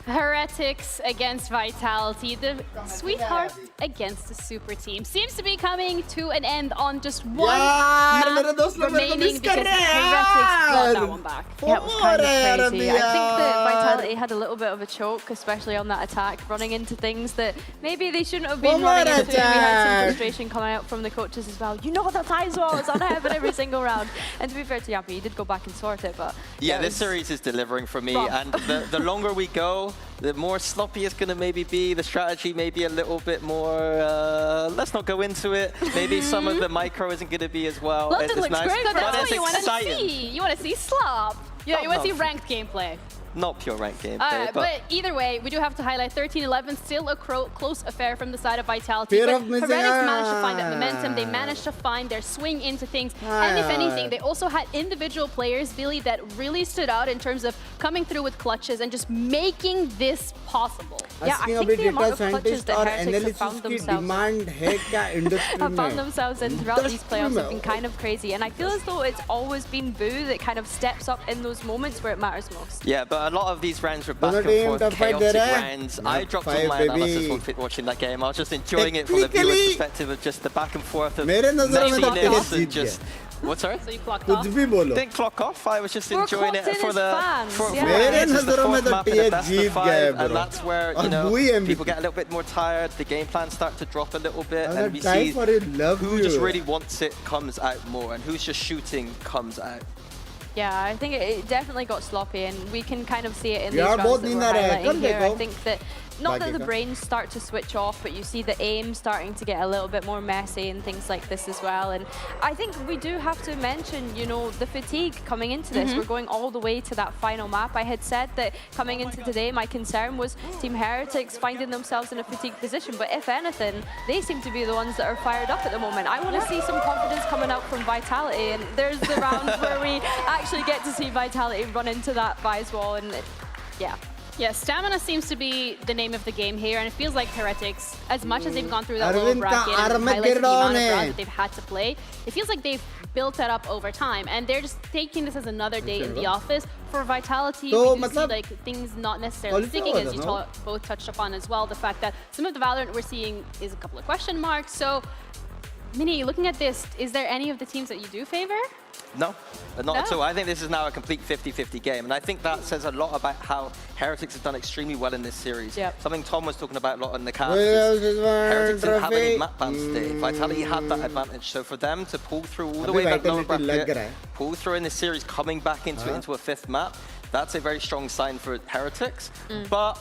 Heretics against Vitality, the sweetheart against the super team. Seems to be coming to an end on just one map remaining because Heretics brought that one back. Yeah, it was kind of crazy. I think that Vitality had a little bit of a choke, especially on that attack, running into things that maybe they shouldn't have been running into. We had some frustration coming out from the coaches as well. You know that Ties wall is on heaven every single round. And to be fair to Yappy, he did go back and sort it, but... Yeah, this series is delivering for me, and the longer we go, the more sloppy it's going to maybe be. The strategy may be a little bit more, let's not go into it. Maybe some of the micro isn't going to be as well. London looks nice, great, but that's what you want to exciting. see. You want to see slop. Yeah, you want to see ranked gameplay. Not pure rank gameplay, but either way, we do have to highlight 13-11, still a close affair from the side of Vitality. But Heretics managed to find that momentum. They managed to find their swing into things. And if anything, they also had individual players, Billy, that really stood out in terms of coming through with clutches and just making this possible. Yeah, I think the amount of clutches that Heretics have found themselves in throughout these playoffs have been kind of crazy. And I feel as though it's always been Boo that kind of steps up in those moments where it matters most. Yeah, but a lot of these rounds were back and forth, chaotic rounds. I dropped all my analysis on watching that game. I was just enjoying it from the viewer's perspective of just the back and forth of messiness and just... What, sorry? So you clocked off? Didn't clock off. I was just enjoying it for the fourth map in the best of 5, and that's where, you know, people get a little bit more tired, the game plans start to drop a little bit, and we see who just really wants it comes out more, and who's just shooting comes out. Yeah, I think it definitely got sloppy, and we can kind of see it in these rounds that we're highlighting here. I think that not that the brains start to switch off, but you see the aim starting to get a little bit more messy and things like this as well. And I think we do have to mention, you know, the fatigue coming into this. We're going all the way to that final map. I had said that coming into today, my concern was Team Heretics finding themselves in a fatigued position. But if anything, they seem to be the ones that are fired up at the moment. I want to see some confidence coming out from Vitality. And there's the round where we actually get to see Vitality run into that Vise wall. And yeah. Yeah, stamina seems to be the name of the game here, and it feels like Heretics, as much as they've gone through that low bracket and highlighted the amount of rounds that they've had to play, it feels like they've built that up over time, and they're just taking this as another day in the office. For Vitality, we do see like things not necessarily sticking, as you both touched upon as well. The fact that some of the Valorant we're seeing is a couple of question marks. So, Minnie, looking at this, is there any of the teams that you do favor? No, not at all. I think this is now a complete 50-50 game, and I think that says a lot about how Heretics have done extremely well in this series. Something Tom was talking about a lot in the cast. Heretics didn't have any map bans today. Vitality had that advantage, so for them to pull through all the way back lower bracket, pull through in this series, coming back into it into a 5th map, that's a very strong sign for Heretics. But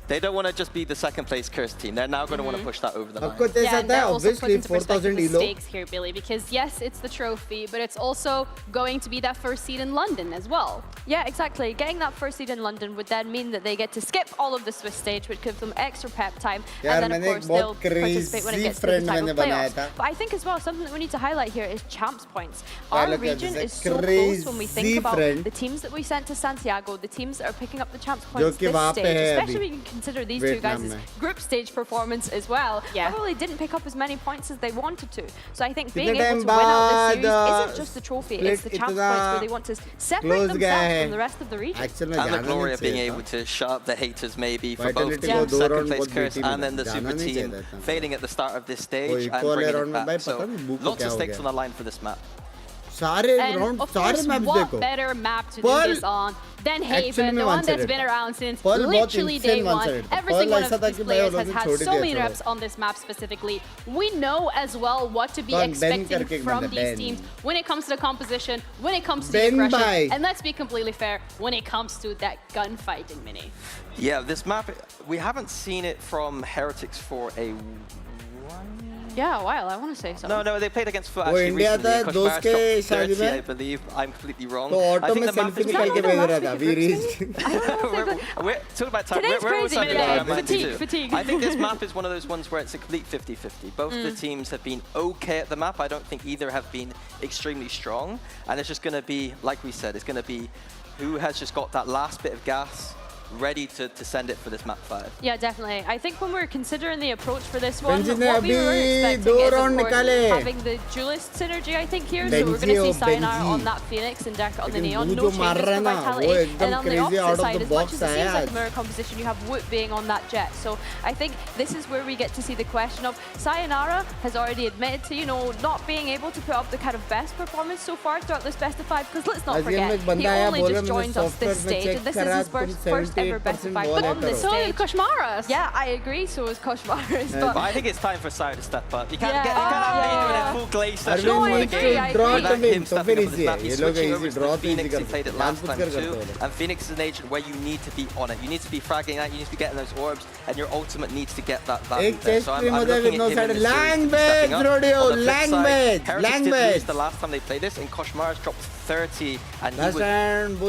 they don't want to just be the 2nd place cursed team. They're now going to want to push that over the line. Yeah, and that also puts into perspective the stakes here, Billy, because yes, it's the trophy, but it's also going to be that 1st seed in London as well. Yeah, exactly. Getting that 1st seed in London would then mean that they get to skip all of the Swiss stage, which gives them extra prep time, and then of course they'll participate when it gets to the time of playoffs. But I think as well, something that we need to highlight here is champs points. Our region is so close when we think about the teams that we sent to Santiago, the teams that are picking up the champs points this stage, especially when you consider these two guys' group stage performance as well, probably didn't pick up as many points as they wanted to. So I think being able to win out this series isn't just the trophy, it's the chance points where they want to separate themselves from the rest of the region. And the glory of being able to shut up the haters maybe for both teams, second place curse and then the super team failing at the start of this stage and bringing it back. So lots of stakes on the line for this map. And of course, what better map to do this on than Haven, the one that's been around since literally day one. Every single one of these players has had so many reps on this map specifically. We know as well what to be expecting from these teams when it comes to the composition, when it comes to the aggression, and let's be completely fair, when it comes to that gunfighting, Mini. Yeah, this map, we haven't seen it from Heretics for a Yeah, a while. I want to say something. No, they played against Foot actually recently. Koshmar's top 30, I believe. I'm completely wrong. I think the map is we're talking about time. We're fatigue. I think this map is one of those ones where it's a complete 50-50. Both the teams have been okay at the map. I don't think either have been extremely strong. And it's just going to be, like we said, it's going to be who has just got that last bit of gas ready to send it for this map 5. Yeah, definitely. I think when we're considering the approach for this one, what we were expecting is, of course, having the duelist synergy, I think, here. So we're going to see Sayonara on that Phoenix and Deck on the Neon. No changes for Vitality. And on the opposite side, as much as it seems like a mirror composition, you have Woot being on that Jet. So I think this is where we get to see the question of Sayonara has already admitted to, you know, not being able to put up the kind of best performance so far throughout this best of 5, because let's not forget, he only just joined us this stage, and this is his first ever best of 5 on this stage. Koshmaras. Yeah, I agree, so is Koshmaras. But I think it's time for Sai to step up. You can't have doing a full glacier no, I agree. without him stepping up on this map. He's switching over to the Phoenix. He played it last time too. And Phoenix is an agent where you need to be on it. You need to be fragging that, you need to be getting those orbs, and your ultimate needs to get that value there. So I'm looking at him in this series stepping up. On the flip side, Heretics did lose the last time they played this, and Koshmaras dropped 30, and he was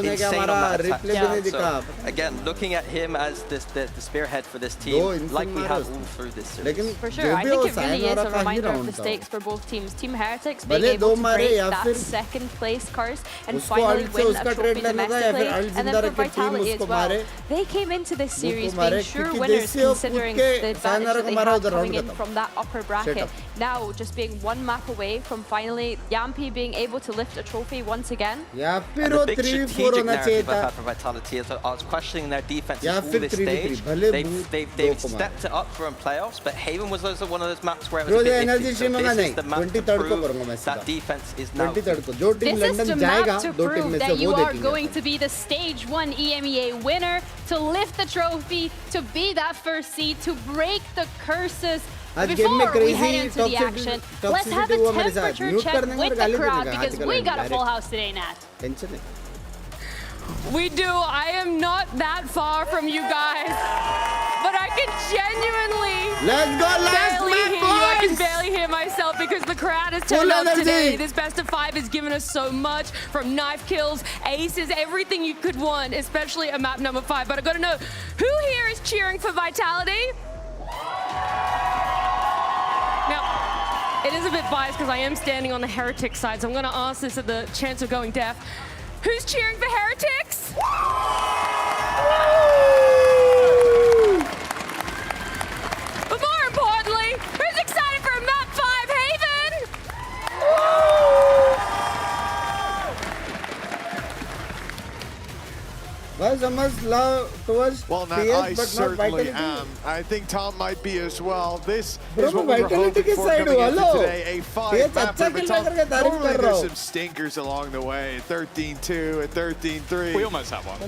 insane on that attack. So again, looking at him as the spearhead for this team, like we have all through this series. For sure, I think it really is a reminder of the stakes for both teams. Team Heretics being able to break that second place curse and finally win a trophy domestically. And then for Vitality as well, they came into this series being sure winners considering the advantage that they had coming in from that upper bracket. Now just being one map away from finally Yampi being able to lift a trophy once again. And the big strategic narrative I've had for Vitality is I was questioning their defense all this stage. They've stepped it up for in playoffs, but Haven was also one of those maps where it was a bit iffy. So this is the map to prove that defense is now. This is the map to prove that you are going to be the stage 1 EMEA winner, to lift the trophy, to be that first seed, to break the curses. Before we head into the action, let's have a temperature check with the crowd because we got a full house today, Nat. We do. I am not that far from you guys, but I can genuinely I can barely hear myself because the crowd has turned up today. This best of 5 has given us so much, from knife kills, aces, everything you could want, especially a map number 5. But I got to know, who here is cheering for Vitality? Now, it is a bit biased because I am standing on the Heretic side, so I'm going to ask this at the chance of going deaf. Who's cheering for Heretics? But more importantly, who's excited for map 5 Haven? Well, Nat, I certainly am. I think Tom might be as well. This is what we were hoping for coming into today, a 5 map for Vitality. Normally there's some stinkers along the way, 13-2 and 13-3. We almost have one.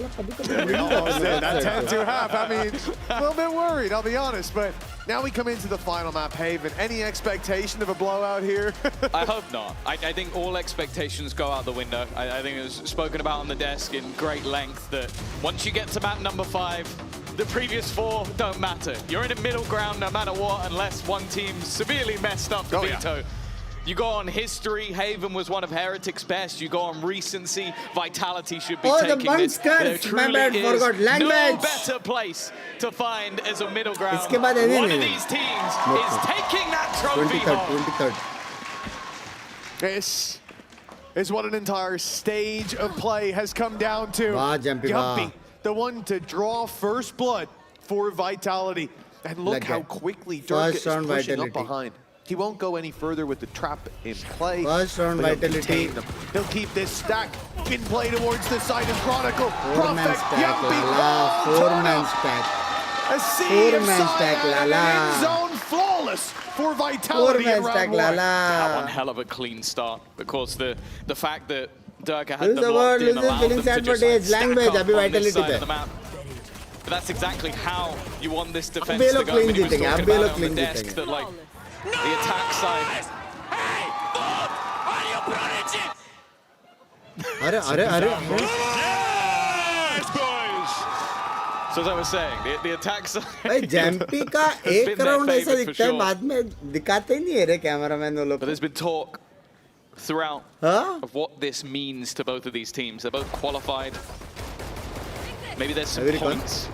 We almost did. That 10-2 half, I mean, a little bit worried, I'll be honest, but now we come into the final map, Haven. Any expectation of a blowout here? I hope not. I think all expectations go out the window. I think it was spoken about on the desk in great length that once you get to map number 5, the previous 4 don't matter. You're in a middle ground no matter what, unless one team severely messed up the veto. Yeah. You go on history, Haven was one of Heretics' best. You go on recency, Vitality should be taking this. There truly is no better place to find as a middle ground. One of these teams is taking that trophy home. This is what an entire stage of play has come down to. Jumpy, the one to draw first blood for Vitality. And look how quickly Durka is pushing up behind. He won't go any further with the trap in play. First round Vitality. He'll keep this stack in play towards the side of Chronicle. Four-man stack, Lala. Four-man stack. A sea of stack, Lala. End zone flawless for Vitality in round one. That one hell of a clean start. Of course, the fact that Durka had them locked in allowed them to just stack up on this side of the map. But that's exactly how you want this defense to go. I mean, he was talking about it on the desk that, like, the attack side. So as I was saying, the attack side. Jampy का एक round ऐसा दिखता है बाद में दिखाते नहीं है रे cameraman वो लोग. But there's been talk throughout of what this means to both of these teams. They're both qualified. Maybe there's some points,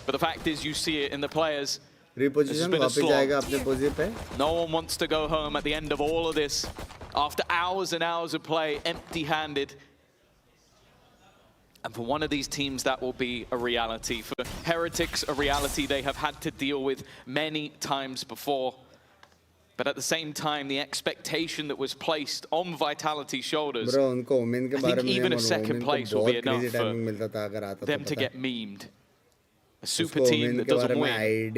but the fact is, you see it in the players. Reposition वापस जाएगा अपने position पे. No one wants to go home at the end of all of this, after hours and hours of play, empty-handed. And for one of these teams, that will be a reality. For Heretics, a reality they have had to deal with many times before. But at the same time, the expectation that was placed on Vitality's shoulders, I think even a second place will be enough for them to get memed. A super team that doesn't win. I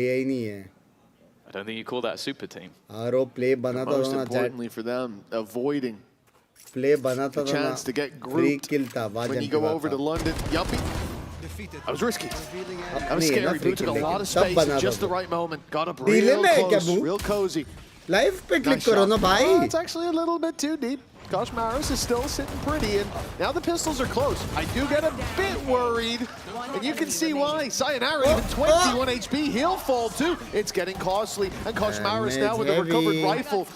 don't think you call that a super team. Most importantly for them, avoiding the chance to get grouped when you go over to London. Yuppie. That was risky. That was scary. Booted a lot of space at just the right moment. Got up real close, real cozy. Live पे click करो ना भाई. It's actually a little bit too deep. Kosh Maris is still sitting pretty, and now the pistols are close. I do get a bit worried, and you can see why. Sayonara, even 21 HP, he'll fall too. It's getting costly, and Kosh Maris now with a recovered rifle.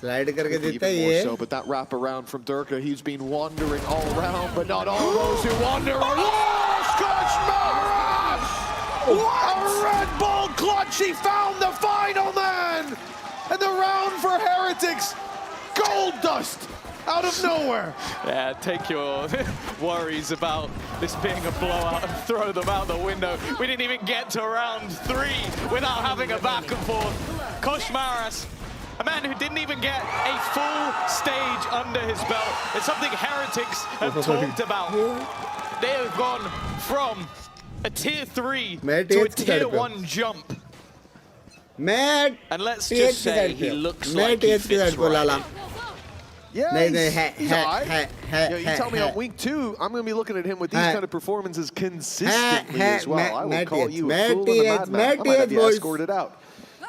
Slide करके देता है Even ये. more so, but that wrap around from Durka, he's been wandering all around, but not all those who wander are lost. Kosh Maris! A Red Bull clutch, he found the final man! And the round for Heretics, gold dust out of nowhere. Yeah, take your worries about this being a blowout and throw them out the window. We didn't even get to round 3 without having a back and forth. Kosh Maris, a man who didn't even get a full stage under his belt. It's something Heretics have talked about. They have gone from a tier 3 to a tier 1 jump. And let's just say he looks like he fits right. Yeah, he's all right. You tell me on week 2, I'm going to be looking at him with these kind of performances consistently as well. I will call you a fool and a madman. I might have you escorted out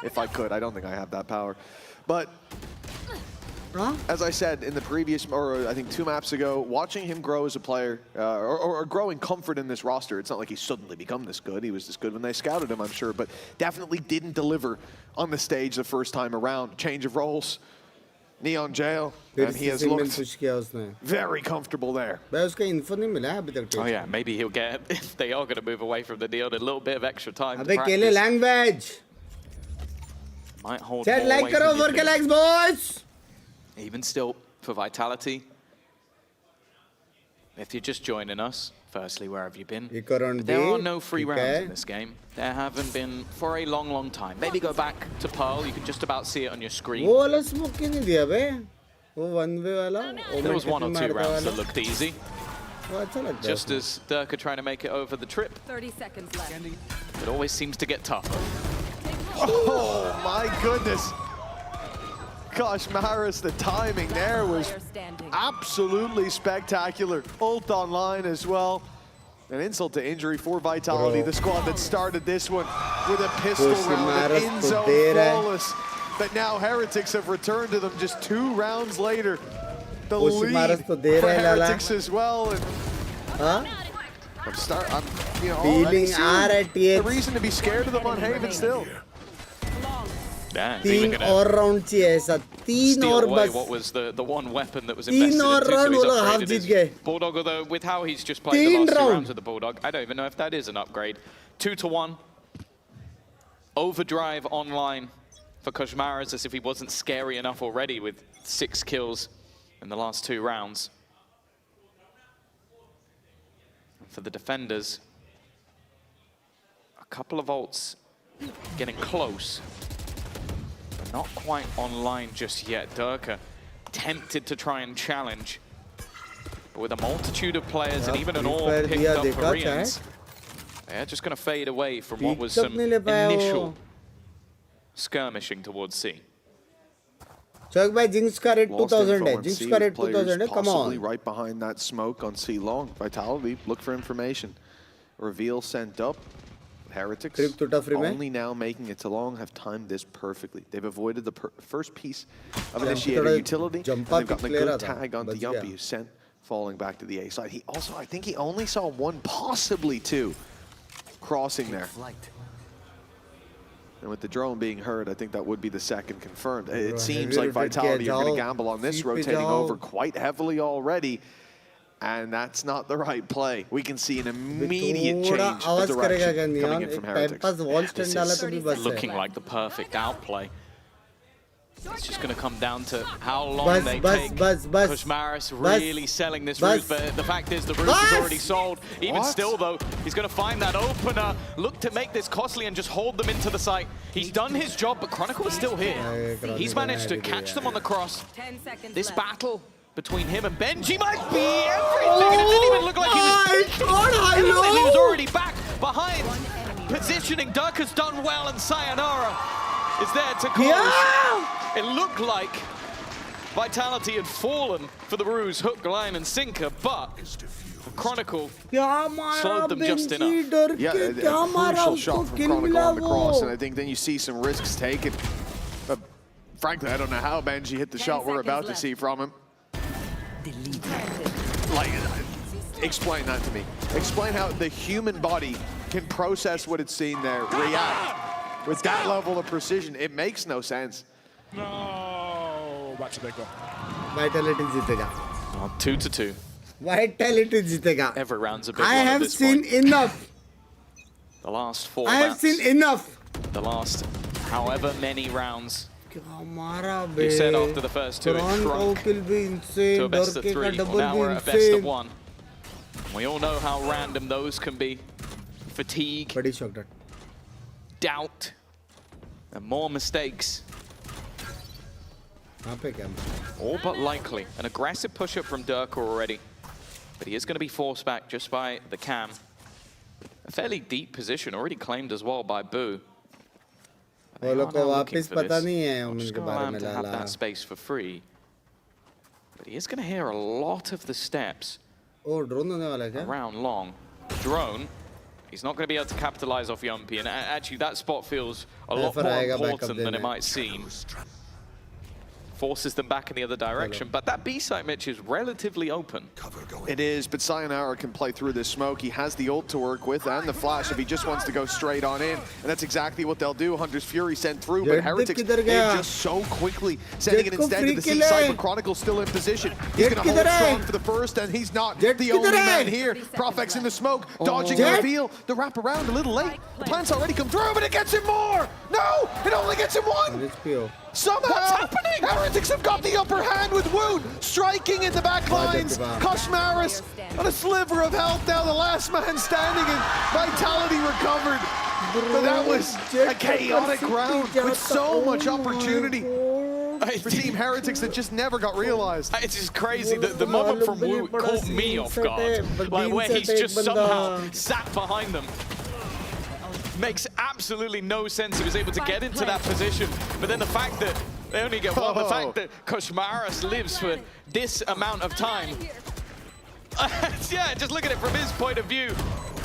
if I could. I don't think I have that power. But as I said in the previous, or I think 2 maps ago, watching him grow as a player, or growing comfort in this roster, it's not like he's suddenly become this good. He was this good when they scouted him, I'm sure, but definitely didn't deliver on the stage the first time around. Change of roles, Neon Jail, and he has looked very comfortable there. Oh yeah, maybe he'll get, if they are going to move away from the deal, a little bit of extra time to अबे practice. केले language. Might hold Chat more like weight करो than you for के think. likes boys. Even still, for Vitality, if you're just joining us, firstly, where have you been? But there are no free rounds in this game. There haven't been for a long, long time. Maybe go back to Pearl. You can just about see it on your screen. वो वाला smoke क्यों नहीं दिया बे? वो one way वाला. There was 1 or 2 rounds that looked easy. वो अच्छा लगता है. Just as Durka trying to make it over the trip. 30 seconds left. It always seems to get tougher. Oh my goodness. Gosh, Maris, the timing there was absolutely spectacular. Ult online as well. An insult to injury for Vitality, the squad that started this one with a pistol round, in zone flawless. But now Heretics have returned to them just 2 rounds later. The lead for Heretics as well. And I'm you know, the reason to be scared of them on Haven still. Yeah, 3 और round चाहिए ऐसा 3 और बस. What was the one weapon that was invested into, so he's upgraded his Bulldog, although with how he's just played the last 2 rounds with the Bulldog, I don't even know if that is an upgrade. 2 to 1. Overdrive online for Koshmaras, as if he wasn't scary enough already with 6 kills in the last 2 rounds. For the defenders, a couple of ults getting close, but not quite online just yet. Durka tempted to try and challenge, but with a multitude of players and even an all picked up Koreans, they're just going to fade away from what was some initial skirmishing towards C. Chok bhai, Jinx ka rate Lost 2000 info hai. on Jinx C ka with rate players 2000 hai. Come possibly on. right behind that smoke on C long. Vitality, look for information. Reveal sent up. Heretics only now making it to long have timed this perfectly. They've avoided the first piece of initiator utility, and they've gotten a good tag onto Yumpy, who's sent falling back to the A side. He also, I think he only saw one, possibly two, crossing there. And with the drone being heard, I think that would be the second confirmed. It seems like Vitality are going to gamble on this, rotating over quite heavily already. And that's not the right play. We can see an immediate change of direction coming in from Heretics. This is looking like the perfect outplay. It's just going to come down to how long they take. Kushmaris really selling this ruse, but the fact is the ruse is already sold. Even still though, he's going to find that opener, look to make this costly and just hold them into the site. He's done his job, but Chronicle is still here. He's managed to catch them on the cross. This battle between him and Benji might be everything, and it didn't even look like he was he was already back behind. Positioning, Durka's done well, and Sayonara is there to close. It looked like Vitality had fallen for the ruse, hook, line, and sinker, but Chronicle slowed them just enough. Yeah, a crucial shot from Chronicle on the cross, and I think then you see some risks taken. But frankly, I don't know how Benji hit the shot we're about to see from him. Like, explain that to me. Explain how the human body can process what it's seen there, react with that level of precision. It makes no sense. No, that's a big one. Vitality जीतेगा. 2-2. Vitality जीतेगा. Every round's a big I one have at this seen point. enough. The last 4 I have seen enough. The last however many rounds. You You said after the first two, it shrunk to a best of 3. Well, now we're at a best of 1. We all know how random those can be. Fatigue, doubt, and more mistakes. All but likely. An aggressive push-up from Durka already. But he is going to be forced back just by the cam. A fairly deep position, already claimed as well by Boo. वो लोग को वापस पता नहीं है उनके बारे में to have that space for free. But he is going to hear a lot of the steps around long. Drone, he's not going to be able to capitalize off Yumpy, and actually that spot feels a lot more important than it might seem. Forces them back in the other direction, but that B site, Mitch, is relatively open. It is, but Sayonara can play through this smoke. He has the ult to work with and the flash if he just wants to go straight on in, and that's exactly what they'll do. Hunter's Fury sent through, but Heretics, they're just so quickly sending it instead to the C side, but Chronicle's still in position. He's going to hold strong for the first, and he's not the only man here. Profex in the smoke, dodging the reveal. The wrap around a little late. The plant's already come through, but it gets him more! No! It only gets him one! Somehow, what's happening? Heretics have got the upper hand with Wound striking in the back lines. Kushmaris on a sliver of health now, the last man standing, and Vitality recovered. But that was a chaotic round with so much opportunity for Team Heretics that just never got realized. It's just crazy. The moment from Wu caught me off guard. Like where he's just somehow sat behind them. Makes absolutely no sense. He was able to get into that position, but then the fact that they only get one, the fact that Kushmaris lives for this amount of time. Yeah, just look at it from his point of view.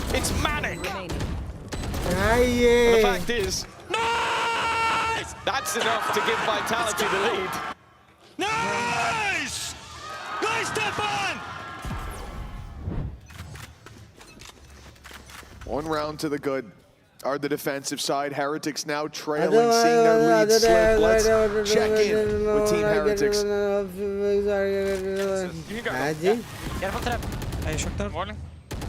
It's manic. And the fact is, nice! That's enough to give Vitality the lead. Nice! Nice, Stefan! One round to the good. Are the defensive side. Heretics now trailing, seeing their lead slip. Let's check in with Team Heretics.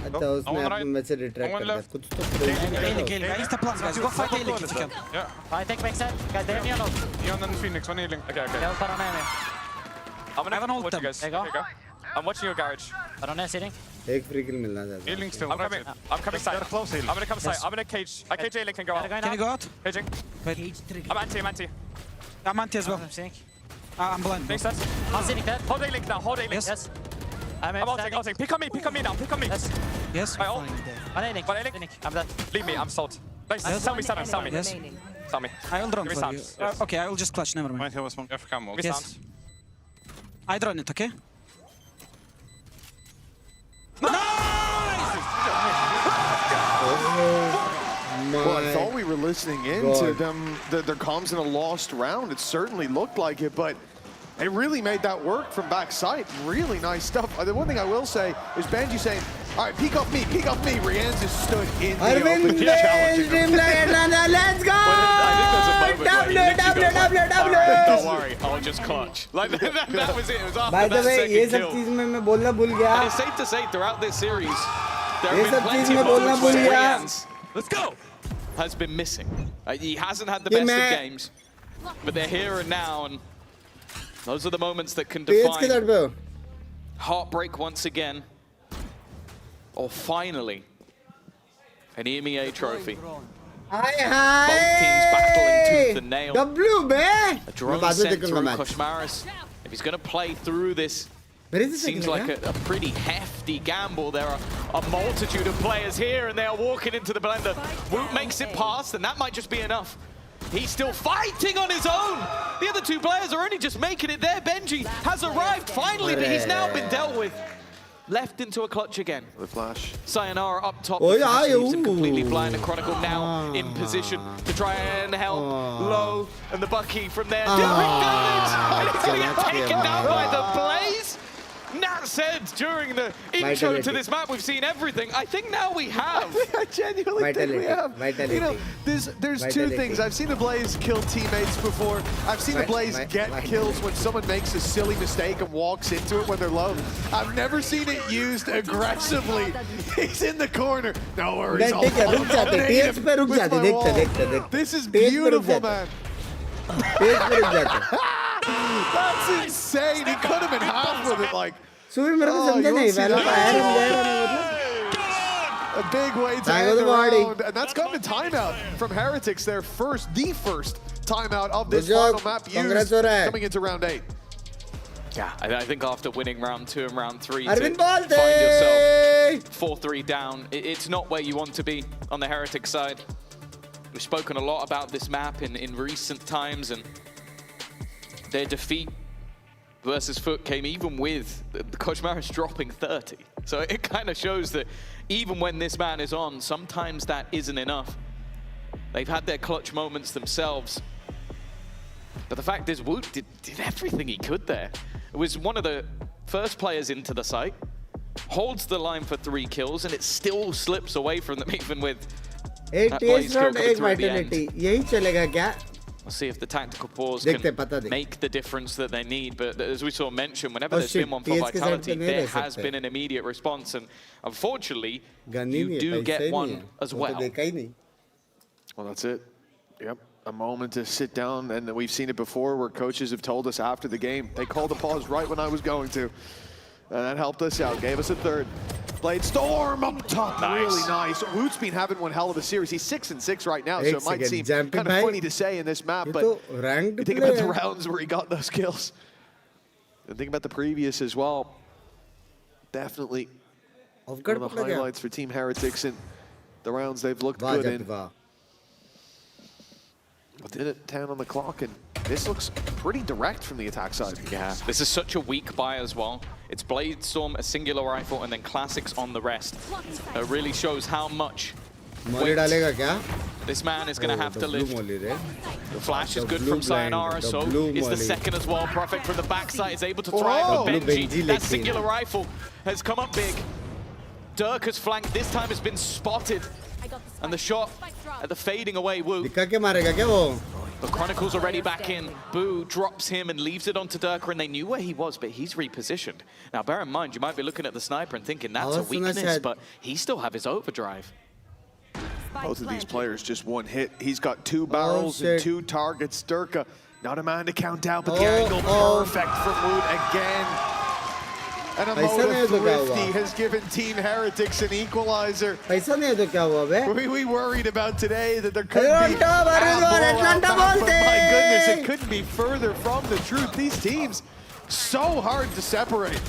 अच्छा उसने में से retract कर दिया कुछ तो Go fight A if you can. Yeah. I take backside. Guys, they have neon ult. Neon and Phoenix, one healing. Okay. They'll Baron A. I'm gonna watch you guys. There you go. I'm watching your garage. Baron A sitting. एक free kill मिलना चाहता Healing still. I'm coming side. They're close healing. I'm gonna come side. I'm gonna cage. I cage A-Link and go out. Can you go out? Caging. Wait. I'm anti, I'm anti. I'm anti as well. I'm blind. Binks dead. I'm sitting dead. Hold A-Link now, hold A-Link. Yes. I'm ulting. Pick on me now, pick on me. Yes. I ult. One A-Link. I'm dead. Leave me, I'm salt. Guys, sell me. Yes. Sell me. I will drone Give me for you. sounds. Yes. Okay, I will just clutch. Never mind. Might have a smoke. FK mode. Give me Yes. sounds. I drone it. Okay. Well, I thought we were listening in to them, their comms in a lost round. It certainly looked like it, but it really made that work from backside. Really nice stuff. The one thing I will say is Benji saying, all right, peek off me. Rianz has stood in the open challenging him. Let's go! Don't worry, I'll just clutch. Like that was it. It was after By the that way, ये second सब kill. चीज में मैं बोलना भूल गया. And it's safe to say throughout this series, there ये have been सब चीज plenty में of बोलना moments भूल where गया. Rianz, let's go, has been missing. He hasn't had the कि best of मैं- games, but they're here and now, and those are the moments that can page के तट पे हो. heartbreak once again, or finally, an EMEA trophy. Hi Both teams battling tooth and nail. W bay. A मैं drone बाद में sent देखूंगा through match. Koshmaris. If he's going to play through this, Where is this seems again, like a pretty hefty gamble. There are a multitude of players here, and they are walking into the blender. Woot makes it past, and that might just be enough. He's still fighting on his own. The other two players are only just making it there. Benji has arrived finally, but he's now been dealt with. Left into a clutch again. The flash. Sayonara up top. Oh, The yeah, flash leaves him ooh. completely blind. And Chronicle now in position to try and help Low. And the Bucky from there doing damage. And he's going to get taken down by the Blaze. Nat said during the intro to this map, we've seen everything. I think now we have. I genuinely think we have. You know, there's two things. I've seen the Blaze kill teammates before. I've seen the Blaze get kills when someone makes a silly mistake and walks into it when they're low. I've never seen it used aggressively. He's in the corner. No worries. I'll dominate him with my wall. This is beautiful, man. That's insane. He could have been half with it, like. सुबह मेरे को समझा नहीं वाला fire हो गया A big way to end the round, and that's come to timeout from Heretics. Their the first timeout of this final map used coming into round 8. Yeah, I think after winning round 2 and round 3 to Arvind find Balte! yourself 4-3 down, it's not where you want to be on the Heretic side. We've spoken a lot about this map in recent times, and their defeat versus Foot came even with the Koshmaris dropping 30. So it kind of shows that even when this man is on, sometimes that isn't enough. They've had their clutch moments themselves. But the fact is, Woot did everything he could there. It was one of the first players into the site, holds the line for 3 kills, and it still slips away from them even with that Blaze kill coming through at the end. यही चलेगा क्या? We'll see if the tactical pause can make the difference that they need. But as we saw mentioned, whenever there's been one for Vitality, there has been an immediate response. And unfortunately, you do get one as well. Well, that's it. Yep. A moment to sit down, and we've seen it before where coaches have told us after the game, they called a pause right when I was going to. And that helped us out, gave us a third. Blade Storm up top, really nice. Woot's been having one hell of a series. He's 6-6 right now, so it might seem kind of funny to say in this map, but you think about the rounds where he got those kills. And think about the previous as well. Definitely one of the highlights for Team Heretics in the rounds they've looked good in. With minute 10 on the clock, and this looks pretty direct from the attack side. Yeah, this is such a weak buy as well. It's Blade Storm, a singular rifle, and then classics on the rest. It really shows how much weight this man is going to have to lift. The flash is good from Sayonara, so is the second as well. Prophet from the backside is able to thrive with Benji. That singular rifle has come up big. Dirk has flanked. This time has been spotted. And the shot at the fading away Woot. The Chronicle's already back in. Boo drops him and leaves it onto Durka, and they knew where he was, but he's repositioned. Now, bear in mind, you might be looking at the sniper and thinking that's a weakness, but he still have his overdrive. Both of these players just one hit. He's got 2 barrels and 2 targets. Durka, not a man to count out, but the angle perfect from Woot again. And a mode of thrifty has given Team Heretics an equalizer. We worried about today that there could be my goodness, it couldn't be further from the truth. These teams, so hard to separate.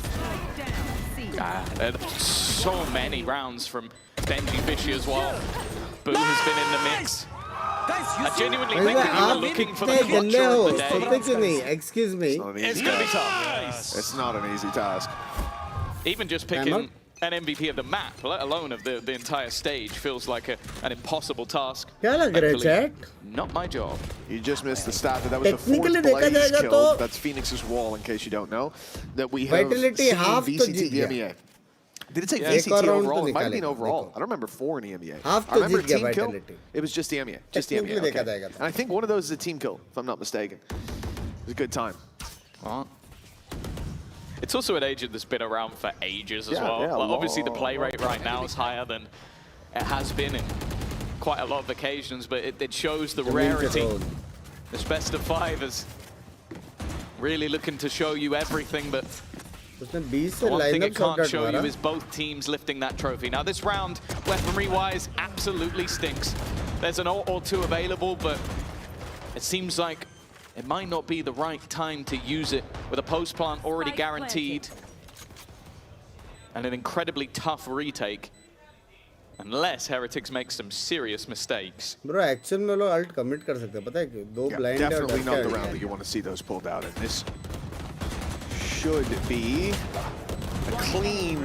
So many rounds from Benji Fishy as well. Boo has been in the mix. I genuinely think that you were looking for the clutcher of the day. Excuse me. It's going to be tough. It's not an easy task. Even just picking an MVP of the map, let alone of the entire stage, feels like an impossible task. Not my job. You just missed the stat that was the fourth Blaze kill. That's Phoenix's wall, in case you don't know. That we have seen VCT EMEA. Did it say VCT overall? It might have been overall. I don't remember 4 in EMEA. I remember team kill. It was just EMEA. Just EMEA. Okay. And I think one of those is a team kill, if I'm not mistaken. It was a good time. Well, it's also an agent that's been around for ages as well. Like, obviously, the play rate right now is higher than it has been in quite a lot of occasions, but it shows the rarity. This best of 5 is really looking to show you everything, but one thing it can't show you is both teams lifting that trophy. Now, this round, weaponry-wise, absolutely stinks. There's an ult or 2 available, but it seems like it might not be the right time to use it with a post plant already guaranteed and an incredibly tough retake, unless Heretics make some serious mistakes. Bro, action में लोग alt commit कर सकते हैं, पता है क्यों? 2 blind definitely not the round that you want to see those pulled out, and this should be a clean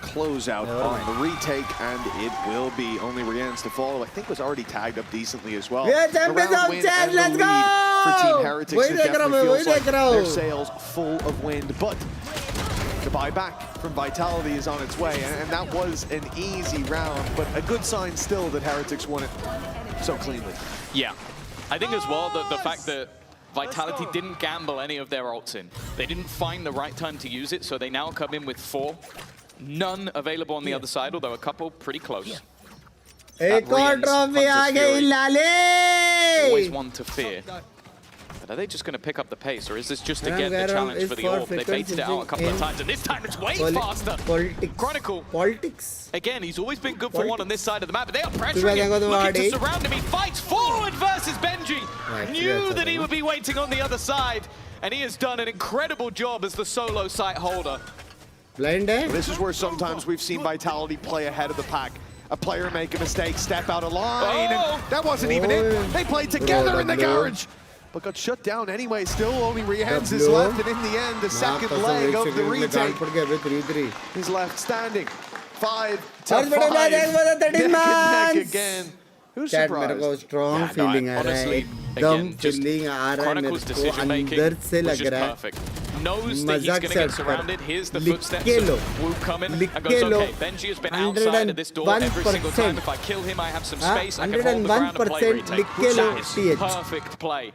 closeout on the retake, and it will be. Only Rian's to follow. I think was already tagged up decently as well. Yeah, champions of chess, let's go! For Team Heretics, it definitely feels like their sails full of wind, but the buyback from Vitality is on its way, and that was an easy round, but a good sign still that Heretics won it so cleanly. Yeah, I think as well that the fact that Vitality didn't gamble any of their ults in. They didn't find the right time to use it, so they now come in with 4. None available on the other side, although a couple pretty close. Always one to fear. But are they just going to pick up the pace, or is this just to get the challenge for the orb? They baited it out a couple of times, and this time it's way faster. Chronicle. Again, he's always been good for one on this side of the map, but they are pressuring him, looking to surround him. He fights forward versus Benji. Knew that he would be waiting on the other side, and he has done an incredible job as the solo site holder. This is where sometimes we've seen Vitality play ahead of the pack. A player make a mistake, step out of line, and that wasn't even it. They played together in the garage, but got shut down anyway. Still only Rihan's is left, and in the end, the second leg of the retake is left standing. 5 to 5. Neck and neck again. Who's surprised? Strong feeling honestly, again, just Chronicle's decision making was just perfect. Knows that he's going to get surrounded. Here's the footsteps of Wu coming and goes, okay, Benji has been outside of this door every single time. If I kill him, I have some space. I can hold the ground and play retake. That is perfect play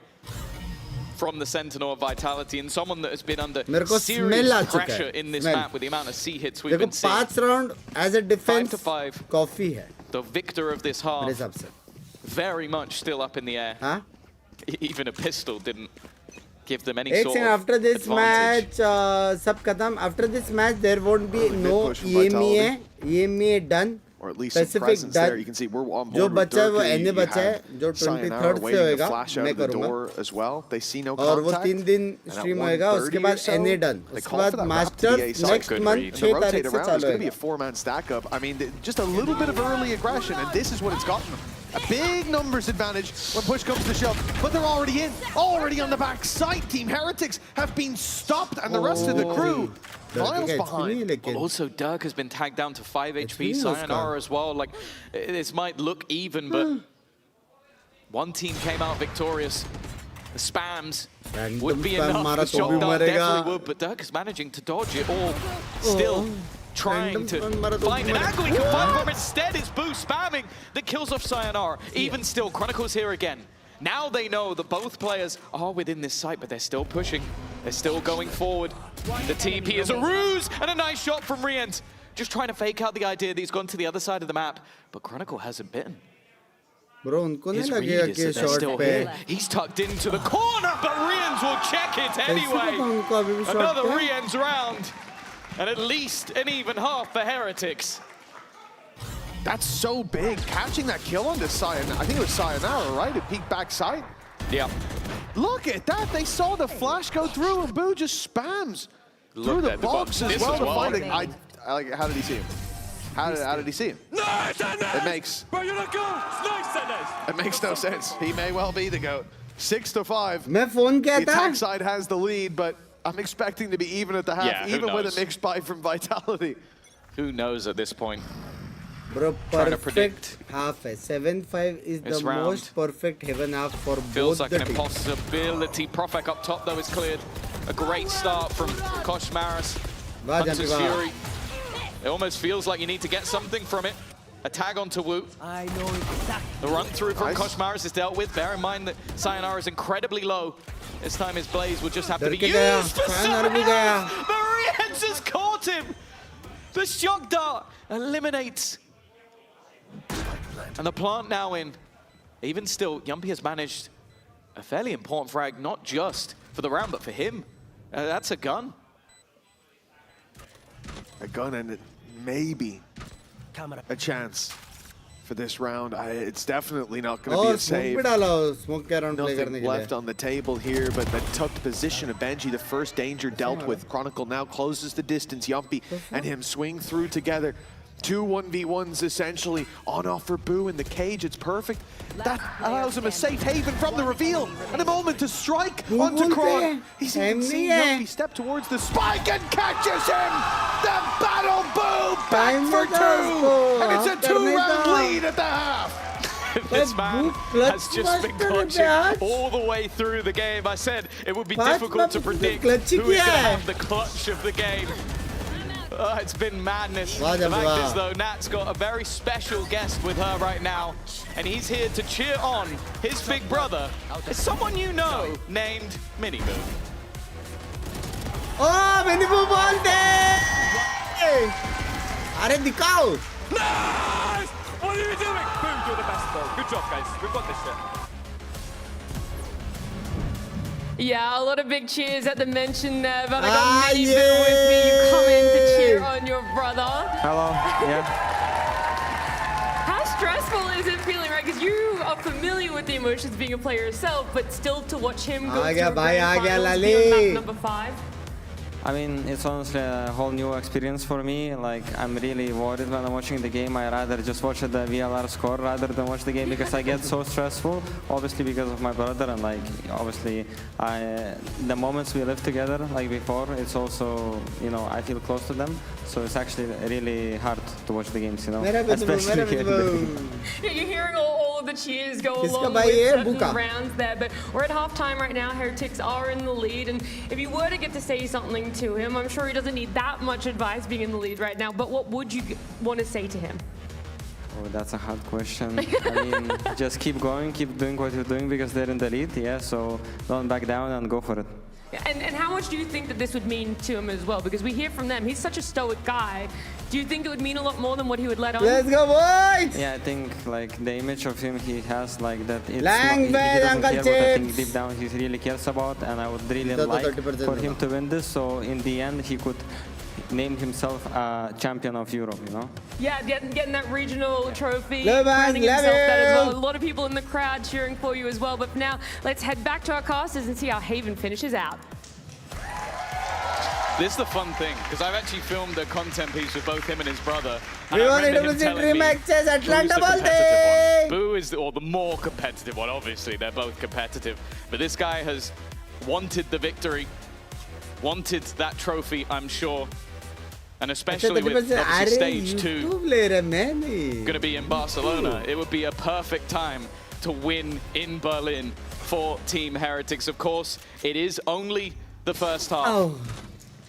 from the Sentinel of Vitality, and someone that has been under serious pressure in this map with the amount of C hits we've been seeing. 5th round as a defense, 5 to 5. Coffee hai. The victor of this half, very much still up in the air. Even a pistol didn't give them any sort of after this advantage. match, sab khatam. After this match, there won't be no EMEA done. Or at least some presence there. You can see we're on board with Durkee. You have Sayonara waiting to flash out of the door as well. They see no contact. And at 1:30 or so, they call for that Masters next month. And the rotate around is going to be a 4-man stack up. I mean, just a little bit of early aggression, and this is what it's gotten them. A big numbers advantage when push comes to shove, but they're already in, already on the back side. Team Heretics have been stopped, and the rest of the crew miles behind. Well, also, Dirk has been tagged down to 5 HP, Sayonara as well. Like, this might look even, but one team came out victorious. The spams would be enough. The shot dart definitely would, but Dirk is managing to dodge it all. Still trying to find an angle he can find from. Instead, it's Boo spamming that kills off Sayonara. Even still, Chronicle's here again. Now they know that both players are within this site, but they're still pushing. They're still going forward. The TP is a ruse, and a nice shot from Riant. Just trying to fake out the idea that he's gone to the other side of the map, but Chronicle hasn't bitten. Bro, His read is that they're still here. He's tucked into the corner, but Rians will check it anyway. Another Rians round. And at least an even half for Heretics. That's so big. Catching that kill on this Sayonara. I think it was Sayonara, right? It peeked backside. Yeah. Look at that. They saw the flash go through and Boo just spams through the box as well to find it. How did he see him? How did he see him? Nice, it makes. Bro, you're not good. Nice, It makes no sense. He may well be the GOAT. 6-5. The attack side has the lead, but I'm expecting to be even at the half, even with a mixed buy from Vitality. Who knows at this point? Bro, perfect half. 7-5 is the most perfect heaven half for Feels both like the an impossibility. Profek up top though is cleared. A great start from Kosh Maris. Hunter's Fury. It almost feels like you need to get something from it. A tag onto Wu. I know exactly. The run through from Kosh Maris is dealt with. Bear in mind that Sayonara is incredibly low. This time his blaze will just have to be used for Sayonara. Marienz has caught him. The shock dart eliminates. And the plant now in. Even still, Yumpy has managed a fairly important frag, not just for the round, but for him. That's a gun. A gun and maybe a chance for this round. It's definitely not going to be a save. Nothing left on the table here, but the tucked position of Benji, the first danger dealt with. Chronicle now closes the distance. Yumpy and him swing through together. 2 1v1s essentially on offer. Boo in the cage. It's perfect. That allows him a safe haven from the reveal and a moment to strike onto Kron. He's even seen Yumpy step towards the spike and catches him. The battle Boo back for 2, and it's a 2-round lead at the half. This man has just been clutching all the way through the game. I said it would be difficult to predict who is going to have the clutch of the game. It's been madness. The fact is, though, Nat's got a very special guest with her right now, and he's here to cheer on his big brother. It's someone you know, named Miniboo. Oh, Miniboo bolte! Are dikao! Nice! What are you doing? Boom, you're the best, though. Good job, guys. We've got this shit. Yeah, a lot of big cheers at the mention there, but I got Miniboo with me. You come in to cheer on your brother. Hello, yeah. How stressful is it feeling, right? Because you are familiar with the emotions being a player yourself, but still to watch him go through grand finals, be on map number 5. I mean, it's honestly a whole new experience for me. Like, I'm really worried when I'm watching the game. I rather just watch the VLR score rather than watch the game because I get so stressful, obviously because of my brother, and like, obviously, the moments we live together, like before, it's also, you know, I feel close to them. So it's actually really hard to watch the games, you know. Especially yeah, you're hearing all of the cheers go along with certain rounds there, but we're at halftime right now. Heretics are in the lead, and if you were to get to say something to him, I'm sure he doesn't need that much advice being in the lead right now, but what would you want to say to him? Oh, that's a hard question. I mean, just keep going, keep doing what you're doing because they're in the lead, yeah, so don't back down and go for it. And how much do you think that this would mean to him as well? Because we hear from them, he's such a stoic guy. Do you think it would mean a lot more than what he would let on? Let's go, boys! Yeah, I think like the image of him he has, like that it's not, he doesn't care what I think deep down he really cares about, and I would really like for him to win this, so in the end he could name himself a champion of Europe, you know? Yeah, getting that regional trophy, crowning himself that as well. A lot of people in the crowd cheering for you as well, but for now, let's head back to our casters and see how Haven finishes out. This is the fun thing, because I've actually filmed a content piece with both him and his brother. And we want to see Dream Access Atlanta Bolte! Boo is the more competitive one, obviously. They're both competitive. But this guy has wanted the victory, wanted that trophy, I'm sure. And especially with stage 2 going to be in Barcelona, it would be a perfect time to win in Berlin for Team Heretics. Of course, it is only the first half.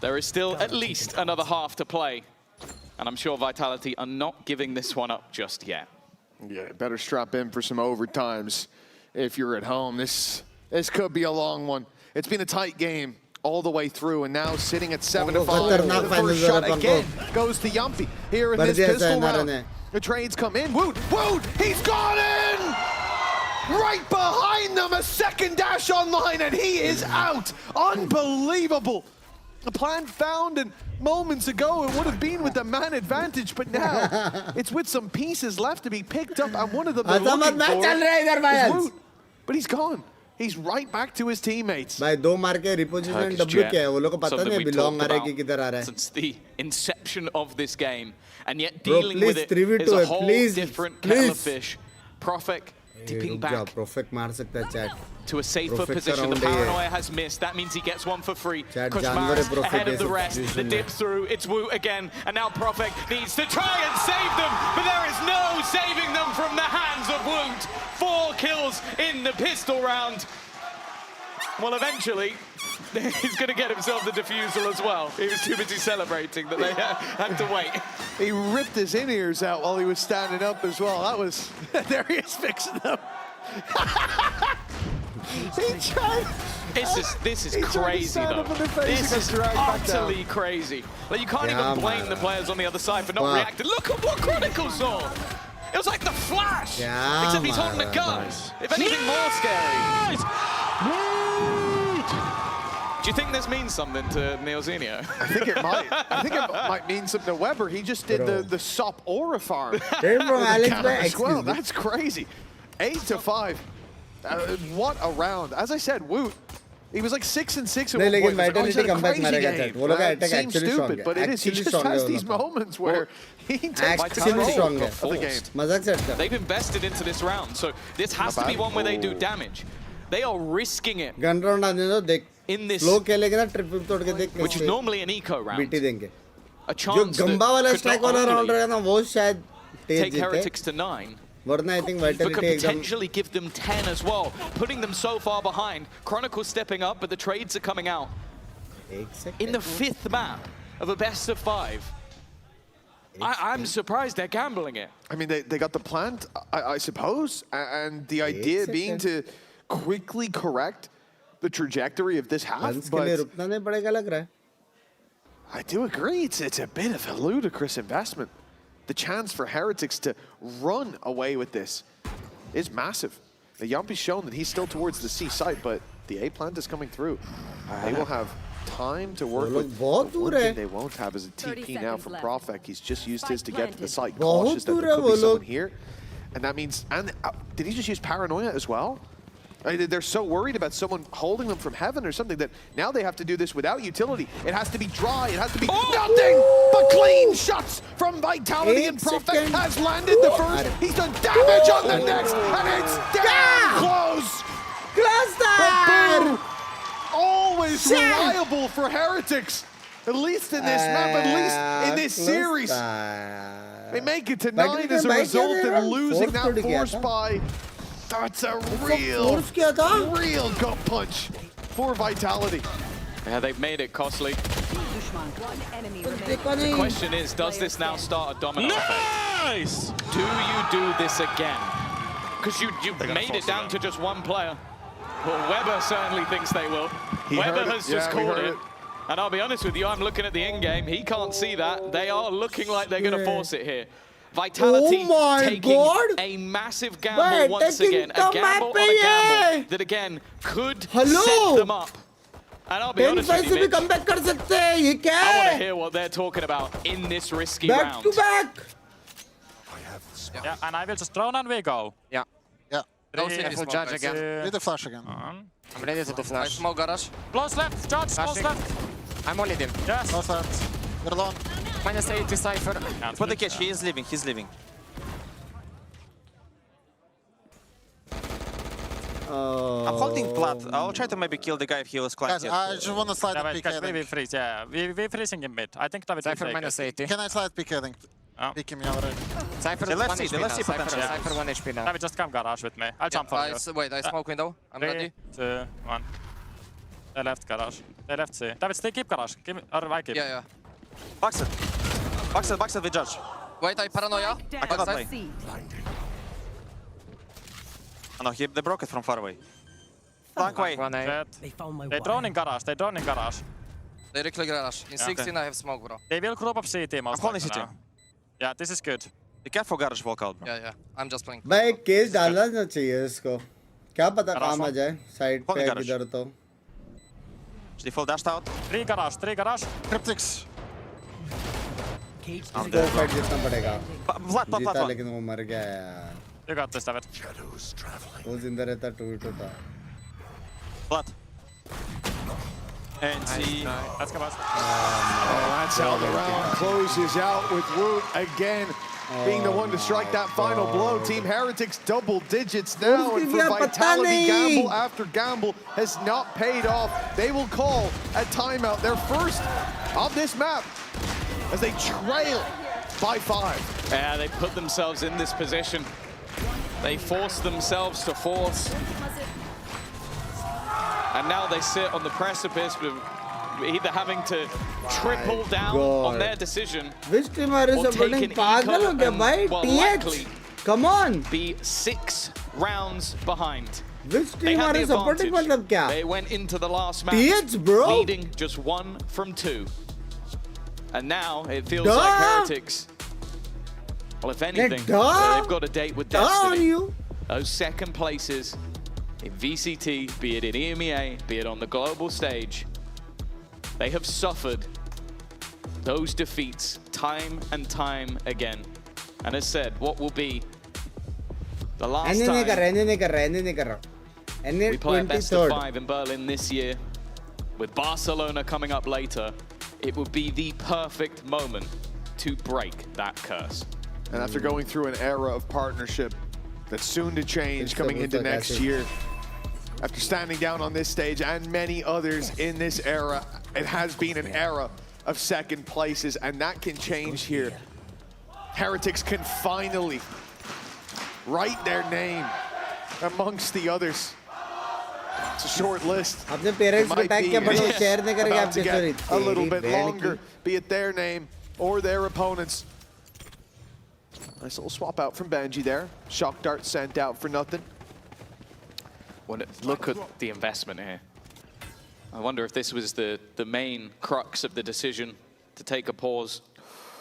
There is still at least another half to play. And I'm sure Vitality are not giving this one up just yet. Yeah, better strap in for some overtimes if you're at home. This could be a long one. It's been a tight game all the way through, and now sitting at 7-5. The first shot again goes to Yumpy here in this pistol round. The trades come in. Woot, he's gone in! Right behind them, a second dash online, and he is out. Unbelievable. The plan found, and Moments ago, it would have been with the man advantage, but now it's with some pieces left to be picked up, and one of them they're looking for is Woot. But he's gone. He's right back to his teammates. भाई दो मार के reposition W क्या है वो लोग को पता नहीं belong आ रहा है कि किधर आ रहा है. Since the inception of this game, and yet dealing with it is a whole different kettle of fish. Profek dipping back. Profek मार सकता है chat. To a safer position. The paranoia has missed. That means he gets one for free. Kushmar's ahead of the rest. The dip through. It's Woot again. And now Profek needs to try and save them. But there is no saving them from the hands of Woot. 4 kills in the pistol round. Well, eventually, he's going to get himself the defusal as well. He was too busy celebrating that they had to wait. He ripped his in-ears out while he was standing up as well. That was... there he is fixing them. He tried... This is crazy, though. This is utterly crazy. Like, you can't even blame the players on the other side for not reacting. Look at what Chronicle saw. It was like the Flash, except he's holding a gun. If anything, more scary. Do you think this means something to Neozinio? I think it might. I think it might mean something to Weber. He just did the SOP Aura farm. Well, that's crazy. 8-5. What a round. As I said, Woot, he was like 6-6 at one point. Seems stupid, but it is. He just has these moments where he takes control of the game. They've invested into this round, so this has to be one where they do damage. They are risking it. In this, which is normally an eco round. A chance that could not only take Heretics to 9, but could potentially give them 10 as well, putting them so far behind. Chronicle stepping up, but the trades are coming out. In the 5th map of a best of 5. I'm surprised they're gambling it. I mean, they got the plant, I suppose, and the idea being to quickly correct the trajectory of this half, but I do agree, it's a bit of a ludicrous investment. The chance for Heretics to run away with this is massive. The Yampi's shown that he's still towards the C site, but the A plant is coming through. They will have time to work with. One thing they won't have is a TP now from Profek. He's just used his to get to the site, cautious that there could be someone here. And that means, did he just use Paranoia as well? They're so worried about someone holding them from heaven or something that now they have to do this without utility. It has to be dry, it has to be nothing but clean shots from Vitality, and Profek has landed the first. He's done damage on the next, and it's down close. Cluster! Always reliable for Heretics, at least in this map, at least in this series. They make it to 9 as a result and losing that force by... That's a real gut punch for Vitality. Yeah, they've made it costly. The question is, does this now start a domino effect? Do you do this again? Because you made it down to just one player. Well, Weber certainly thinks they will. Weber has just called it. And I'll be honest with you, I'm looking at the in-game. He can't see that. They are looking like they're going to force it here. Vitality taking a massive gamble once again. A gamble on a gamble that again could set them up. And I'll be honest with you, Mitch, I want to hear what they're talking about in this risky round. Yeah, and I will just drone and we go. Yeah. No full judge again. Do the flash again. I'm ready to do flash. Smoke garage. Close left, judge, close left. I'm only in. Yes. Close left. We're alone. Minus 80 Cypher. Put the catch, he is leaving, he's leaving. I'm holding plat. I'll try to maybe kill the guy if he was climbing. Guys, I just want to slide the PK. Maybe freeze, yeah. We're freezing in mid. I think David Cypher minus 80. Can I slide PK link? Pick him already. Cypher is 1 HP now. Cypher 1 HP now. David, just come garage with me. I'll jump for you. Wait, I smoke window. I'm ready. 3, 2, 1. They left garage. They left C. David, stay keep garage. Keep, or I keep. Yeah. Box it with judge. Wait, I paranoia. I cannot play. Oh no, they broke it from far away. Flank way. They drone in garage. They recall garage. In 16 I have smoke, bro. They will group up CT most likely now. Yeah, this is good. Be careful garage walkout, bro. Yeah. I'm just playing. भाई case डालना ना चाहिए इसको. क्या पता काम आ जाए side पे इधर तो. Default dashed out. 3 garage. Cryptics. इसको फाइट जीतना पड़ेगा जीता लेकिन वो मर गया यार You got this, David. वो जिंदा रहता टूट होता Blood. And he... Let's come out. That's how the round closes out with Woot again being the one to strike that final blow. Team Heretics double digits now, and for Vitality, gamble after gamble has not paid off. They will call a timeout, their first of this map, as they trail by 5. Yeah, they put themselves in this position. They forced themselves to force. And now they sit on the precipice of either having to triple down on their decision Which team are supporting pagal ho gaya bhai TH come on be 6 rounds behind. Which team are supporting matlab kya They went into the last match TH bro leading just 1 from 2. And now it feels like Heretics, well, if anything, they've got a date with destiny. Those second places in VCT, be it in EMEA, be it on the global stage, they have suffered those defeats time and time again. And as said, what will be the last time we play a best of 5 in Berlin this year, with Barcelona coming up later, it would be the perfect moment to break that curse. And after going through an era of partnership that's soon to change coming into next year, after standing down on this stage and many others in this era, it has been an era of second places, and that can change here. Heretics can finally write their name amongst the others. It's a short list. It might be about to get a little bit longer, be it their name or their opponents. Nice little swap out from Benji there. Shock dart sent out for nothing. Look at the investment here. I wonder if this was the main crux of the decision to take a pause,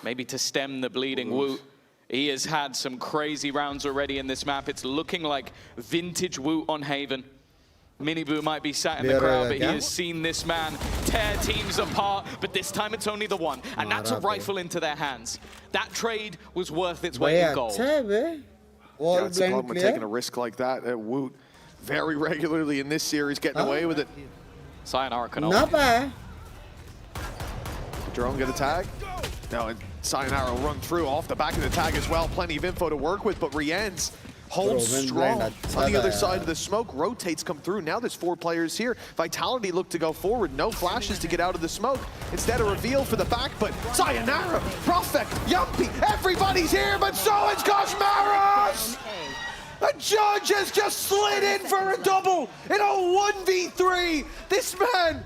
maybe to stem the bleeding. Woot, he has had some crazy rounds already in this map. It's looking like vintage Woot on Haven. Miniboo might be sat in the crowd, but he has seen this man tear teams apart, but this time it's only the one, and that's a rifle into their hands. That trade was worth its weight in gold. That's the problem with taking a risk like that. Woot very regularly in this series getting away with it. Sayonara can Drone get a tag? No, and Sayonara will run through off the back of the tag as well. Plenty of info to work with, but Rien's holds strong on the other side of the smoke. Rotates come through. Now there's 4 players here. Vitality look to go forward. No flashes to get out of the smoke. Instead a reveal for the back, but Sayonara, Profek, Yumpy, everybody's here, but so is Koshmaros! The judge has just slid in for a double in a 1v3. This man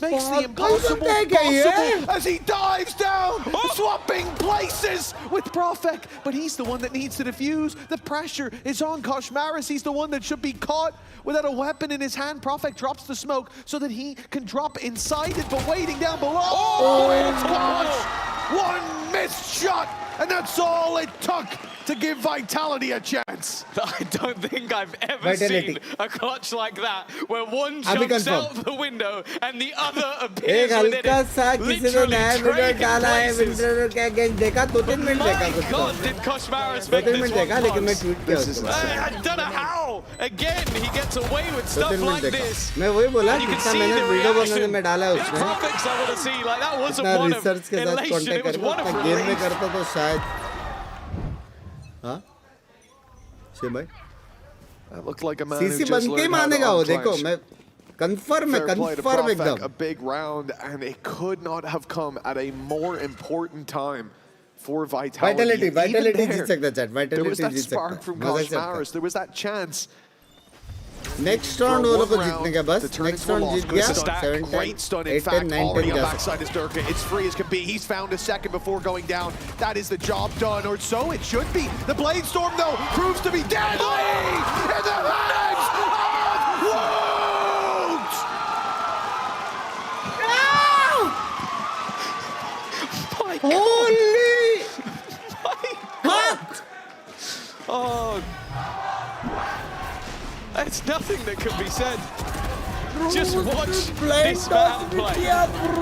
makes the impossible possible as he dives down, swapping places with Profek. But he's the one that needs to defuse. The pressure is on Koshmaros. He's the one that should be caught without a weapon in his hand. Profek drops the smoke so that he can drop inside it, but waiting down below. It's Kosh! One missed shot, and that's all it took to give Vitality a chance. I don't think I've ever seen a clutch like that, where one jumps out the window and the other appears within it. Literally trading places. My God, did Koshmaros make this one close? I don't know how. Again, he gets away with stuff like this. And you can see the reaction. It's Profek's I want to see. Like, that wasn't one of elation, it was one of relief. हाँ शिव भाई That looked like a man who just learned how to unclench. Confirm एकदम. A big round, and it could not have come at a more important time for Vitality. Vitality जीत सकता chat. Vitality there was that Jeet spark from Koshmaros. There was that chance. Next round वो लोग को जीतने का बस. Next round जीत गया. Great stun, in fact, already on backside is Durka. It's free as can be. He's found a second before going down. That is the job done, or so it should be. The Blade Storm, though, proves to be deadly in the hands of Woot! Holy! What? Oh. It's nothing that can be said. Just watch this man play.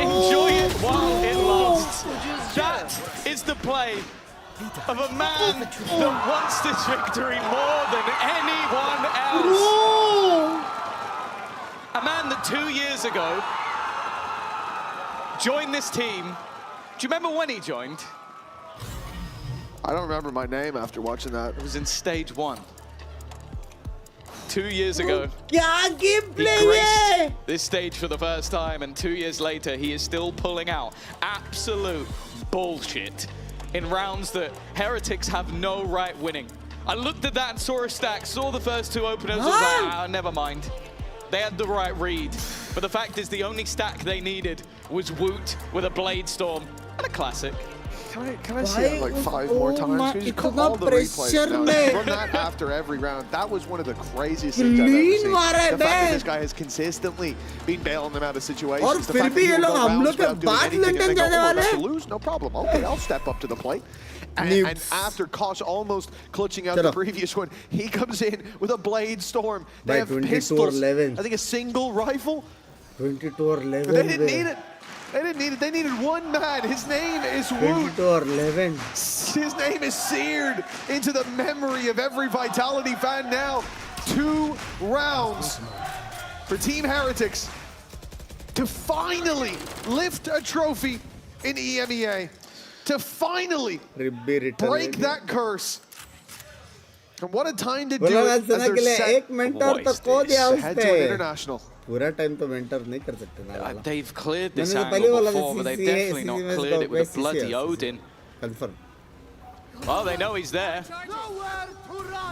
Enjoy it while it lasts. That is the play of a man that wants this victory more than anyone else. A man that 2 years ago joined this team. Do you remember when he joined? I don't remember my name after watching that. It was in stage 1. 2 years ago, he graced this stage for the first time, and 2 years later, he is still pulling out absolute bullshit in rounds that Heretics have no right winning. I looked at that and saw a stack, saw the first 2 openers, was like, never mind. They had the right read. But the fact is, the only stack they needed was Woot with a Blade Storm and a classic. Can I see it like 5 more times? Can you just all the replays now? Run that after every round. That was one of the craziest things I've ever seen. The fact that this guy has consistently been bailing them out of situations. The fact that he'll go rounds without doing anything and then go, oh, that's a lose? No problem. Okay, I'll step up to the plate. And after Kosh almost clutching out the previous one, he comes in with a Blade Storm. They have pistols. I think a single rifle. 22-11. They didn't need it. They didn't need it. They needed one man. His name is Woot. 22-11. His name is seared into the memory of every Vitality fan now. 2 rounds for Team Heretics to finally lift a trophy in EMEA. To finally break that curse. And what a time to do it as they're set to head to an international. पूरा time तो mentor नहीं कर सकते. They've cleared this angle before, but they've definitely not cleared it with a bloody Odin. Confirm. Oh, they know he's there.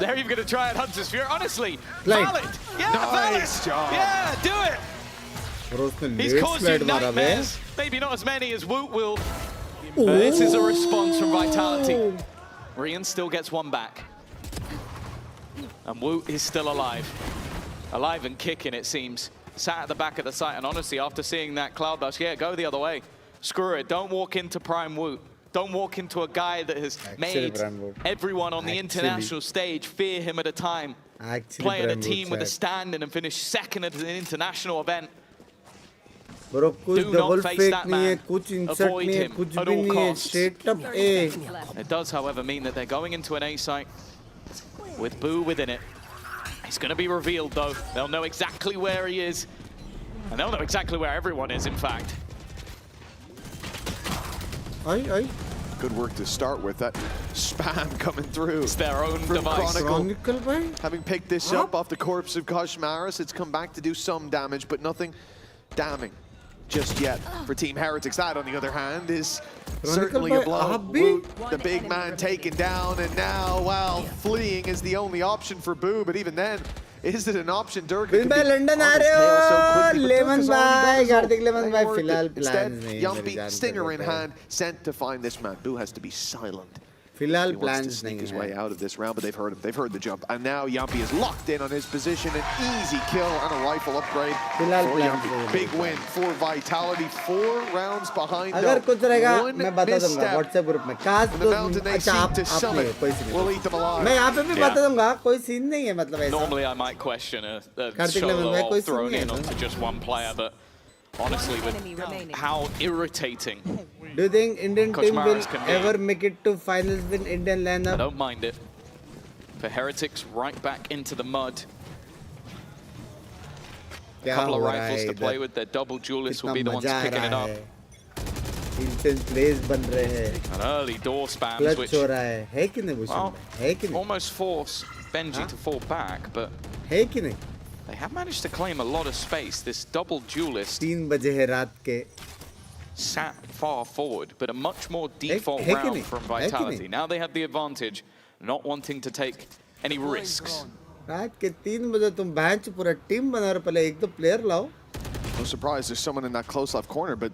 They're even going to try and Hunter's Fury. Honestly, valid. Yeah, nice job. Yeah, do it. He's caused you nightmares. Maybe not as many as Woot will. But this is a response from Vitality. Rian still gets one back. And Woot is still alive. Alive and kicking, it seems. Sat at the back of the site, and honestly, after seeing that Cloud Burst, yeah, go the other way. Screw it, don't walk into Prime Woot. Don't walk into a guy that has made everyone on the international stage fear him at a time. Playing a team with a standing and finish second at an international event. Do not face that man. Avoid him at all costs. It does, however, mean that they're going into an A site with Boo within it. He's going to be revealed, though. They'll know exactly where he is. And they'll know exactly where everyone is, in fact. Good work to start with. That spam coming through. It's their own device. Chronicle, having picked this up off the corpse of Kosh Maris, it's come back to do some damage, but nothing damning just yet for Team Heretics. That, on the other hand, is certainly a blow. Woot, the big man taken down, and now, well, fleeing is the only option for Boo, but even then, is it an option? Dirk can be London on his tail so quickly, but Lemon bhai, Gardik Lemon bhai, filhal instead, Yumpy, stinger in hand, sent to find this man. Boo has to be silent. He wants to sneak his way out of this round, but they've heard him. They've heard the jump. And now Yumpy is locked in on his position. An easy kill and a rifle upgrade for Yumpy. Big win for Vitality. 4 rounds behind them. One misstep. And the mountain they seek to summit will eat them alive. Normally I might question a solo ult thrown in onto just one player, but honestly, with how irritating. Do you think Indian team will ever make it to finals with Indian lineup? I don't mind it. For Heretics, right back into the mud. A couple of rifles to play with. Their double duelists will be the ones picking it up. Intense plays ban rahe hain. An early door spams, Clutch which ho raha hai. Hai ki nahi, well, almost force Benji to fall back, but hai ki nahi? They have managed to claim a lot of space. This double duelist 3 baje hai raat ke. Sat far forward, but a much more default round from Vitality. Now they have the advantage, not wanting to take any risks. रात के 3 बजे तुम bench पूरा team बना रहे, पहले एक तो player लाओ. No surprise, there's someone in that close left corner, but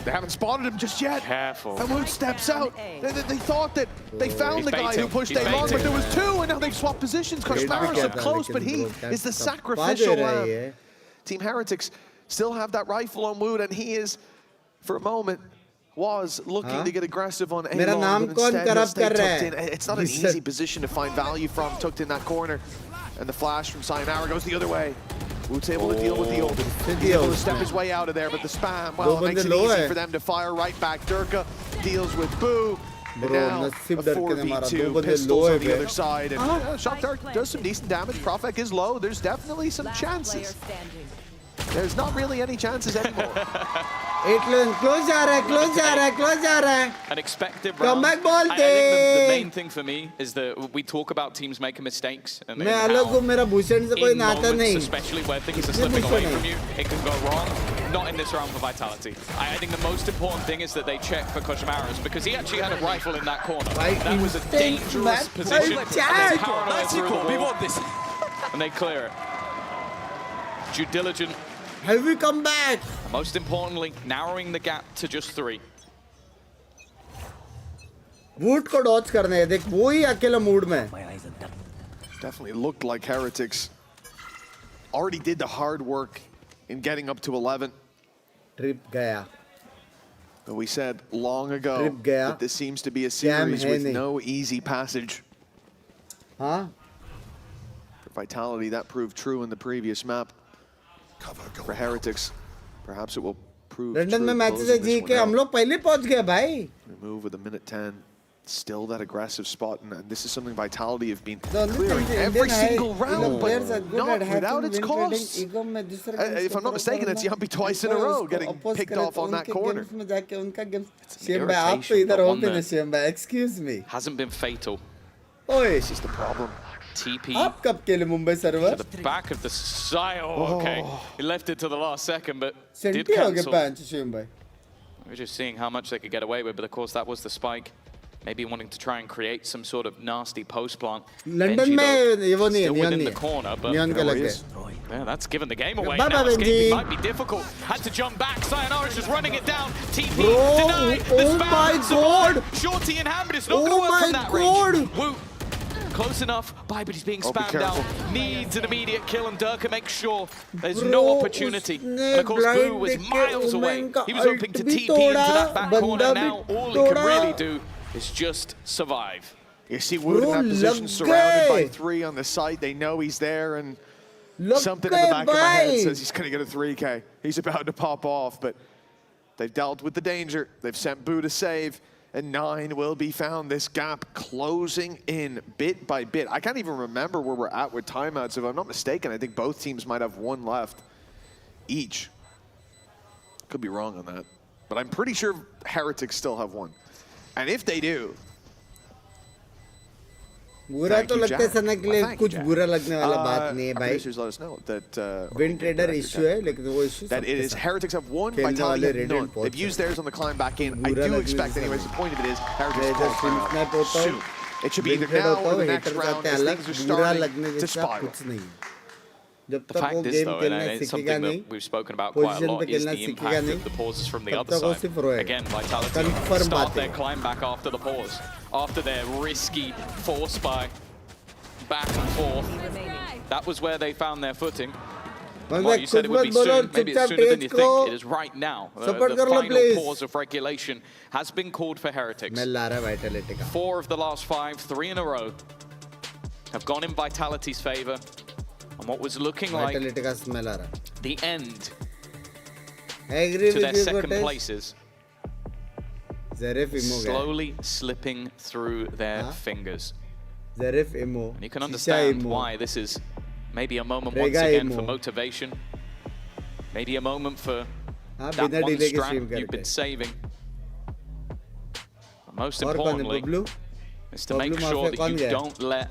they haven't spotted him just yet. Careful. And Woot steps out. They thought that they found the guy who pushed A long, but there was 2, and now they've swapped positions. Koshmaris up close, but he is the sacrificial lamb. Team Heretics still have that rifle on Woot, and he is, for a moment, was looking to get aggressive on A long, but instead he'll stay tucked in. It's not an easy position to find value from, tucked in that corner. And the flash from Sayonara goes the other way. Woot's able to deal with the ult. He's able to step his way out of there, but the spam, well, it makes it easy for them to fire right back. Durka deals with Boo. And now a 4v2, pistols on the other side. And Shock Dart does some decent damage. Profek is low. There's definitely some chances. There's not really any chances anymore. Close जा रहा है. An expected Come round. back, I think the main thing for me is that we talk about teams making mistakes. And मैं अलग हूँ, मेरा भूषण से कोई नाता नहीं. Especially where things are slipping away from you, it can go wrong. Not in this round for Vitality. I think the most important thing is that they check for Kojimaras because he actually had a rifle in that corner. That was a dangerous position. Nice call. We want this. And they clear it. Due diligent. Have we come back? Most importantly, narrowing the gap to just 3. Woot को dodge करने है. देख वो ही अकेला mood में. Definitely looked like Heretics already did the hard work in getting up to 11. Trip गया. But we said long ago that this seems to be a series with no easy passage. Huh? For Vitality, that proved true in the previous map. For Heretics, perhaps it will prove London true. में matches है जी के हम लोग पहले पहुंच गए भाई. Move with a minute 10. Still that aggressive spot, and this is something Vitality have been clearing every single round, but not without its costs. If I'm not mistaken, it's Yampi twice in a row getting picked off on that corner. Excuse me. Hasn't been fatal. This is the problem. TP आप कब केले Mumbai server? to the back of the side. Oh, okay. He left it to the last second, but did senti हो गए cancel. पांच Shem भाई. We're just seeing how much they could get away with, but of course that was the spike. Maybe wanting to try and create some sort of nasty post plant. London में ये वो नहीं है, Still neon within नहीं the है. corner, but neon का लग गया. yeah, that's given the game away. Bye Now bye, escaping Benji. might be difficult. Had to jump back. Sayonara's just running it down. TP Bro, denied. The oh spam my survived. God. Shorty in hand, but it's not Oh going to work my from that God. range. Woo. Close enough, but he's being spammed out. Needs an immediate kill, and Durka makes sure there's no opportunity. And of course, Boo was miles away. He was hoping to TP into that back corner. Now all he can really do is just survive. You see Wood in that position, surrounded by 3 on the side. They know he's there, and something in the back of my head says he's going to get a 3K. He's about to pop off, but they've dealt with the danger. They've sent Boo to save. And 9 will be found. This gap closing in bit by bit. I can't even remember where we're at with timeouts. If I'm not mistaken, I think both teams might have 1 left each. Could be wrong on that. But I'm pretty sure Heretics still have 1. And if they do, बुरा तो लगता है सना के लिए कुछ बुरा लगने वाला बात नहीं है भाई. Producers let us know that Wind Trader issue है, लेकिन वो issue that it is Heretics have 1, Vitality have none. They've used theirs on the climb back in. I do expect, anyways, the point of it is Heretics call soon. It should be either now or the next round as things are starting to spiral. The fact is, though, and it's something that we've spoken about quite a lot, is the impact of the pauses from the other side. Again, Vitality start their climb back after the pause, after their risky force by back and forth. That was where they found their footing. And what you said it would be soon, maybe it's sooner than you think. It is right now. The final pause of regulation has been called for Heretics. 4 of the last 5, 3 in a row, have gone in Vitality's favor. And what was looking like the end to their second places, slowly slipping through their fingers. And you can understand why this is maybe a moment once again for motivation, maybe a moment for that one strand you've been saving. But most importantly is to make sure that you don't let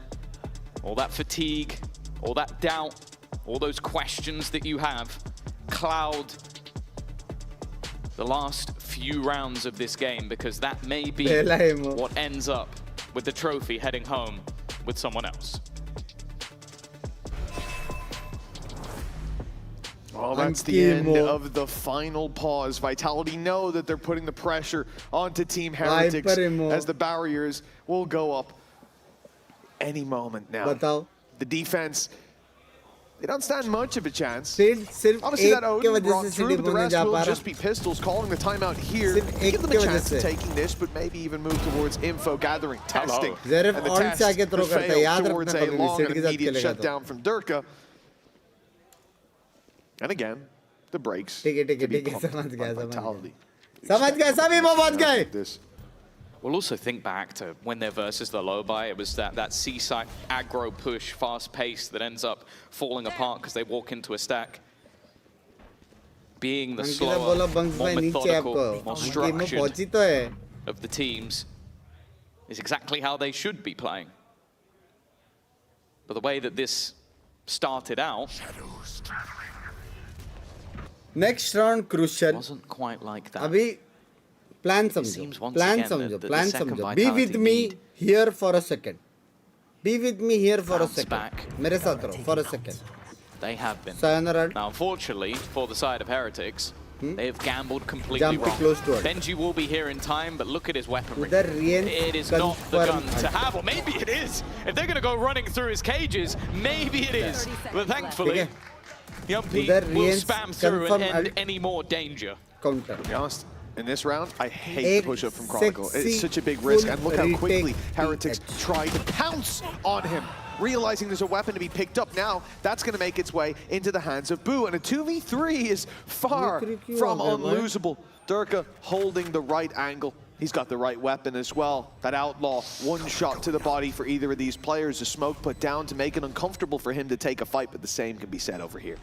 all that fatigue, all that doubt, all those questions that you have cloud the last few rounds of this game, because that may be what ends up with the trophy heading home with someone else. Well, that's the end of the final pause. Vitality know that they're putting the pressure onto Team Heretics as the barriers will go up any moment now. The defense, they don't stand much of a chance. Obviously that Odin brought through, but the rest will just be pistols. Calling the timeout here, give them a chance of taking this, but maybe even move towards info gathering, testing. And the test failed towards a long and immediate shutdown from Durka. And again, the breaks. ठीक है समझ गया सभी समझ गए. We'll also think back to when they're versus the low buy. It was that C-side aggro push, fast pace that ends up falling apart because they walk into a stack. Being the slower, more methodical, more structured of the teams is exactly how they should be playing. But the way that this started out, next round crucial wasn't quite like that. अभी plan समझो. Be with me here for a second. Be with me here for a second. मेरे साथ रहो for a second. They have been. Sayonara. Now, unfortunately, for the side of Heretics, they have gambled completely wrong. Benji will be here in time, but look at his weaponry. It is not the gun to have, or maybe it is. If they're going to go running through his cages, maybe it is. But thankfully, Yumpy will spam through and end any more danger. Counter. To be honest, in this round, I hate the push-up from Chronicle. It's such a big risk, and look how quickly Heretics try to pounce on him. Realizing there's a weapon to be picked up now, that's going to make its way into the hands of Boo. And a 2v3 is far from unlosable. Durka holding the right angle. He's got the right weapon as well. That Outlaw, one shot to the body for either of these players. A smoke put down to make it uncomfortable for him to take a fight, but the same can be said over here.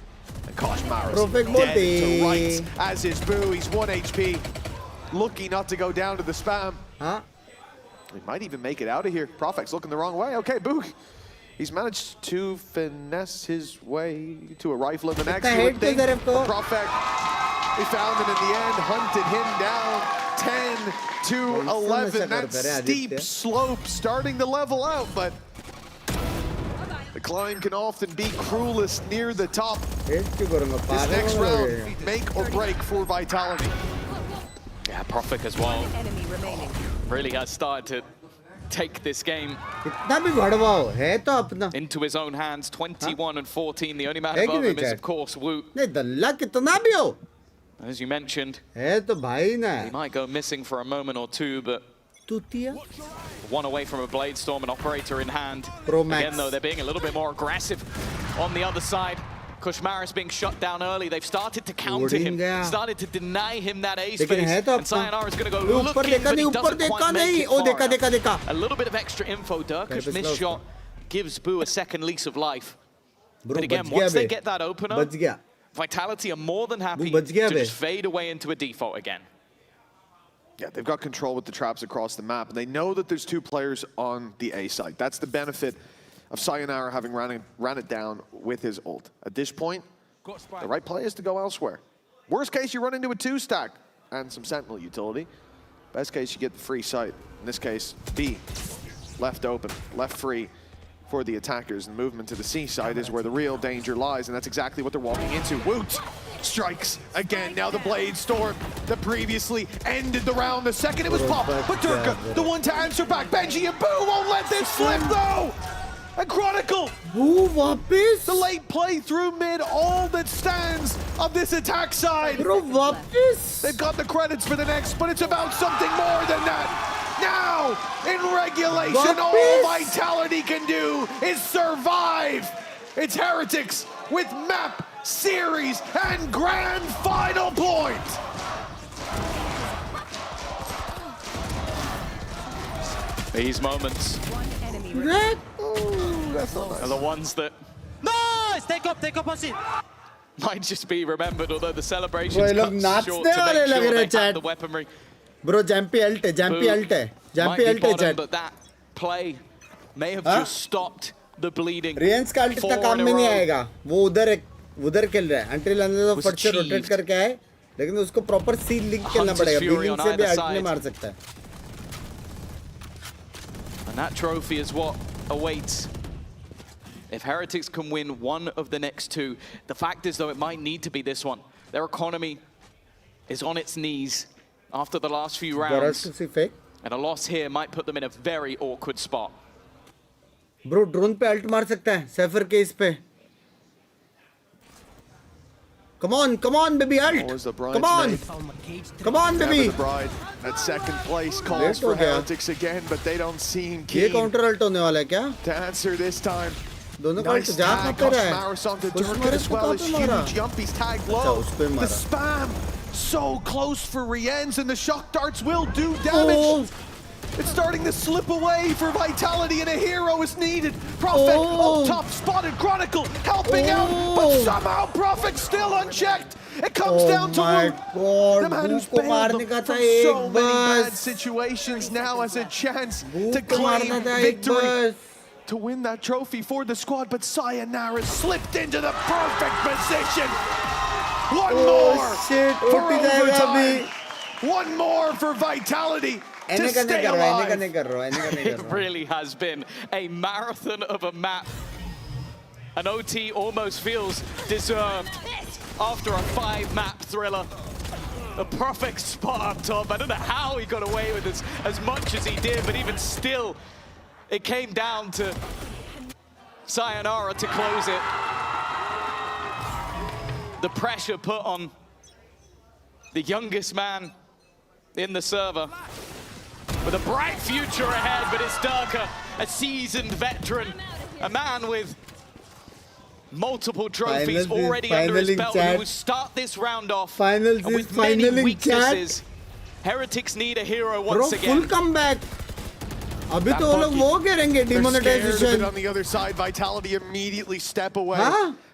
And Kosh Maris dead to rights, as is Boo. He's 1 HP. Lucky not to go down to the spam. He might even make it out of here. Profec's looking the wrong way. Okay, Boo. He's managed to finesse his way to a rifle in the next. You would think Profec, he found him in the end, hunted him down. 10 to 11. That steep slope starting to level out, but the climb can often be cruelest near the top. This next round, make or break for Vitality. Yeah, Profec as well. Really has started to take this game into his own hands. 21 and 14. The only man above him is, of course, Wu. As you mentioned, he might go missing for a moment or two, but one away from a Blade Storm, an operator in hand. Again, though, they're being a little bit more aggressive on the other side. Kushmaris being shut down early. They've started to counter him, started to deny him that A space. And Sayonara is going to go looking, but he doesn't quite make it far. A little bit of extra info. Durka's missed shot gives Boo a second lease of life. But again, once they get that opener, Vitality are more than happy to just fade away into a default again. Yeah, they've got control with the traps across the map, and they know that there's two players on the A side. That's the benefit of Sayonara having ran it down with his ult. At this point, the right play is to go elsewhere. Worst case, you run into a 2-stack and some Sentinel utility. Best case, you get the free sight. In this case, B, left open, left free for the attackers. And movement to the C side is where the real danger lies, and that's exactly what they're walking into. Woot strikes again. Now the Blade Storm that previously ended the round. The second it was popped, but Durka, the one to answer back. Benji and Boo won't let this slip though! And Chronicle! The late play through mid, all that stands of this attack side. They've got the credits for the next, but it's about something more than that. Now, in regulation, all Vitality can do is survive. It's Heretics with map, series, and grand final point. These moments are the ones that take up on seat. Might just be remembered, although the celebrations cut short to make sure they have the weaponry. Bro, jumpy ult, but that play may have just stopped the bleeding. Rian's का ult इतना काम में नहीं आएगा. वो उधर खेल रहा है. Until अंदर तो फट से rotate करके आए, लेकिन उसको proper C link खेलना पड़ेगा. Binks से भी ult नहीं मार सकता है. And that trophy is what awaits. If Heretics can win one of the next two, the fact is, though, it might need to be this one. Their economy is on its knees after the last few rounds. And a loss here might put them in a very awkward spot. Bro, drone पे ult मार सकता है. Cypher के इस पे. Come on, baby, ult. Come on, baby. The bride at second place calls for Heretics again, but they don't seem keen counter ult होने वाला है क्या? to answer this time. Nice tag. Koshmaris onto Durka as well as huge. Yumpy's tagged low. The spam so close for Rienz, and the shock darts will do damage. It's starting to slip away for Vitality, and a hero is needed. Prophet up top, spotted. Chronicle helping out, but somehow Prophet still unchecked. It comes down to the man who's bailed them from so many bad situations now has a chance to claim victory, to win that trophy for the squad. But Sayonara slipped into the perfect position. One more for overtime. One more for Vitality. To stay alive. It really has been a marathon of a map. And OT almost feels deserved after a 5-map thriller. A perfect spot up top. I don't know how he got away with this as much as he did, but even still, it came down to Sayonara to close it. The pressure put on the youngest man in the server, with a bright future ahead, but it's Durka, a seasoned veteran, a man with multiple trophies already under his belt, who will start this round off with many weaknesses. Heretics need a hero once again. Full comeback. Abhi to log wo karenge demonetization. On the other side, Vitality immediately step away.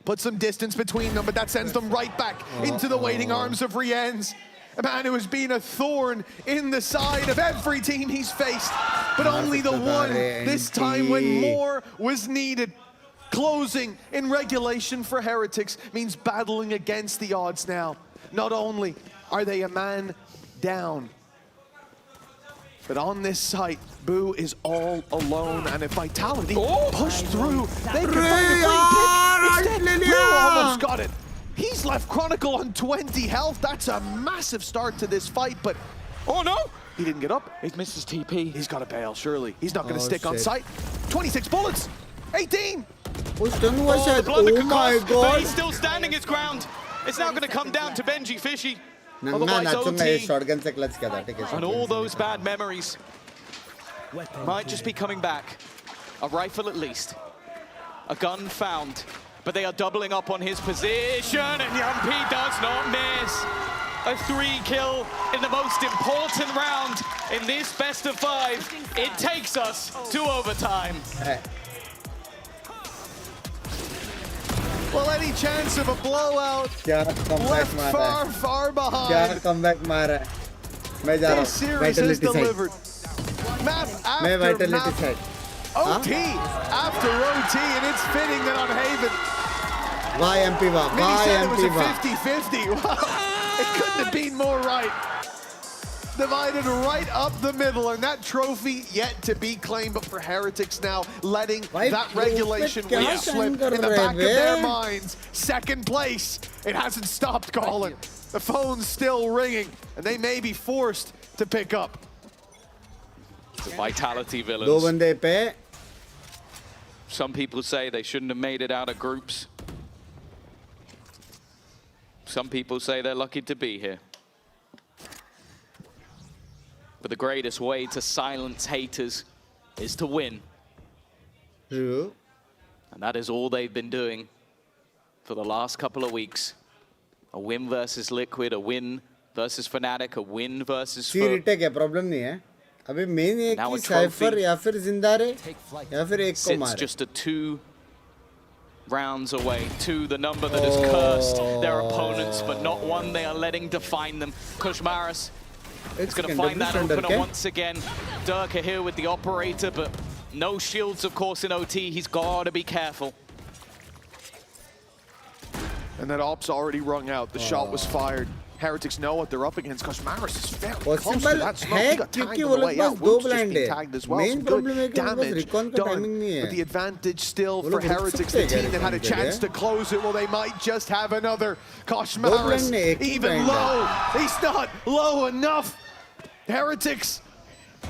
Put some distance between them, but that sends them right back into the waiting arms of Rienz. A man who has been a thorn in the side of every team he's faced, but only the one this time when more was needed. Closing in regulation for Heretics means battling against the odds now. Not only are they a man down, but on this site, Boo is all alone, and if Vitality push through, they can find a free pick. Instead, Boo almost got it. He's left Chronicle on 20 health. That's a massive start to this fight, but oh no! He didn't get up. He missed his TP. He's got to bail, surely. He's not going to stick on site. 26 bullets, 18! Oh my god! But he's still standing his ground. It's now going to come down to Benji Fishy. Otherwise, OT and all those bad memories might just be coming back. A rifle at least. A gun found. But they are doubling up on his position, and Yumpy does not miss. A 3-kill in the most important round in this best of 5. It takes us to overtime. Well, any chance of a blowout left far, far behind. This series is delivered. Map after map. OT after OT, and it's fitting that on Haven. Why MP va? Why MP va? It was a 50-50. Wow, it couldn't have been more right. Divided right up the middle, and that trophy yet to be claimed. But for Heretics now, letting that regulation win slip in the back of their minds. Second place. It hasn't stopped calling. The phone's still ringing, and they may be forced to pick up. The Vitality villains. Some people say they shouldn't have made it out of groups. Some people say they're lucky to be here. But the greatest way to silence haters is to win. True. And that is all they've been doing for the last couple of weeks. A win versus Liquid, a win versus Fnatic, a win versus Foot. problem नहीं है. अभी main एक ही Cypher या फिर जिंदा रहे या फिर एक को मारे. It's just a 2 rounds away to the number that has cursed their opponents, but not one they are letting define them. Koshmaris is going to find that opener once again. Durka here with the operator, but no shields, of course, in OT. He's got to be careful. And that op's already rung out. The shot was fired. Heretics know what they're up against. Koshmaris is very close to that smoke. He got tagged on the way out. Woops just been tagged as well. Some good damage done. But the advantage still for Heretics, the team that had a chance to close it. Well, they might just have another. Koshmaris even low. He's not low enough. Heretics,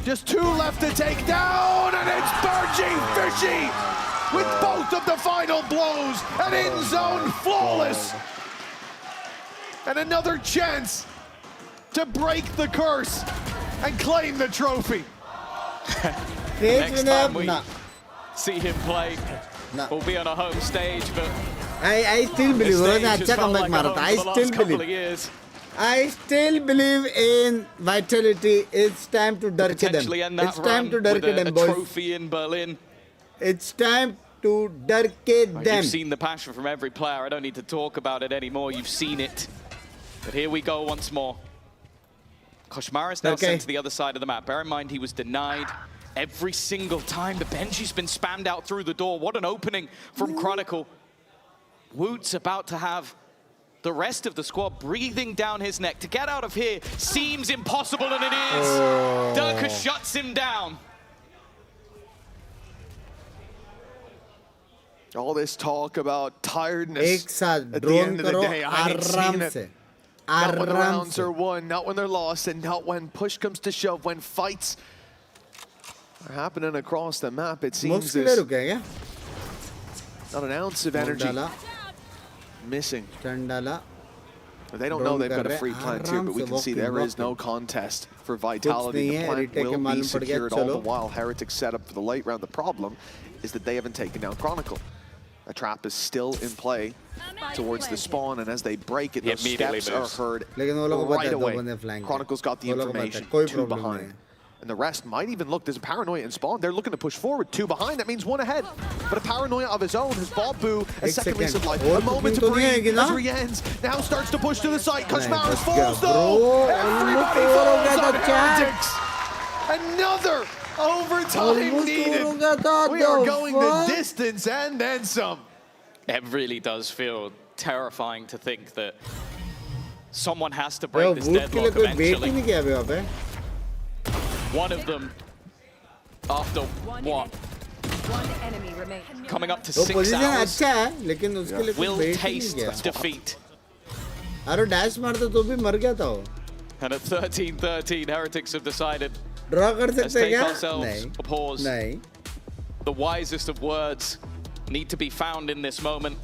just 2 left to take down, and it's Benji Fishy with both of the final blows. An in zone flawless. And another chance to break the curse and claim the trophy. Next time we see him play, will be on a home stage, but I still believe अच्छा comeback मारा था. I still believe in Vitality. It's time to dirk them. It's time to dirk them, boys. Trophy in Berlin. It's time to dirk them. You've seen the passion from every player. I don't need to talk about it anymore. You've seen it. But here we go once more. Koshmaris now sent to the other side of the map. Bear in mind, he was denied every single time. The Benji's been spammed out through the door. What an opening from Chronicle. Woot's about to have the rest of the squad breathing down his neck. To get out of here seems impossible, and it is. Durka shuts him down. All this talk about tiredness at the end of the day, I ain't seen it. Not when the rounds are won, not when they're lost, and not when push comes to shove, when fights are happening across the map. It seems there's not an ounce of energy missing. They don't know they've got a free plant here, but we can see there is no contest for Vitality. The plant will be secured all the while. Heretics set up for the late round. The problem is that they haven't taken down Chronicle. A trap is still in play towards the spawn, and as they break it, those steps are heard right away. Chronicle's got the information, 2 behind. And the rest might even look, there's a Paranoia in spawn. They're looking to push forward, 2 behind. That means 1 ahead. But a Paranoia of his own has bought Boo a second lease of life. A moment to breathe as Rienz now starts to push to the site. Koshmaris falls though. Everybody falls on Heretics. Another overtime needed. We are going the distance and then some. It really does feel terrifying to think that someone has to break this deadlock eventually. One of them, after what? Coming up to 6 hours, will taste defeat. And at 13-13, Heretics have decided, let's take ourselves a pause. The wisest of words need to be found in this moment.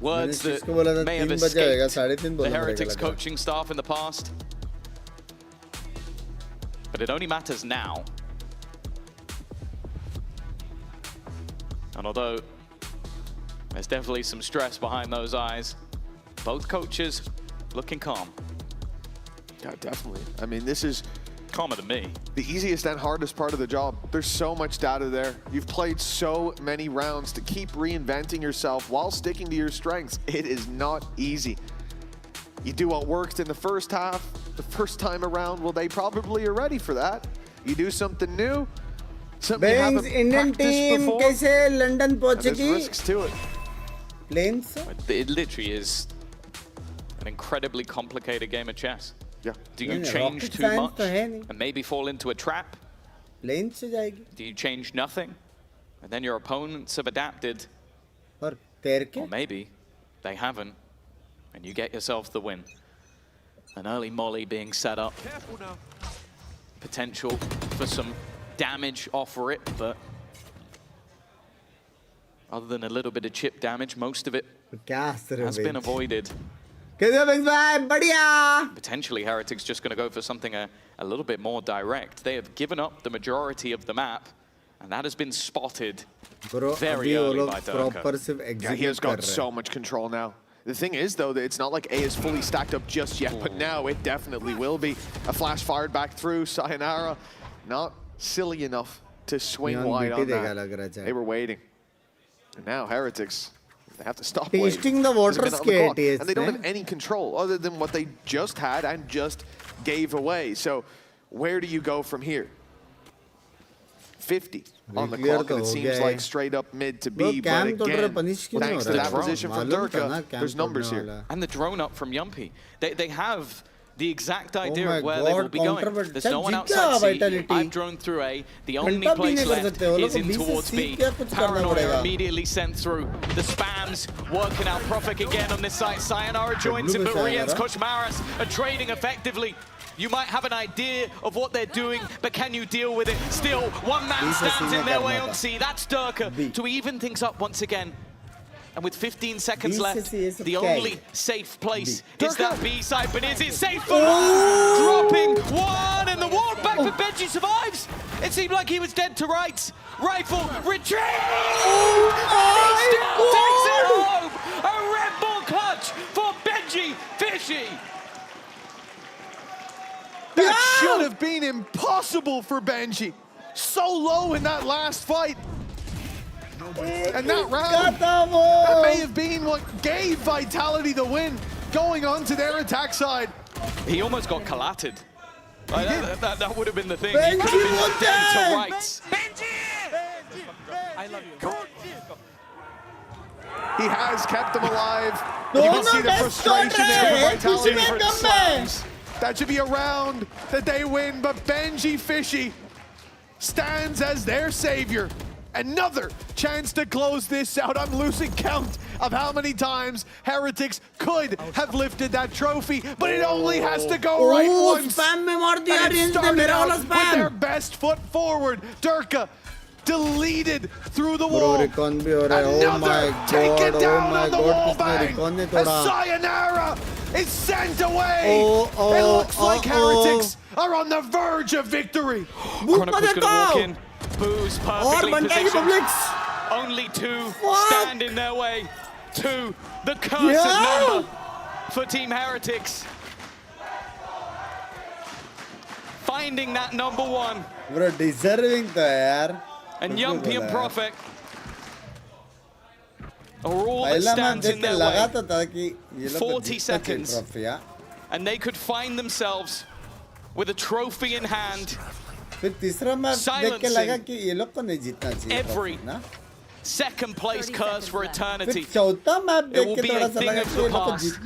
Words that may have escaped the Heretics coaching staff in the past. But it only matters now. And although there's definitely some stress behind those eyes, both coaches looking calm. Yeah, definitely. I mean, this is calmer than me. The easiest and hardest part of the job. There's so much data there. You've played so many rounds. To keep reinventing yourself while sticking to your strengths, it is not easy. You do what worked in the first half, the first time around, well, they probably are ready for that. You do something new, something you haven't practiced before. कैसे London पहुंचेगी? There's risks to it. Planes? It literally is an incredibly complicated game of chess. Yeah. Do you change too much and maybe fall into a trap? Planes से जाएगी. Do you change nothing and then your opponents have adapted? Or maybe they haven't. And you get yourself the win. An early molly being set up. Potential for some damage off it, but other than a little bit of chip damage, most of it has been avoided. Potentially, Heretics just going to go for something a little bit more direct. They have given up the majority of the map, and that has been spotted very early by Durka. Yeah, he has got so much control now. The thing is, though, that it's not like A is fully stacked up just yet, but now it definitely will be. A flash fired back through, Sayonara, not silly enough to swing wide on that. They were waiting. And now Heretics, they have to stop waiting. Tasting the water skate. And they don't have any control other than what they just had and just gave away. So where do you go from here? 50 on the clock, and it seems like straight up mid to B, but again, thanks to that position from Durka, there's numbers here. And the drone up from Yumpy. They have the exact idea of where they will be going. There's no one outside C. I've drone through A. The only place left is in towards B. Paranoia immediately sent through. The spams working out Profik again on this side. Sayonara joins him, but Rienz, Koshmaris are trading effectively. You might have an idea of what they're doing, but can you deal with it? Still, one man stands in their way on C. That's Durka to even things up once again. And with 15 seconds left, the only safe place is that B side. But is it safe for dropping one? And the wall back for Benji survives. It seemed like he was dead to rights. Rifle, retreat! Oh He still takes it home! A Red Bull clutch for Benji Fishy! That should have been impossible for Benji. So low in that last fight. And that round, that may have been what gave Vitality the win, going on to their attack side. He almost got collatted. Like, that would have been the thing. Benji He could have been was dead dead! to rights. I love you. He has kept them alive. You can see the frustration there for Vitality. That should be a round that they win, but Benji Fishy stands as their savior. Another chance to close this out. I'm losing count of how many times Heretics could have lifted that trophy, but it only has to go right once. And it started out with their best foot forward. Durka deleted through the wall. Another taken down on the wall bang. As Sayonara is sent away. It looks like Heretics are on the verge of victory. Chronicle's gonna walk in. Boo's perfectly positioned. Only two stand in their way. Two, the cursed number for Team Heretics. Finding that number one. Bro, deserving to yaar. And Yumpy and Prophet are all that stands in their way. 40 seconds. And they could find themselves with a trophy in hand. Silencing every second place curse for eternity. It will be a thing of the past.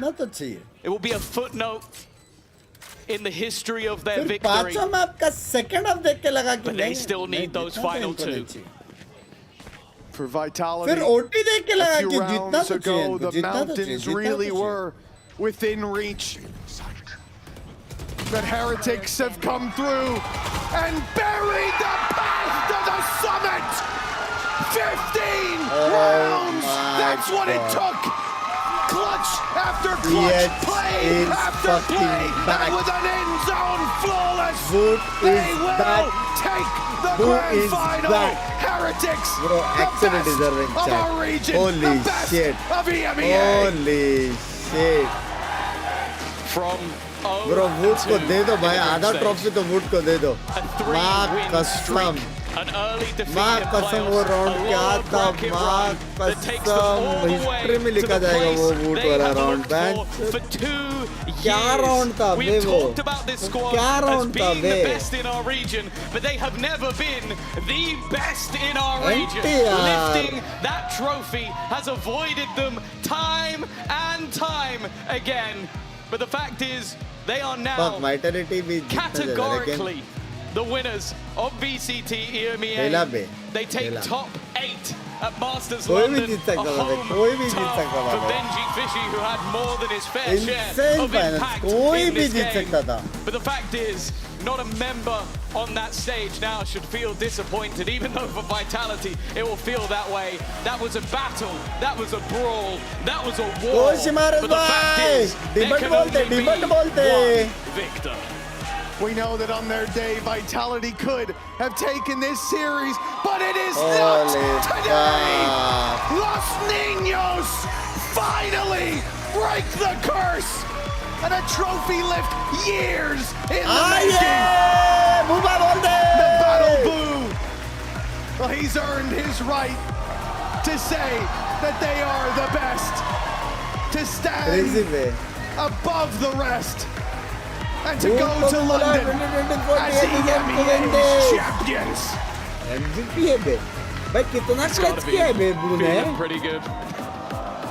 It will be a footnote in the history of their victory. But they still need those final two. For Vitality, a few rounds ago, the mountains really were within reach. But Heretics have come through and buried the path to the summit! 15 rounds! That's what it took! Clutch after clutch, play after play, and with an end zone flawless, they will take the grand final! Heretics, the best of our region, the best of EMEA! Holy shit! From Bro, Wood को दे दो भाई, आधा trophy तो Wood को दे दो। माँ कसम, माँ कसम वो राउंड क्या था, माँ कसम हिस्ट्री में लिखा जाएगा वो Wood वाला राउंड बैंक। क्या राउंड था बे वो? क्या राउंड था बे? But they have never been the best in our region. Lifting that trophy has avoided them time and time again. But the fact is, they are now categorically the winners of VCT EMEA. They take top 8 at Masters London, a home turf for Benji Fishy, who had more than his fair share of impact in this game. But the fact is, not a member on that stage now should feel disappointed, even though for Vitality it will feel that way. That was a battle, that was a brawl, that was a war. But the fact is, there can only be one victor. We know that on their day, Vitality could have taken this series, but it is not today! Los Niños finally break the curse! And a trophy lift years in the making! The Battle Boo! Well, he's earned his right to say that they are the best, to stand above the rest, and to go to London as EMEA champions. MVP है बे, भाई कितना clutch किया है बे blue ने? Feeling pretty good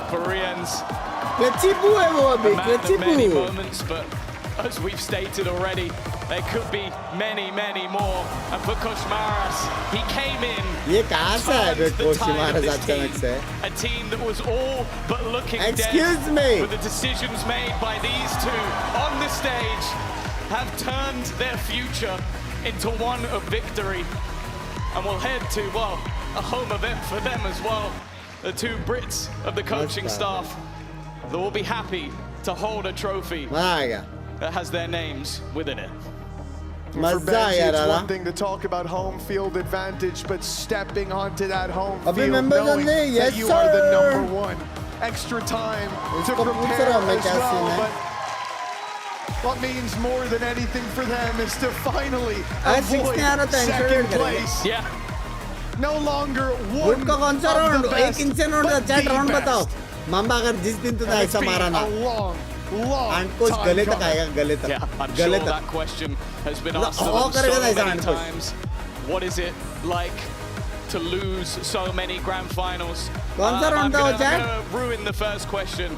for Rien's. क्लची बू है वो अभी, क्लची many बू. moments, but as we've stated already, there could be many, many more. And for Koshmaras, he came in. ये कहाँ से है बे कोशिमारस अचानक से? A team that was all but looking Excuse dead. me. But the decisions made by these two on the stage have turned their future into one of victory. And we'll head to, well, a home event for them as well. The two Brits of the coaching staff that will be happy to hold a trophy that has their names within it. For Benji, it's one thing to talk about home field advantage, but stepping onto that home field, knowing that you are the #1. Extra time to prepare as well, but what means more than anything for them is to finally avoid second place. Yeah. No longer one of the best, but the best. मामा अगर जिस दिन तूने ऐसा मारा ना कुछ गले तक आएगा गले तक गले तक that question has been asked so many times. What is it like to lose so many grand finals? कौन सा राउंड था वो chat? I'm gonna ruin the first question.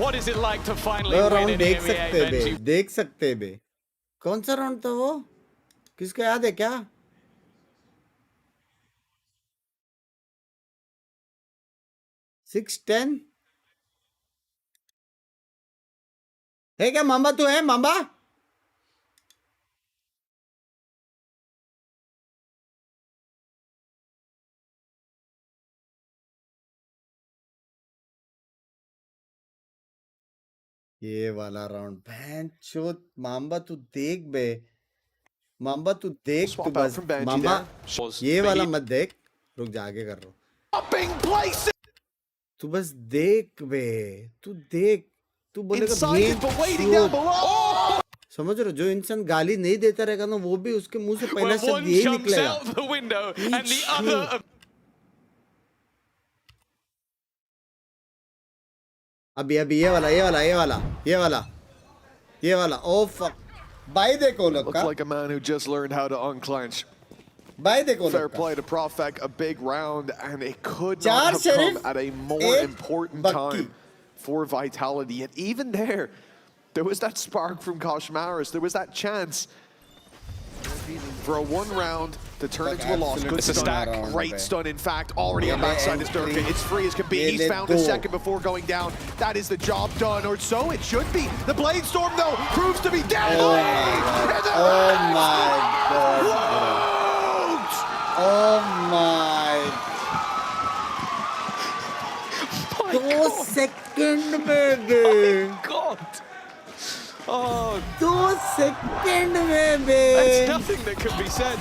What is it like to finally win in EMEA, Benji? देख सकते बे कौन सा round था वो किसको याद है क्या 6-10 है क्या मामा तू है मामा ये वाला राउंड भैंचोद मामा तू देख बे मामा तू देख तू बस मामा ये वाला मत देख रुक जा आगे कर रहा तू बस देख बे तू देख तू बोलेगा समझ रहे जो इंसान गाली नहीं देता रहेगा ना वो भी उसके मुंह से पहला शब्द यही निकलेगा अभी ये वाला ओ फक भाई देखो लोग Looks like a man who just learned how to unclench. भाई देखो Fair play to Profek, a big round, and it could not have come at a more important time for Vitality. And even there was that spark from Koshmaris. There was that chance for a 1 round to turn into a loss. Good stun, great stun in fact, already on backside is Durka. It's free as can be. He's found a second before going down. That is the job done, or so it should be. The Blade Storm though proves to be deadly! Oh my god. Oh my. 2 second में गए. God. Oh, 2 second में बे. That's nothing that can be said.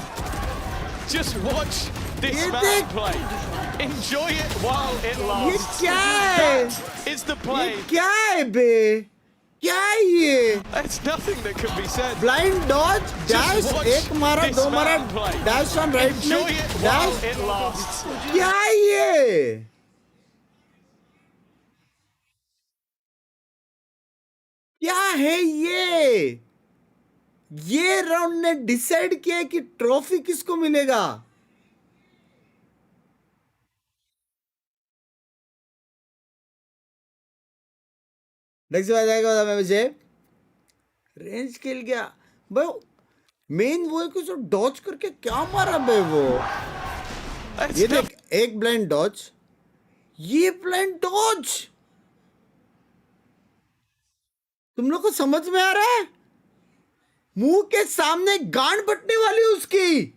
Just watch this man play. Enjoy it while it lasts. ये क्या है? That is the play. ये क्या है बे? क्या है ये? That's nothing that can be said. Blind dodge, dash, एक मारा, 2 मारा, dash on right Enjoy it while it lasts. क्या है ये? क्या है ये राउंड ने डिसाइड किया कि ट्रॉफी किसको मिलेगा नेक्स्ट बात आएगा बता मैं मुझे रेंज खेल गया भाई मेन वो है कुछ डॉज करके क्या मारा बे वो ये देख एक ब्लाइंड डॉज ये ब्लाइंड डॉज तुम लोग को समझ में आ रहा है मुंह के सामने गांड बटने वाली उसकी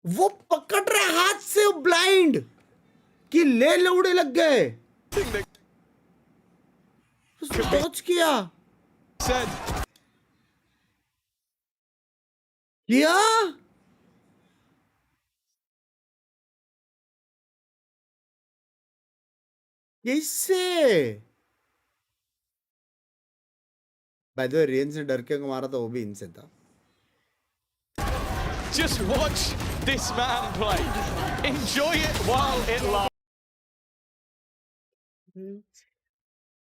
वो पकड़ रहे हाथ से ब्लाइंड कि ले लौड़े लग गए डॉज किया कैसे By the way, रेंज ने डर के मारा था वो भी इनसे था Just watch this man play. Enjoy it while it lasts.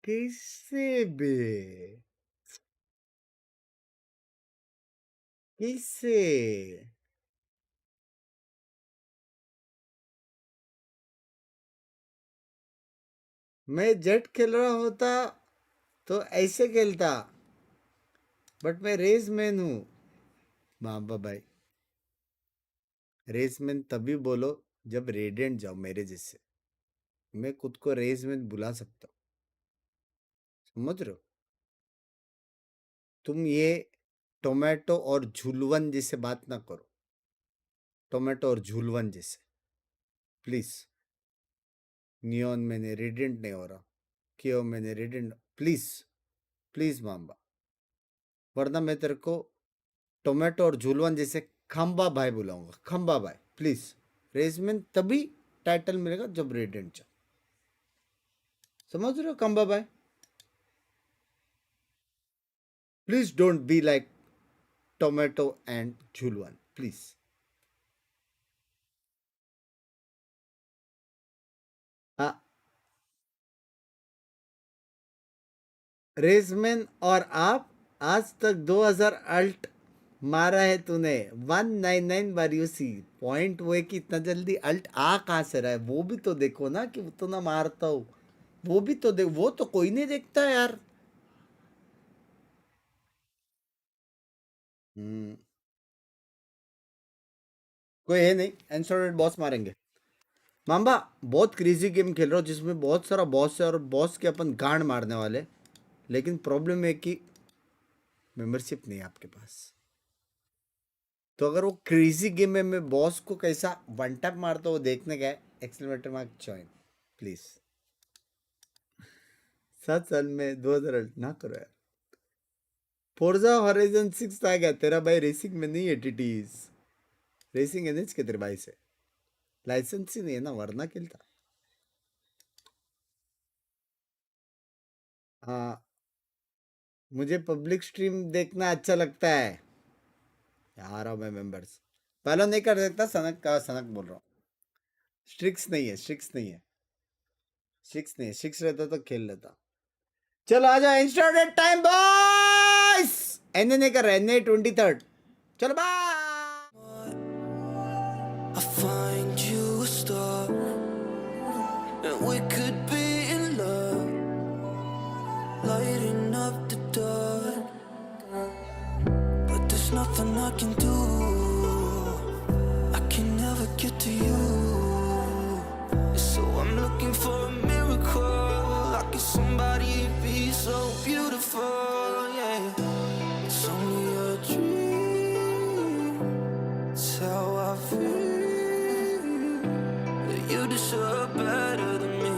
कैसे बे कैसे मैं जेट खेल रहा होता तो ऐसे खेलता बट मैं रेस मैन हूं बाबा भाई रेस मैन तभी बोलो जब रेडिएंट जाओ मेरे जैसे मैं खुद को रेस मैन बुला सकता हूं समझ रहे हो तुम ये टोमेटो और झुलवन जैसे बात ना करो टोमेटो और झुलवन जैसे प्लीज नियॉन मैंने रेडिएंट नहीं हो रहा क्यों मैंने रेडिएंट प्लीज प्लीज मामा वरना मैं तेरे को टोमेटो और झूलवान जैसे खंबा भाई बुलाऊंगा. खंबा भाई प्लीज. रेसमेन तभी टाइटल मिलेगा जब रेडिएंट जा. समझ रहे हो खंबा भाई? Please don't be like tomato and झूलवान प्लीज. हाँ, रेसमैन और आप आज तक 2000 अल्ट मारा है तूने. 199 बार यू सी. पॉइंट वो है कि इतना जल्दी अल्ट आ कहाँ से रहा है वो भी तो देखो ना कि उतना मारता हूँ. वो भी तो देख. वो तो कोई नहीं देखता यार. कोई है नहीं. एंसोडेड बॉस मारेंगे. मांबा बहुत क्रेजी गेम खेल रहा हो जिसमें बहुत सारा बॉस है और बॉस के अपन गांड मारने वाले. लेकिन प्रॉब्लम है कि मेंबरशिप नहीं है आपके पास. तो अगर वो क्रेजी गेम में मैं बॉस को कैसा वन टैप मारता वो देखने का है. एक्सक्लेमेटर मार्क जॉइन प्लीज. 7 साल में 2000 ना करो यार. फोर्जा हॉराइजन 6 आ गया. तेरा भाई रेसिंग में नहीं है. टीटीज रेसिंग एनएच के तेरे भाई से लाइसेंस ही नहीं है ना वरना खेलता. हाँ, मुझे पब्लिक स्ट्रीम देखना अच्छा लगता है. आ रहा हूँ मैं मेंबर्स. पहले नहीं कर सकता. सनक का सनक बोल रहा हूँ. स्ट्रिक्स नहीं है. स्ट्रिक्स नहीं है. स्ट्रिक्स नहीं है. स्ट्रिक्स रहता तो खेल लेता. चलो आ जाओ. इंस्टाडेड टाइम बॉयस. एनए नहीं कर रहा. NA 23rd. चलो bye. I find you a star, and we could be in love, lighting up the dark. But there's nothing I can do. I can never get to you. So I'm looking for a miracle. Like if somebody be so beautiful, yeah. It's only a dream. It's how I feel. You deserve better than me.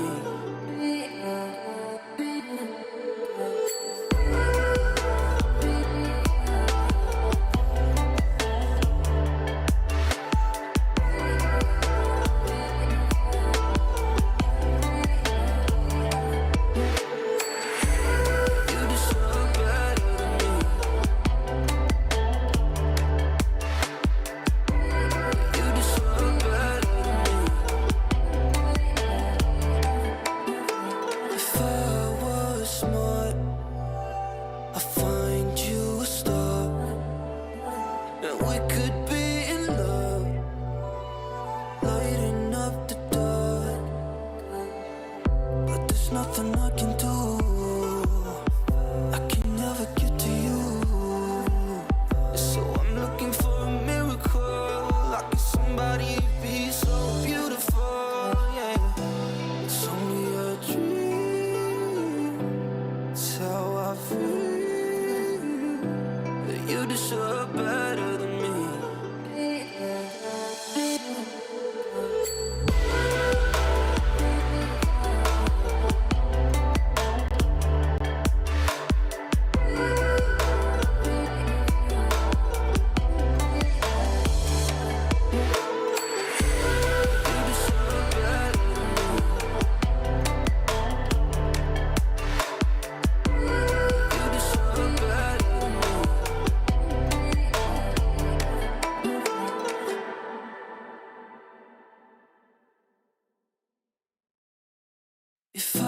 If I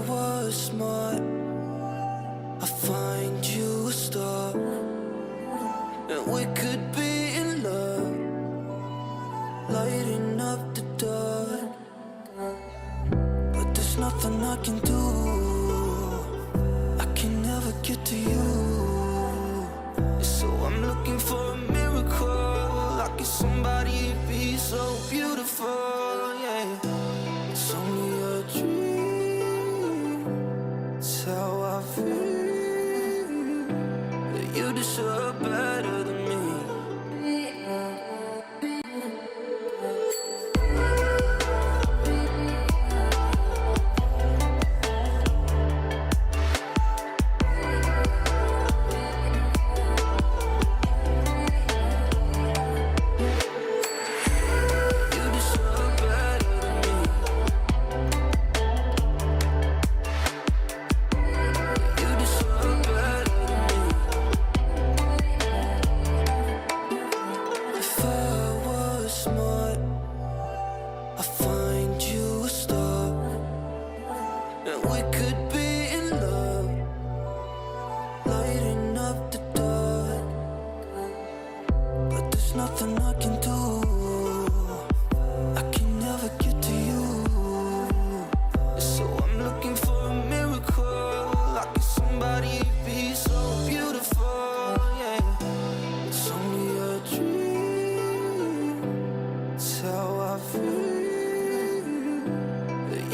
was smart, I'd find you a star, and we could be in love, lighting up the dark. But there's nothing I can do. I can never get to you. So I'm looking for a miracle. Like if somebody be so beautiful, yeah. It's only a dream. It's how I feel. That you deserve better than me.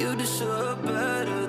You deserve better.